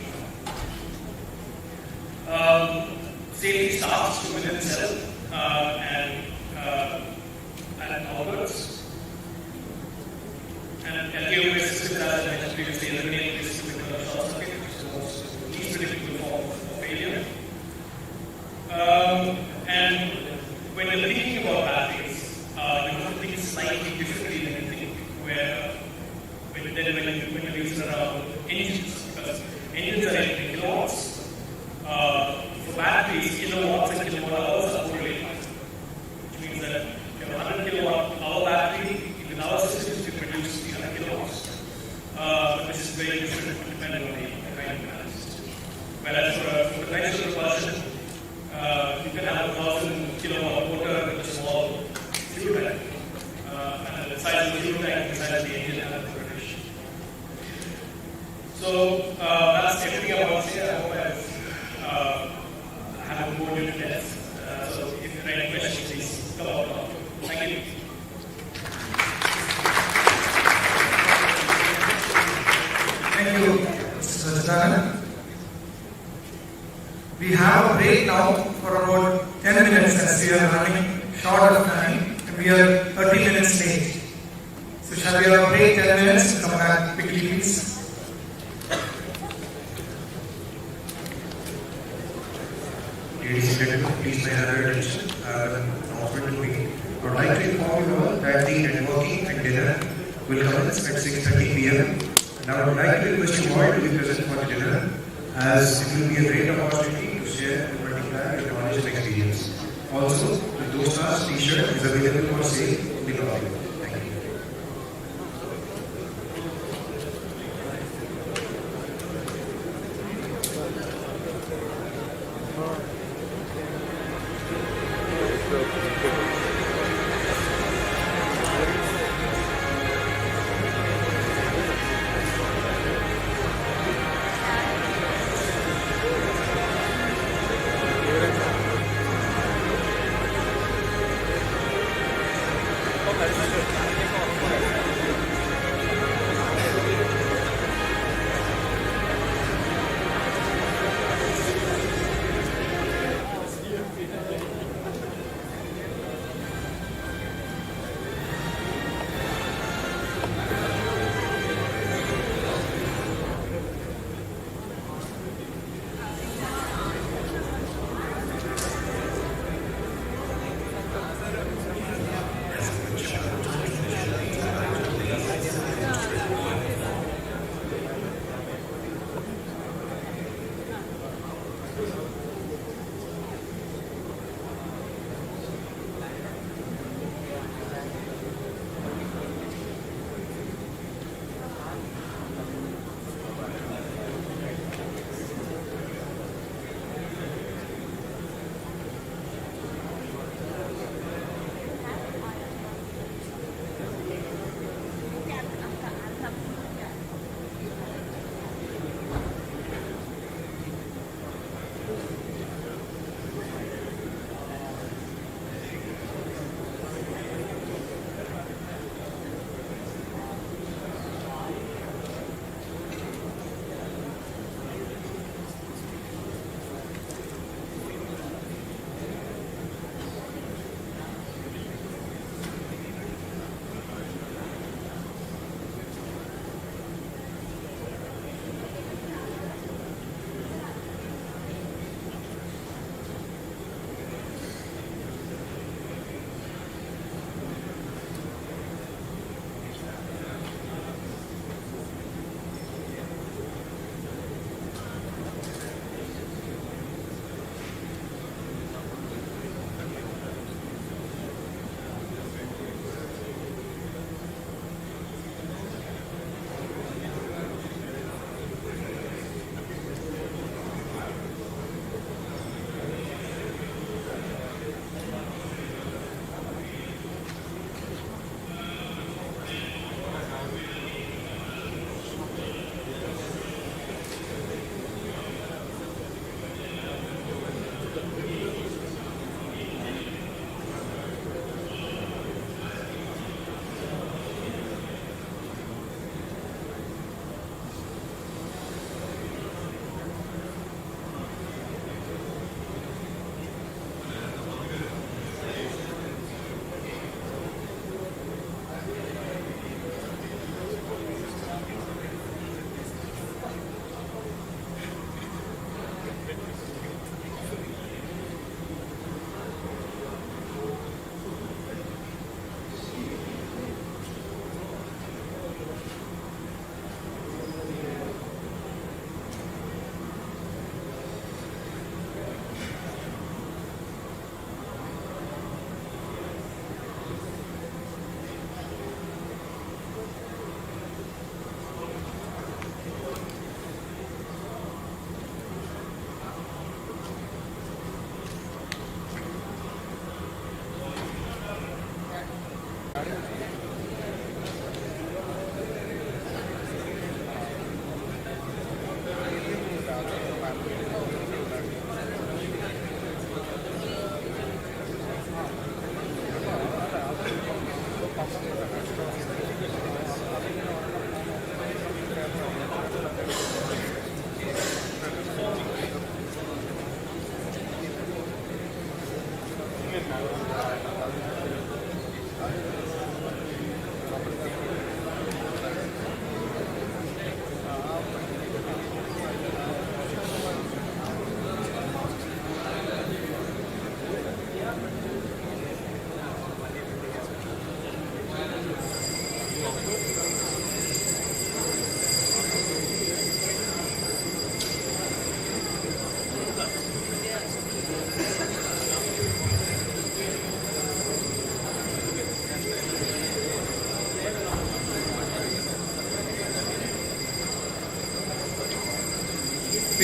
Safety starts from within the cell and outwards. And LKOA system, as I mentioned previously, eliminate this with the short circuit, which is the most least predictable form of failure. And when you're thinking about batteries, you have to think slightly differently than you think when you're using around engines, because engines are in kilowatts. For batteries, kilowatts and kilowatt hours are correlated, which means that you have a 100 kilowatt hour battery, in our systems you produce 300 kilowatts. But this is very different depending on the kind of battery system. Whereas for conventional propulsion, you can have a 1,000 kilowatt motor with a small fuel tank. And the size of the fuel tank and the size of the engine and the rotation. So that's everything about it. I hope I have more details. So if you have any questions, please come out. Thank you. Thank you, Mr. Sajjana. We have a break now for about 10 minutes as we are running short of time. We are 30 minutes late. So shall we have a break 10 minutes and come back quickly, please? Ladies and gentlemen, please may I have your attention. Announcement will be. I would like to inform you all that the networking and dinner will commence at 6:30 p.m. And I would like to request you all to be present for the dinner, as it will be a great opportunity to share and multiply your knowledge and experience. Also, the DOSTAS t-shirt is available for sale in the lobby. Thank you.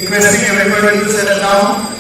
Requesting everybody to settle down.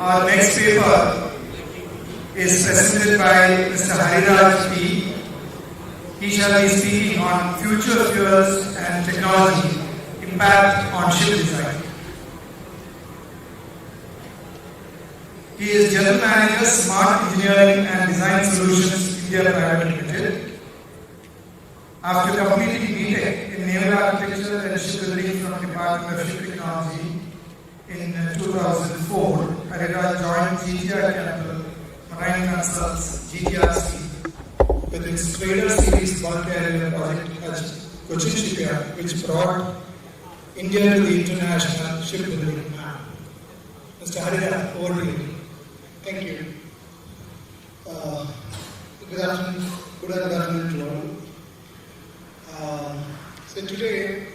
Our next paper is presented by Mr. Hariraj P. He shall be speaking on future fuels and technology impact on ship design. He is General Manager, Smart Engineering and Design Solutions, India Private Limited. After completing BTech in Naval Architecture and Shipbuilding from Department of Ship Technology in 2004, Hariraj joined GTR Capital Marine Consults GTRC with its Trader Series bulk carrier project at Kochi shipyard, which brought India to the international shipbuilding map. Mr. Hariraj, over to you. Thank you. Good afternoon to all. So today,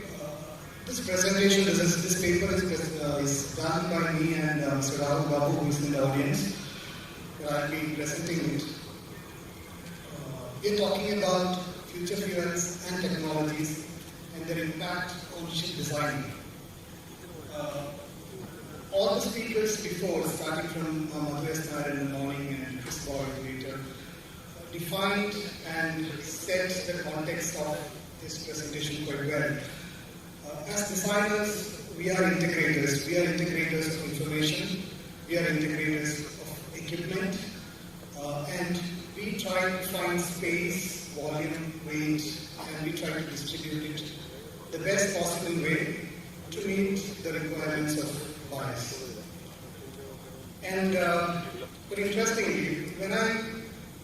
this presentation, this paper is done by me and Mr. Rahul Babu, who is in the audience. I'll be presenting it. We're talking about future fuels and technologies and their impact on ship design. All the speakers before, starting from Madhu Estar in the morning and Chris Boyd later, defined and set the context of this presentation quite well. As designers, we are integrators. We are integrators of information. We are integrators of equipment. And we try to find space, volume, weight, and we try to distribute it the best possible way to meet the requirements of buyers. And but interestingly, when I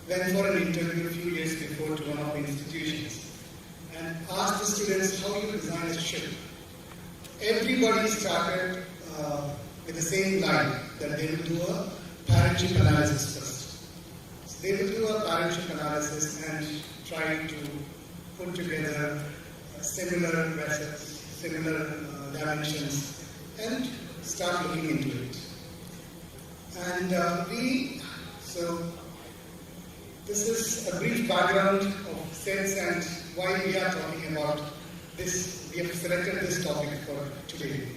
went for an interview a few years before to one of the institutions and asked the students how you design a ship, everybody started with the same line that they will do a parent ship analysis first. So they will do a parent ship analysis and try to put together similar vessels, similar dimensions, and start looking into it. And so this is a brief background of sense and why we are talking about this. We have selected this topic for today.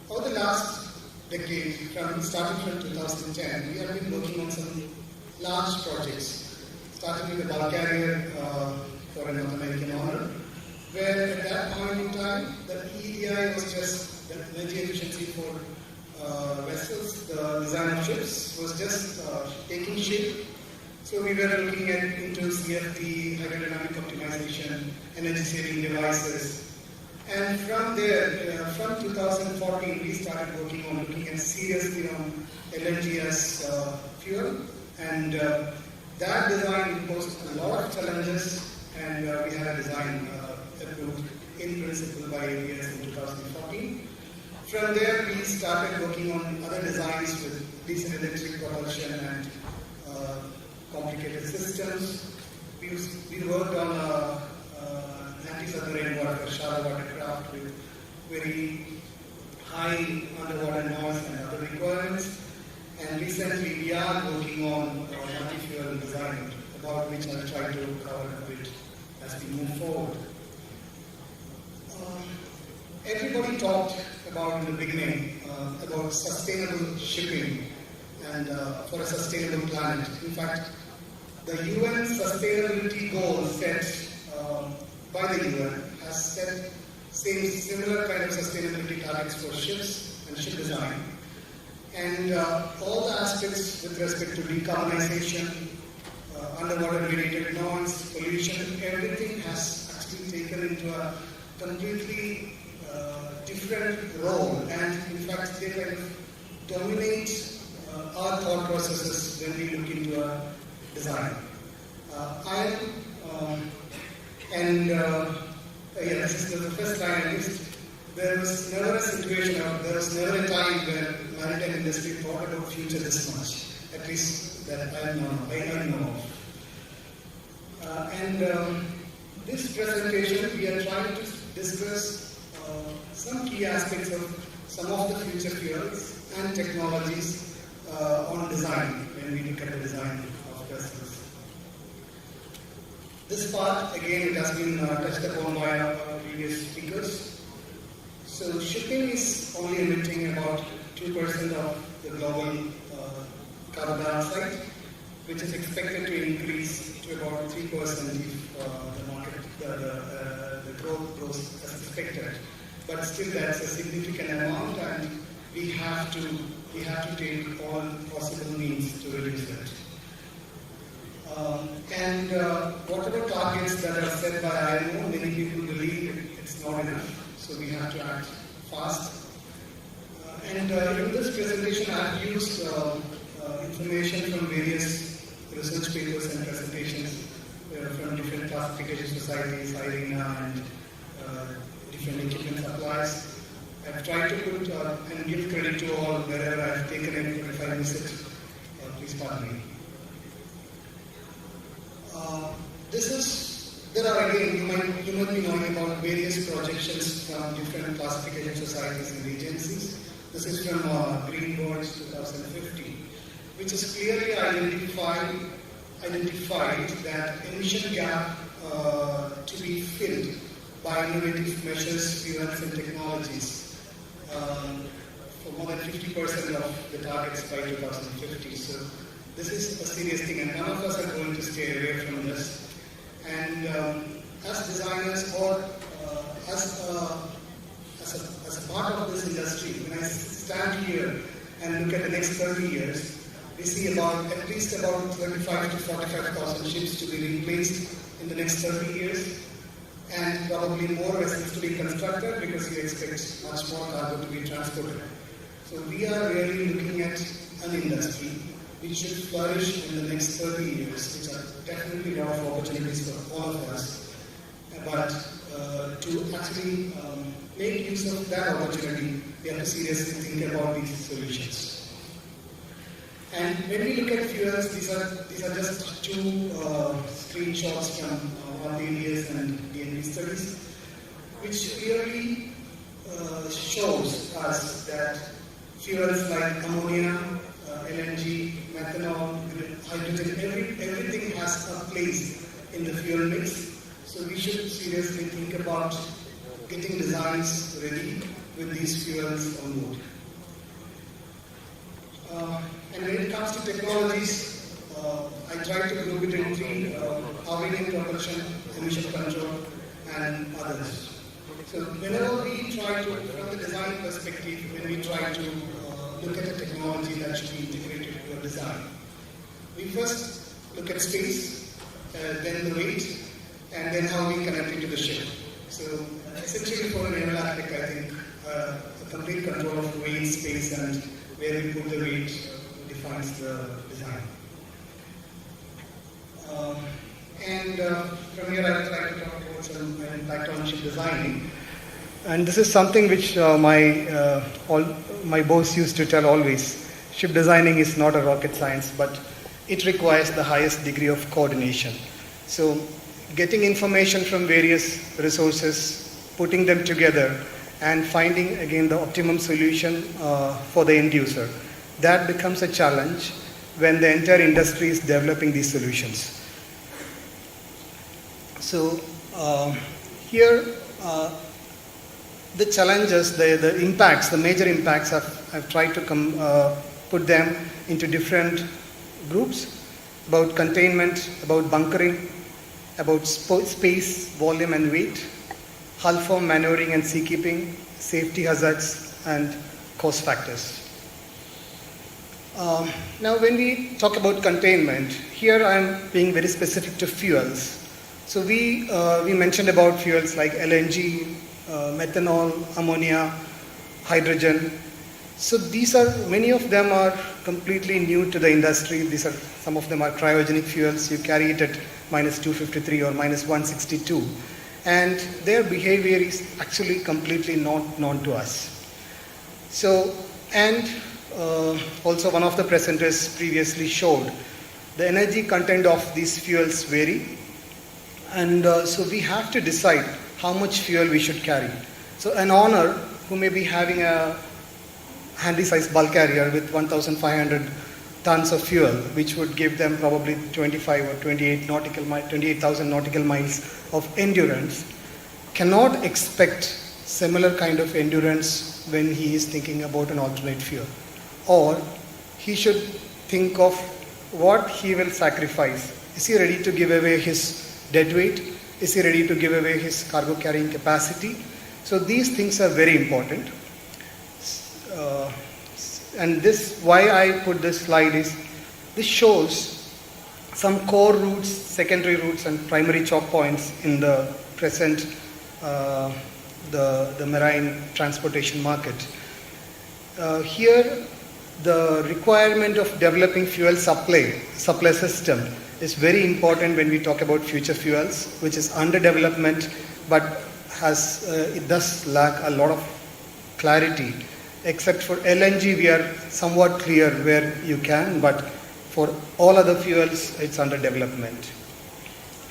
Over the last decade, starting from 2010, we have been working on some large projects, starting with the bulk carrier for a North American owner, where at that point in time, the EEDI was just the energy efficiency for vessels, the design of ships was just taking shape. So we were looking into CFD, hydrodynamic optimization, energy saving devices. And from there, from 2014, we started working on looking at seriously on LNG as fuel. And that design imposed a lot of challenges, and we had a design approved in principle by ABS in 2014. From there, we started working on other designs with diesel electric propulsion and complicated systems. We worked on anti-submarine warfare, shallow watercraft with very high underwater noise and other requirements. And recently, we are working on multi-fuel design, about which I'll try to cover a bit as we move forward. Everybody talked about in the beginning about sustainable shipping and for a sustainable planet. In fact, the UN sustainability goal set by the UN has set similar kind of sustainability targets for ships and ship design. And all the aspects with respect to decarbonization, underwater related noise, pollution, everything has actually taken into a completely different role, and in fact they kind of dominate our thought processes when we look into a design. This is the first time at least, there was never a situation or there was never a time where maritime industry thought about future this much, at least that I know of. This presentation, we are trying to discuss some key aspects of some of the future fuels and technologies on design, when we look at the design of vessels. This part, again, it has been touched upon by our previous speakers. So shipping is only emitting about 2% of the global carbon dioxide, which is expected to increase to about 3% if the market, the growth grows as expected. But still, that's a significant amount, and we have to take all possible means to reduce it. Whatever targets that are set by IMO, many people believe it's not enough, so we have to act fast. In this presentation, I've used information from various research papers and presentations from different classification societies, IRENA, and different equipment suppliers. I've tried to put and give credit to all wherever I've taken it. If I miss it, please pardon me. There are again, you might be knowing about various projections from different classification societies and agencies. This is from Greenboard's 2050, which is clearly identified that emission gap to be filled by innovative measures, fuels and technologies for more than 50% of the targets by 2050. So this is a serious thing, and none of us are going to stay away from this. And as designers or as a part of this industry, when I stand here and look at the next 30 years, we see at least about 35 to 45,000 ships to be replaced in the next 30 years, and probably more vessels to be constructed because we expect much more cargo to be transported. So we are really looking at an industry which should flourish in the next 30 years, which are definitely a lot of opportunities for all of us. But to actually make use of that opportunity, we have to seriously think about these solutions. And when we look at fuels, these are just two screenshots from one DDS and DNV studies, which clearly shows us that fuels like ammonia, LNG, methanol, hydrogen, everything has a place in the fuel mix. So we should seriously think about getting designs ready with these fuels on board. And when it comes to technologies, I try to group it in three: orbiting propulsion, emission control, and others. So whenever we try to, from the design perspective, when we try to look at a technology that should be integrated to a design, we first look at space, then the weight, and then how we connect it to the ship. So essentially for an aerial architect, I think a complete control of weight, space, and where we put the weight defines the design. From here I would like to talk about some impact on ship designing. And this is something which my boss used to tell always. Ship designing is not a rocket science, but it requires the highest degree of coordination. So getting information from various resources, putting them together, and finding again the optimum solution for the end user. That becomes a challenge when the entire industry is developing these solutions. So here the challenges, the impacts, the major impacts, I've tried to put them into different groups: about containment, about bunkering, about space, volume and weight, hull form, maneuvering and seakeeping, safety hazards, and cost factors. Now when we talk about containment, here I'm being very specific to fuels. So we mentioned about fuels like LNG, methanol, ammonia, hydrogen. So these are, many of them are completely new to the industry. Some of them are cryogenic fuels. You carry it at minus 253 or minus 162. And their behavior is actually completely not known to us. So, and also one of the presenters previously showed the energy content of these fuels vary. And so we have to decide how much fuel we should carry. So an owner who may be having a handy-sized bulk carrier with 1,500 tons of fuel, which would give them probably 25 or 28,000 nautical miles of endurance, cannot expect similar kind of endurance when he is thinking about an alternate fuel. Or he should think of what he will sacrifice. Is he ready to give away his dead weight? Is he ready to give away his cargo carrying capacity? So these things are very important. And this, why I put this slide is, this shows some core routes, secondary routes and primary choke points in the present the marine transportation market. Here the requirement of developing fuel supply system is very important when we talk about future fuels, which is under development, but it does lack a lot of clarity. Except for LNG, we are somewhat clear where you can, but for all other fuels, it's under development.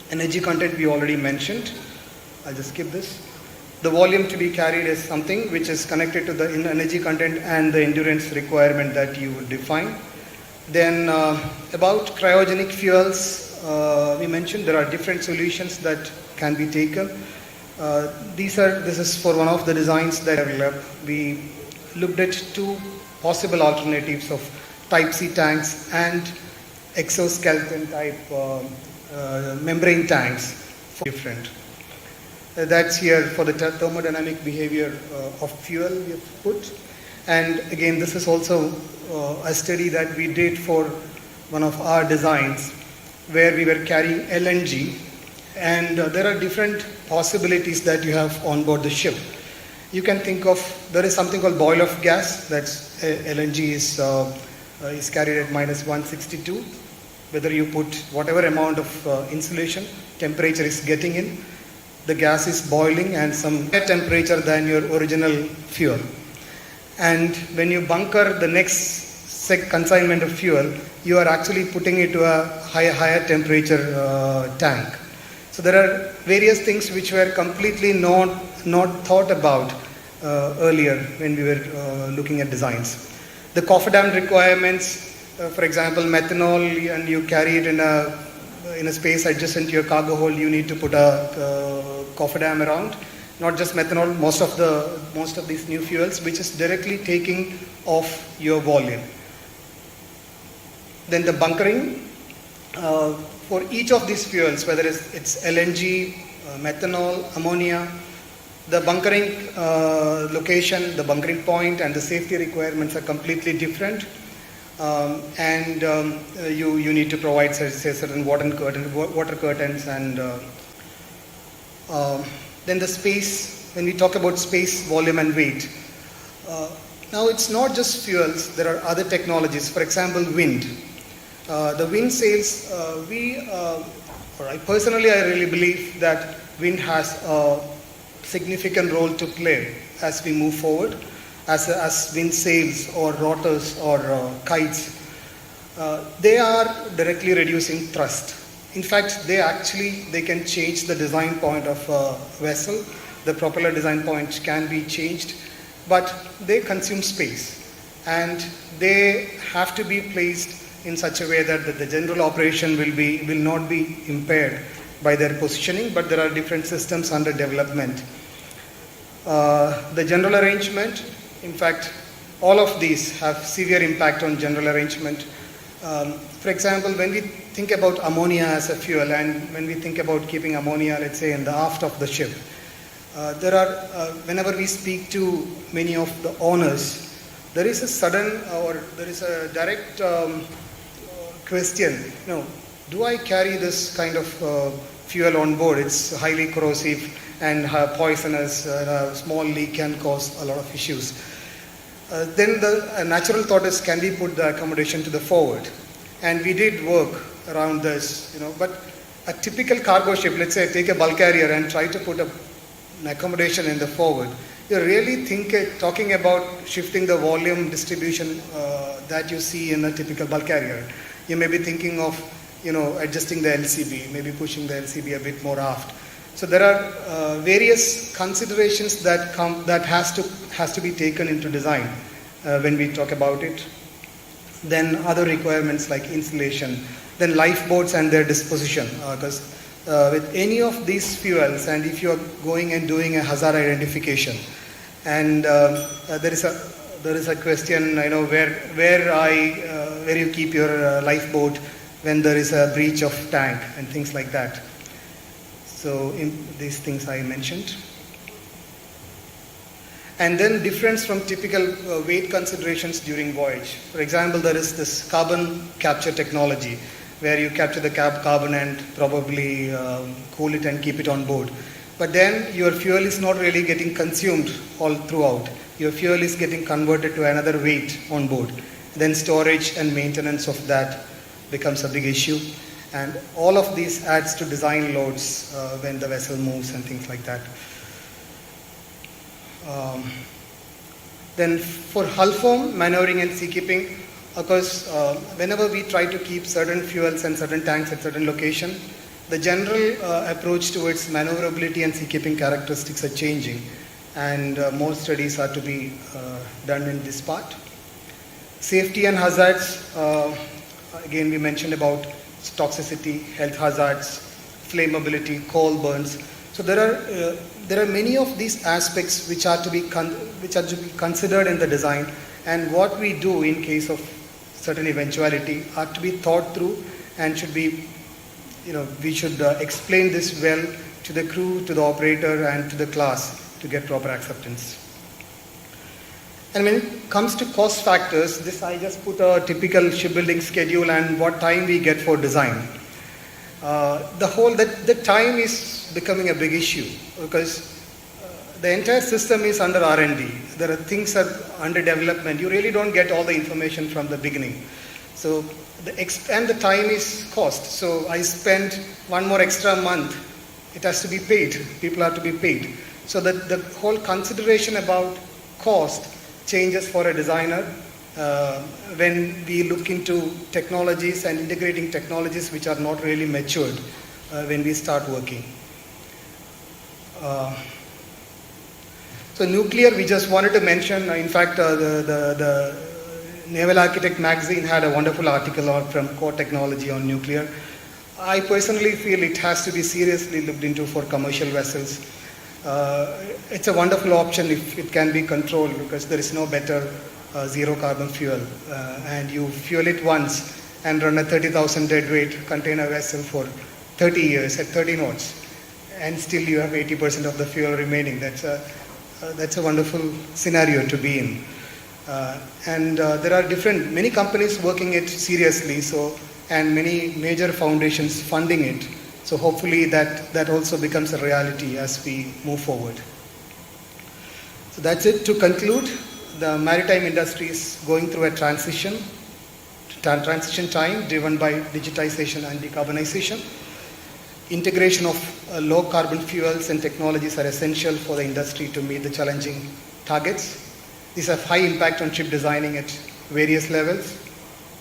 Energy content we already mentioned. I'll just skip this. The volume to be carried is something which is connected to the energy content and the endurance requirement that you would define. Then about cryogenic fuels, we mentioned there are different solutions that can be taken. This is for one of the designs that we looked at two possible alternatives of Type C tanks and exoskeleton type membrane tanks for different. That's here for the thermodynamic behavior of fuel we have put. And again, this is also a study that we did for one of our designs where we were carrying LNG, and there are different possibilities that you have on board the ship. You can think of, there is something called boil off gas, that's LNG is carried at minus 162. Whether you put whatever amount of insulation, temperature is getting in, the gas is boiling and some higher temperature than your original fuel. And when you bunker the next consignment of fuel, you are actually putting it to a higher temperature tank. So there are various things which were completely not thought about earlier when we were looking at designs. The cofferdam requirements, for example, methanol, and you carry it in a space adjacent to your cargo hold, you need to put a cofferdam around. Not just methanol, most of these new fuels, which is directly taking off your volume. Then the bunkering. For each of these fuels, whether it's LNG, methanol, ammonia, the bunkering location, the bunkering point, and the safety requirements are completely different. You need to provide, say, certain water curtains, and then the space. When we talk about space, volume, and weight. Now, it's not just fuels. There are other technologies. For example, wind. The wind sails, I really believe that wind has a significant role to play as we move forward, as wind sails or rotors or kites. They are directly reducing thrust. In fact, they can change the design point of a vessel. The propeller design point can be changed, but they consume space, and they have to be placed in such a way that the general operation will not be impaired by their positioning, but there are different systems under development. The general arrangement, in fact, all of these have severe impact on general arrangement. For example, when we think about ammonia as a fuel, and when we think about keeping ammonia, let's say, in the aft of the ship, whenever we speak to many of the owners, there is a sudden or there is a direct question, do I carry this kind of fuel on board? It's highly corrosive and poisonous. A small leak can cause a lot of issues. Then the natural thought is, can we put the accommodation to the forward? And we did work around this, but a typical cargo ship, let's say take a bulk carrier and try to put an accommodation in the forward. You're really talking about shifting the volume distribution that you see in a typical bulk carrier. You may be thinking of, adjusting the LCB, maybe pushing the LCB a bit more aft. So there are various considerations that has to be taken into design when we talk about it. Then other requirements like insulation, then lifeboats and their disposition, because with any of these fuels, and if you are going and doing a hazard identification, and there is a question, where you keep your lifeboat when there is a breach of tank and things like that. So these things I mentioned. And then difference from typical weight considerations during voyage. For example, there is this carbon capture technology where you capture the carbon and probably cool it and keep it on board. But then your fuel is not really getting consumed all throughout. Your fuel is getting converted to another weight on board. Then storage and maintenance of that becomes a big issue. And all of these adds to design loads when the vessel moves and things like that. Then for hull form, maneuvering and seakeeping, of course, whenever we try to keep certain fuels and certain tanks at certain location, the general approach towards maneuverability and seakeeping characteristics are changing, and more studies are to be done in this part. Safety and hazards, again we mentioned about toxicity, health hazards, flammability, coal burns. So there are many of these aspects which are to be considered in the design, and what we do in case of certain eventuality are to be thought through and should be, we should explain this well to the crew, to the operator, and to the class to get proper acceptance. And when it comes to cost factors, this I just put a typical shipbuilding schedule and what time we get for design. The time is becoming a big issue because the entire system is under R&D. There are things are under development. You really don't get all the information from the beginning. So and the time is cost. So I spend one more extra month. It has to be paid. People have to be paid. So the whole consideration about cost changes for a designer when we look into technologies and integrating technologies which are not really matured when we start working. So nuclear, we just wanted to mention, in fact, the Naval Architect magazine had a wonderful article out from Core Technology on nuclear. I personally feel it has to be seriously looked into for commercial vessels. It's a wonderful option if it can be controlled because there is no better zero carbon fuel. And you fuel it once and run a 30,000 deadweight container vessel for 30 years at 30 knots. And still you have 80% of the fuel remaining. That's a wonderful scenario to be in. There are many companies working it seriously, and many major foundations funding it. So hopefully that also becomes a reality as we move forward. So that's it. To conclude, the maritime industry is going through a transition time driven by digitization and decarbonization. Integration of low carbon fuels and technologies are essential for the industry to meet the challenging targets. These have high impact on ship designing at various levels.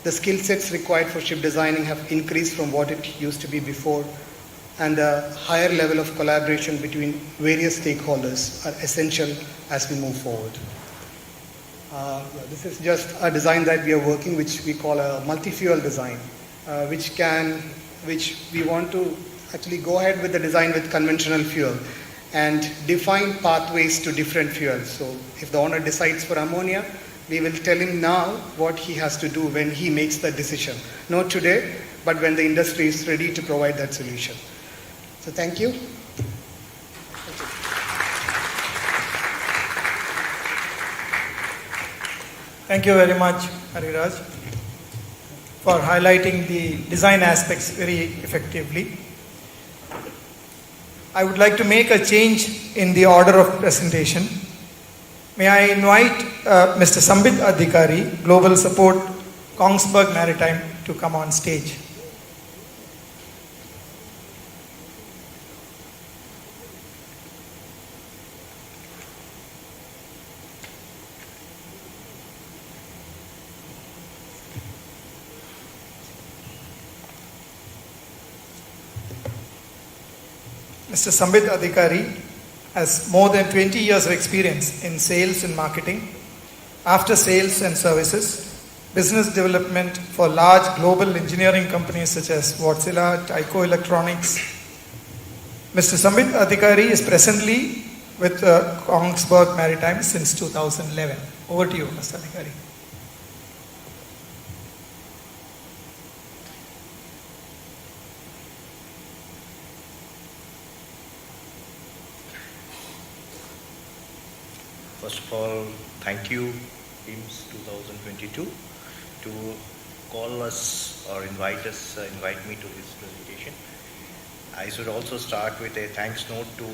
The skill sets required for ship designing have increased from what it used to be before, and a higher level of collaboration between various stakeholders are essential as we move forward. This is just a design that we are working, which we call a multi-fuel design, which we want to actually go ahead with the design with conventional fuel and define pathways to different fuels. So if the owner decides for ammonia, we will tell him now what he has to do when he makes that decision. Not today, but when the industry is ready to provide that solution. So thank you. Thank you very much, Hariraj, for highlighting the design aspects very effectively. I would like to make a change in the order of presentation. May I invite Mr. Sambit Adhikari, Global Support, Kongsberg Maritime, to come on stage. Mr. Sambit Adhikari has more than 20 years of experience in sales and marketing, after sales and services, business development for large global engineering companies such as Wärtsilä, Tyco Electronics. Mr. Sambit Adhikari is presently with Kongsberg Maritime since 2011. Over to you, Mr. Adhikari. First of all, thank you, Teams 2022, to call us or invite me to this presentation. I should also start with a thanks note to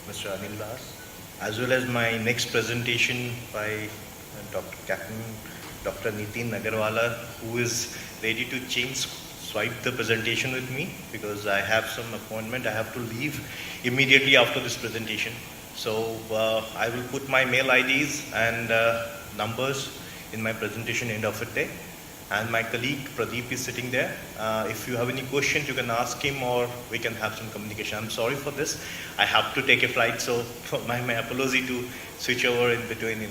Mr. Anil Das, as well as my next presentation by Dr. Nitin Agarwala, who is ready to swipe the presentation with me, because I have some appointment. I have to leave immediately after this presentation. So I will put my mail IDs and numbers in my presentation end of the day. And my colleague Pradeep is sitting there. If you have any questions, you can ask him, or we can have some communication. I'm sorry for this. I have to take a flight, so my apology to switch over in between,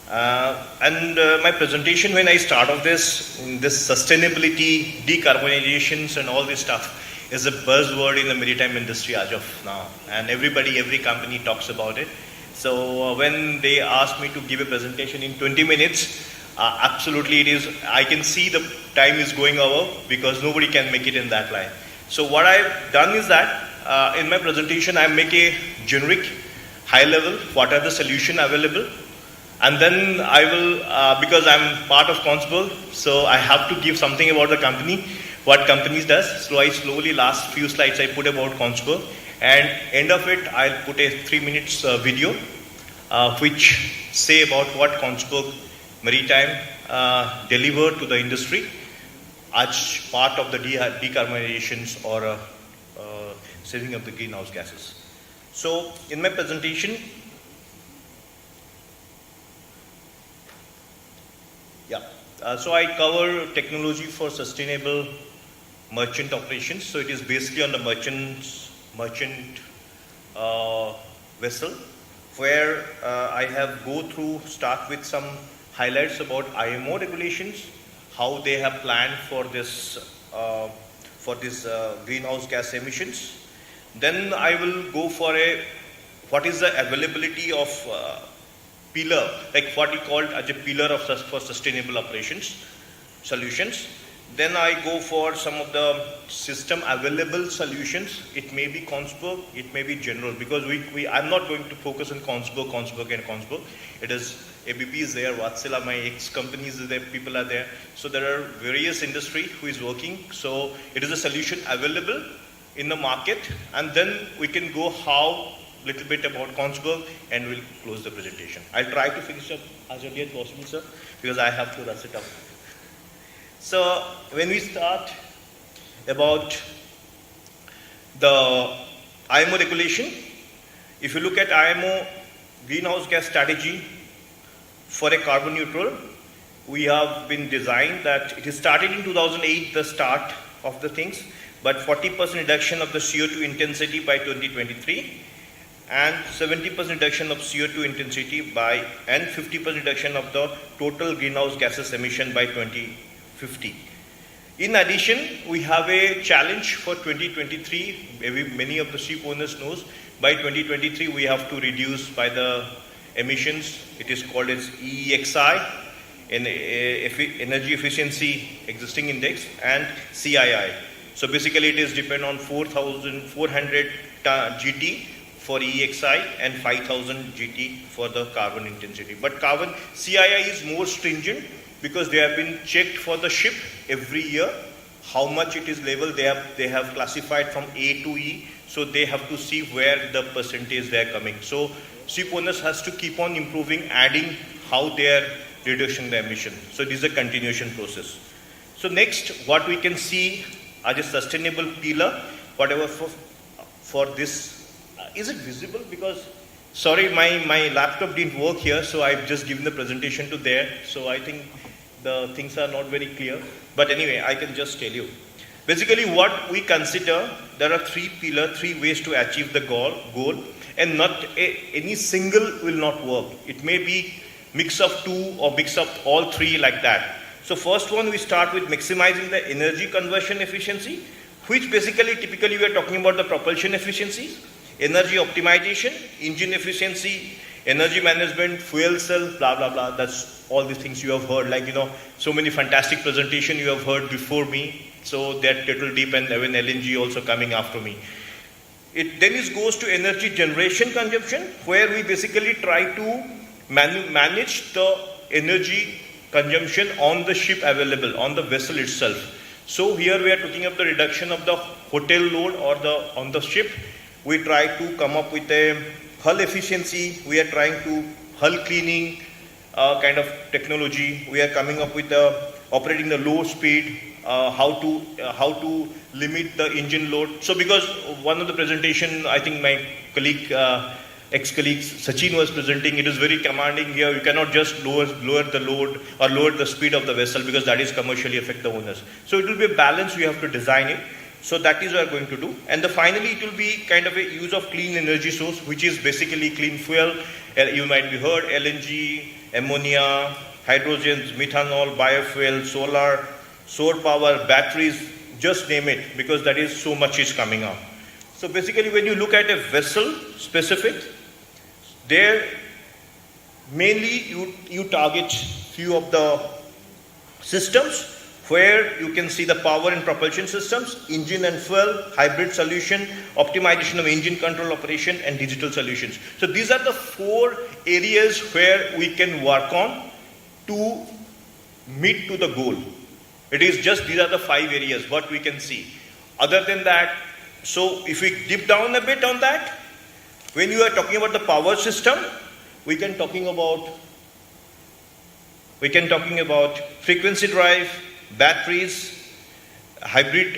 my presentation, when I start off this sustainability, decarbonizations and all this stuff is a buzzword in the maritime industry as of now. And every company talks about it. So when they asked me to give a presentation in 20 minutes, absolutely it is. I can see the time is going over because nobody can make it in that line. So what I've done is that in my presentation, I make a generic, high level, what are the solutions available. And then I will, because I'm part of Kongsberg, so I have to give something about the company, what companies does. So I slowly, last few slides I put about Kongsberg, and end of it I'll put a 3 minutes video which say about what Kongsberg Maritime delivered to the industry as part of the decarbonizations or saving of the greenhouse gases. So in my presentation, so I cover technology for sustainable merchant operations. So it is basically on the merchant vessel, where I have start with some highlights about IMO regulations, how they have planned for this greenhouse gas emissions. Then I will go for what is the availability of pillar, like what we called as a pillar for sustainable operations solutions. Then I go for some of the system available solutions. It may be Kongsberg, it may be general, because I'm not going to focus on Kongsberg. It is ABB is there, Wärtsilä, my ex-companies is there, people are there. So there are various industry who is working. So it is a solution available in the market, and then we can go little bit about Kongsberg, and we'll close the presentation. I'll try to finish up as early as possible, sir, because I have to rush it up. So when we start about the IMO regulation, if you look at IMO greenhouse gas strategy for a carbon neutral, we have been designed that it is started in 2008, the start of the things, but 40% reduction of the CO2 intensity by 2023, and 70% reduction of CO2 intensity and 50% reduction of the total greenhouse gases emission by 2050. In addition, we have a challenge for 2023. Many of the ship owners knows by 2023 we have to reduce by the emissions. It is called as EEXI, Energy Efficiency Existing Index, and CII. So basically it is depend on 4,400 GT for EEXI and 5,000 GT for the carbon intensity. But carbon CII is more stringent because they have been checked for the ship every year, how much it is labeled. They have classified from A to E, so they have to see where the percentage they are coming. So ship owners has to keep on improving, adding how they are reducing the emission. So this is a continuation process. So next, what we can see as a sustainable pillar, whatever for this, is it visible? Because, sorry, my laptop didn't work here, so I've just given the presentation to there. So I think the things are not very clear. But anyway, I can just tell you. Basically, what we consider, there are three pillars, three ways to achieve the goal, and not any single will not work. It may be mix of two or mix of all three like that. So first one, we start with maximizing the energy conversion efficiency, which basically typically we are talking about the propulsion efficiency, energy optimization, engine efficiency, energy management, fuel cell, blah, blah, blah. That's all the things you have heard, like, so many fantastic presentations you have heard before me. So that Turtle Deep and even LNG also coming after me. It then goes to energy generation consumption, where we basically try to manage the energy consumption on the ship available, on the vessel itself. So here we are talking of the reduction of the hotel load or on the ship. We try to come up with a hull efficiency. We are trying to hull cleaning kind of technology. We are coming up with operating the low speed, how to limit the engine load. So because one of the presentation, I think my colleague, ex-colleague Sachin was presenting, it is very commanding here. You cannot just lower the load or lower the speed of the vessel, because that is commercially affect the owners. So it will be a balance, we have to design it. So that is what we are going to do. And finally, it will be kind of a use of clean energy source, which is basically clean fuel. You might be heard, LNG, ammonia, hydrogen, methanol, biofuel, solar power, batteries, just name it, because that is so much is coming up. So basically, when you look at a vessel specific, there mainly you target few of the systems where you can see the power and propulsion systems, engine and fuel, hybrid solution, optimization of engine control operation, and digital solutions. So these are the 4 areas where we can work on to meet to the goal. It is just these are the 5 areas what we can see. Other than that, so if we dip down a bit on that, when you are talking about the power system, we can talking about frequency drive, batteries, hybrid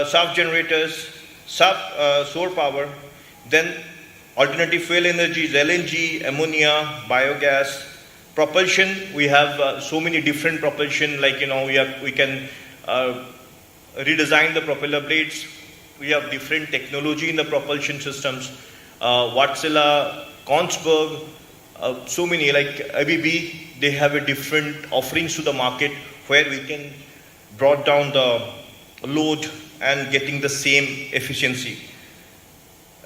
shaft generators, solar power, then alternative fuel energies, LNG, ammonia, biogas, propulsion. We have so many different propulsion, like we can redesign the propeller blades. We have different technology in the propulsion systems. Wärtsilä, Kongsberg, so many like ABB, they have a different offerings to the market where we can brought down the load and getting the same efficiency.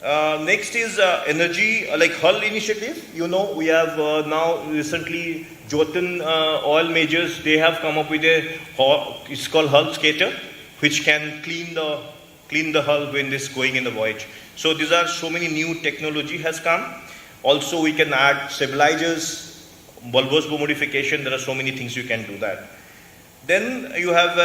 Next is energy, like hull initiative. We have now recently Jotun oil majors, they have come up with it's called hull skater, which can clean the hull when it's going in the voyage. So these are so many new technology has come. Also we can add stabilizers, bulbous bow modification. There are so many things you can do that. Then you have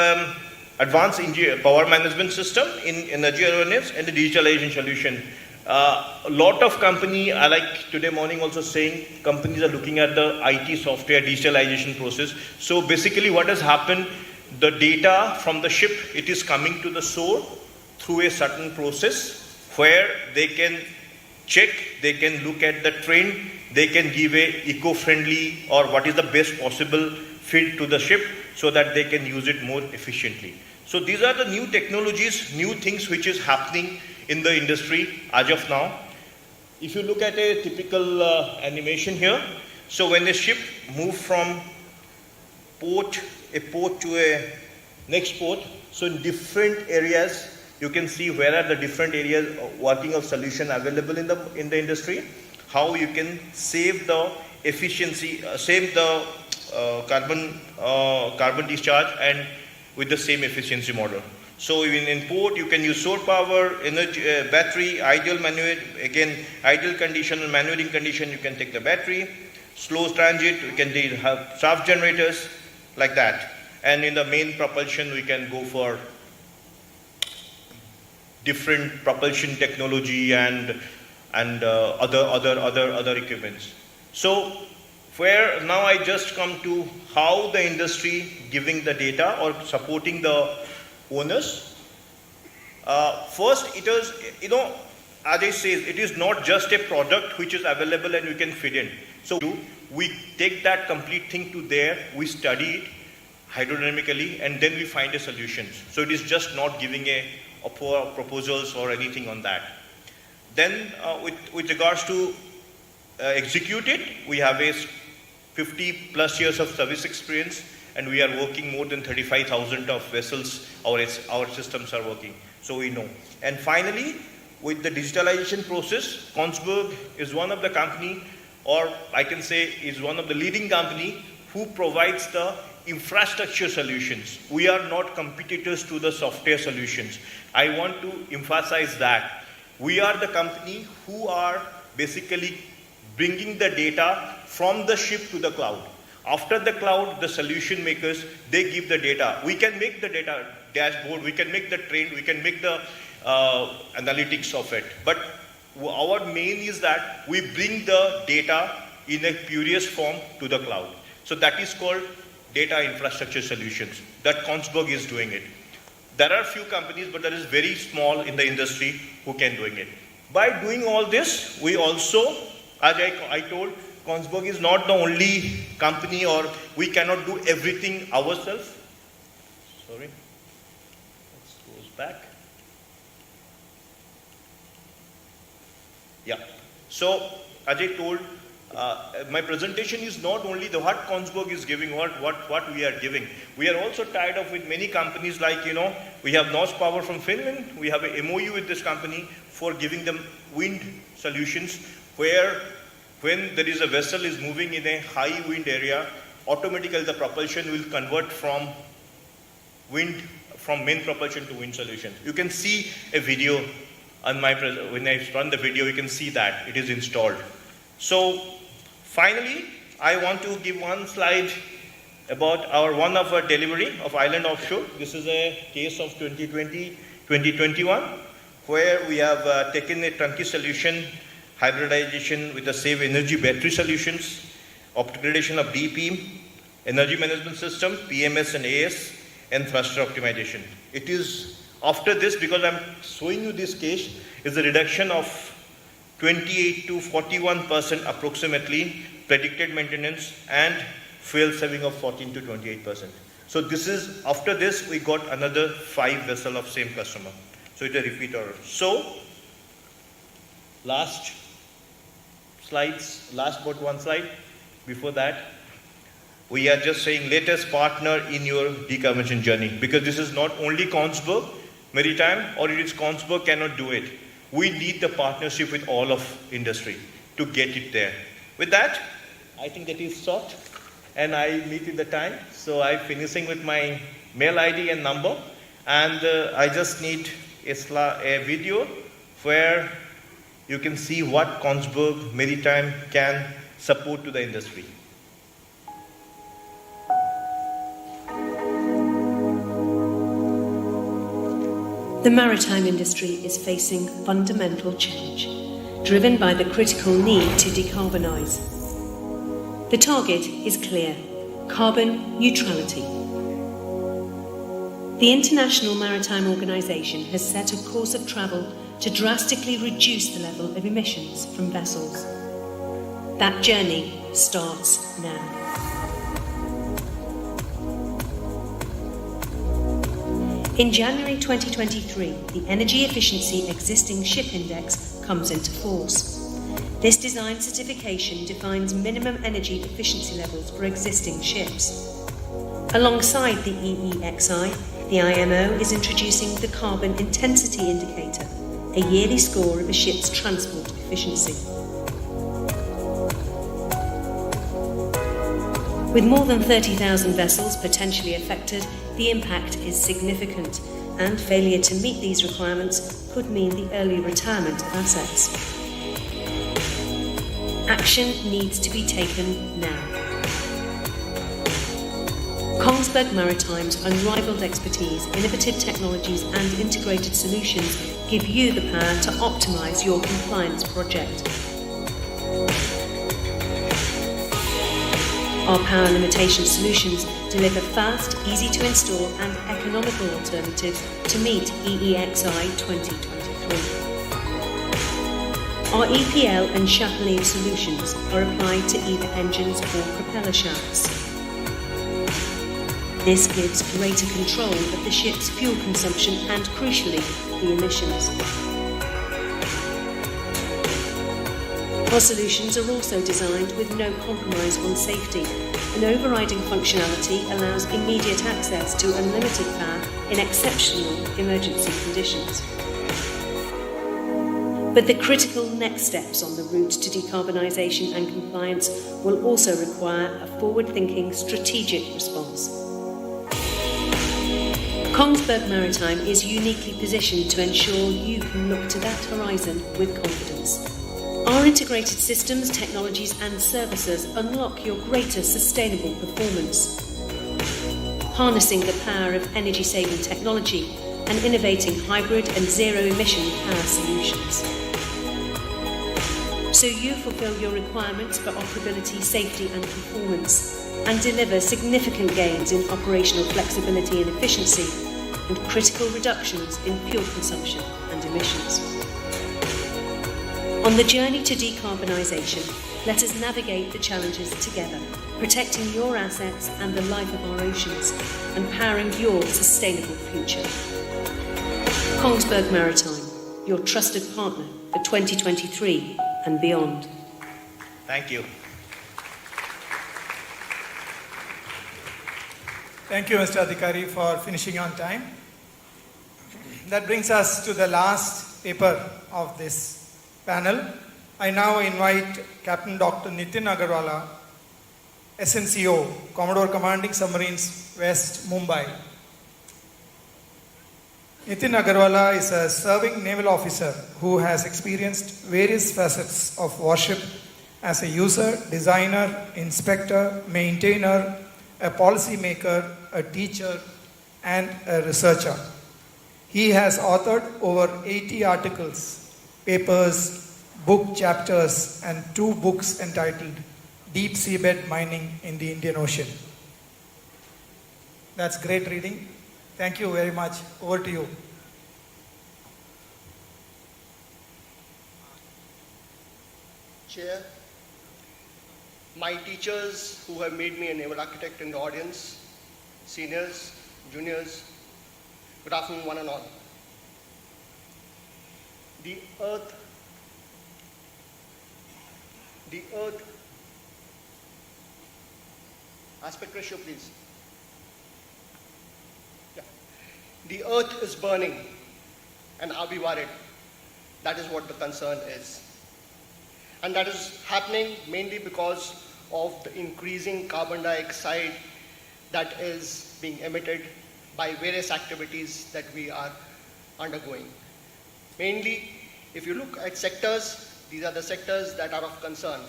advanced power management system in energy awareness and the digitalization solution. A lot of company, I like today morning also saying, companies are looking at the IT software digitalization process. So basically what has happened, the data from the ship, it is coming to the shore through a certain process where they can check, they can look at the trend, they can give a eco-friendly or what is the best possible fit to the ship so that they can use it more efficiently. So these are the new technologies, new things which is happening in the industry as of now. If you look at a typical animation here, so when the ship moves from a port to a next port, so in different areas, you can see where are the different areas working of solution available in the industry, how you can save the efficiency, save the carbon discharge and with the same efficiency model. So in port, you can use solar power, energy, battery, ideal condition and maneuvering condition, you can take the battery. Slow transit, we can have shaft generators like that. And in the main propulsion, we can go for different propulsion technology and and other equipments. So where now I just come to how the industry giving the data or supporting the owners. First, it is, as I say, it is not just a product which is available and you can fit in. So we take that complete thing to there, we study it hydrodynamically, and then we find a solution. So it is just not giving a proposals or anything on that. Then with regards to execute it, we have a 50 plus years of service experience, and we are working more than 35,000 of vessels, our systems are working, so we know. And finally, with the digitalization process, Kongsberg is one of the company, or I can say is one of the leading company who provides the infrastructure solutions. We are not competitors to the software solutions. I want to emphasize that. We are the company who are basically bringing the data from the ship to the cloud. After the cloud, the solution makers, they give the data. We can make the data dashboard, we can make the trend, we can make the analytics of it. But our main is that we bring the data in a purest form to the cloud. So that is called data infrastructure solutions. That Kongsberg is doing it. There are few companies, but that is very small in the industry who can doing it. By doing all this, we also, as I told, Kongsberg is not the only company, or we cannot do everything ourselves. Sorry, let's goes back. Yeah. So, as I told, my presentation is not only the what Kongsberg is giving, what we are giving. We are also tied up with many companies like, we have Norse Power from Finland. We have a MOU with this company for giving them wind solutions, where when there is a vessel is moving in a high wind area, automatically the propulsion will convert from main propulsion to wind solution. You can see a video on when I run the video, you can see that it is installed. So finally, I want to give one slide about one of our delivery of Island Offshore. This is a case of 2020-2021, where we have taken a turnkey solution, hybridization with the save energy battery solutions, upgradation of DP, energy management system, PMS and AS, and thruster optimization. It is after this, because I'm showing you this case, is a reduction of 28 to 41% approximately predicted maintenance, and fuel saving of 14 to 28%. So this is, after this, we got another 5 vessels of same customer. So it's a repeat order. So, last but one slide. Before that, we are just saying, let us partner in your decarbonization journey, because this is not only Kongsberg Maritime, or it is Kongsberg cannot do it. We need the partnership with all of industry to get it there. With that, I think that is short, and I meet in the time. So I'm finishing with my mail ID and number, and I just need a video where you can see what Kongsberg Maritime can support to the industry. The maritime industry is facing fundamental change, driven by the critical need to decarbonise. The target is clear: carbon neutrality. The International Maritime Organization has set a course of travel to drastically reduce the level of emissions from vessels. That journey starts now. In January 2023, the Energy Efficiency Existing Ship Index comes into force. This design certification defines minimum energy efficiency levels for existing ships. Alongside the EEXI, the IMO is introducing the Carbon Intensity Indicator, a yearly score of a ship's transport efficiency. With more than 30,000 vessels potentially affected, the impact is significant, and failure to meet these requirements could mean the early retirement of assets. Action needs to be taken now. Kongsberg Maritime's unrivaled expertise, innovative technologies and integrated solutions give you the power to optimise your compliance project. Our power limitation solutions deliver fast, easy to install and economical alternatives to meet EEXI 2023. Our EPL and shaft lead solutions are applied to either engines or propeller shafts. This gives greater control of the ship's fuel consumption and, crucially, the emissions. Our solutions are also designed with no compromise on safety. An overriding functionality allows immediate access to unlimited power in exceptional emergency conditions. But the critical next steps on the route to decarbonisation and compliance will also require a forward-thinking strategic response. Kongsberg Maritime is uniquely positioned to ensure you can look to that horizon with confidence. Our integrated systems, technologies and services unlock your greater sustainable performance. Harnessing the power of energy-saving technology and innovating hybrid and zero-emission power solutions. So you fulfil your requirements for operability, safety and performance and deliver significant gains in operational flexibility and efficiency and critical reductions in fuel consumption and emissions. On the journey to decarbonisation, let us navigate the challenges together, protecting your assets and the life of our oceans and powering your sustainable future. Kongsberg Maritime, your trusted partner for 2023 and beyond. Thank you. Thank you, Mr. Adhikari, for finishing on time. That brings us to the last paper of this panel. I now invite Captain Dr. Nitin Agarwala, SNCO, Commodore Commanding Submarines, West, Mumbai. Nitin Agarwala is a serving naval officer who has experienced various facets of warship as a user, designer, inspector, maintainer, a policy maker, a teacher, and a researcher. He has authored over 80 articles, papers, book chapters, and 2 books entitled Deep Seabed Mining in the Indian Ocean. That's great reading. Thank you very much. Over to you. Chair, my teachers who have made me a naval architect in the audience, seniors, juniors, good afternoon one and all. The earth, aspect ratio please. Yeah. The earth is burning and are we worried? That is what the concern is. And that is happening mainly because of the increasing carbon dioxide that is being emitted by various activities that we are undergoing. Mainly, if you look at sectors, these are the sectors that are of concern.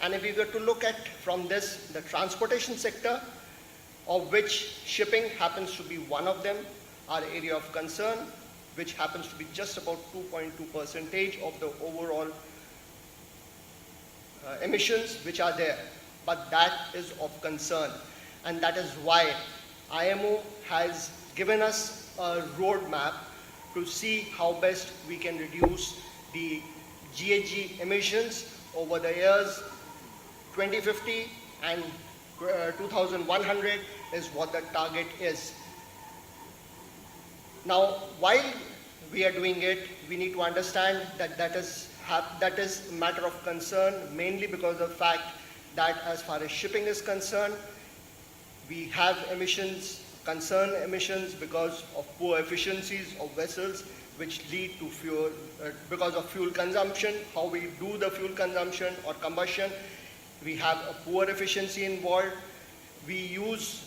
And if we were to look at from this, the transportation sector, of which shipping happens to be one of them, our area of concern, which happens to be just about 2.2% of the overall emissions which are there. But that is of concern. And that is why IMO has given us a roadmap to see how best we can reduce the GHG emissions over the years 2050 and 2100 is what the target is. Now, while we are doing it, we need to understand that that is a matter of concern, mainly because of the fact that as far as shipping is concerned, we have emissions, concern emissions because of poor efficiencies of vessels, which lead to fuel, because of fuel consumption, how we do the fuel consumption or combustion. We have a poor efficiency involved. We use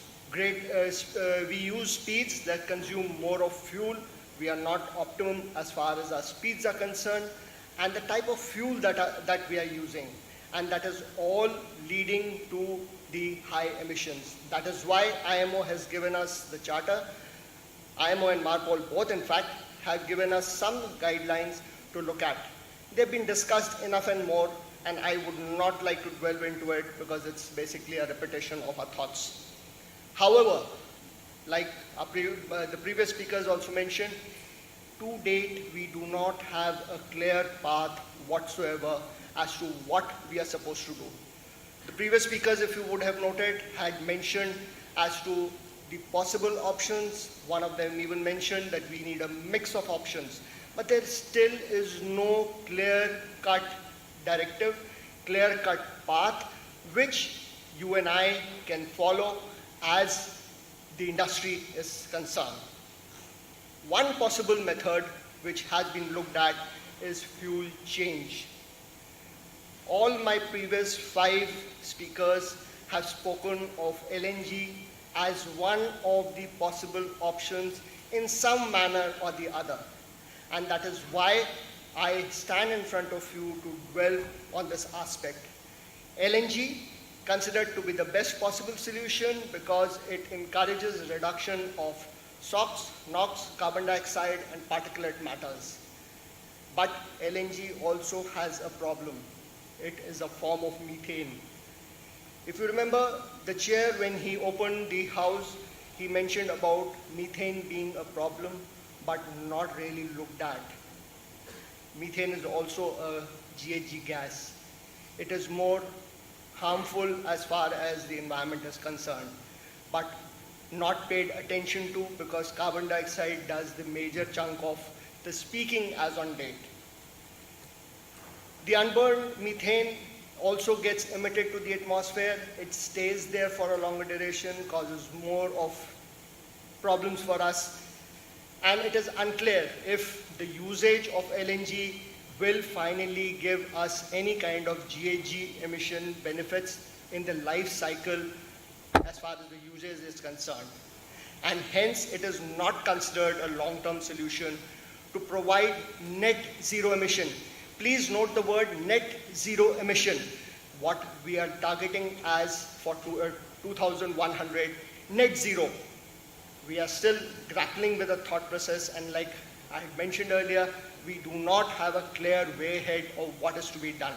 speeds that consume more of fuel. We are not optimum as far as our speeds are concerned, and the type of fuel that we are using. And that is all leading to the high emissions. That is why IMO has given us the charter. IMO and MARPOL both, in fact, have given us some guidelines to look at. They've been discussed enough and more, and I would not like to delve into it because it's basically a repetition of our thoughts. However, like the previous speakers also mentioned, to date, we do not have a clear path whatsoever as to what we are supposed to do. The previous speakers, if you would have noted, had mentioned as to the possible options. One of them even mentioned that we need a mix of options. But there still is no clear-cut directive, clear-cut path, which you and I can follow as the industry is concerned. One possible method which has been looked at is fuel change. All my previous 5 speakers have spoken of LNG as one of the possible options in some manner or the other. And that is why I stand in front of you to dwell on this aspect. LNG, considered to be the best possible solution because it encourages reduction of SOx, NOx, carbon dioxide, and particulate matters. But LNG also has a problem. It is a form of methane. If you remember, the chair, when he opened the house, he mentioned about methane being a problem, but not really looked at. Methane is also a GHG gas. It is more harmful as far as the environment is concerned, but not paid attention to because carbon dioxide does the major chunk of the speaking as on date. The unburned methane also gets emitted to the atmosphere. It stays there for a longer duration, causes more of problems for us. And it is unclear if the usage of LNG will finally give us any kind of GHG emission benefits in the life cycle as far as the usage is concerned. And hence, it is not considered a long-term solution to provide net zero emission. Please note the word net zero emission, what we are targeting as for 2100 net zero. We are still grappling with the thought process, and like I had mentioned earlier, we do not have a clear way ahead of what is to be done.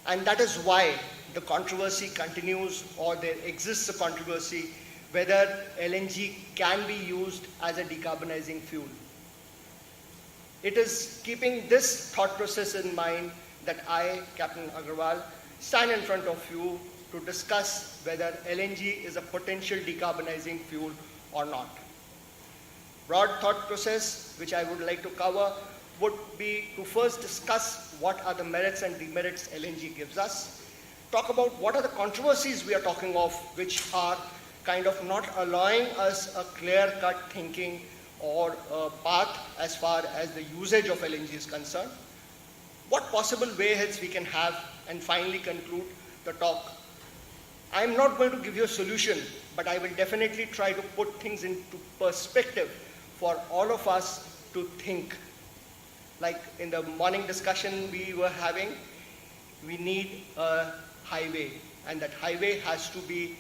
And that is why the controversy continues, or there exists a controversy whether LNG can be used as a decarbonizing fuel. It is keeping this thought process in mind that I, Captain Agarwal, stand in front of you to discuss whether LNG is a potential decarbonizing fuel or not. Broad thought process which I would like to cover would be to first discuss what are the merits and demerits LNG gives us, talk about what are the controversies we are talking of which are kind of not allowing us a clear-cut thinking or a path as far as the usage of LNG is concerned, what possible way aheads we can have, and finally conclude the talk. I am not going to give you a solution, but I will definitely try to put things into perspective for all of us to think. Like in the morning discussion we were having, we need a highway, and that highway has to be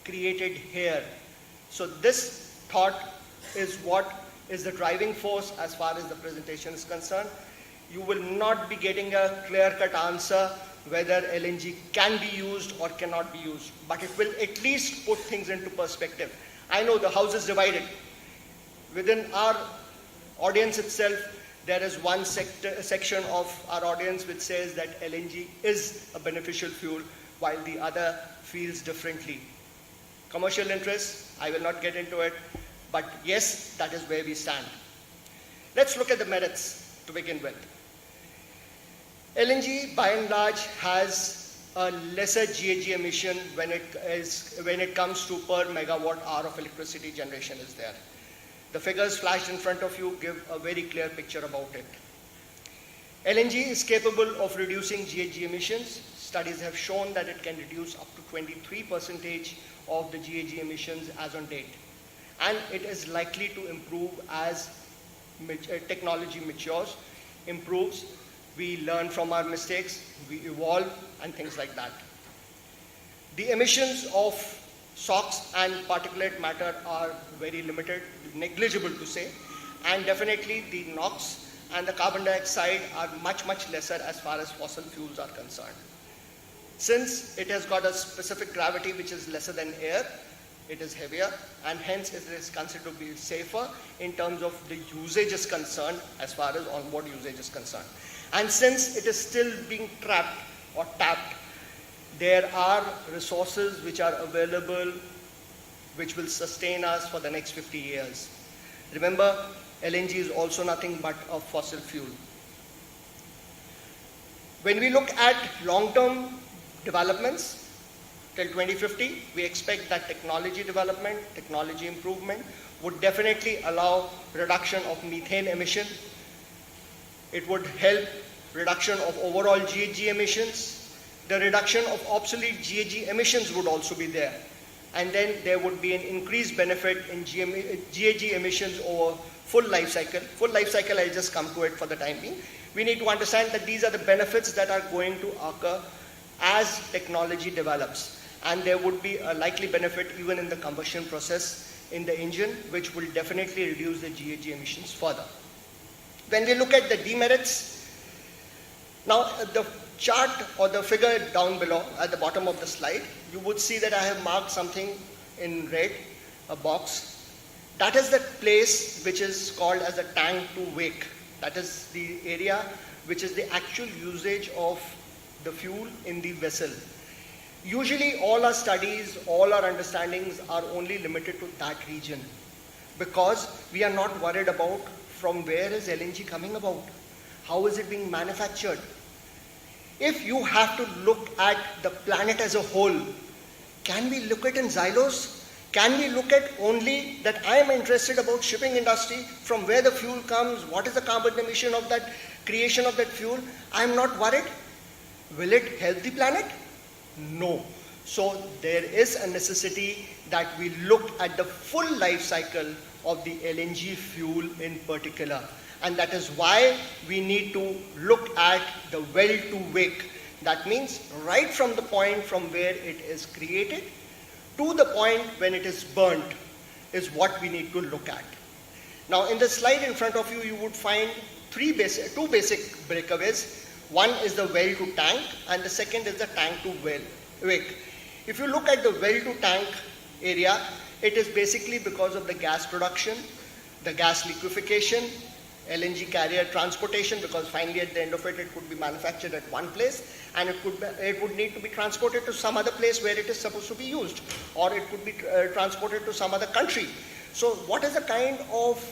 created here. So this thought is what is the driving force as far as the presentation is concerned. You will not be getting a clear-cut answer whether LNG can be used or cannot be used, but it will at least put things into perspective. I know the house is divided. Within our audience itself, there is one section of our audience which says that LNG is a beneficial fuel, while the other feels differently. Commercial interests, I will not get into it, but yes, that is where we stand. Let's look at the merits to begin with. LNG, by and large, has a lesser GHG emission when it comes to per megawatt hour of electricity generation is there. The figures flashed in front of you give a very clear picture about it. LNG is capable of reducing GHG emissions. Studies have shown that it can reduce up to 23% of the GHG emissions as on date. And it is likely to improve as technology matures, improves, we learn from our mistakes, we evolve, and things like that. The emissions of SOx and particulate matter are very limited, negligible to say, and definitely the NOx and the carbon dioxide are much, much lesser as far as fossil fuels are concerned. Since it has got a specific gravity which is lesser than air, it is heavier, and hence it is considered to be safer in terms of the usage is concerned as far as onboard usage is concerned. And since it is still being trapped or tapped, there are resources which are available which will sustain us for the next 50 years. Remember, LNG is also nothing but a fossil fuel. When we look at long-term developments, till 2050, we expect that technology development, technology improvement would definitely allow reduction of methane emission. It would help reduction of overall GHG emissions. The reduction of obsolete GHG emissions would also be there. And then there would be an increased benefit in GHG emissions over full life cycle. Full life cycle, I'll just come to it for the time being. We need to understand that these are the benefits that are going to occur as technology develops. And there would be a likely benefit even in the combustion process in the engine, which will definitely reduce the GHG emissions further. When we look at the demerits, now the chart or the figure down below at the bottom of the slide, you would see that I have marked something in red, a box. That is the place which is called as a tank to wake. That is the area which is the actual usage of the fuel in the vessel. Usually all our studies, all our understandings are only limited to that region because we are not worried about from where is LNG coming about, how is it being manufactured. If you have to look at the planet as a whole, can we look at in silos? Can we look at only that I am interested about shipping industry, from where the fuel comes, what is the carbon emission of that creation of that fuel? I am not worried. Will it help the planet? No. So there is a necessity that we look at the full life cycle of the LNG fuel in particular. And that is why we need to look at the well to wake. That means right from the point from where it is created to the point when it is burnt is what we need to look at. Now in the slide in front of you, you would find two basic breakaways. One is the well to tank and the second is the tank to wake. If you look at the well to tank area, it is basically because of the gas production, the gas liquefaction, LNG carrier transportation, because finally at the end of it, it could be manufactured at one place and it would need to be transported to some other place where it is supposed to be used, or it could be transported to some other country. So what is the kind of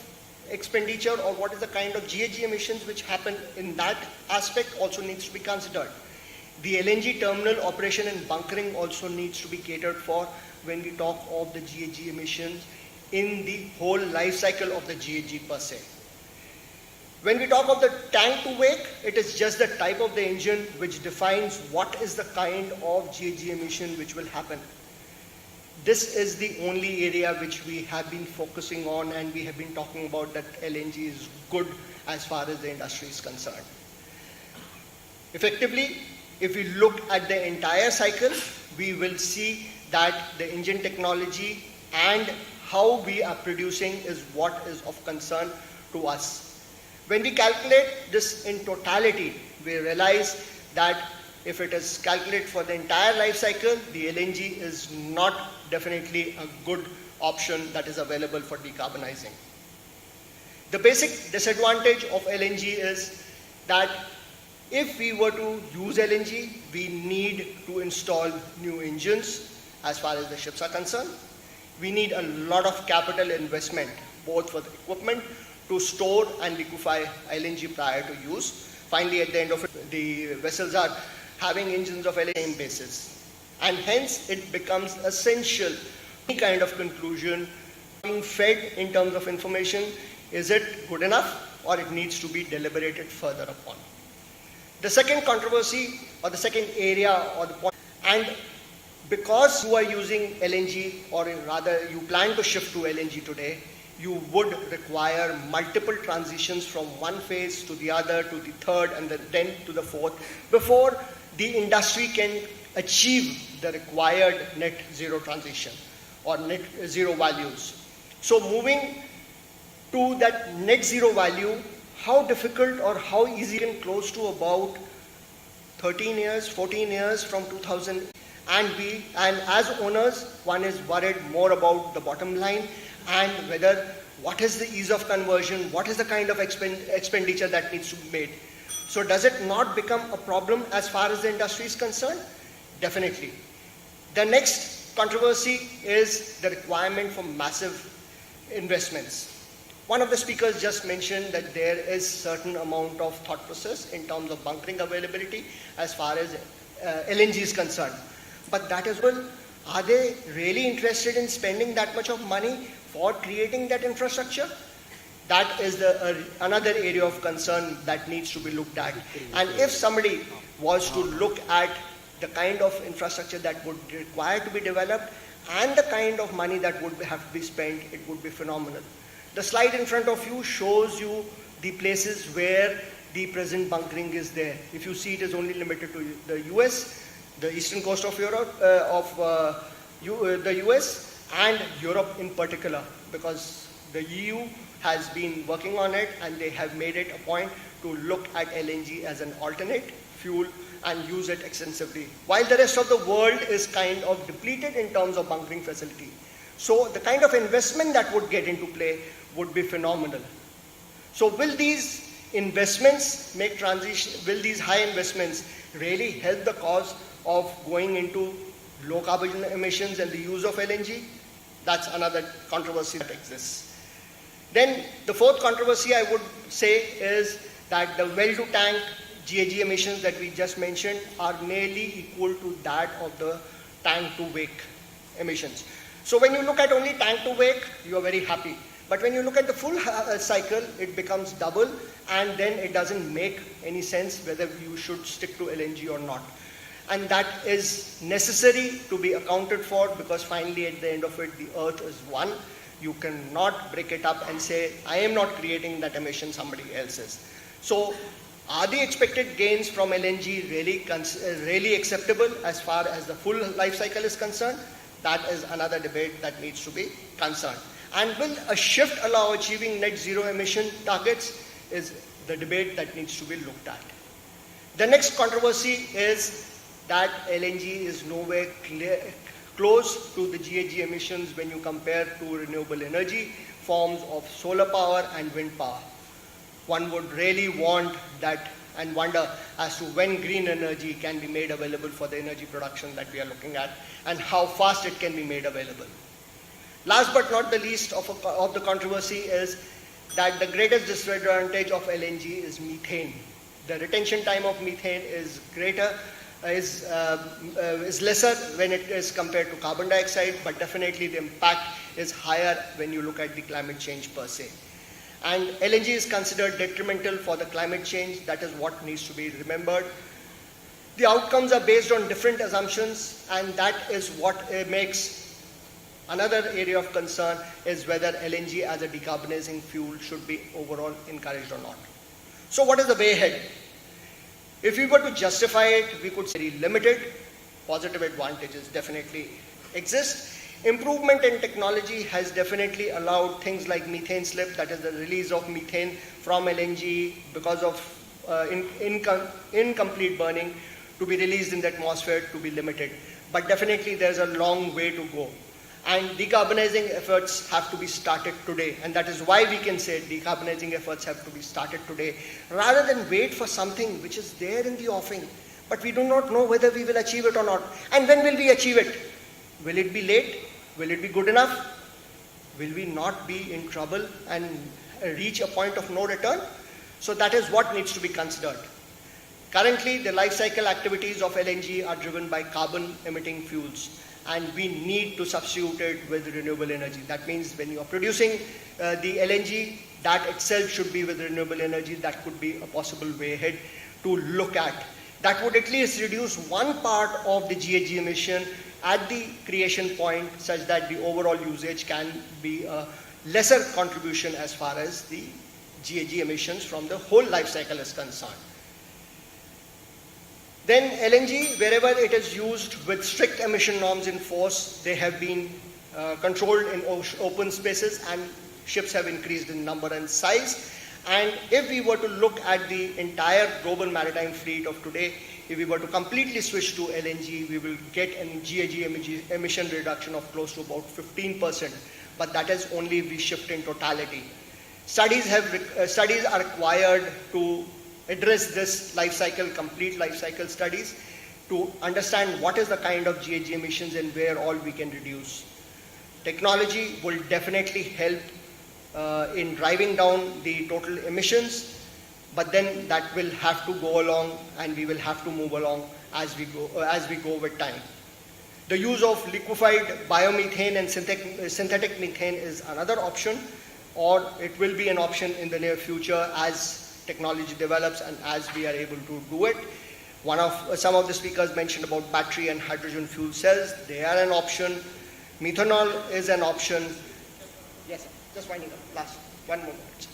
expenditure or what is the kind of GHG emissions which happen in that aspect also needs to be considered. The LNG terminal operation and bunkering also needs to be catered for when we talk of the GHG emissions in the whole life cycle of the GHG per se. When we talk of the tank to wake, it is just the type of the engine which defines what is the kind of GHG emission which will happen. This is the only area which we have been focusing on, and we have been talking about that LNG is good as far as the industry is concerned. Effectively, if we look at the entire cycle, we will see that the engine technology and how we are producing is what is of concern to us. When we calculate this in totality, we realize that if it is calculated for the entire life cycle, the LNG is not definitely a good option that is available for decarbonizing. The basic disadvantage of LNG is that if we were to use LNG, we need to install new engines as far as the ships are concerned. We need a lot of capital investment, both for the equipment to store and liquefy LNG prior to use. Finally, at the end of it, the vessels are having engines of LNG same basis. And hence, it becomes essential, any kind of conclusion being fed in terms of information, is it good enough or it needs to be deliberated further upon. The second controversy or the second area or the point, and because you are using LNG, or rather you plan to shift to LNG today, you would require multiple transitions from one phase to the other, to the third, and then to the fourth, before the industry can achieve the required net zero transition or net zero values. So moving to that net zero value, how difficult or how easy and close to about 13 years, 14 years from 2000, and as owners, one is worried more about the bottom line and whether what is the ease of conversion, what is the kind of expenditure that needs to be made. So does it not become a problem as far as the industry is concerned? Definitely. The next controversy is the requirement for massive investments. One of the speakers just mentioned that there is certain amount of thought process in terms of bunkering availability as far as LNG is concerned. But that as well, are they really interested in spending that much of money for creating that infrastructure? That is another area of concern that needs to be looked at. And if somebody was to look at the kind of infrastructure that would require to be developed and the kind of money that would have to be spent, it would be phenomenal. The slide in front of you shows you the places where the present bunkering is there. If you see, it is only limited to the US, the eastern coast of Europe, the US, and Europe in particular, because the EU has been working on it and they have made it a point to look at LNG as an alternate fuel and use it extensively, while the rest of the world is kind of depleted in terms of bunkering facility. So the kind of investment that would get into play would be phenomenal. So will these investments make transition, will these high investments really help the cause of going into low carbon emissions and the use of LNG? That's another controversy that exists. Then the fourth controversy I would say is that the well-to-tank GHG emissions that we just mentioned are nearly equal to that of the tank-to-wake emissions. So when you look at only tank-to-wake, you are very happy. But when you look at the full cycle, it becomes double, and then it doesn't make any sense whether you should stick to LNG or not. And that is necessary to be accounted for, because finally at the end of it, the earth is one. You cannot break it up and say, I am not creating that emission, somebody else is. So are the expected gains from LNG really acceptable as far as the full life cycle is concerned? That is another debate that needs to be concerned. And will a shift allow achieving net zero emission targets is the debate that needs to be looked at. The next controversy is that LNG is nowhere close to the GHG emissions when you compare to renewable energy forms of solar power and wind power. One would really want that and wonder as to when green energy can be made available for the energy production that we are looking at and how fast it can be made available. Last but not the least of the controversy is that the greatest disadvantage of LNG is methane. The retention time of methane is lesser when it is compared to carbon dioxide, but definitely the impact is higher when you look at the climate change per se. And LNG is considered detrimental for the climate change. That is what needs to be remembered. The outcomes are based on different assumptions, and that is what makes another area of concern is whether LNG as a decarbonizing fuel should be overall encouraged or not. So what is the way ahead? If we were to justify it, we could say limited. Positive advantages definitely exist. Improvement in technology has definitely allowed things like methane slip, that is the release of methane from LNG because of incomplete burning, to be released in the atmosphere, to be limited. But definitely there's a long way to go. And decarbonizing efforts have to be started today. And that is why we can say decarbonizing efforts have to be started today, rather than wait for something which is there in the offing, but we do not know whether we will achieve it or not. And when will we achieve it? Will it be late? Will it be good enough? Will we not be in trouble and reach a point of no return? So that is what needs to be considered. Currently, the life cycle activities of LNG are driven by carbon-emitting fuels, and we need to substitute it with renewable energy. That means when you are producing the LNG, that itself should be with renewable energy. That could be a possible way ahead to look at. That would at least reduce one part of the GHG emission at the creation point, such that the overall usage can be a lesser contribution as far as the GHG emissions from the whole life cycle is concerned. Then LNG, wherever it is used with strict emission norms in force, they have been controlled in open spaces, and ships have increased in number and size. And if we were to look at the entire global maritime fleet of today, if we were to completely switch to LNG, we will get a GHG emission reduction of close to about 15%, but that is only if we shift in totality. Studies are required to address this life cycle, complete life cycle studies, to understand what is the kind of GHG emissions and where all we can reduce. Technology will definitely help in driving down the total emissions, but then that will have to go along, and we will have to move along as we go with time. The use of liquefied biomethane and synthetic methane is another option, or it will be an option in the near future as technology develops and as we are able to do it. Some of the speakers mentioned about battery and hydrogen fuel cells. They are an option. Methanol is an option. Yes, sir. Just winding up. Last one more minute.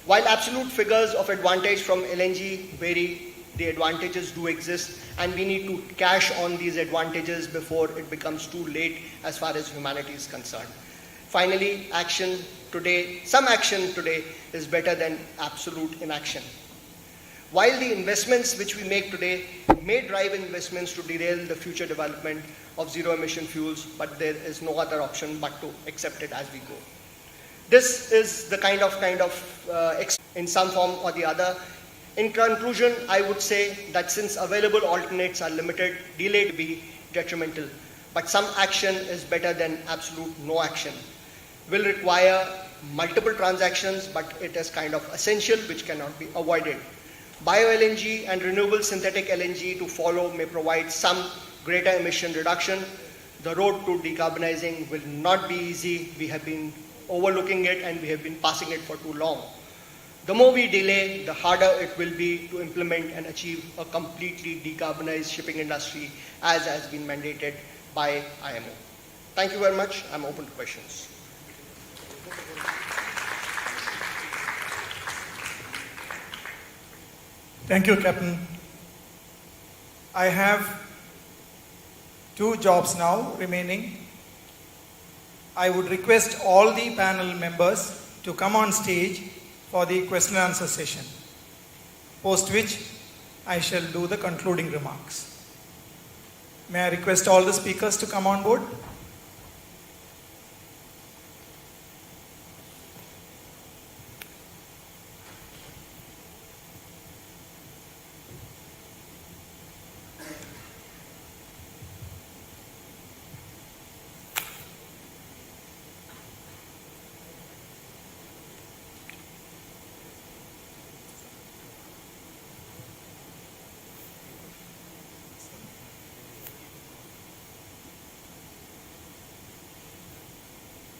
While absolute figures of advantage from LNG vary, the advantages do exist, and we need to cash on these advantages before it becomes too late as far as humanity is concerned. Finally, some action today is better than absolute inaction. While the investments which we make today may drive investments to derail the future development of zero emission fuels, but there is no other option but to accept it as we go. This is the kind of in some form or the other. In conclusion, I would say that since available alternates are limited, delay to be detrimental, but some action is better than absolute no action. Will require multiple transactions, but it is kind of essential, which cannot be avoided. Bio-LNG and renewable synthetic LNG to follow may provide some greater emission reduction. The road to decarbonizing will not be easy. We have been overlooking it, and we have been passing it for too long. The more we delay, the harder it will be to implement and achieve a completely decarbonized shipping industry, as has been mandated by IMO. Thank you very much. I'm open to questions. Thank you, Captain. I have 2 jobs now remaining. I would request all the panel members to come on stage for the question and answer session, post which I shall do the concluding remarks. May I request all the speakers to come on board?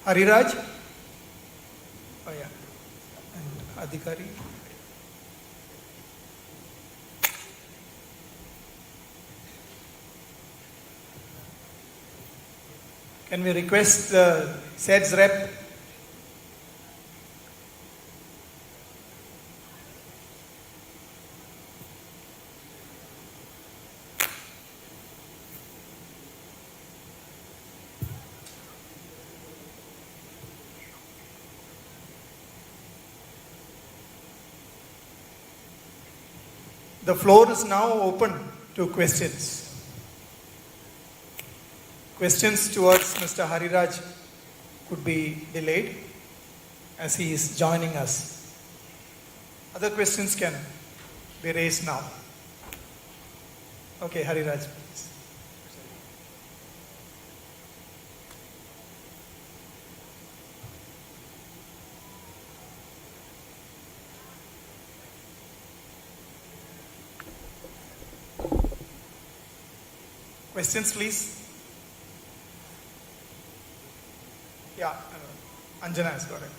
Hariraj? Oh yeah. And Adhikari? Can we request the SEDS rep? The floor is now open to questions. Questions towards Mr. Hariraj could be delayed as he is joining us. Other questions can be raised now. Okay, Hariraj, please. Questions, please. Yeah, Anjana has got it.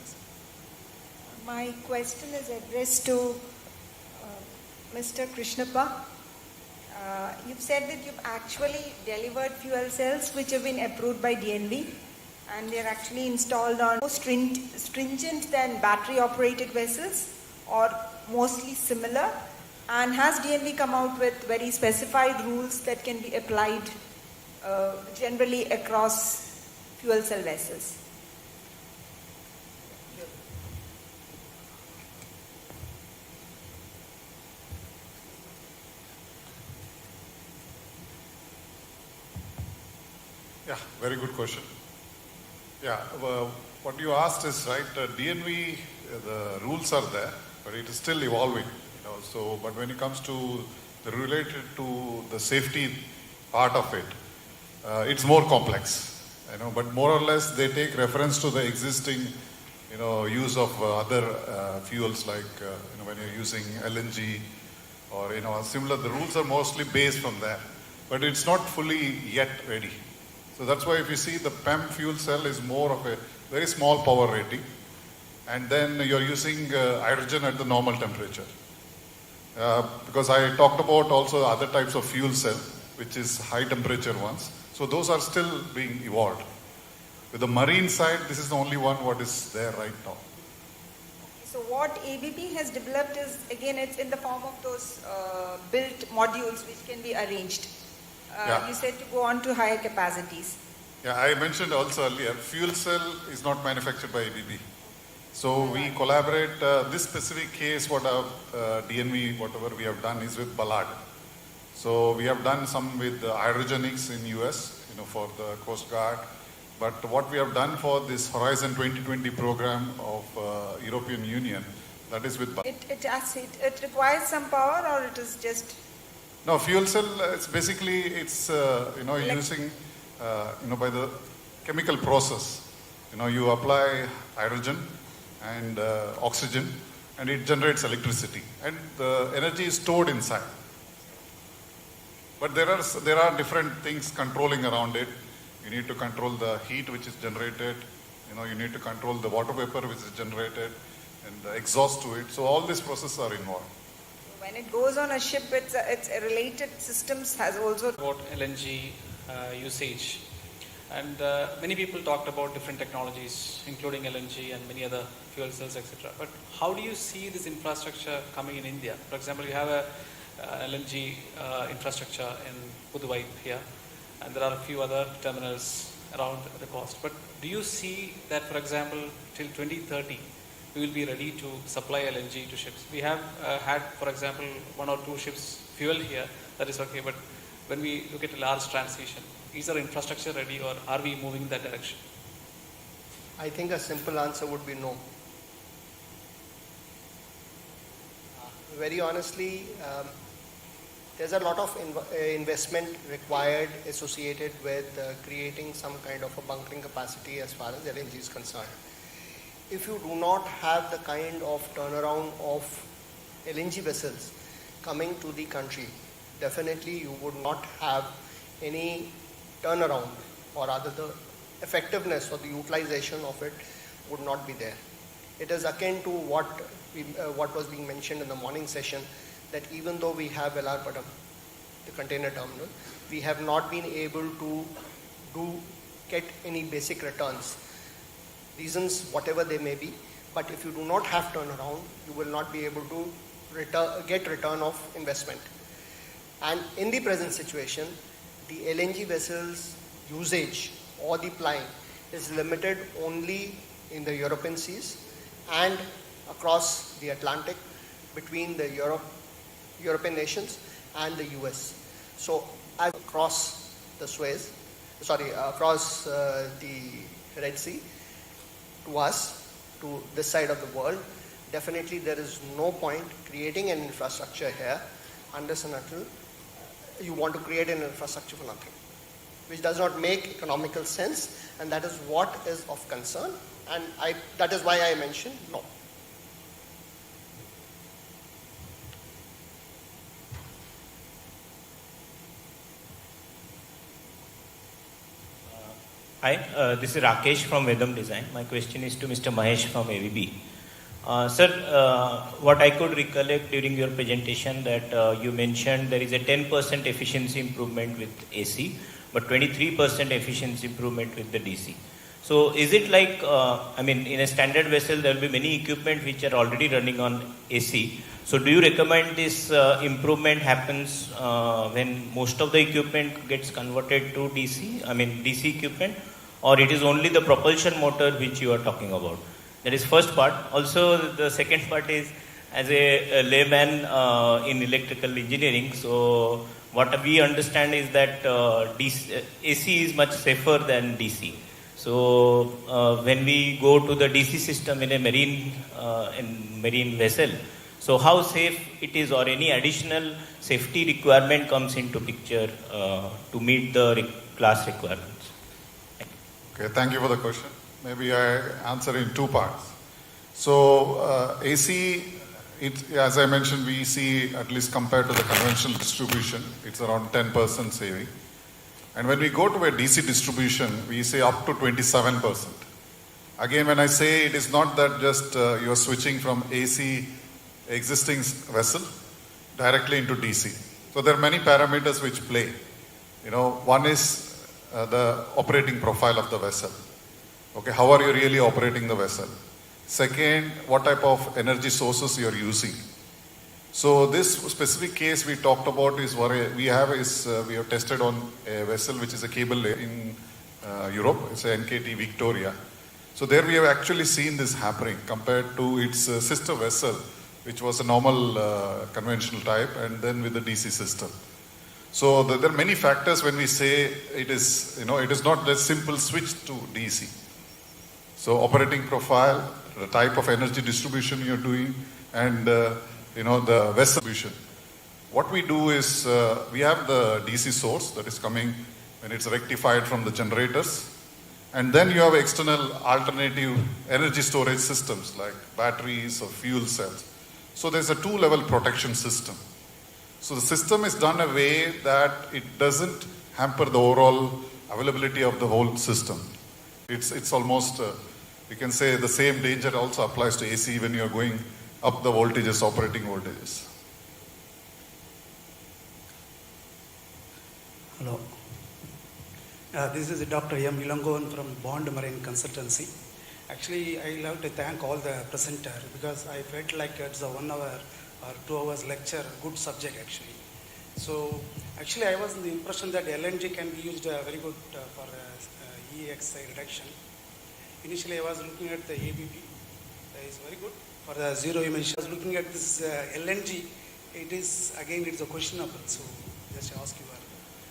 My question is addressed to Mr. Krishnappa. You've said that you've actually delivered fuel cells which have been approved by DNV, and they're actually installed on more stringent than battery operated vessels, or mostly similar. And has DNV come out with very specified rules that can be applied generally across fuel cell vessels? Yeah, very good question. Yeah, what you asked is right. DNV, the rules are there, but it is still evolving. So, but when it comes to related to the safety part of it, it's more complex. But more or less they take reference to the existing, use of other fuels like when you're using LNG or similar. The rules are mostly based from there, but it's not fully yet ready. So that's why if you see the PEM fuel cell is more of a very small power rating, and then you're using hydrogen at the normal temperature. Because I talked about also other types of fuel cell, which is high temperature ones. So those are still being evolved. With the marine side, this is the only one what is there right now. So what ABB has developed is, again, it's in the form of those built modules which can be arranged. You said to go on to higher capacities. Yeah, I mentioned also earlier, fuel cell is not manufactured by ABB. So we collaborate, this specific case, what DNV, whatever we have done is with Ballard. So we have done some with hydrogenics in US, for the Coast Guard. But what we have done for this Horizon 2020 program of European Union, that is with Ballard. It requires some power, or it is just... No, fuel cell, it's basically, it's, using, by the chemical process. You apply hydrogen and oxygen, and it generates electricity, and the energy is stored inside. But there are different things controlling around it. You need to control the heat which is generated. You need to control the water vapor which is generated, and the exhaust to it. So all these processes are involved. When it goes on a ship, it's related systems has also about LNG usage. And many people talked about different technologies, including LNG and many other fuel cells, etc. But how do you see this infrastructure coming in India? For example, you have a LNG infrastructure in Puduvai here, and there are a few other terminals around the coast. But do you see that, for example, till 2030, we will be ready to supply LNG to ships? We have had, for example, 1 or 2 ships fuel here, that is okay, but when we look at a large transition, is our infrastructure ready, or are we moving in that direction? I think a simple answer would be no. Very honestly, there's a lot of investment required associated with creating some kind of a bunkering capacity as far as LNG is concerned. If you do not have the kind of turnaround of LNG vessels coming to the country, definitely you would not have any turnaround, or rather the effectiveness or the utilization of it would not be there. It is akin to what was being mentioned in the morning session, that even though we have Velarpadam, the container terminal, we have not been able to get any basic returns. Reasons, whatever they may be, but if you do not have turnaround, you will not be able to get return of investment. And in the present situation, the LNG vessels usage or the plying is limited only in the European seas and across the Atlantic between the European nations and the US. So across the across the Red Sea to us, to this side of the world, definitely there is no point creating an infrastructure here unless and until you want to create an infrastructure for nothing, which does not make economical sense, and that is what is of concern, and that is why I mentioned no. Hi, this is Rakesh from Vedam Design. My question is to Mr. Mahesh from ABB. Sir, what I could recollect during your presentation that you mentioned there is a 10% efficiency improvement with AC, but 23% efficiency improvement with the DC. So is it like, I mean, in a standard vessel, there will be many equipment which are already running on AC. So do you recommend this improvement happens when most of the equipment gets converted to DC, I mean DC equipment, or it is only the propulsion motor which you are talking about? That is first part. Also the second part is, as a layman in electrical engineering, so what we understand is that AC is much safer than DC. So when we go to the DC system in a marine vessel, so how safe it is, or any additional safety requirement comes into picture to meet the class requirements? Okay, thank you for the question. Maybe I answer in two parts. So AC, as I mentioned, we see, at least compared to the conventional distribution, it's around 10% saving. And when we go to a DC distribution, we say up to 27%. Again, when I say it is not that just you're switching from AC existing vessel directly into DC. So there are many parameters which play. One is the operating profile of the vessel. Okay, how are you really operating the vessel? Second, what type of energy sources you are using. So this specific case we talked about is what we have tested on a vessel which is a cable in Europe. It's a NKT Victoria. So there we have actually seen this happening compared to its sister vessel, which was a normal conventional type, and then with the DC system. So there are many factors when we say it is, it is not a simple switch to DC. So operating profile, the type of energy distribution you're doing, and the vessel distribution. What we do is we have the DC source that is coming when it's rectified from the generators, and then you have external alternative energy storage systems like batteries or fuel cells. So there's a two-level protection system. So the system is done in a way that it doesn't hamper the overall availability of the whole system. It's almost, we can say the same danger also applies to AC when you're going up the voltages, operating voltages. Hello. This is Dr. M. Ilangovan from Bond Marine Consultancy. Actually, I love to thank all the presenters because I felt like it's a 1 hour or 2 hours lecture, good subject actually. So actually I was in the impression that LNG can be used very good for EXI reduction. Initially I was looking at the ABB, it's very good for the zero emission. I was looking at this LNG, it's a questionable, so just ask you.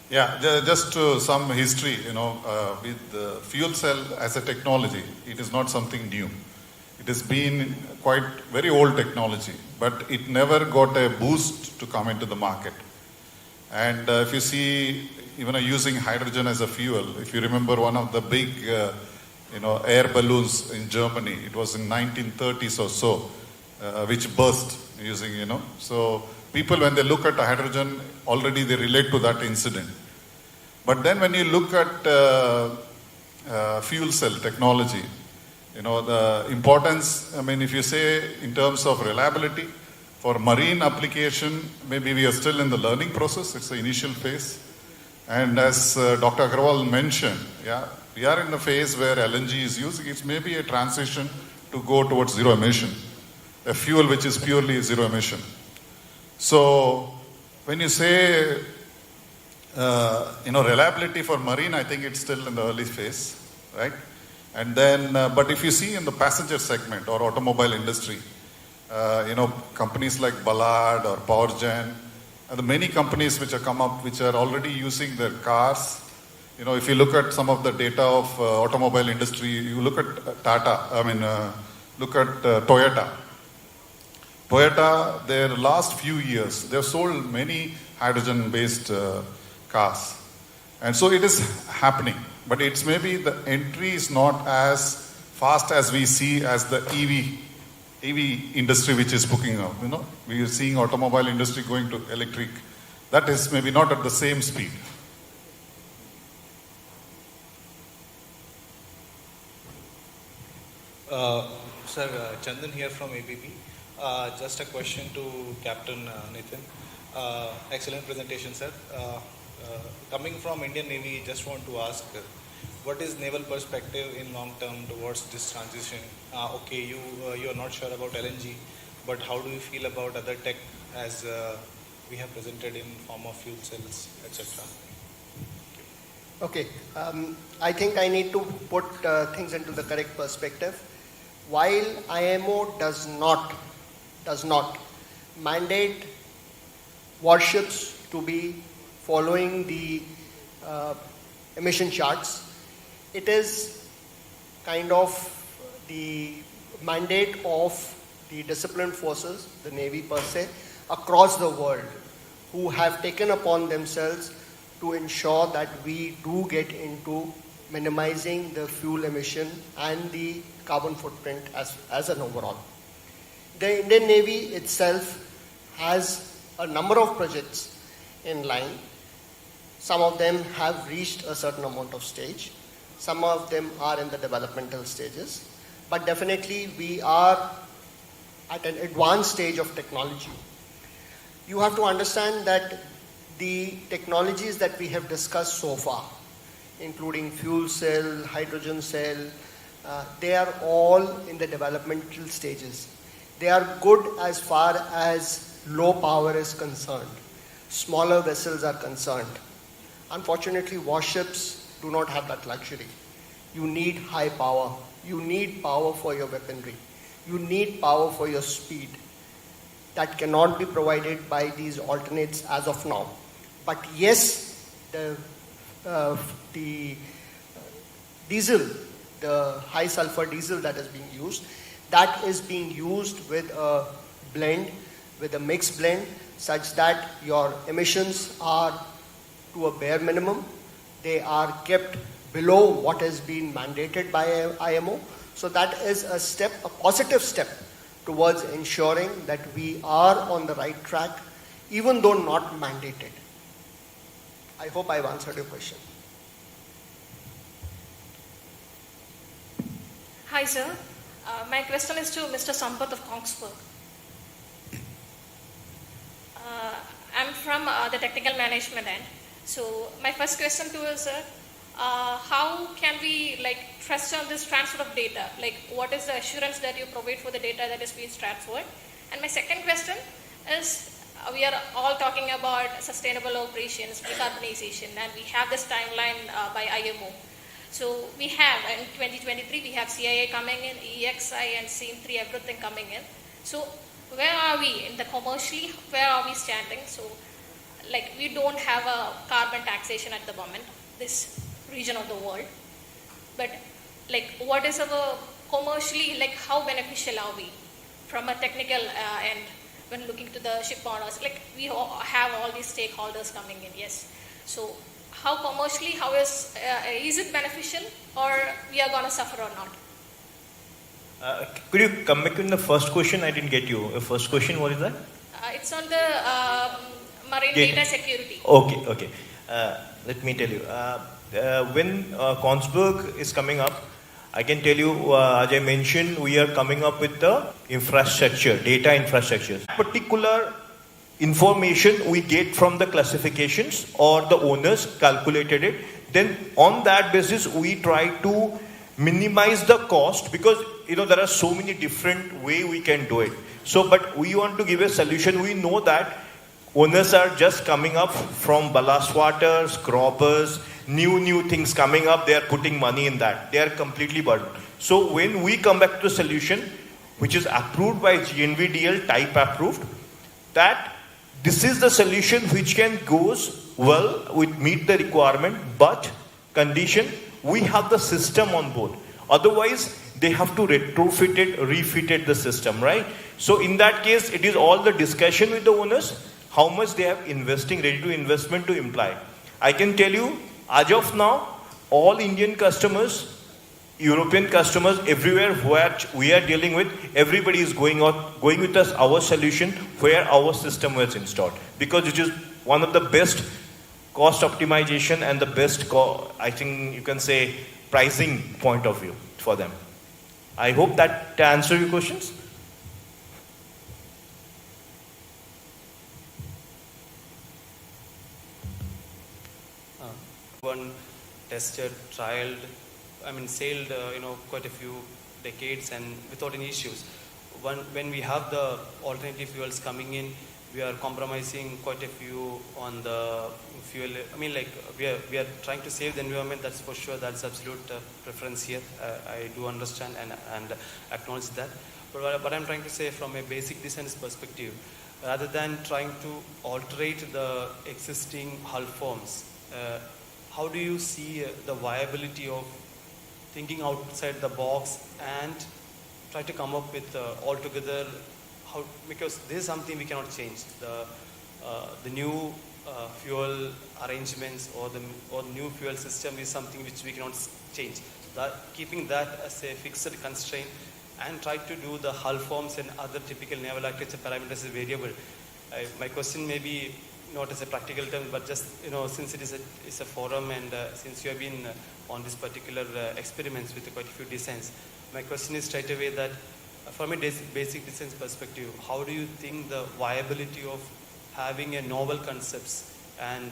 Yeah, just some history, with fuel cell as a technology, it is not something new. It has been quite very old technology, but it never got a boost to come into the market. And if you see, even using hydrogen as a fuel, if you remember one of the big, air balloons in Germany, it was in 1930s or so, which burst using, So people, when they look at hydrogen, already they relate to that incident. But then when you look at fuel cell technology, the importance, if you say in terms of reliability, for marine application, maybe we are still in the learning process. It's the initial phase. And as Dr. Agrawal mentioned, we are in a phase where LNG is used. It's maybe a transition to go towards zero emission, a fuel which is purely zero emission. So when you say, reliability for marine, I think it's still in the early phase, right? And then, but if you see in the passenger segment or automobile industry, companies like Ballard or PowerGen, and the many companies which have come up, which are already using their cars. If you look at some of the data of automobile industry, you look at look at Toyota. Toyota, their last few years, they've sold many hydrogen-based cars. And so it is happening. But it's maybe the entry is not as fast as we see as the EV industry which is booking up. We are seeing automobile industry going to electric. That is maybe not at the same speed. Sir, Chandan here from ABB. Just a question to Captain Nitin. Excellent presentation, sir. Coming from Indian Navy, just want to ask, what is naval perspective in long term towards this transition? Okay, you are not sure about LNG, but how do you feel about other tech as we have presented in form of fuel cells, etc.? Okay, I think I need to put things into the correct perspective. While IMO does not mandate warships to be following the emission charts, it is kind of the mandate of the disciplined forces, the Navy per se, across the world, who have taken upon themselves to ensure that we do get into minimizing the fuel emission and the carbon footprint as an overall. The Indian Navy itself has a number of projects in line. Some of them have reached a certain amount of stage. Some of them are in the developmental stages. But definitely we are at an advanced stage of technology. You have to understand that the technologies that we have discussed so far, including fuel cell, hydrogen cell, they are all in the developmental stages. They are good as far as low power is concerned. Smaller vessels are concerned. Unfortunately, warships do not have that luxury. You need high power. You need power for your weaponry. You need power for your speed. That cannot be provided by these alternates as of now. But yes, the diesel, the high sulfur diesel that is being used, that is being used with a blend, with a mixed blend, such that your emissions are to a bare minimum. They are kept below what has been mandated by IMO. So that is a step, a positive step towards ensuring that we are on the right track, even though not mandated. I hope I've answered your question. Hi, sir. My question is to Mr. Sampath of Kongsberg. I'm from the technical management end. So my first question to you is, sir, how can we trust on this transfer of data? What is the assurance that you provide for the data that is being transferred? And my second question is, we are all talking about sustainable operations, decarbonization, and we have this timeline by IMO. So we have, in 2023, we have CIA coming in, EXI and SEAM3, everything coming in. So where are we in the commercially, where are we standing? So we don't have a carbon taxation at the moment, this region of the world. But what is our commercially, how beneficial are we from a technical end when looking to the ship owners? We have all these stakeholders coming in, yes. So how commercially, how is it beneficial, or we are going to suffer or not? Could you come back in the first question? I didn't get you. The first question, what is that? It's on the marine data security. Okay. Let me tell you. When Kongsberg is coming up, I can tell you, as I mentioned, we are coming up with the infrastructure, data infrastructure. Particular information we get from the classifications or the owners calculated it. Then on that basis, we try to minimize the cost, because there are so many different ways we can do it. So, but we want to give a solution. We know that owners are just coming up from ballast water, scrubbers, new things coming up. They are putting money in that. They are completely burdened. So when we come back to a solution which is approved by GNVDL, type approved, that this is the solution which can goes well with meet the requirement, but condition we have the system on board. Otherwise, they have to retrofit it, refit it the system, right? So in that case, it is all the discussion with the owners, how much they have investing, ready to investment to imply. I can tell you, as of now, all Indian customers, European customers, everywhere where we are dealing with, everybody is going with us, our solution, where our system was installed. Because it is one of the best cost optimization and the best, I think you can say, pricing point of view for them. I hope that answers your questions. tested, trialed, sailed, quite a few decades and without any issues. When we have the alternative fuels coming in, we are compromising quite a few on the fuel. We are trying to save the environment. That's for sure. That's absolute preference here. I do understand and acknowledge that. But what I'm trying to say from a basic design perspective, rather than trying to alterate the existing hull forms, how do you see the viability of thinking outside the box and try to come up with altogether because this is something we cannot change. The new fuel arrangements or the new fuel system is something which we cannot change. Keeping that as a fixed constraint and try to do the hull forms and other typical naval architecture parameters as a variable. My question may be not as a practical term, but just since it is a forum and since you have been on this particular experiments with quite a few designs, my question is straight away that from a basic design perspective, how do you think the viability of having a novel concepts and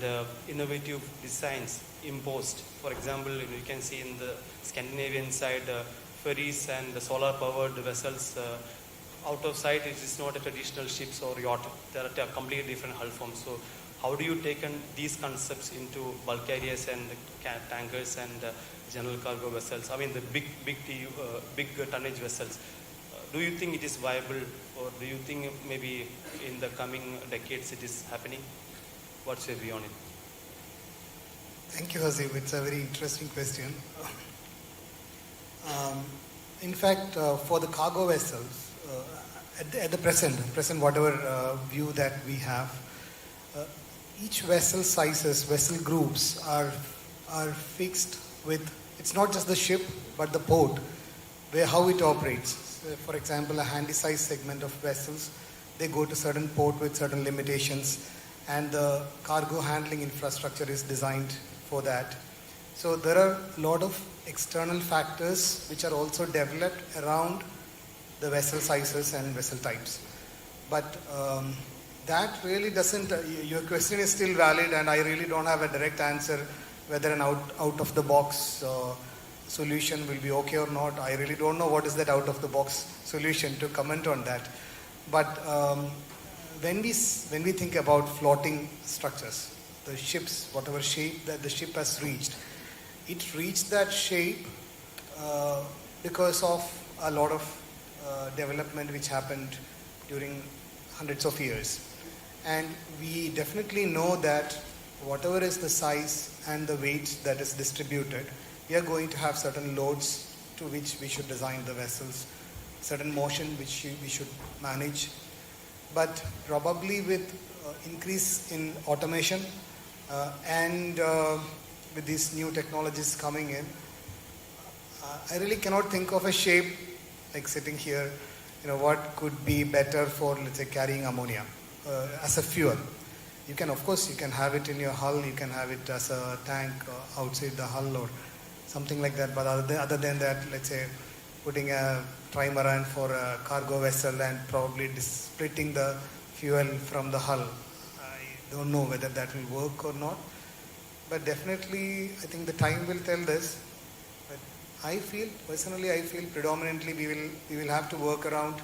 innovative designs imposed? For example, you can see in the Scandinavian side, ferries and the solar powered vessels, out of sight it is not a traditional ships or yacht. There are completely different hull forms. So how do you take these concepts into bulk carriers and tankers and general cargo vessels? The big tonnage vessels. Do you think it is viable, or do you think maybe in the coming decades it is happening? What's your view on it? Thank you, Hasib. It's a very interesting question. In fact, for the cargo vessels, at the present whatever view that we have, each vessel sizes, vessel groups are fixed with, it's not just the ship, but the port, how it operates. For example, a handy-size segment of vessels, they go to certain port with certain limitations, and the cargo handling infrastructure is designed for that. So there are a lot of external factors which are also developed around the vessel sizes and vessel types. But that really doesn't, your question is still valid, and I really don't have a direct answer whether an out-of-the-box solution will be okay or not. I really don't know what is that out-of-the-box solution to comment on that. But when we think about floating structures, the ships, whatever shape that the ship has reached, it reached that shape because of a lot of development which happened during hundreds of years. And we definitely know that whatever is the size and the weight that is distributed, we are going to have certain loads to which we should design the vessels, certain motion which we should manage. But probably with increase in automation and with these new technologies coming in, I really cannot think of a shape like sitting here, what could be better for, let's say, carrying ammonia as a fuel. You can, of course, you can have it in your hull, you can have it as a tank outside the hull or something like that. But other than that, let's say, putting a trimaran for a cargo vessel and probably splitting the fuel from the hull, I don't know whether that will work or not. But definitely, I think the time will tell this. But personally, I feel predominantly we will have to work around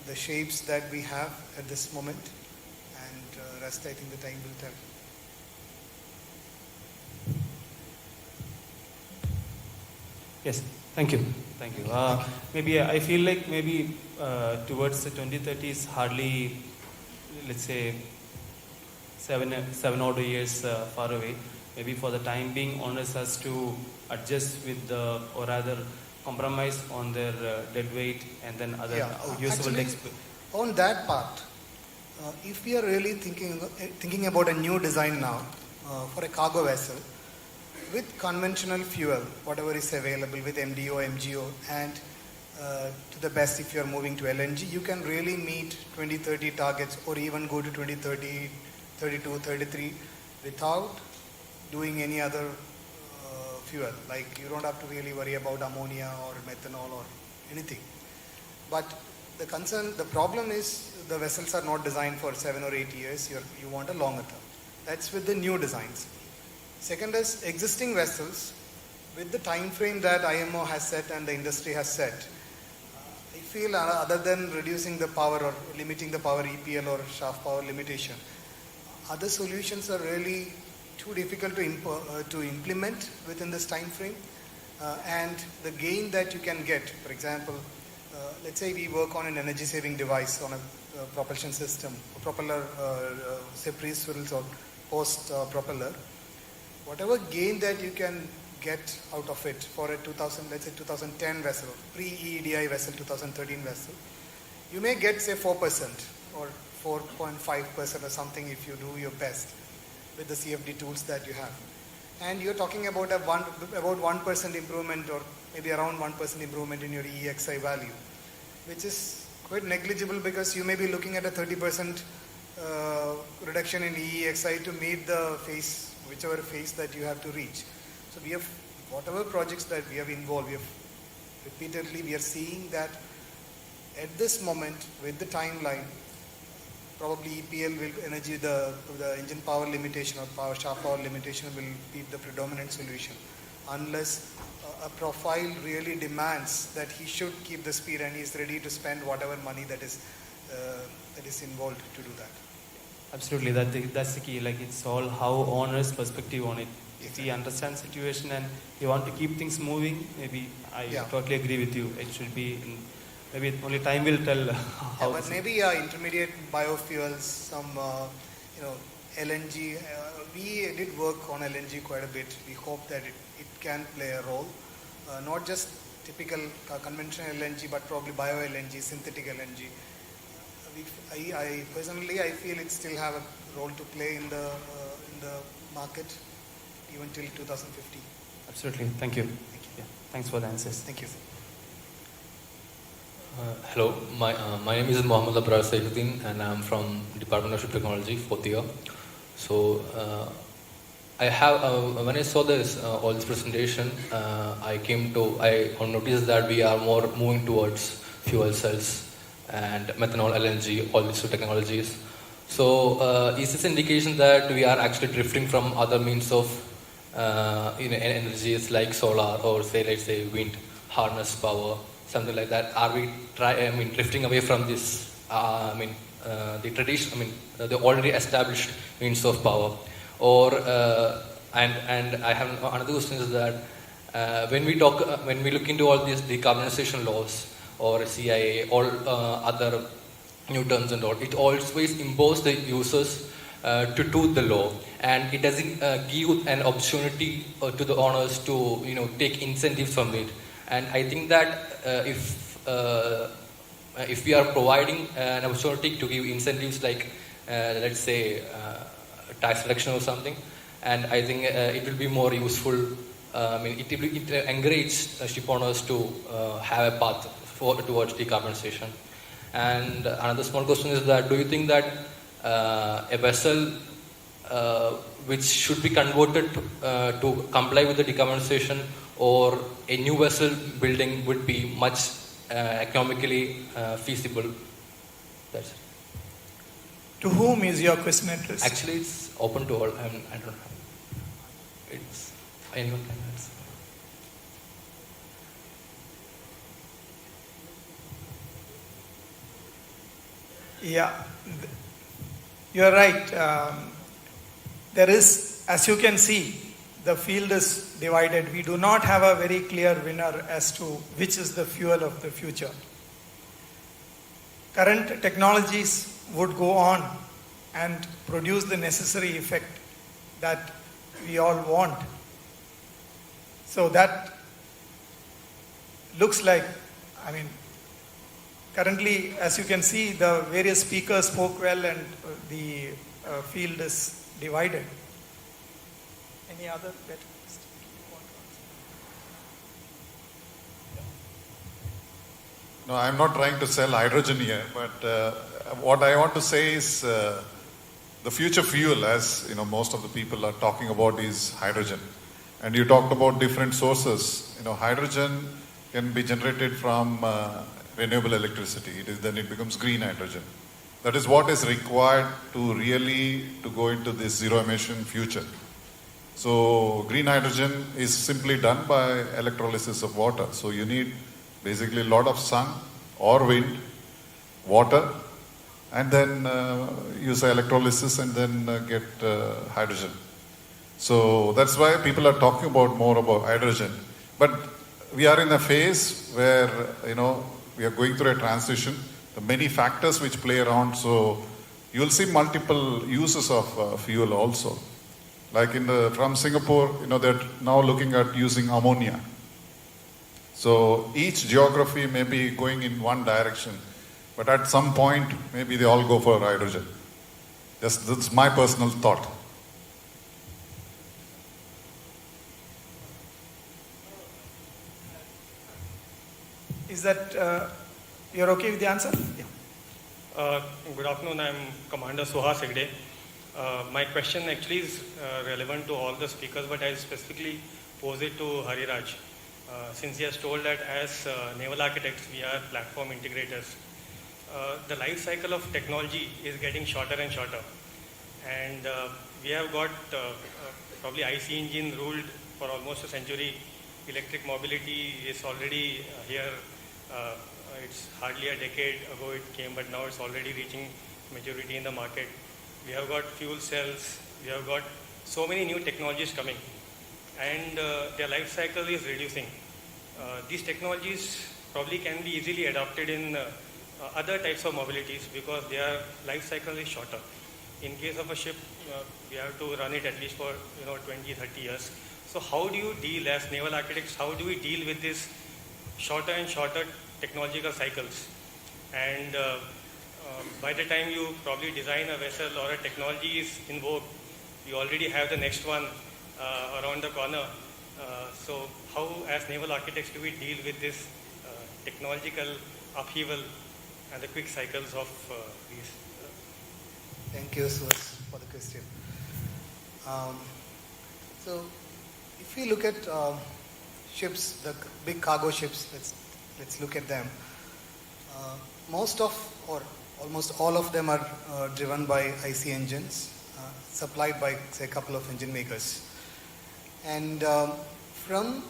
the shapes that we have at this moment, and rest I think the time will tell. Yes, thank you. Thank you. Maybe I feel like maybe towards the 2030s, hardly, let's say, seven odd years far away. Maybe for the time being, owners has to adjust with or rather compromise on their dead weight and then other usable decks. On that part, if we are really thinking about a new design now for a cargo vessel with conventional fuel, whatever is available with MDO, MGO, and to the best if you are moving to LNG, you can really meet 2030 targets or even go to 2030, 32, 33 without doing any other fuel. Like you don't have to really worry about ammonia or methanol or anything. But the problem is the vessels are not designed for 7 or 8 years. You want a longer term. That's with the new designs. Second is existing vessels with the time frame that IMO has set and the industry has set. I feel other than reducing the power or limiting the power EPL or shaft power limitation, other solutions are really too difficult to implement within this time frame. And the gain that you can get, for example, let's say we work on an energy saving device on a propulsion system, propeller, say pre-swirls or post propeller. Whatever gain that you can get out of it for a 2010 vessel, pre-EEDI vessel, 2013 vessel, you may get say 4% or 4.5% or something if you do your best with the CFD tools that you have. And you're talking about about 1% improvement or maybe around 1% improvement in your EEXI value, which is quite negligible because you may be looking at a 30% reduction in EEXI to meet the phase, whichever phase that you have to reach. So we have, whatever projects that we have involved, we are seeing that at this moment with the timeline, probably EPL will the engine power limitation or shaft power limitation will be the predominant solution, unless a profile really demands that he should keep the speed and he is ready to spend whatever money that is involved to do that. Absolutely, that's the key. Like, it's all how owner's perspective on it. If he understands situation and he want to keep things moving, maybe I totally agree with you. It should be. Maybe only time will tell how. But maybe intermediate biofuels, some LNG. We did work on LNG quite a bit. We hope that it can play a role, not just typical conventional LNG, but probably bio LNG, synthetic LNG. I personally feel it still have a role to play in the market even till 2050. Absolutely. Thank you. Yeah. Thanks for the answers. Thank you. Hello, my name is Mohammad Abrar Saifuddin and I'm from Department of Ship Technology, 4th year. So I have when I saw this all this presentation, I noticed that we are more moving towards fuel cells and methanol, LNG, all these two technologies. So is this indication that we are actually drifting from other means of energies like solar or let's say wind, harness power, something like that? Are we drifting away from this? The tradition, the already established means of power, or and I have another question is that when we look into all these decarbonization laws or CIA, all other new terms and all, it always imposes the users to do the law, and it doesn't give an opportunity to the owners to take incentives from it. And I think that if we are providing an opportunity to give incentives like let's say tax reduction or something, and I think it will be more useful. It will encourage ship owners to have a path towards decarbonization. And another small question is that do you think that a vessel which should be converted to comply with the decarbonization, or a new vessel building would be much economically feasible? That's it. To whom is your question addressed? Actually, it's open to all. I don't know. It's anyone can answer. Yeah, you're right. There is, as you can see, the field is divided. We do not have a very clear winner as to which is the fuel of the future. Current technologies would go on and produce the necessary effect that we all want. So that looks like, currently, as you can see, the various speakers spoke well and the field is divided. Any other better question you want to answer? No, I'm not trying to sell hydrogen here, but what I want to say is the future fuel, as most of the people are talking about, is hydrogen. And you talked about different sources. Hydrogen can be generated from renewable electricity. Then it becomes green hydrogen. That is what is required to really go into this zero emission future. So green hydrogen is simply done by electrolysis of water. So you need basically a lot of sun or wind, water, and then use electrolysis and then get hydrogen. So that's why people are talking more about hydrogen. But we are in a phase where, we are going through a transition. There are many factors which play around. So you will see multiple uses of fuel also. Like from Singapore, they're now looking at using ammonia. So each geography may be going in one direction, but at some point, maybe they all go for hydrogen. That's my personal thought. Is that, you're okay with the answer? Yeah. Good afternoon, I'm Commander Suhas Hegde. My question actually is relevant to all the speakers, but I specifically pose it to Hariraj. Since he has told that as naval architects, we are platform integrators. The life cycle of technology is getting shorter and shorter. And we have got probably IC engine ruled for almost a century. Electric mobility is already here. It's hardly a decade ago it came, but now it's already reaching maturity in the market. We have got fuel cells. We have got so many new technologies coming. And their life cycle is reducing. These technologies probably can be easily adopted in other types of mobilities because their life cycle is shorter. In case of a ship, we have to run it at least for 20, 30 years. So how do you deal as naval architects, how do we deal with this shorter and shorter technological cycles? And by the time you probably design a vessel or a technology is in vogue, you already have the next one around the corner. So how as naval architects do we deal with this technological upheaval and the quick cycles of these? Thank you, Suhas, for the question. So if we look at ships, the big cargo ships, let's look at them. Most of, or almost all of them are driven by IC engines, supplied by, say, a couple of engine makers. And from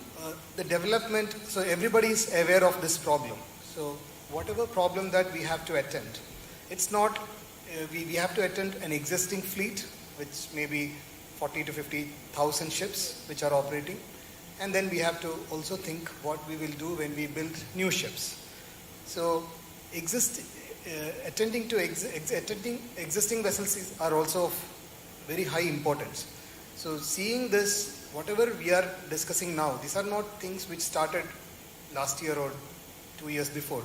the development, so everybody is aware of this problem. So whatever problem that we have to attend, it's not, we have to attend an existing fleet, which may be 40 to 50,000 ships which are operating. And then we have to also think what we will do when we build new ships. So attending existing vessels are also of very high importance. So seeing this, whatever we are discussing now, these are not things which started last year or 2 years before.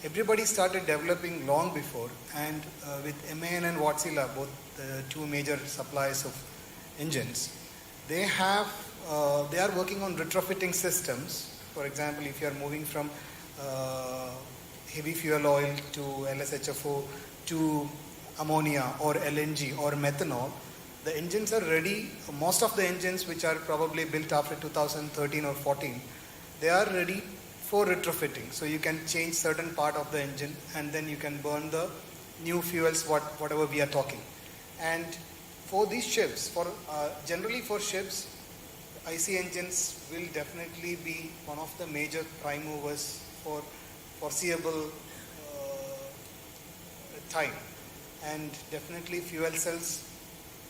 Everybody started developing long before, and with MAN and Wärtsilä, both the two major suppliers of engines, they are working on retrofitting systems. For example, if you are moving from heavy fuel oil to LSHFO to ammonia or LNG or methanol, the engines are ready. Most of the engines which are probably built after 2013 or 14, they are ready for retrofitting. So you can change certain part of the engine and then you can burn the new fuels, whatever we are talking. And for these ships, generally for ships, IC engines will definitely be one of the major prime movers for foreseeable time. And definitely fuel cells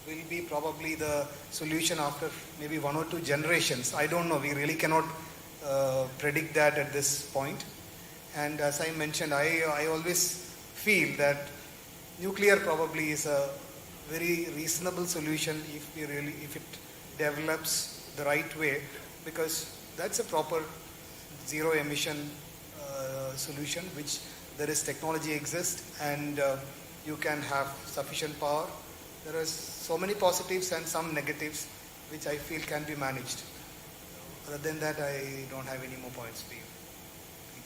will be probably the solution after maybe 1 or 2 generations. I don't know, we really cannot predict that at this point. And as I mentioned, I always feel that nuclear probably is a very reasonable solution if it develops the right way, because that's a proper zero emission solution, which there is technology exists and you can have sufficient power. There are so many positives and some negatives which I feel can be managed. Other than that, I don't have any more points for you. Thank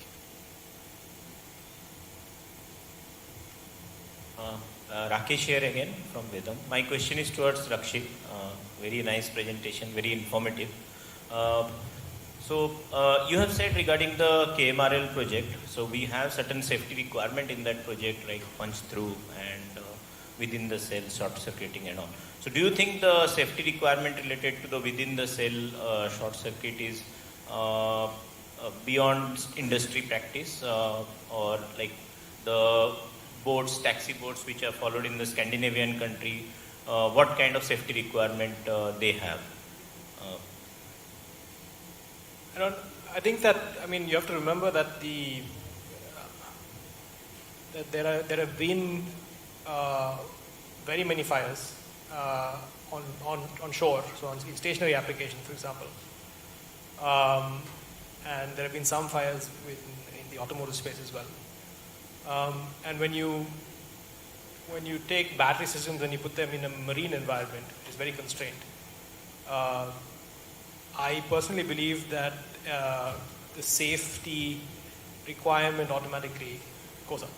you. Rakesh here again from Vedam. My question is towards Rakshit. Very nice presentation, very informative. So you have said regarding the KMRL project, so we have certain safety requirement in that project, like punch through and within the cell short circuiting and all. So do you think the safety requirement related to the within the cell short circuit is beyond industry practice, or like the boats, taxi boats which are followed in the Scandinavian country, what kind of safety requirement they have? I think that, you have to remember that that there have been very many fires on shore, so on stationary applications, for example. And there have been some fires in the automotive space as well. And when you take battery systems and you put them in a marine environment, it's very constrained. I personally believe that the safety requirement automatically goes up.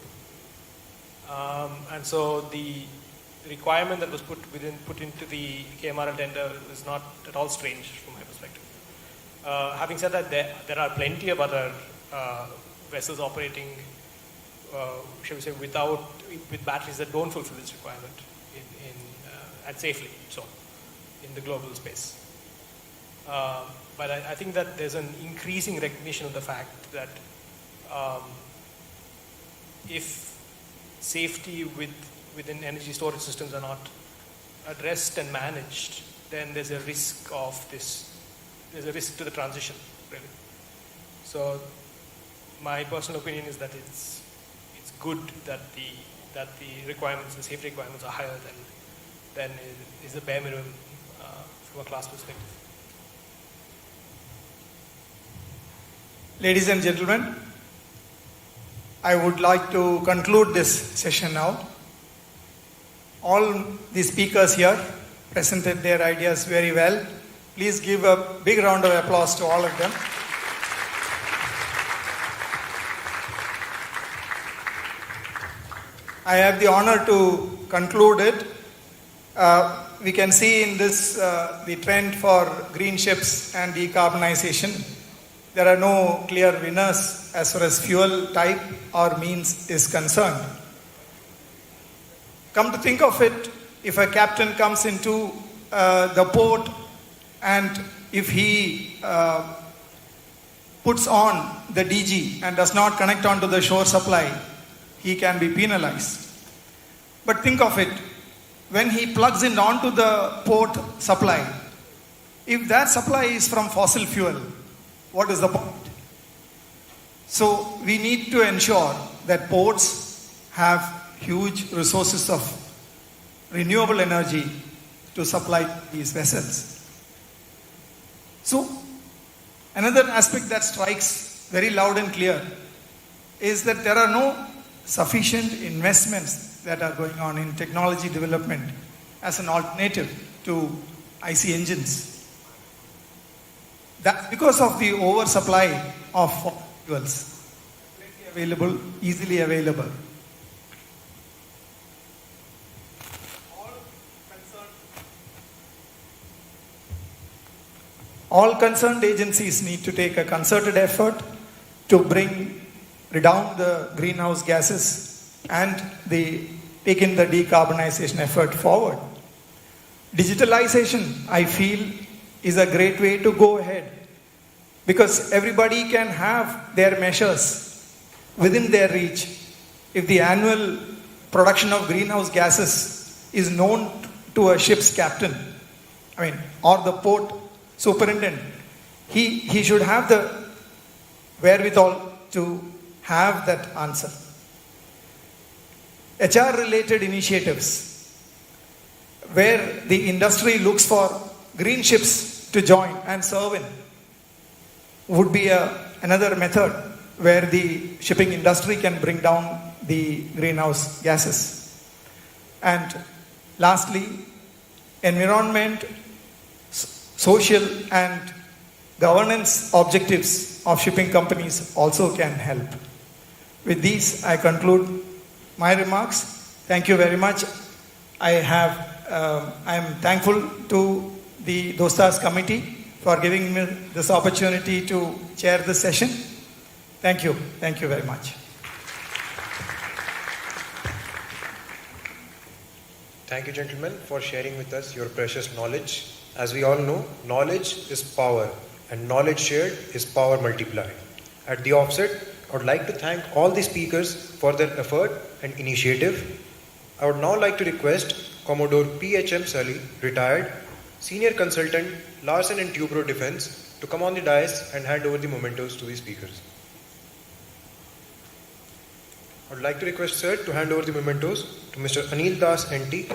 And so the requirement that was put into the KMRL tender is not at all strange from my perspective. Having said that, there are plenty of other vessels operating, shall we say, with batteries that don't fulfill this requirement and safely so in the global space. But I think that there's an increasing recognition of the fact that if safety within energy storage systems are not addressed and managed, then there's a risk to the transition, really. So my personal opinion is that it's good that the requirements, the safety requirements are higher than is the bare minimum from a class perspective. Ladies and gentlemen, I would like to conclude this session now. All the speakers here presented their ideas very well. Please give a big round of applause to all of them. I have the honor to conclude it. We can see in this the trend for green ships and decarbonization. There are no clear winners as far as fuel type or means is concerned. Come to think of it, if a captain comes into the port and if he puts on the DG and does not connect onto the shore supply, he can be penalized. But think of it, when he plugs in onto the port supply, if that supply is from fossil fuel, what is the point? So we need to ensure that ports have huge resources of renewable energy to supply these vessels. So another aspect that strikes very loud and clear is that there are no sufficient investments that are going on in technology development as an alternative to IC engines. That's because of the oversupply of fuels, available, easily available. All concerned agencies need to take a concerted effort to bring down the greenhouse gases and taking the decarbonization effort forward. Digitalization, I feel, is a great way to go ahead because everybody can have their measures within their reach. If the annual production of greenhouse gases is known to a ship's captain, or the port superintendent, he should have the wherewithal to have that answer. HR related initiatives where the industry looks for green ships to join and serve in would be another method where the shipping industry can bring down the greenhouse gases. And lastly, environment, social and governance objectives of shipping companies also can help. With these, I conclude my remarks. Thank you very much. I am thankful to the DOSTAS committee for giving me this opportunity to chair this session. Thank you. Thank you very much. Thank you, gentlemen, for sharing with us your precious knowledge. As we all know, knowledge is power, and knowledge shared is power multiplied. At the offset, I would like to thank all the speakers for their effort and initiative. I would now like to request Commodore P.H.M. Sully, retired, Senior Consultant, Larsen & Toubro Defense, to come on the dais and hand over the mementos to the speakers. I would like to request Sir to hand over the mementos to Mr. Anil Das, NT.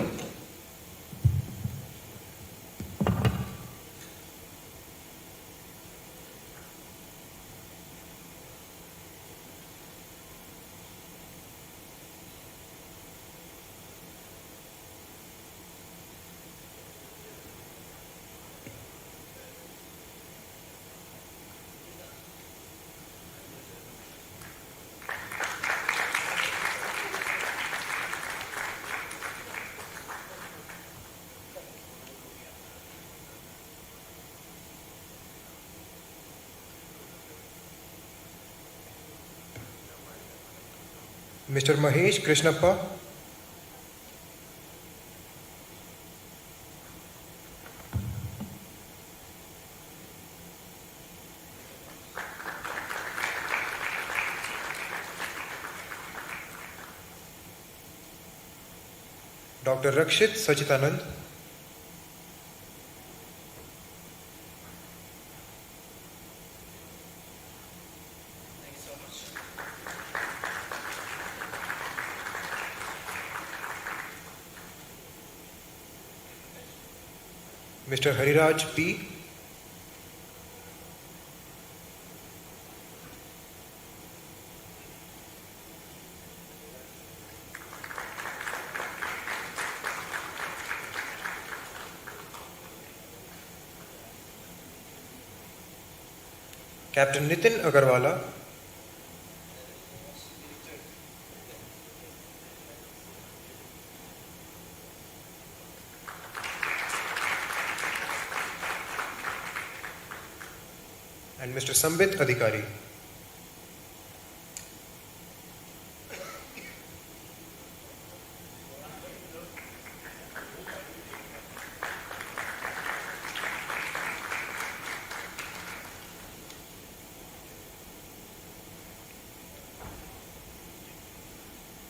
Mr. Mahesh Krishnappa. Dr. Rakshit Sachitanand. Mr. Hariraj P. Captain Nitin Agarwala. And Mr. Sambit Adhikari.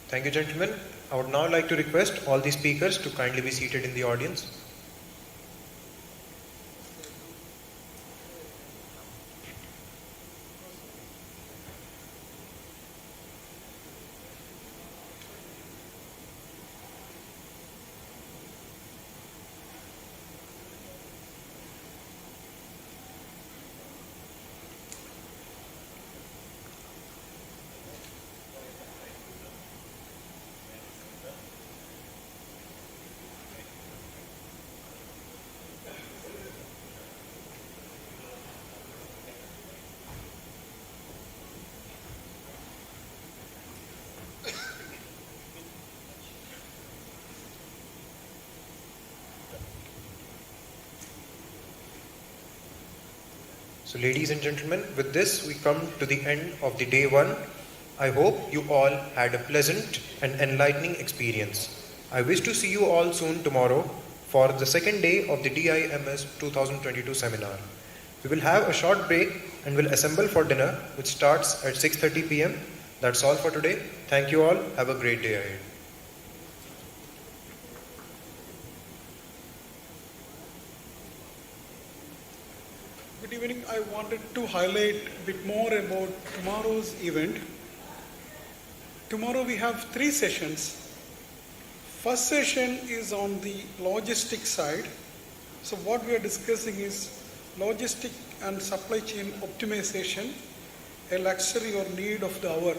Thank you, gentlemen. I would now like to request all the speakers to kindly be seated in the audience. So ladies and gentlemen, with this we come to the end of the day one. I hope you all had a pleasant and enlightening experience. I wish to see you all soon tomorrow for the second day of the DIMS 2022 seminar. We will have a short break and will assemble for dinner, which starts at 6:30 p.m. That's all for today. Thank you all. Have a great day ahead. Good evening. I wanted to highlight a bit more about tomorrow's event. Tomorrow we have 3 sessions. First session is on the logistic side. So what we are discussing is logistic and supply chain optimization, a luxury or need of the hour.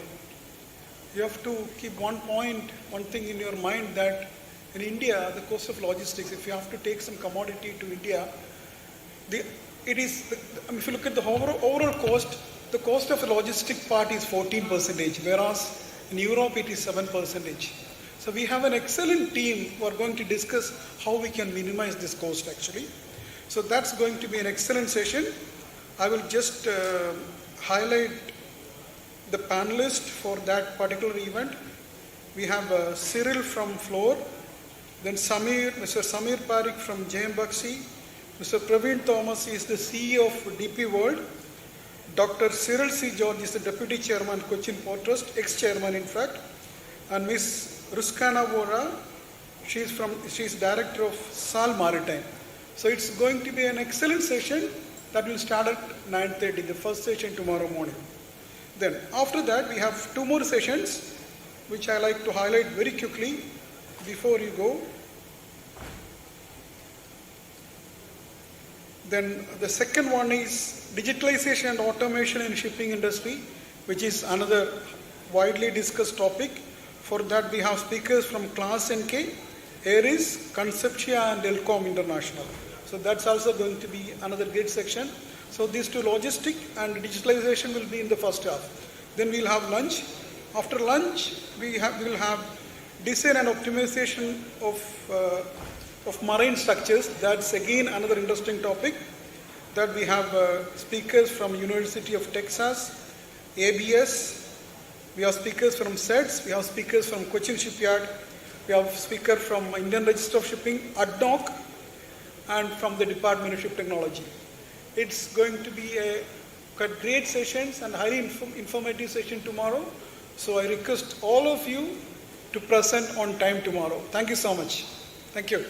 You have to keep one thing in your mind, that in India, the cost of logistics, if you have to take some commodity to India, if you look at the overall cost, the cost of a logistic part is 14%, whereas in Europe it is 7%. So we have an excellent team who are going to discuss how we can minimize this cost actually. So that's going to be an excellent session. I will just highlight the panelist for that particular event. We have Cyril from Floor, Then Mr. Samir Parikh from JM Baxi. Mr. Praveen Thomas is the CEO of DP World. Dr. Cyril C. George is the Deputy Chairman, Cochin Port Trust, ex-chairman in fact. And Ms. Ruskana Vora, she is Director of SAL Maritime. So it's going to be an excellent session that will start at 9:30, the first session tomorrow morning. Then after that, we have 2 more sessions, which I like to highlight very quickly before you go. Then the second one is digitalization and automation in shipping industry, which is another widely discussed topic. For that, we have speakers from Class NK, Aries, Conceptia, and Elcom International. So that's also going to be another great section. So these 2, logistic and digitalization, will be in the first half. Then we'll have lunch. After lunch, we will have design and optimization of marine structures. That's again another interesting topic. That we have speakers from University of Texas, ABS. We have speakers from SETS. We have speakers from Cochin Shipyard. We have speaker from Indian Register of Shipping, ADNOC, and from the Department of Ship Technology. It's going to be a great sessions and highly informative session tomorrow. So I request all of you to present on time tomorrow. Thank you so much. Thank you.